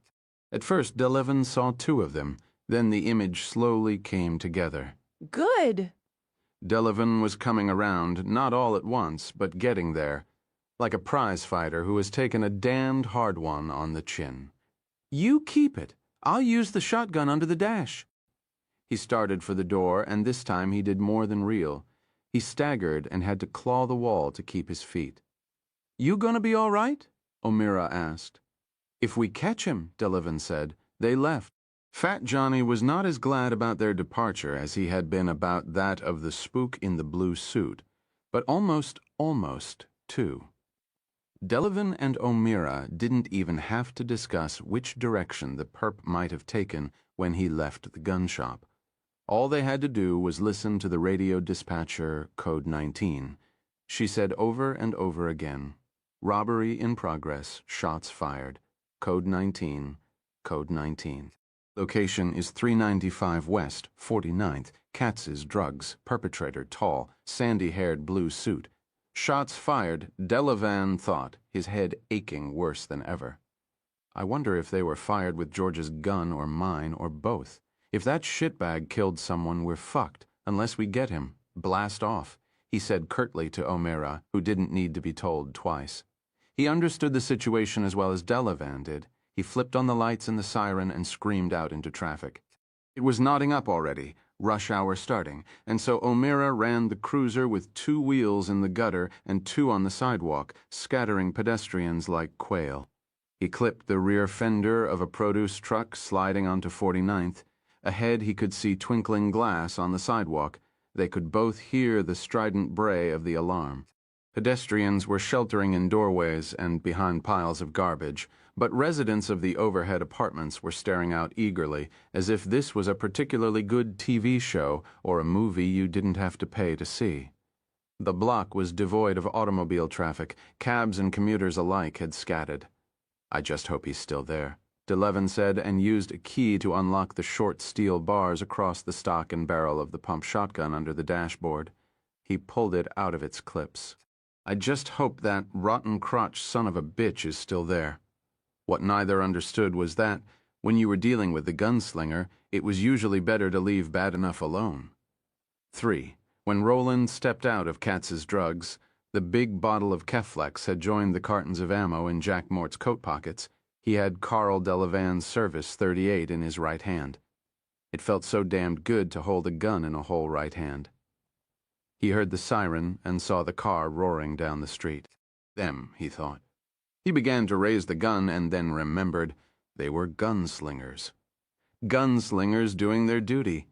At first, Delevan saw 2 of them. Then the image slowly came together. Good. Delevan was coming around, not all at once, but getting there, like a prize fighter who has taken a damned hard one on the chin. You keep it. I'll use the shotgun under the dash. He started for the door, and this time he did more than reel. He staggered and had to claw the wall to keep his feet. You gonna be all right? O'Meara asked. If we catch him, Delevan said. They left. Fat Johnny was not as glad about their departure as he had been about that of the spook in the blue suit, but almost, too. Delevan and O'Meara didn't even have to discuss which direction the perp might have taken when he left the gun shop. All they had to do was listen to the radio dispatcher, code 19. She said over and over again, robbery in progress, shots fired, code 19, code 19. Location is 395 West, 49th, Katz's Drugs, perpetrator tall, sandy-haired blue suit. Shots fired, Delevan thought, his head aching worse than ever. I wonder if they were fired with George's gun or mine or both. If that shitbag killed someone, we're fucked, unless we get him. Blast off, he said curtly to O'Meara, who didn't need to be told twice. He understood the situation as well as Delevan did. He flipped on the lights and the siren and screamed out into traffic. It was knotting up already, rush hour starting, and so O'Meara ran the cruiser with 2 wheels in the gutter and 2 on the sidewalk, scattering pedestrians like quail. He clipped the rear fender of a produce truck sliding onto 49th. Ahead he could see twinkling glass on the sidewalk. They could both hear the strident bray of the alarm. Pedestrians were sheltering in doorways and behind piles of garbage, but residents of the overhead apartments were staring out eagerly, as if this was a particularly good TV show or a movie you didn't have to pay to see. The block was devoid of automobile traffic. Cabs and commuters alike had scattered. I just hope he's still there, Delevan said, and used a key to unlock the short steel bars across the stock and barrel of the pump shotgun under the dashboard. He pulled it out of its clips. I just hope that rotten crotch son of a bitch is still there. What neither understood was that, when you were dealing with the gunslinger, it was usually better to leave bad enough alone. 3. When Roland stepped out of Katz's Drugs, the big bottle of Keflex had joined the cartons of ammo in Jack Mort's coat pockets. He had Carl Delevan's Service 38 in his right hand. It felt so damned good to hold a gun in a whole right hand. He heard the siren and saw the car roaring down the street. Them, he thought. He began to raise the gun and then remembered they were gunslingers. Gunslingers doing their duty.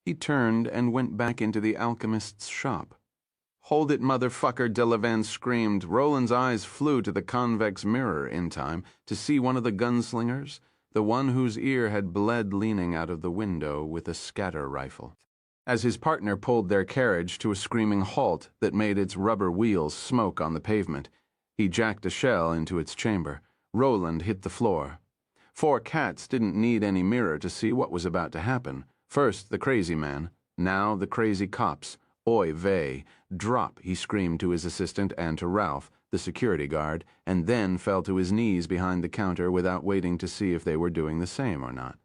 He turned and went back into the alchemist's shop. Hold it, motherfucker, Delevan screamed. Roland's eyes flew to the convex mirror in time to see one of the gunslingers, the one whose ear had bled leaning out of the window with a scatter rifle. As his partner pulled their carriage to a screaming halt that made its rubber wheels smoke on the pavement, he jacked a shell into its chamber. Roland hit the floor. 4 cats didn't need any mirror to see what was about to happen. First, the crazy man. Now, the crazy cops. Oy vey. Drop, he screamed to his assistant and to Ralph, the security guard, and then fell to his knees behind the counter without waiting to see if they were doing the same or not.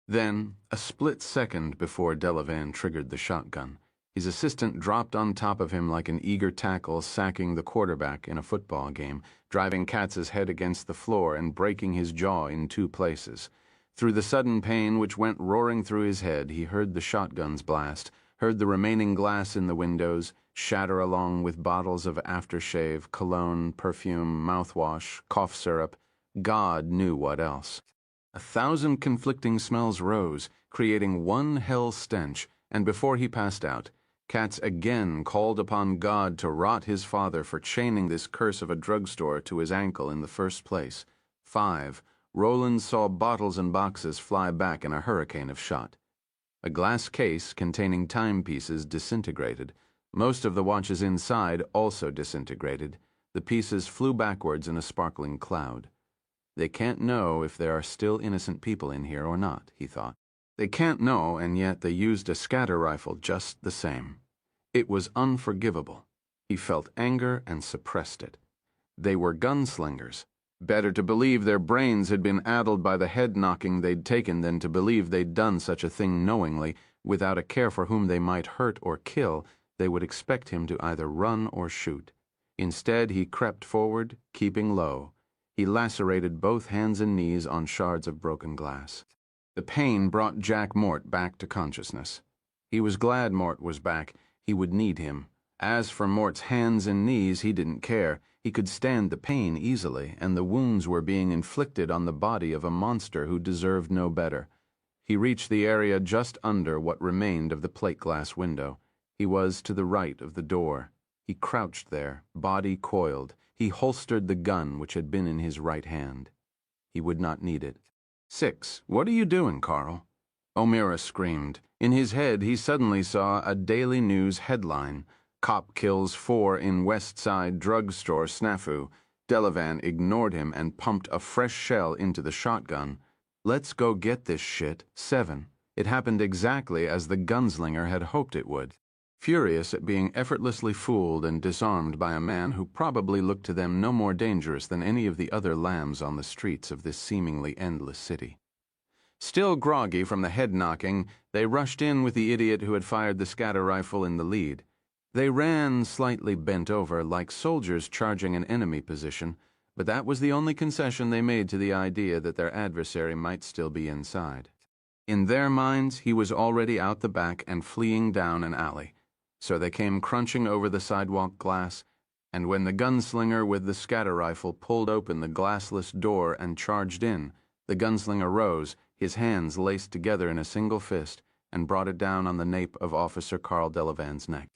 Then, a split second before Delevan triggered the shotgun, His assistant dropped on top of him like an eager tackle sacking the quarterback in a football game, driving Katz's head against the floor and breaking his jaw in 2 places. Through the sudden pain which went roaring through his head, he heard the shotguns blast, heard the remaining glass in the windows shatter along with bottles of aftershave, cologne, perfume, mouthwash, cough syrup, God knew what else. 1,000 conflicting smells rose, creating one hell stench, and before he passed out, Katz again called upon God to rot his father for chaining this curse of a drugstore to his ankle in the first place. 5. Roland saw bottles and boxes fly back in a hurricane of shot. A glass case containing timepieces disintegrated. Most of the watches inside also disintegrated. The pieces flew backwards in a sparkling cloud. They can't know if there are still innocent people in here or not, he thought. They can't know, and yet they used a scatter rifle just the same. It was unforgivable. He felt anger and suppressed it. They were gunslingers. Better to believe their brains had been addled by the head knocking they'd taken than to believe they'd done such a thing knowingly, without a care for whom they might hurt or kill. They would expect him to either run or shoot. Instead, he crept forward, keeping low. He lacerated both hands and knees on shards of broken glass. The pain brought Jack Mort back to consciousness. He was glad Mort was back. He would need him. As for Mort's hands and knees, he didn't care. He could stand the pain easily, and the wounds were being inflicted on the body of a monster who deserved no better. He reached the area just under what remained of the plate glass window. He was to the right of the door. He crouched there, body coiled. He holstered the gun which had been in his right hand. He would not need it. 6. What are you doing, Carl? O'Meara screamed. In his head, he suddenly saw a Daily News headline. Cop kills 4 in West Side drugstore snafu. Delavan ignored him and pumped a fresh shell into the shotgun. Let's go get this shit. 7. It happened exactly as the gunslinger had hoped it would. Furious at being effortlessly fooled and disarmed by a man who probably looked to them no more dangerous than any of the other lambs on the streets of this seemingly endless city. Still groggy from the head knocking, they rushed in with the idiot who had fired the scatter rifle in the lead. They ran slightly bent over, like soldiers charging an enemy position, but that was the only concession they made to the idea that their adversary might still be inside. In their minds, he was already out the back and fleeing down an alley. So they came crunching over the sidewalk glass, and when the gunslinger with the scatter rifle pulled open the glassless door and charged in, the gunslinger rose, his hands laced together in a single fist, and brought it down on the nape of Officer Carl Delavan's neck.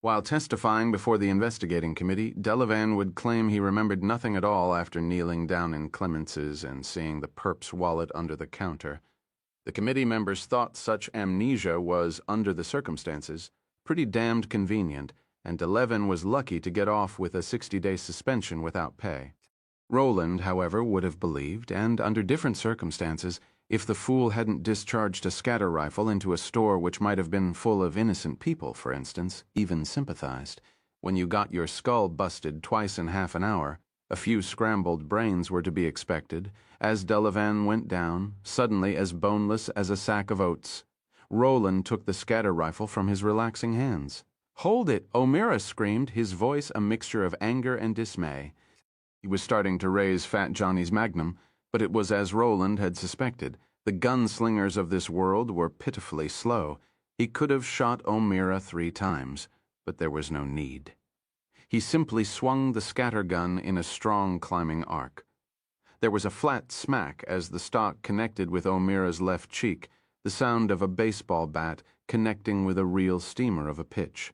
While testifying before the investigating committee, Delavan would claim he remembered nothing at all after kneeling down in Clemence's and seeing the perp's wallet under the counter. The committee members thought such amnesia was, under the circumstances, pretty damned convenient, and Delavan was lucky to get off with a 60-day suspension without pay. Roland, however, would have believed, and under different circumstances, if the fool hadn't discharged a scatter rifle into a store which might have been full of innocent people, for instance, even sympathized. When you got your skull busted twice in half an hour, a few scrambled brains were to be expected, as Delavan went down, suddenly as boneless as a sack of oats. Roland took the scatter rifle from his relaxing hands. "Hold it!" O'Meara screamed, his voice a mixture of anger and dismay. He was starting to raise Fat Johnny's magnum, but it was as Roland had suspected. The gunslingers of this world were pitifully slow. He could have shot O'Meara 3 times, but there was no need. He simply swung the scatter gun in a strong climbing arc. There was a flat smack as the stock connected with O'Meara's left cheek, the sound of a baseball bat connecting with a real steamer of a pitch.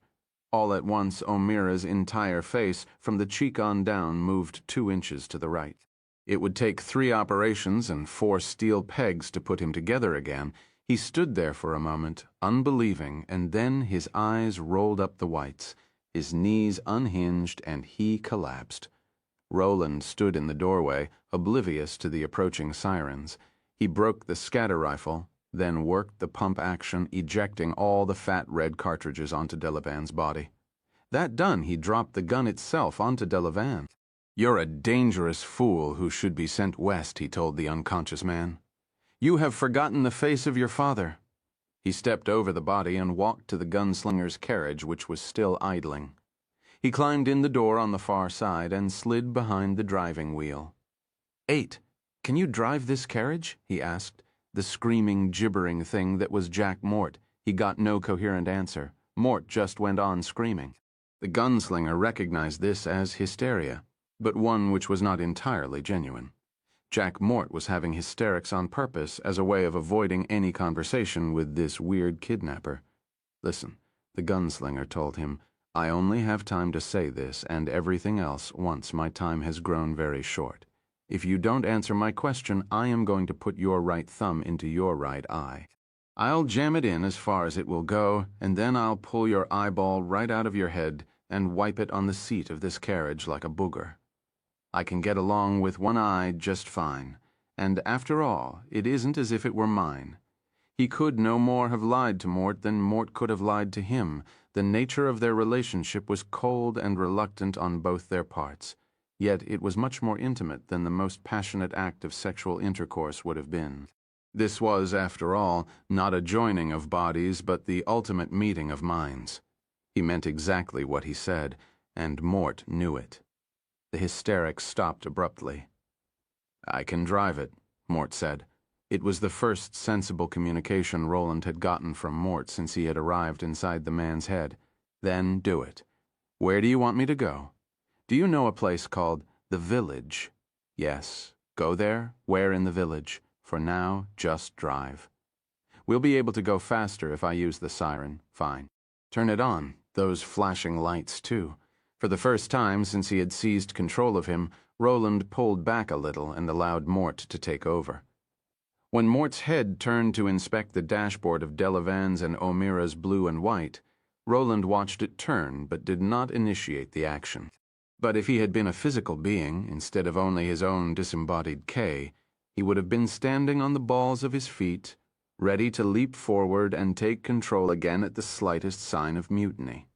All at once, O'Meara's entire face, from the cheek on down, moved 2 inches to the right. It would take 3 operations and 4 steel pegs to put him together again. He stood there for a moment, unbelieving, and then his eyes rolled up the whites. His knees unhinged, and he collapsed. Roland stood in the doorway, oblivious to the approaching sirens. He broke the scatter rifle, then worked the pump action, ejecting all the fat red cartridges onto Delavan's body. That done, he dropped the gun itself onto Delavan. "You're a dangerous fool who should be sent west," he told the unconscious man. "You have forgotten the face of your father." He stepped over the body and walked to the gunslinger's carriage, which was still idling. He climbed in the door on the far side and slid behind the driving wheel. "8, can you drive this carriage?" he asked. The screaming, gibbering thing that was Jack Mort. He got no coherent answer. Mort just went on screaming. The gunslinger recognized this as hysteria, but one which was not entirely genuine. Jack Mort was having hysterics on purpose as a way of avoiding any conversation with this weird kidnapper. "Listen," the gunslinger told him, "I only have time to say this and everything else once my time has grown very short. If you don't answer my question, I am going to put your right thumb into your right eye. I'll jam it in as far as it will go, and then I'll pull your eyeball right out of your head and wipe it on the seat of this carriage like a booger. I can get along with one eye just fine, and after all, it isn't as if it were mine." He could no more have lied to Mort than Mort could have lied to him. The nature of their relationship was cold and reluctant on both their parts, yet it was much more intimate than the most passionate act of sexual intercourse would have been. This was, after all, not a joining of bodies, but the ultimate meeting of minds. He meant exactly what he said, and Mort knew it. The hysterics stopped abruptly. "I can drive it," Mort said. It was the first sensible communication Roland had gotten from Mort since he had arrived inside the man's head. "Then do it. Where do you want me to go?" "Do you know a place called the Village?" "Yes. Go there. Where in the Village? For now, just drive." "We'll be able to go faster if I use the siren." "Fine. Turn it on. Those flashing lights, too." For the first time since he had seized control of him, Roland pulled back a little and allowed Mort to take over. When Mort's head turned to inspect the dashboard of Delavan's and O'Meara's blue and white, Roland watched it turn but did not initiate the action. But if he had been a physical being, instead of only his own disembodied K, he would have been standing on the balls of his feet, ready to leap forward and take control again at the slightest sign of mutiny.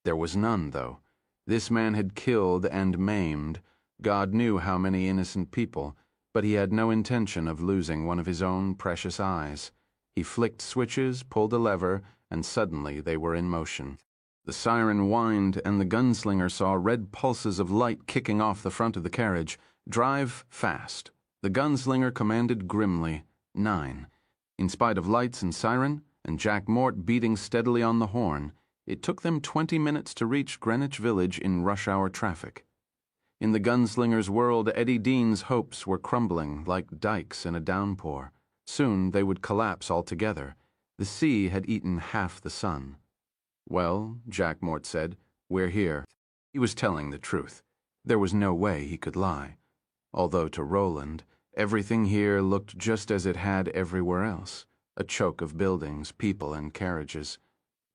There was none, though. This man had killed and maimed, God knew how many innocent people, but he had no intention of losing one of his own precious eyes. He flicked switches, pulled a lever, and suddenly they were in motion. The siren whined, and the gunslinger saw red pulses of light kicking off the front of the carriage. "Drive fast." The gunslinger commanded grimly. 9. In spite of lights and siren, and Jack Mort beating steadily on the horn, it took them 20 minutes to reach Greenwich Village in rush-hour traffic. In the gunslinger's world, Eddie Dean's hopes were crumbling like dikes in a downpour. Soon they would collapse altogether. The sea had eaten half the sun. "Well," Jack Mort said, "we're here." He was telling the truth. There was no way he could lie. Although to Roland, everything here looked just as it had everywhere else, a choke of buildings, people, and carriages.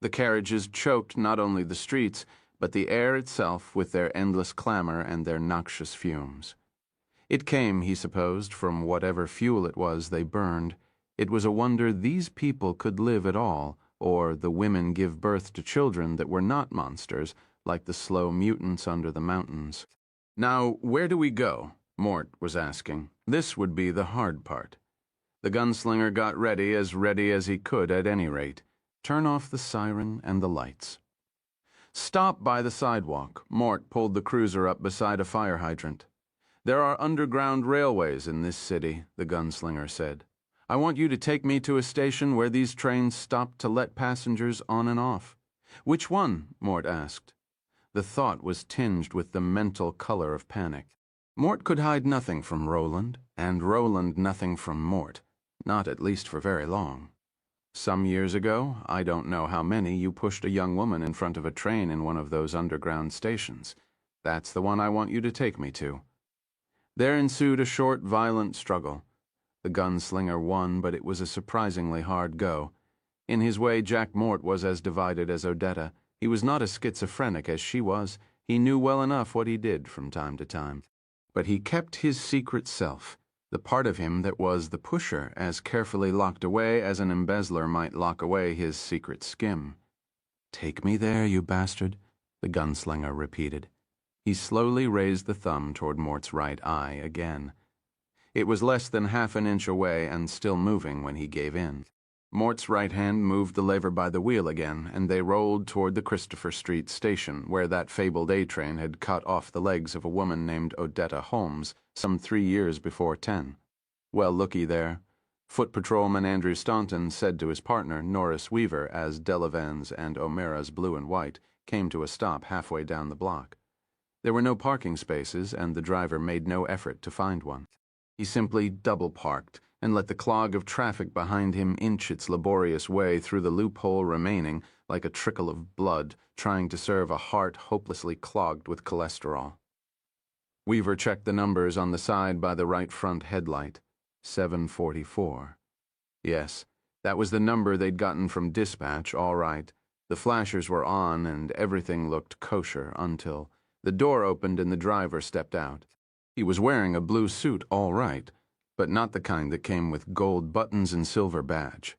The carriages choked not only the streets, but the air itself with their endless clamor and their noxious fumes. It came, he supposed, from whatever fuel it was they burned. It was a wonder these people could live at all, or the women give birth to children that were not monsters, like the slow mutants under the mountains. "Now, where do we go?" Mort was asking. This would be the hard part. The gunslinger got ready as he could at any rate. Turn off the siren and the lights. "Stop by the sidewalk." Mort pulled the cruiser up beside a fire hydrant. "There are underground railways in this city," the gunslinger said. "I want you to take me to a station where these trains stop to let passengers on and off." "Which one?" Mort asked. The thought was tinged with the mental color of panic. Mort could hide nothing from Roland, and Roland nothing from Mort, not at least for very long. "Some years ago, I don't know how many, you pushed a young woman in front of a train in one of those underground stations. That's the one I want you to take me to." There ensued a short, violent struggle. The gunslinger won, but it was a surprisingly hard go. In his way, Jack Mort was as divided as Odetta. He was not as schizophrenic as she was. He knew well enough what he did from time to time. But he kept his secret self, the part of him that was the pusher, as carefully locked away as an embezzler might lock away his secret skim. "Take me there, you bastard," the gunslinger repeated. He slowly raised the thumb toward Mort's right eye again. It was less than half an inch away and still moving when he gave in. Mort's right hand moved the lever by the wheel again, and they rolled toward the Christopher Street station, where that fabled A-train had cut off the legs of a woman named Odetta Holmes some 3 years before 10. Well, looky there. Foot Patrolman Andrew Staunton said to his partner, Norris Weaver, as Delavan's and O'Mara's blue and white came to a stop halfway down the block. There were no parking spaces, and the driver made no effort to find one. He simply double-parked and let the clog of traffic behind him inch its laborious way through the loophole remaining like a trickle of blood trying to serve a heart hopelessly clogged with cholesterol. Weaver checked the numbers on the side by the right front headlight. 744. Yes, that was the number they'd gotten from dispatch, all right. The flashers were on and everything looked kosher until the door opened and the driver stepped out. He was wearing a blue suit, all right, but not the kind that came with gold buttons and silver badge.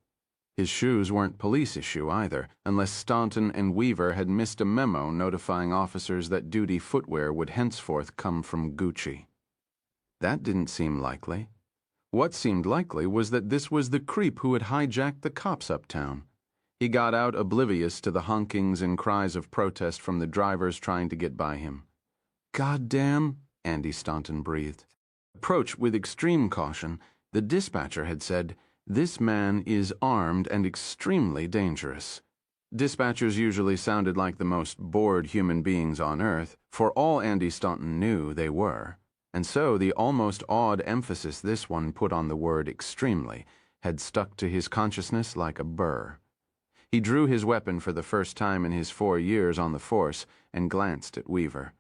His shoes weren't police issue either, unless Staunton and Weaver had missed a memo notifying officers that duty footwear would henceforth come from Gucci. That didn't seem likely. What seemed likely was that this was the creep who had hijacked the cops uptown. He got out oblivious to the honkings and cries of protest from the drivers trying to get by him. "Goddamn," Andy Staunton breathed. Approach with extreme caution, the dispatcher had said, "This man is armed and extremely dangerous." Dispatchers usually sounded like the most bored human beings on earth. For all Andy Staunton knew, they were. And so the almost awed emphasis this one put on the word extremely had stuck to his consciousness like a burr. He drew his weapon for the first time in his 4 years on the force and glanced at Weaver.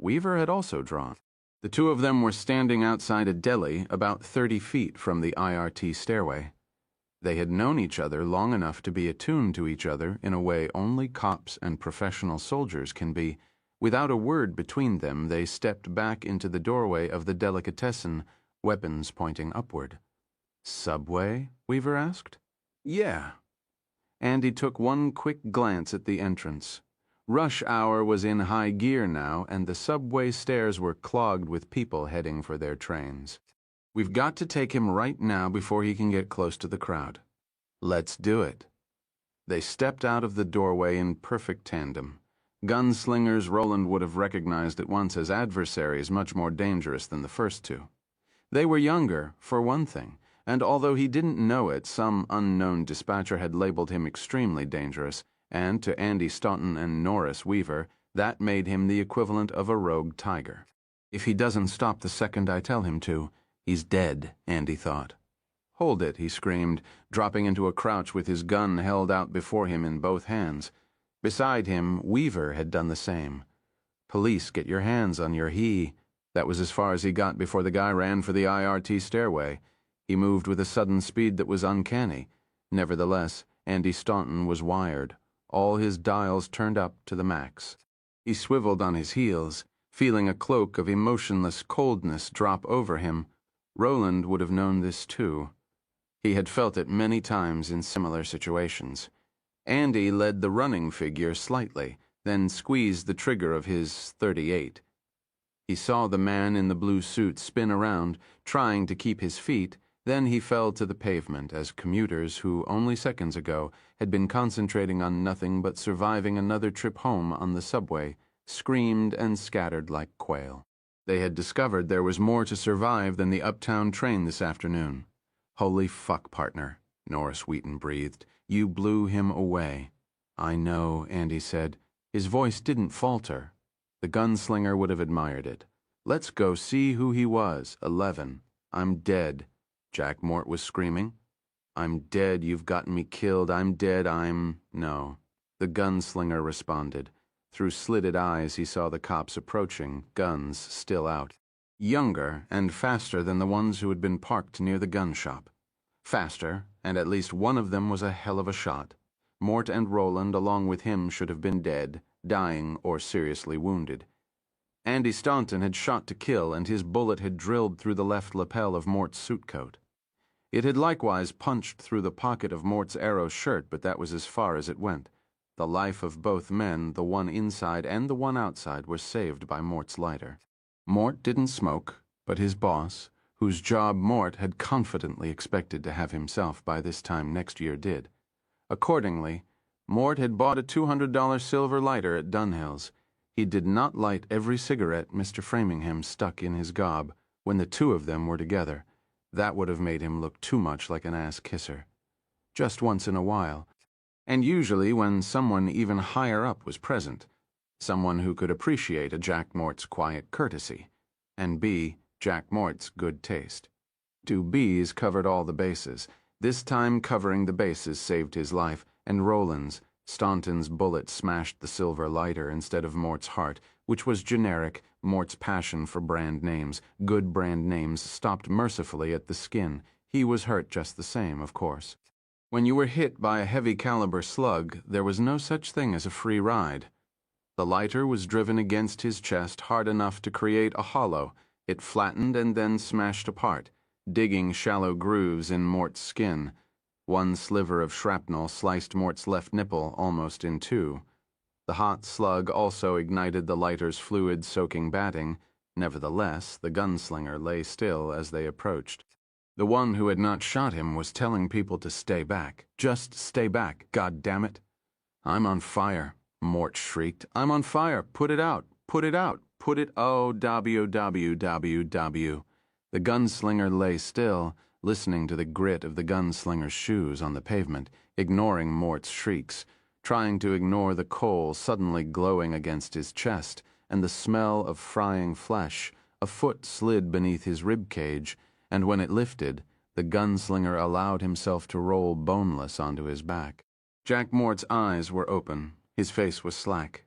Weaver had also drawn. The two of them were standing outside a deli about 30 feet from the IRT stairway. They had known each other long enough to be attuned to each other in a way only cops and professional soldiers can be. Without a word between them, they stepped back into the doorway of the delicatessen, weapons pointing upward. "Subway?" Weaver asked. "Yeah." Andy took one quick glance at the entrance. Rush hour was in high gear now, and the subway stairs were clogged with people heading for their trains. "We've got to take him right now before he can get close to the crowd." "Let's do it." They stepped out of the doorway in perfect tandem. Gunslingers Roland would have recognized at once as adversaries much more dangerous than the first two. They were younger, for one thing, and although he didn't know it, some unknown dispatcher had labeled him extremely dangerous, and to Andy Staunton and Norris Weaver, that made him the equivalent of a rogue tiger. If he doesn't stop the second I tell him to, he's dead, Andy thought. "Hold it," he screamed, dropping into a crouch with his gun held out before him in both hands. Beside him, Weaver had done the same. "Police, get your hands on your he." That was as far as he got before the guy ran for the IRT stairway. He moved with a sudden speed that was uncanny. Nevertheless, Andy Staunton was wired, all his dials turned up to the max. He swiveled on his heels, feeling a cloak of emotionless coldness drop over him. Roland would have known this too. He had felt it many times in similar situations. Andy led the running figure slightly, then squeezed the trigger of his .38. He saw the man in the blue suit spin around, trying to keep his feet, then he fell to the pavement as commuters who, only seconds ago, had been concentrating on nothing but surviving another trip home on the subway, screamed and scattered like quail. They had discovered there was more to survive than the uptown train this afternoon. "Holy fuck, partner," Norris Wheaton breathed. "You blew him away." "I know," Andy said. His voice didn't falter. The gunslinger would have admired it. "Let's go see who he was. 11. I'm dead." Jack Mort was screaming. "I'm dead. You've gotten me killed. I'm dead. No." The gunslinger responded. Through slitted eyes, he saw the cops approaching, guns still out. Younger and faster than the ones who had been parked near the gun shop. Faster, and at least one of them was a hell of a shot. Mort and Roland, along with him, should have been dead, dying, or seriously wounded. Andy Staunton had shot to kill, and his bullet had drilled through the left lapel of Mort's suit coat. It had likewise punched through the pocket of Mort's arrow shirt, but that was as far as it went. The life of both men, the one inside and the one outside, was saved by Mort's lighter. Mort didn't smoke, but his boss, whose job Mort had confidently expected to have himself by this time next year did. Accordingly, Mort had bought a $200 silver lighter at Dunhill's. He did not light every cigarette Mr. Framingham stuck in his gob when the two of them were together. That would have made him look too much like an ass-kisser. Just once in a while, and usually when someone even higher up was present, someone who could appreciate a Jack Mort's quiet courtesy, and B, Jack Mort's good taste. Two B's covered all the bases. This time covering the bases saved his life, and Roland's, Staunton's bullet smashed the silver lighter instead of Mort's heart, which was generic. Mort's passion for brand names, good brand names, stopped mercifully at the skin. He was hurt just the same, of course. When you were hit by a heavy-caliber slug, there was no such thing as a free ride. The lighter was driven against his chest hard enough to create a hollow. It flattened and then smashed apart, digging shallow grooves in Mort's skin. One sliver of shrapnel sliced Mort's left nipple almost in two. The hot slug also ignited the lighter's fluid-soaking batting. Nevertheless, the gunslinger lay still as they approached. The one who had not shot him was telling people to stay back. Just stay back, God damn it. "I'm on fire," Mort shrieked. "I'm on fire. Put it out. Put it out. Put it W. The gunslinger lay still, listening to the grit of the gunslinger's shoes on the pavement, ignoring Mort's shrieks, trying to ignore the coal suddenly glowing against his chest and the smell of frying flesh. A foot slid beneath his rib cage, and when it lifted, the gunslinger allowed himself to roll boneless onto his back. Jack Mort's eyes were open. His face was slack.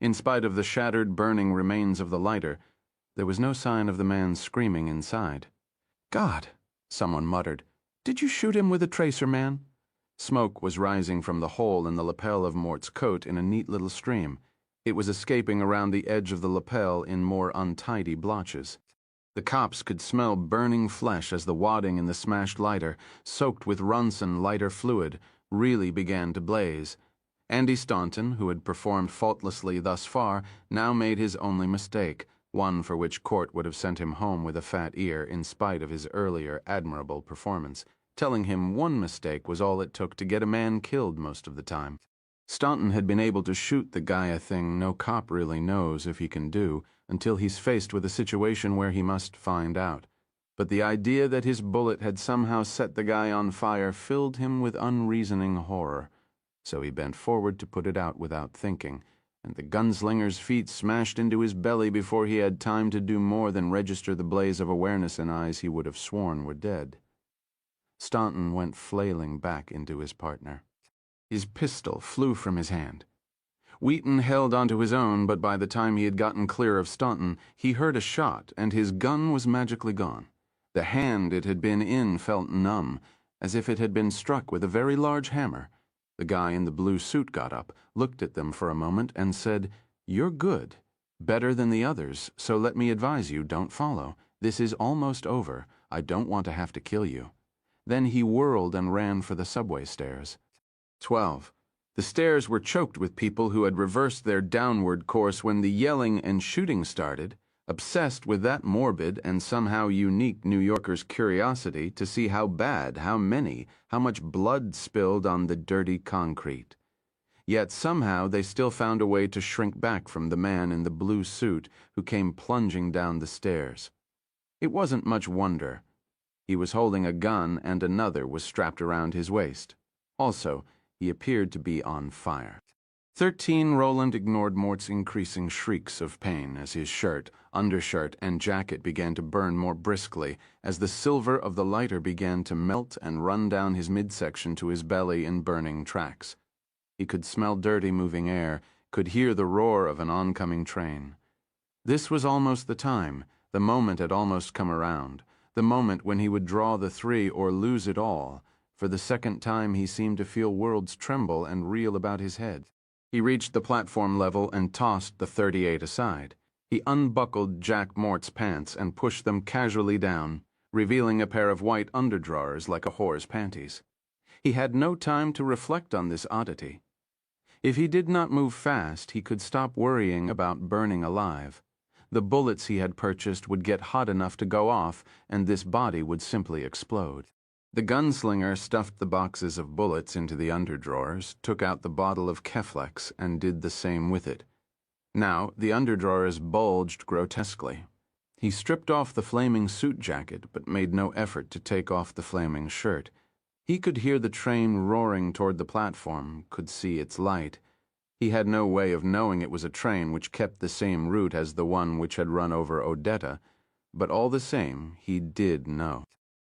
In spite of the shattered, burning remains of the lighter, there was no sign of the man screaming inside. "God," someone muttered. "Did you shoot him with a tracer, man?" Smoke was rising from the hole in the lapel of Mort's coat in a neat little stream. It was escaping around the edge of the lapel in more untidy blotches. The cops could smell burning flesh as the wadding in the smashed lighter, soaked with Runson lighter fluid, really began to blaze. Andy Staunton, who had performed faultlessly thus far, now made his only mistake, one for which court would have sent him home with a fat ear in spite of his earlier admirable performance, telling him one mistake was all it took to get a man killed most of the time. Staunton had been able to shoot the guy a thing no cop really knows if he can do until he's faced with a situation where he must find out. But the idea that his bullet had somehow set the guy on fire filled him with unreasoning horror. So he bent forward to put it out without thinking, and the gunslinger's feet smashed into his belly before he had time to do more than register the blaze of awareness in eyes he would have sworn were dead. Staunton went flailing back into his partner. His pistol flew from his hand. Wheaton held onto his own, but by the time he had gotten clear of Staunton, he heard a shot, and his gun was magically gone. The hand it had been in felt numb, as if it had been struck with a very large hammer. The guy in the blue suit got up, looked at them for a moment, and said, "You're good. Better than the others, so let me advise you, don't follow. This is almost over. I don't want to have to kill you." Then he whirled and ran for the subway stairs. 12. The stairs were choked with people who had reversed their downward course when the yelling and shooting started, obsessed with that morbid and somehow unique New Yorker's curiosity to see how bad, how many, how much blood spilled on the dirty concrete. Yet somehow they still found a way to shrink back from the man in the blue suit who came plunging down the stairs. It wasn't much wonder. He was holding a gun and another was strapped around his waist. Also, he appeared to be on fire. 13. Roland ignored Mort's increasing shrieks of pain as his shirt, undershirt, and jacket began to burn more briskly as the silver of the lighter began to melt and run down his midsection to his belly in burning tracks. He could smell dirty moving air, could hear the roar of an oncoming train. This was almost the time. The moment had almost come around. The moment when he would draw the three or lose it all. For the second time he seemed to feel worlds tremble and reel about his head. He reached the platform level and tossed the .38 aside. He unbuckled Jack Mort's pants and pushed them casually down, revealing a pair of white underdrawers like a whore's panties. He had no time to reflect on this oddity. If he did not move fast, he could stop worrying about burning alive. The bullets he had purchased would get hot enough to go off, and this body would simply explode. The gunslinger stuffed the boxes of bullets into the underdrawers, took out the bottle of Keflex, and did the same with it. Now, the underdrawers bulged grotesquely. He stripped off the flaming suit jacket, but made no effort to take off the flaming shirt. He could hear the train roaring toward the platform, could see its light. He had no way of knowing it was a train which kept the same route as the one which had run over Odetta, but all the same, he did know.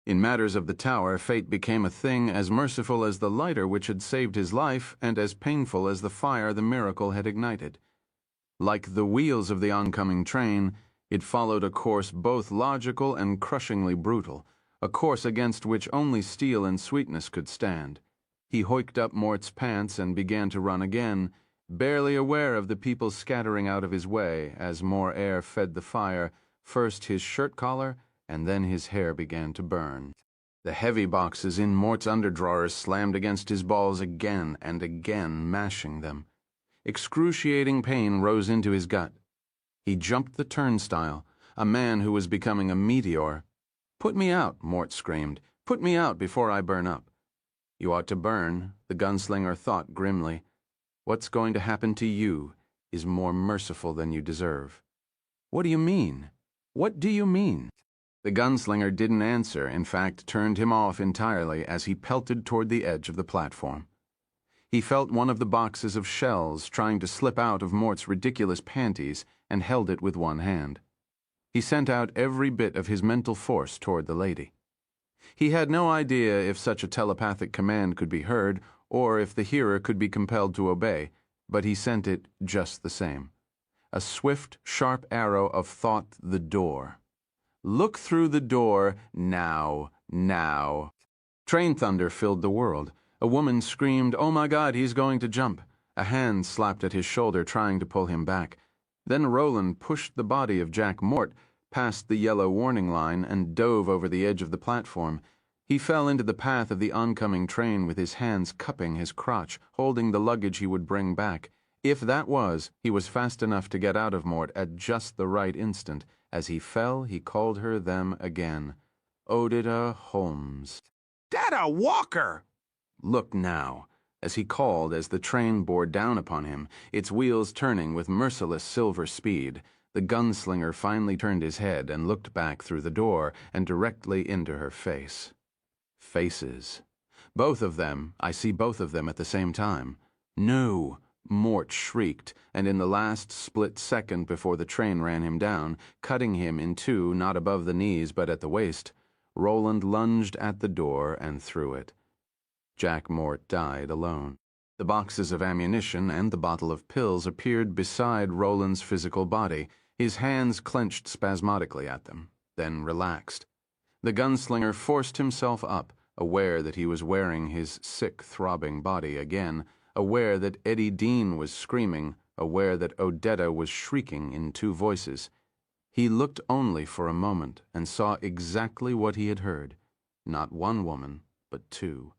In matters of the tower, fate became a thing as merciful as the lighter which had saved his life and as painful as the fire the miracle had ignited. Like the wheels of the oncoming train, it followed a course both logical and crushingly brutal, a course against which only steel and sweetness could stand. He hoiked up Mort's pants and began to run again, barely aware of the people scattering out of his way as more air fed the fire, first his shirt collar, and then his hair began to burn. The heavy boxes in Mort's underdrawers slammed against his balls again and again, mashing them. Excruciating pain rose into his gut. He jumped the turnstile, a man who was becoming a meteor. "Put me out," Mort screamed. "Put me out before I burn up." "You ought to burn," the gunslinger thought grimly. "What's going to happen to you is more merciful than you deserve." "What do you mean? What do you mean?" The gunslinger didn't answer, in fact, turned him off entirely as he pelted toward the edge of the platform. He felt one of the boxes of shells trying to slip out of Mort's ridiculous panties and held it with one hand. He sent out every bit of his mental force toward the lady. He had no idea if such a telepathic command could be heard or if the hearer could be compelled to obey, but he sent it just the same. A swift, sharp arrow of thought the door. Look through the door, now, now. Train thunder filled the world. A woman screamed, "Oh my God, he's going to jump." A hand slapped at his shoulder, trying to pull him back. Then Roland pushed the body of Jack Mort past the yellow warning line and dove over the edge of the platform. He fell into the path of the oncoming train with his hands cupping his crotch, holding the luggage he would bring back. If that was, he was fast enough to get out of Mort at just the right instant. As he fell, he called her them again. Odetta Holmes. "Dada Walker!" Look now, as he called as the train bore down upon him, its wheels turning with merciless silver speed. The gunslinger finally turned his head and looked back through the door and directly into her face. Faces. Both of them, I see both of them at the same time. No! Mort shrieked, and in the last split second before the train ran him down, cutting him in two not above the knees but at the waist, Roland lunged at the door and through it. Jack Mort died alone. The boxes of ammunition and the bottle of pills appeared beside Roland's physical body. His hands clenched spasmodically at them, then relaxed. The gunslinger forced himself up, aware that he was wearing his sick, throbbing body again, aware that Eddie Dean was screaming, aware that Odetta was shrieking in two voices. He looked only for a moment and saw exactly what he had heard. Not one woman, but two.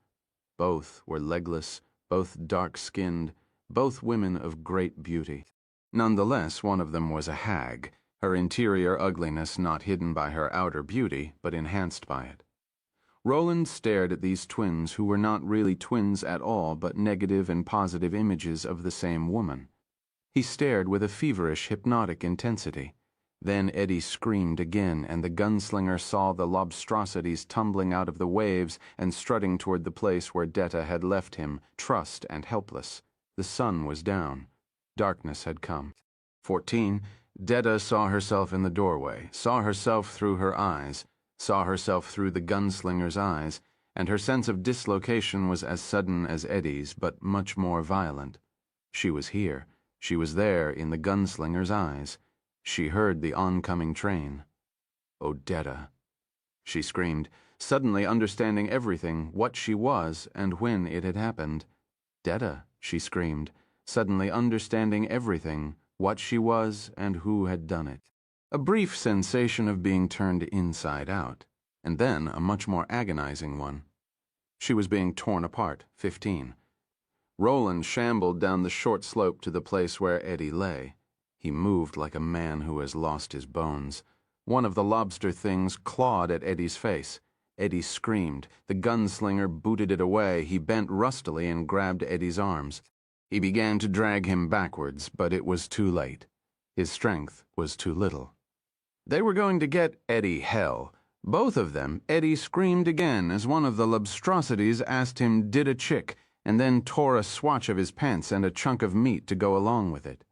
Both were legless, both dark-skinned, both women of great beauty. Nonetheless, one of them was a hag, her interior ugliness not hidden by her outer beauty, but enhanced by it. Roland stared at these twins who were not really twins at all, but negative and positive images of the same woman. He stared with a feverish, hypnotic intensity. Then Eddie screamed again, and the gunslinger saw the lobstrosities tumbling out of the waves and strutting toward the place where Detta had left him, trussed and helpless. The sun was down. Darkness had come. 14. Detta saw herself in the doorway, saw herself through her eyes, saw herself through the gunslinger's eyes, and her sense of dislocation was as sudden as Eddie's, but much more violent. She was here. She was there in the gunslinger's eyes. She heard the oncoming train. Odetta. She screamed, suddenly understanding everything, what she was, and when it had happened. Detta, she screamed, suddenly understanding everything, what she was, and who had done it. A brief sensation of being turned inside out, and then a much more agonizing one. She was being torn apart. 15. Roland shambled down the short slope to the place where Eddie lay. He moved like a man who has lost his bones. One of the lobster things clawed at Eddie's face. Eddie screamed. The gunslinger booted it away. He bent rustily and grabbed Eddie's arms. He began to drag him backwards, but it was too late. His strength was too little. They were going to get Eddie hell. Both of them. Eddie screamed again as one of the lobstrosities asked him did a chick, and then tore a swatch of his pants and a chunk of meat to go along with it.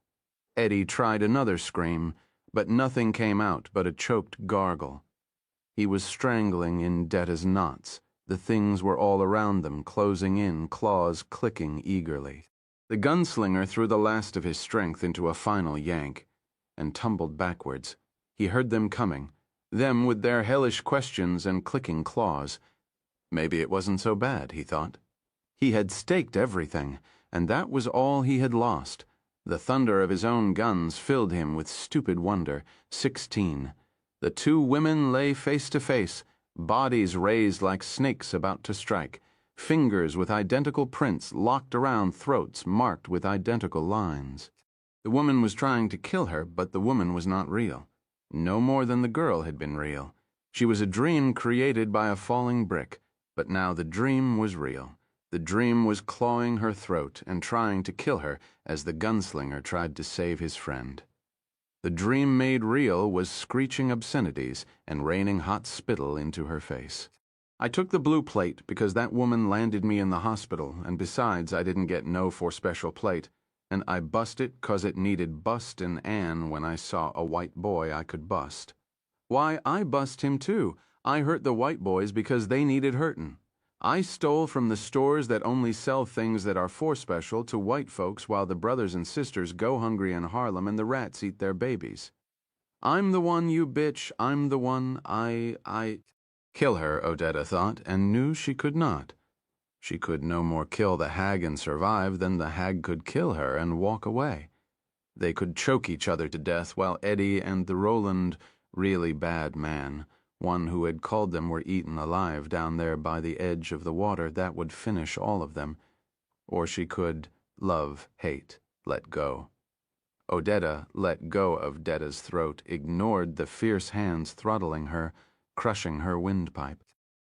Eddie tried another scream, but nothing came out but a choked gargle. He was strangling in Detta's knots. The things were all around them, closing in, claws clicking eagerly. The gunslinger threw the last of his strength into a final yank, and tumbled backwards. He heard them coming, them with their hellish questions and clicking claws. Maybe it wasn't so bad, he thought. He had staked everything, and that was all he had lost. The thunder of his own guns filled him with stupid wonder. 16. The two women lay face to face, bodies raised like snakes about to strike, fingers with identical prints locked around throats marked with identical lines. The woman was trying to kill her, but the woman was not real. No more than the girl had been real. She was a dream created by a falling brick, but now the dream was real. The dream was clawing her throat and trying to kill her as the gunslinger tried to save his friend. The dream made real was screeching obscenities and raining hot spittle into her face. I took the blue plate because that woman landed me in the hospital, and besides I didn't get no for special plate, and I bust it 'cause it needed bustin' Ann when I saw a white boy I could bust. Why, I bust him too. I hurt the white boys because they needed hurtin'. I stole from the stores that only sell things that are for special to white folks while the brothers and sisters go hungry in Harlem and the rats eat their babies. I'm the one, you bitch, I'm the one, I... Kill her, Odetta thought, and knew she could not. She could no more kill the hag and survive than the hag could kill her and walk away. They could choke each other to death while Eddie and the Roland, really bad man, one who had called them, were eaten alive down there by the edge of the water. That would finish all of them. Or she could love, hate, let go. Odetta let go of Detta's throat, ignored the fierce hands throttling her, crushing her windpipe.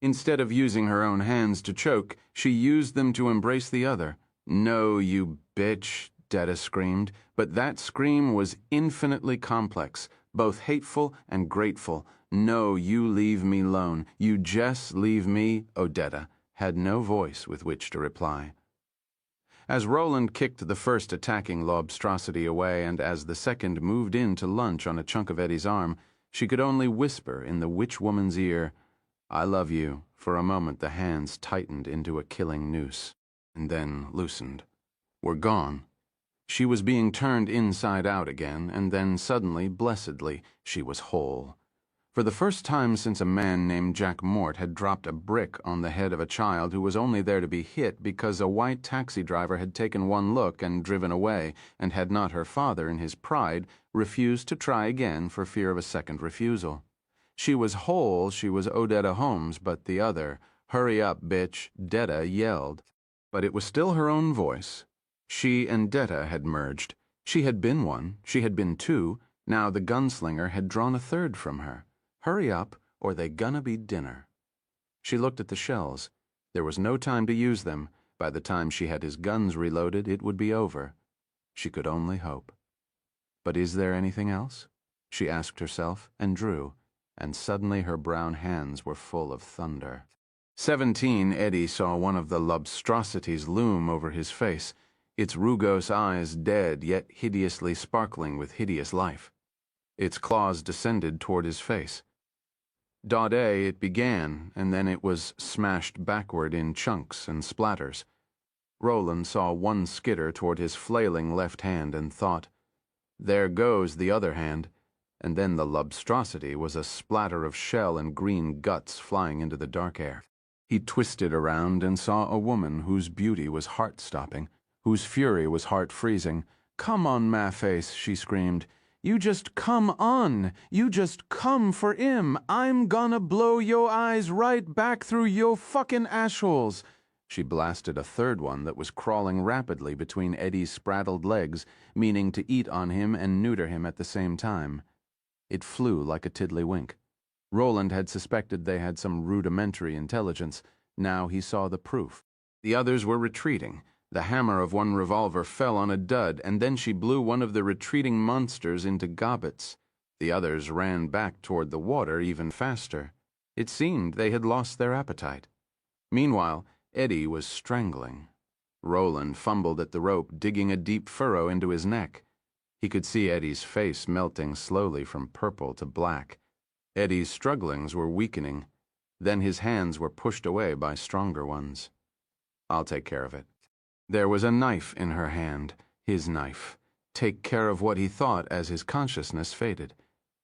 Instead of using her own hands to choke, she used them to embrace the other. No, you bitch, Detta screamed, but that scream was infinitely complex, both hateful and grateful. No, you leave me alone. You just leave me. Odetta had no voice with which to reply. As Roland kicked the first attacking lobstrosity away and as the second moved in to lunch on a chunk of Eddie's arm, she could only whisper in the witch woman's ear, I love you. For a moment the hands tightened into a killing noose, and then loosened. Were gone. She was being turned inside out again, and then suddenly, blessedly, she was whole. For the first time since a man named Jack Mort had dropped a brick on the head of a child who was only there to be hit because a white taxi driver had taken one look and driven away, and had not her father, in his pride, refused to try again for fear of a second refusal. She was whole, she was Odetta Holmes, but the other, hurry up, bitch, Detta yelled. But it was still her own voice. She and Detta had merged. She had been one, she had been two, now the gunslinger had drawn a third from her. Hurry up, or they gonna be dinner. She looked at the shells. There was no time to use them. By the time she had his guns reloaded, it would be over. She could only hope. But is there anything else? She asked herself, and drew, and suddenly her brown hands were full of thunder. 17, Eddie saw one of the lobstrosities loom over his face, its rugose eyes dead yet hideously sparkling with hideous life. Its claws descended toward his face. Daude it began, and then it was smashed backward in chunks and splatters. Roland saw one skitter toward his flailing left hand and thought, there goes the other hand, and then the lobstrosity was a splatter of shell and green guts flying into the dark air. He twisted around and saw a woman whose beauty was heart-stopping, whose fury was heart-freezing. Come on, ma face, she screamed. You just come on. You just come for 'im. I'm gonna blow yo eyes right back through yo fucking assholes. She blasted a third one that was crawling rapidly between Eddie's spraddled legs, meaning to eat on him and neuter him at the same time. It flew like a tiddlywink. Roland had suspected they had some rudimentary intelligence. Now he saw the proof. The others were retreating. The hammer of one revolver fell on a dud, and then she blew one of the retreating monsters into gobbets. The others ran back toward the water even faster. It seemed they had lost their appetite. Meanwhile, Eddie was strangling. Roland fumbled at the rope, digging a deep furrow into his neck. He could see Eddie's face melting slowly from purple to black. Eddie's strugglings were weakening. Then his hands were pushed away by stronger ones. "I'll take care of it." There was a knife in her hand, his knife. Take care of what he thought as his consciousness faded.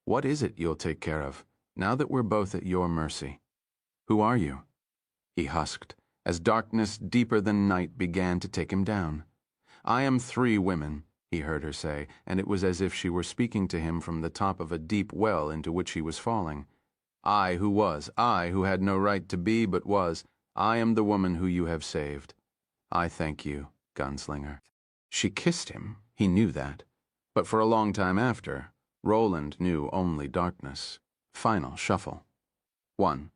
"What is it you'll take care of, now that we're both at your mercy? Who are you?" He husked, as darkness deeper than night began to take him down. "I am 3 women," he heard her say, and it was as if she were speaking to him from the top of a deep well into which he was falling. I who had no right to be but was, I am the woman who you have saved. I thank you, gunslinger." She kissed him, he knew that. But for a long time after, Roland knew only darkness. Final shuffle. 1.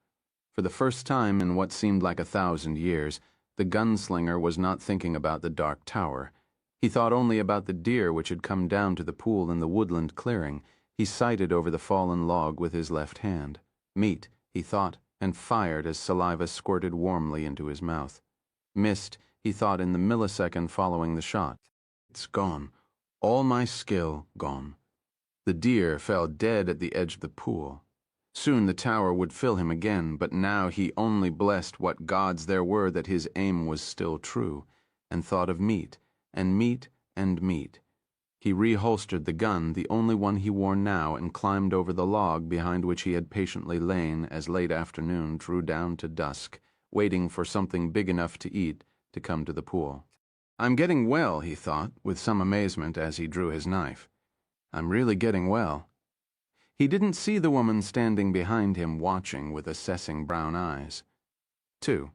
For the first time in what seemed like 1,000 years, the gunslinger was not thinking about the dark tower. He thought only about the deer which had come down to the pool in the woodland clearing. He sighted over the fallen log with his left hand. Meat, he thought, and fired as saliva squirted warmly into his mouth. Missed, he thought in the millisecond following the shot. It's gone. All my skill gone. The deer fell dead at the edge of the pool. Soon the tower would fill him again, but now he only blessed what gods there were that his aim was still true, and thought of meat, and meat, and meat. He reholstered the gun, the only one he wore now, and climbed over the log behind which he had patiently lain as late afternoon drew down to dusk, waiting for something big enough to eat to come to the pool. "I'm getting well," he thought, with some amazement as he drew his knife. "I'm really getting well." He didn't see the woman standing behind him watching with assessing brown eyes. 2.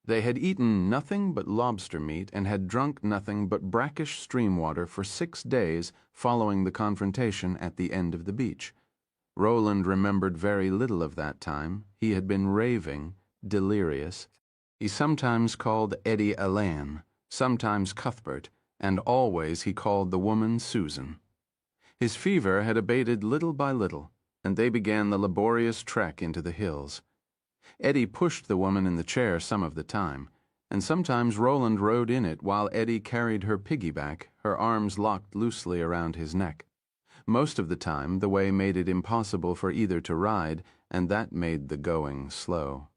They had eaten nothing but lobster meat and had drunk nothing but brackish stream water for 6 days following the confrontation at the end of the beach. Roland remembered very little of that time. He had been raving, delirious. He sometimes called Eddie Alain, sometimes Cuthbert, and always he called the woman Susan. His fever had abated little by little, and they began the laborious trek into the hills. Eddie pushed the woman in the chair some of the time, and sometimes Roland rode in it while Eddie carried her piggyback, her arms locked loosely around his neck. Most of the time, the way made it impossible for either to ride, and that made the going slow.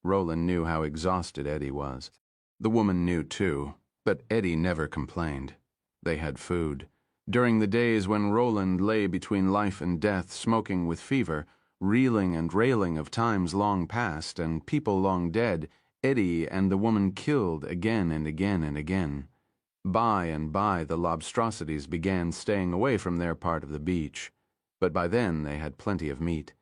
Roland knew how exhausted Eddie was. The woman knew too, but Eddie never complained. They had food. During the days when Roland lay between life and death, smoking with fever, reeling and railing of times long past and people long dead, Eddie and the woman killed again and again and again. By and by the lobstrosities began staying away from their part of the beach, but by then they had plenty of meat.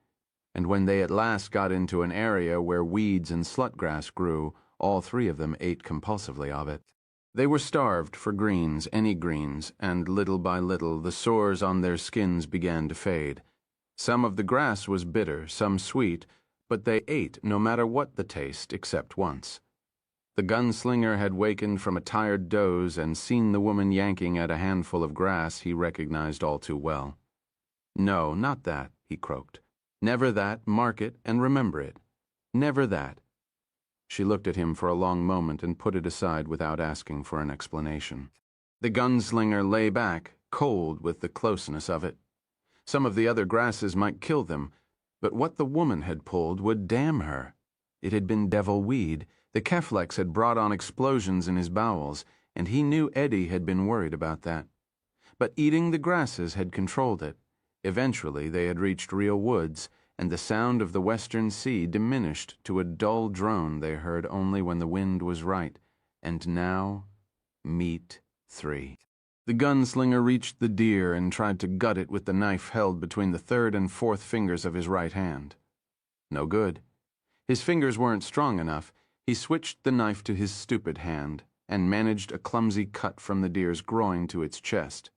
And when they at last got into an area where weeds and slutgrass grew, all 3 of them ate compulsively of it. They were starved for greens, any greens, and little by little the sores on their skins began to fade. Some of the grass was bitter, some sweet, but they ate no matter what the taste except once. The gunslinger had wakened from a tired doze and seen the woman yanking at a handful of grass he recognized all too well. "No, not that," he croaked. "Never that, mark it and remember it. Never that." She looked at him for a long moment and put it aside without asking for an explanation. The gunslinger lay back, cold with the closeness of it. Some of the other grasses might kill them, but what the woman had pulled would damn her. It had been devil weed. The Keflex had brought on explosions in his bowels, and he knew Eddie had been worried about that. But eating the grasses had controlled it. Eventually they had reached real woods, and the sound of the western sea diminished to a dull drone they heard only when the wind was right. And now, meat 3. The gunslinger reached the deer and tried to gut it with the knife held between the 3rd and 4th fingers of his right hand. No good. His fingers weren't strong enough. He switched the knife to his stupid hand and managed a clumsy cut from the deer's groin to its chest.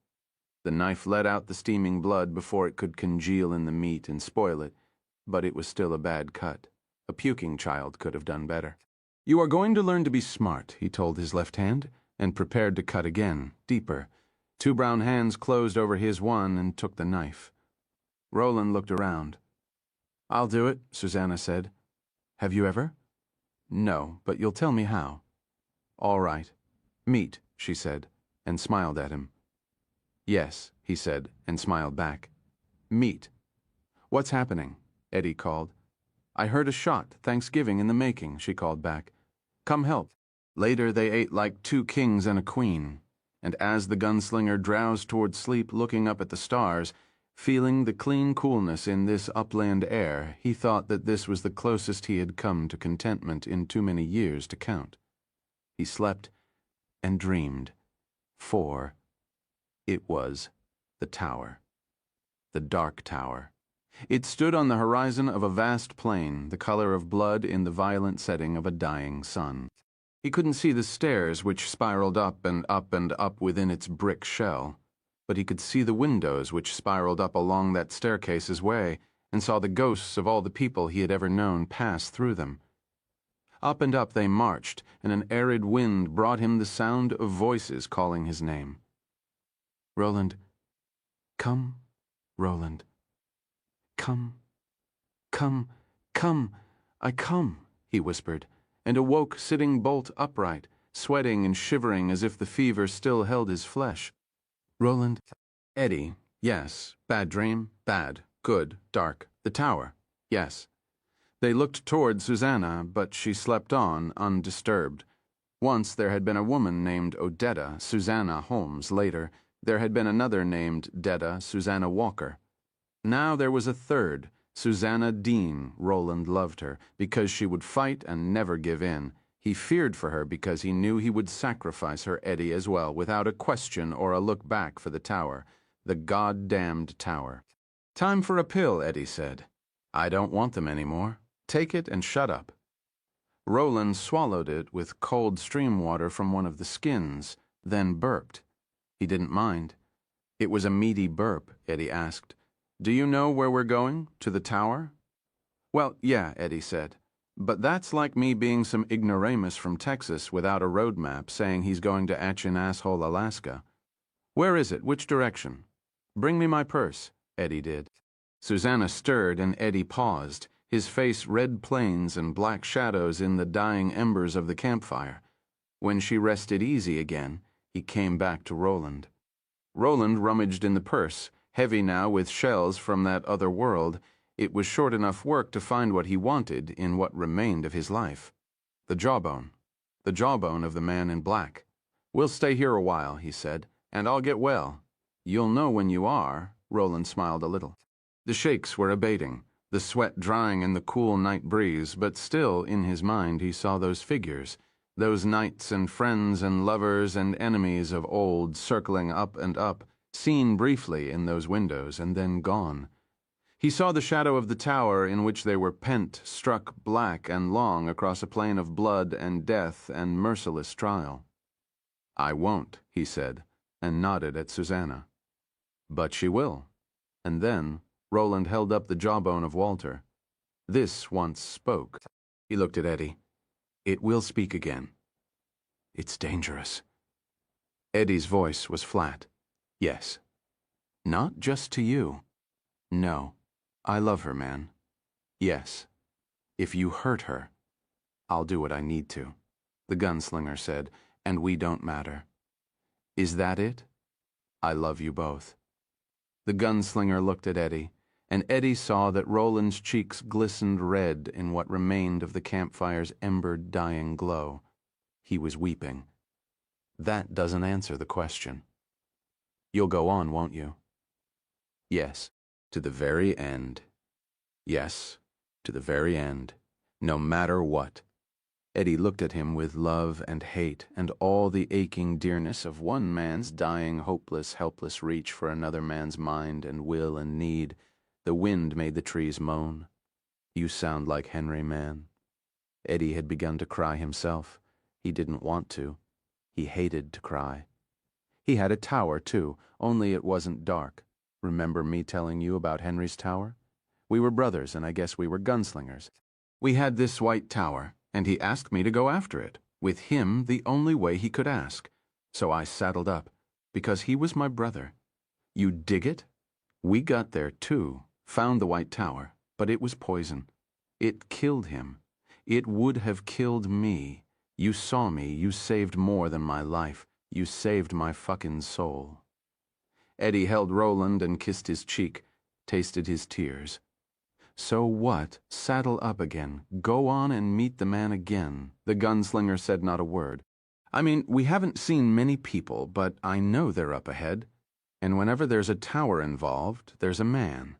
The knife let out the steaming blood before it could congeal in the meat and spoil it, but it was still a bad cut. A puking child could have done better. "You are going to learn to be smart," he told his left hand, and prepared to cut again, deeper. Two brown hands closed over his one and took the knife. Roland looked around. "I'll do it," Susanna said. "Have you ever?" "No, but you'll tell me how." "All right. Meat," she said, and smiled at him. "Yes," he said, and smiled back. "Meat." "What's happening?" Eddie called. "I heard a shot. Thanksgiving in the making," she called back. "Come help." Later they ate like two kings and a queen, and as the gunslinger drowsed toward sleep looking up at the stars, feeling the clean coolness in this upland air, he thought that this was the closest he had come to contentment in too many years to count. He slept and dreamed, for it was the tower. The dark tower. It stood on the horizon of a vast plain, the color of blood in the violent setting of a dying sun. He couldn't see the stairs which spiraled up and up and up within its brick shell, but he could see the windows which spiraled up along that staircase's way, and saw the ghosts of all the people he had ever known pass through them. Up and up they marched, and an arid wind brought him the sound of voices calling his name. "Roland, come, Roland. Come, come, come, I come," he whispered, and awoke sitting bolt upright, sweating and shivering as if the fever still held his flesh. "Roland." "Eddie, yes. Bad dream? Bad. Good. Dark. The tower? Yes." They looked toward Susanna, but she slept on, undisturbed. Once there had been a woman named Odetta Susanna Holmes. Later, there had been another named Detta Susanna Walker. Now there was a third, Susanna Dean. Roland loved her, because she would fight and never give in. He feared for her because he knew he would sacrifice her, Eddie, as well, without a question or a look back for the tower. The goddamned tower. "Time for a pill," Eddie said. "I don't want them anymore. Take it and shut up." Roland swallowed it with cold stream water from one of the skins, then burped. He didn't mind. It was a meaty burp. Eddie asked, "Do you know where we're going? To the tower?" "Well, yeah," Eddie said. "But that's like me being some ignoramus from Texas without a road map saying he's going to Atchin-Asshole, Alaska. Where is it? Which direction?" "Bring me my purse." Eddie did. Susanna stirred and Eddie paused, his face red plains and black shadows in the dying embers of the campfire. When she rested easy again, he came back to Roland. Roland rummaged in the purse, heavy now with shells from that other world. It was short enough work to find what he wanted in what remained of his life. The jawbone of the man in black. "We'll stay here a while," he said, "and I'll get well." "You'll know when you are." Roland smiled a little. The shakes were abating, the sweat drying in the cool night breeze, but still in his mind he saw those figures, those knights and friends and lovers and enemies of old circling up and up, seen briefly in those windows and then gone. He saw the shadow of the tower in which they were pent, struck black and long across a plain of blood and death and merciless trial. "I won't," he said, and nodded at Susanna. "But she will." And then Roland held up the jawbone of Walter. "This once spoke." He looked at Eddie. "It will speak again. It's dangerous." Eddie's voice was flat. "Yes. Not just to you. No. I love her, man. Yes. If you hurt her, I'll do what I need to," the gunslinger said, "and we don't matter. Is that it? I love you both." The gunslinger looked at Eddie, and Eddie saw that Roland's cheeks glistened red in what remained of the campfire's embered, dying glow. He was weeping. "That doesn't answer the question. You'll go on, won't you?" "Yes, to the very end. Yes, to the very end, no matter what." Eddie looked at him with love and hate and all the aching dearness of one man's dying, hopeless, helpless reach for another man's mind and will and need. The wind made the trees moan. "You sound like Henry, man." Eddie had begun to cry himself. He didn't want to. He hated to cry. He had a tower, too, only it wasn't dark. Remember me telling you about Henry's tower? We were brothers, and I guess we were gunslingers. We had this white tower, and he asked me to go after it, with him the only way he could ask. So I saddled up, because he was my brother. You dig it? We got there, too, found the white tower, but it was poison. It killed him. It would have killed me. You saw me. You saved more than my life. You saved my fucking soul. Eddie held Roland and kissed his cheek, tasted his tears. So what? Saddle up again. Go on and meet the man again. The gunslinger said not a word. I mean, we haven't seen many people, but I know they're up ahead. And whenever there's a tower involved, there's a man.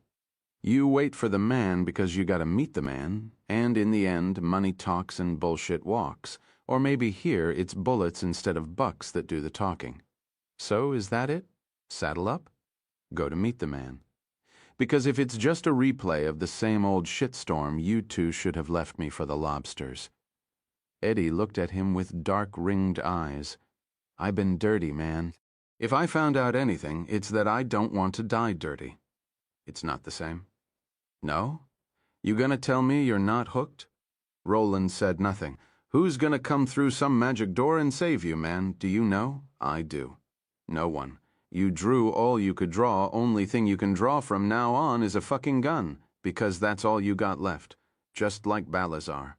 You wait for the man because you gotta meet the man, and in the end, money talks and bullshit walks. Or maybe here it's bullets instead of bucks that do the talking. So is that it? Saddle up? Go to meet the man. Because if it's just a replay of the same old shitstorm, you two should have left me for the lobsters. Eddie looked at him with dark-ringed eyes. I've been dirty, man. If I found out anything, it's that I don't want to die dirty. It's not the same. No? You gonna tell me you're not hooked? Roland said nothing. Who's gonna come through some magic door and save you, man? Do you know? I do. No one. You drew all you could draw. Only thing you can draw from now on is a fucking gun, because that's all you got left. Just like Balazar.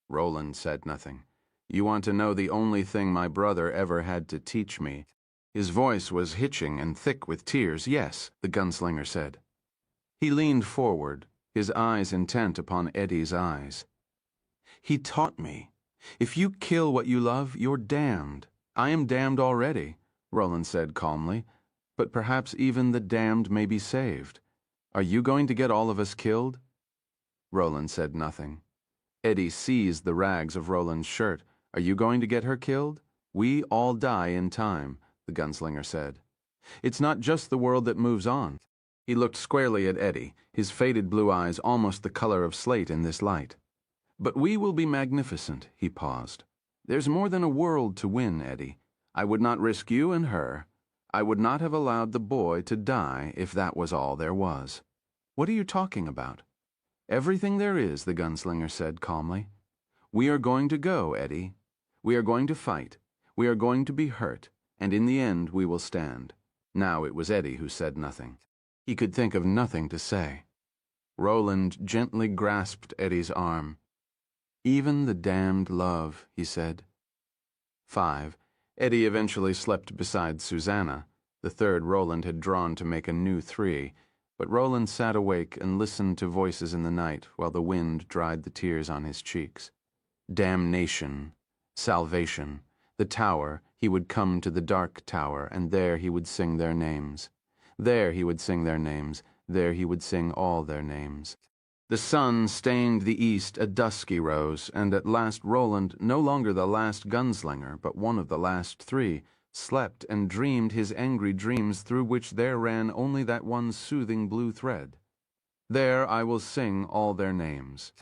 Roland said nothing. You want to know the only thing my brother ever had to teach me? His voice was hitching and thick with tears. Yes, the gunslinger said. He leaned forward, his eyes intent upon Eddie's eyes. He taught me. If you kill what you love, you're damned. I am damned already, Roland said calmly, but perhaps even the damned may be saved. Are you going to get all of us killed? Roland said nothing. Eddie seized the rags of Roland's shirt. Are you going to get her killed? We all die in time, the gunslinger said. It's not just the world that moves on. He looked squarely at Eddie, his faded blue eyes almost the color of slate in this light. But we will be magnificent, he paused. There's more than a world to win, Eddie. I would not risk you and her. I would not have allowed the boy to die if that was all there was. What are you talking about? Everything there is, the gunslinger said calmly. We are going to go, Eddie. We are going to fight. We are going to be hurt. And in the end, we will stand. Now it was Eddie who said nothing. He could think of nothing to say. Roland gently grasped Eddie's arm. Even the damned love, he said. 5. Eddie eventually slept beside Susanna, the third Roland had drawn to make a new 3, but Roland sat awake and listened to voices in the night while the wind dried the tears on his cheeks. Damnation, salvation, the tower, he would come to the dark tower, and there he would sing their names. There he would sing their names, there he would sing all their names. The sun stained the east a dusky rose, and at last Roland, no longer the last gunslinger, but one of the last 3, slept and dreamed his angry dreams through which there ran only that one soothing blue thread. There I will sing all their names.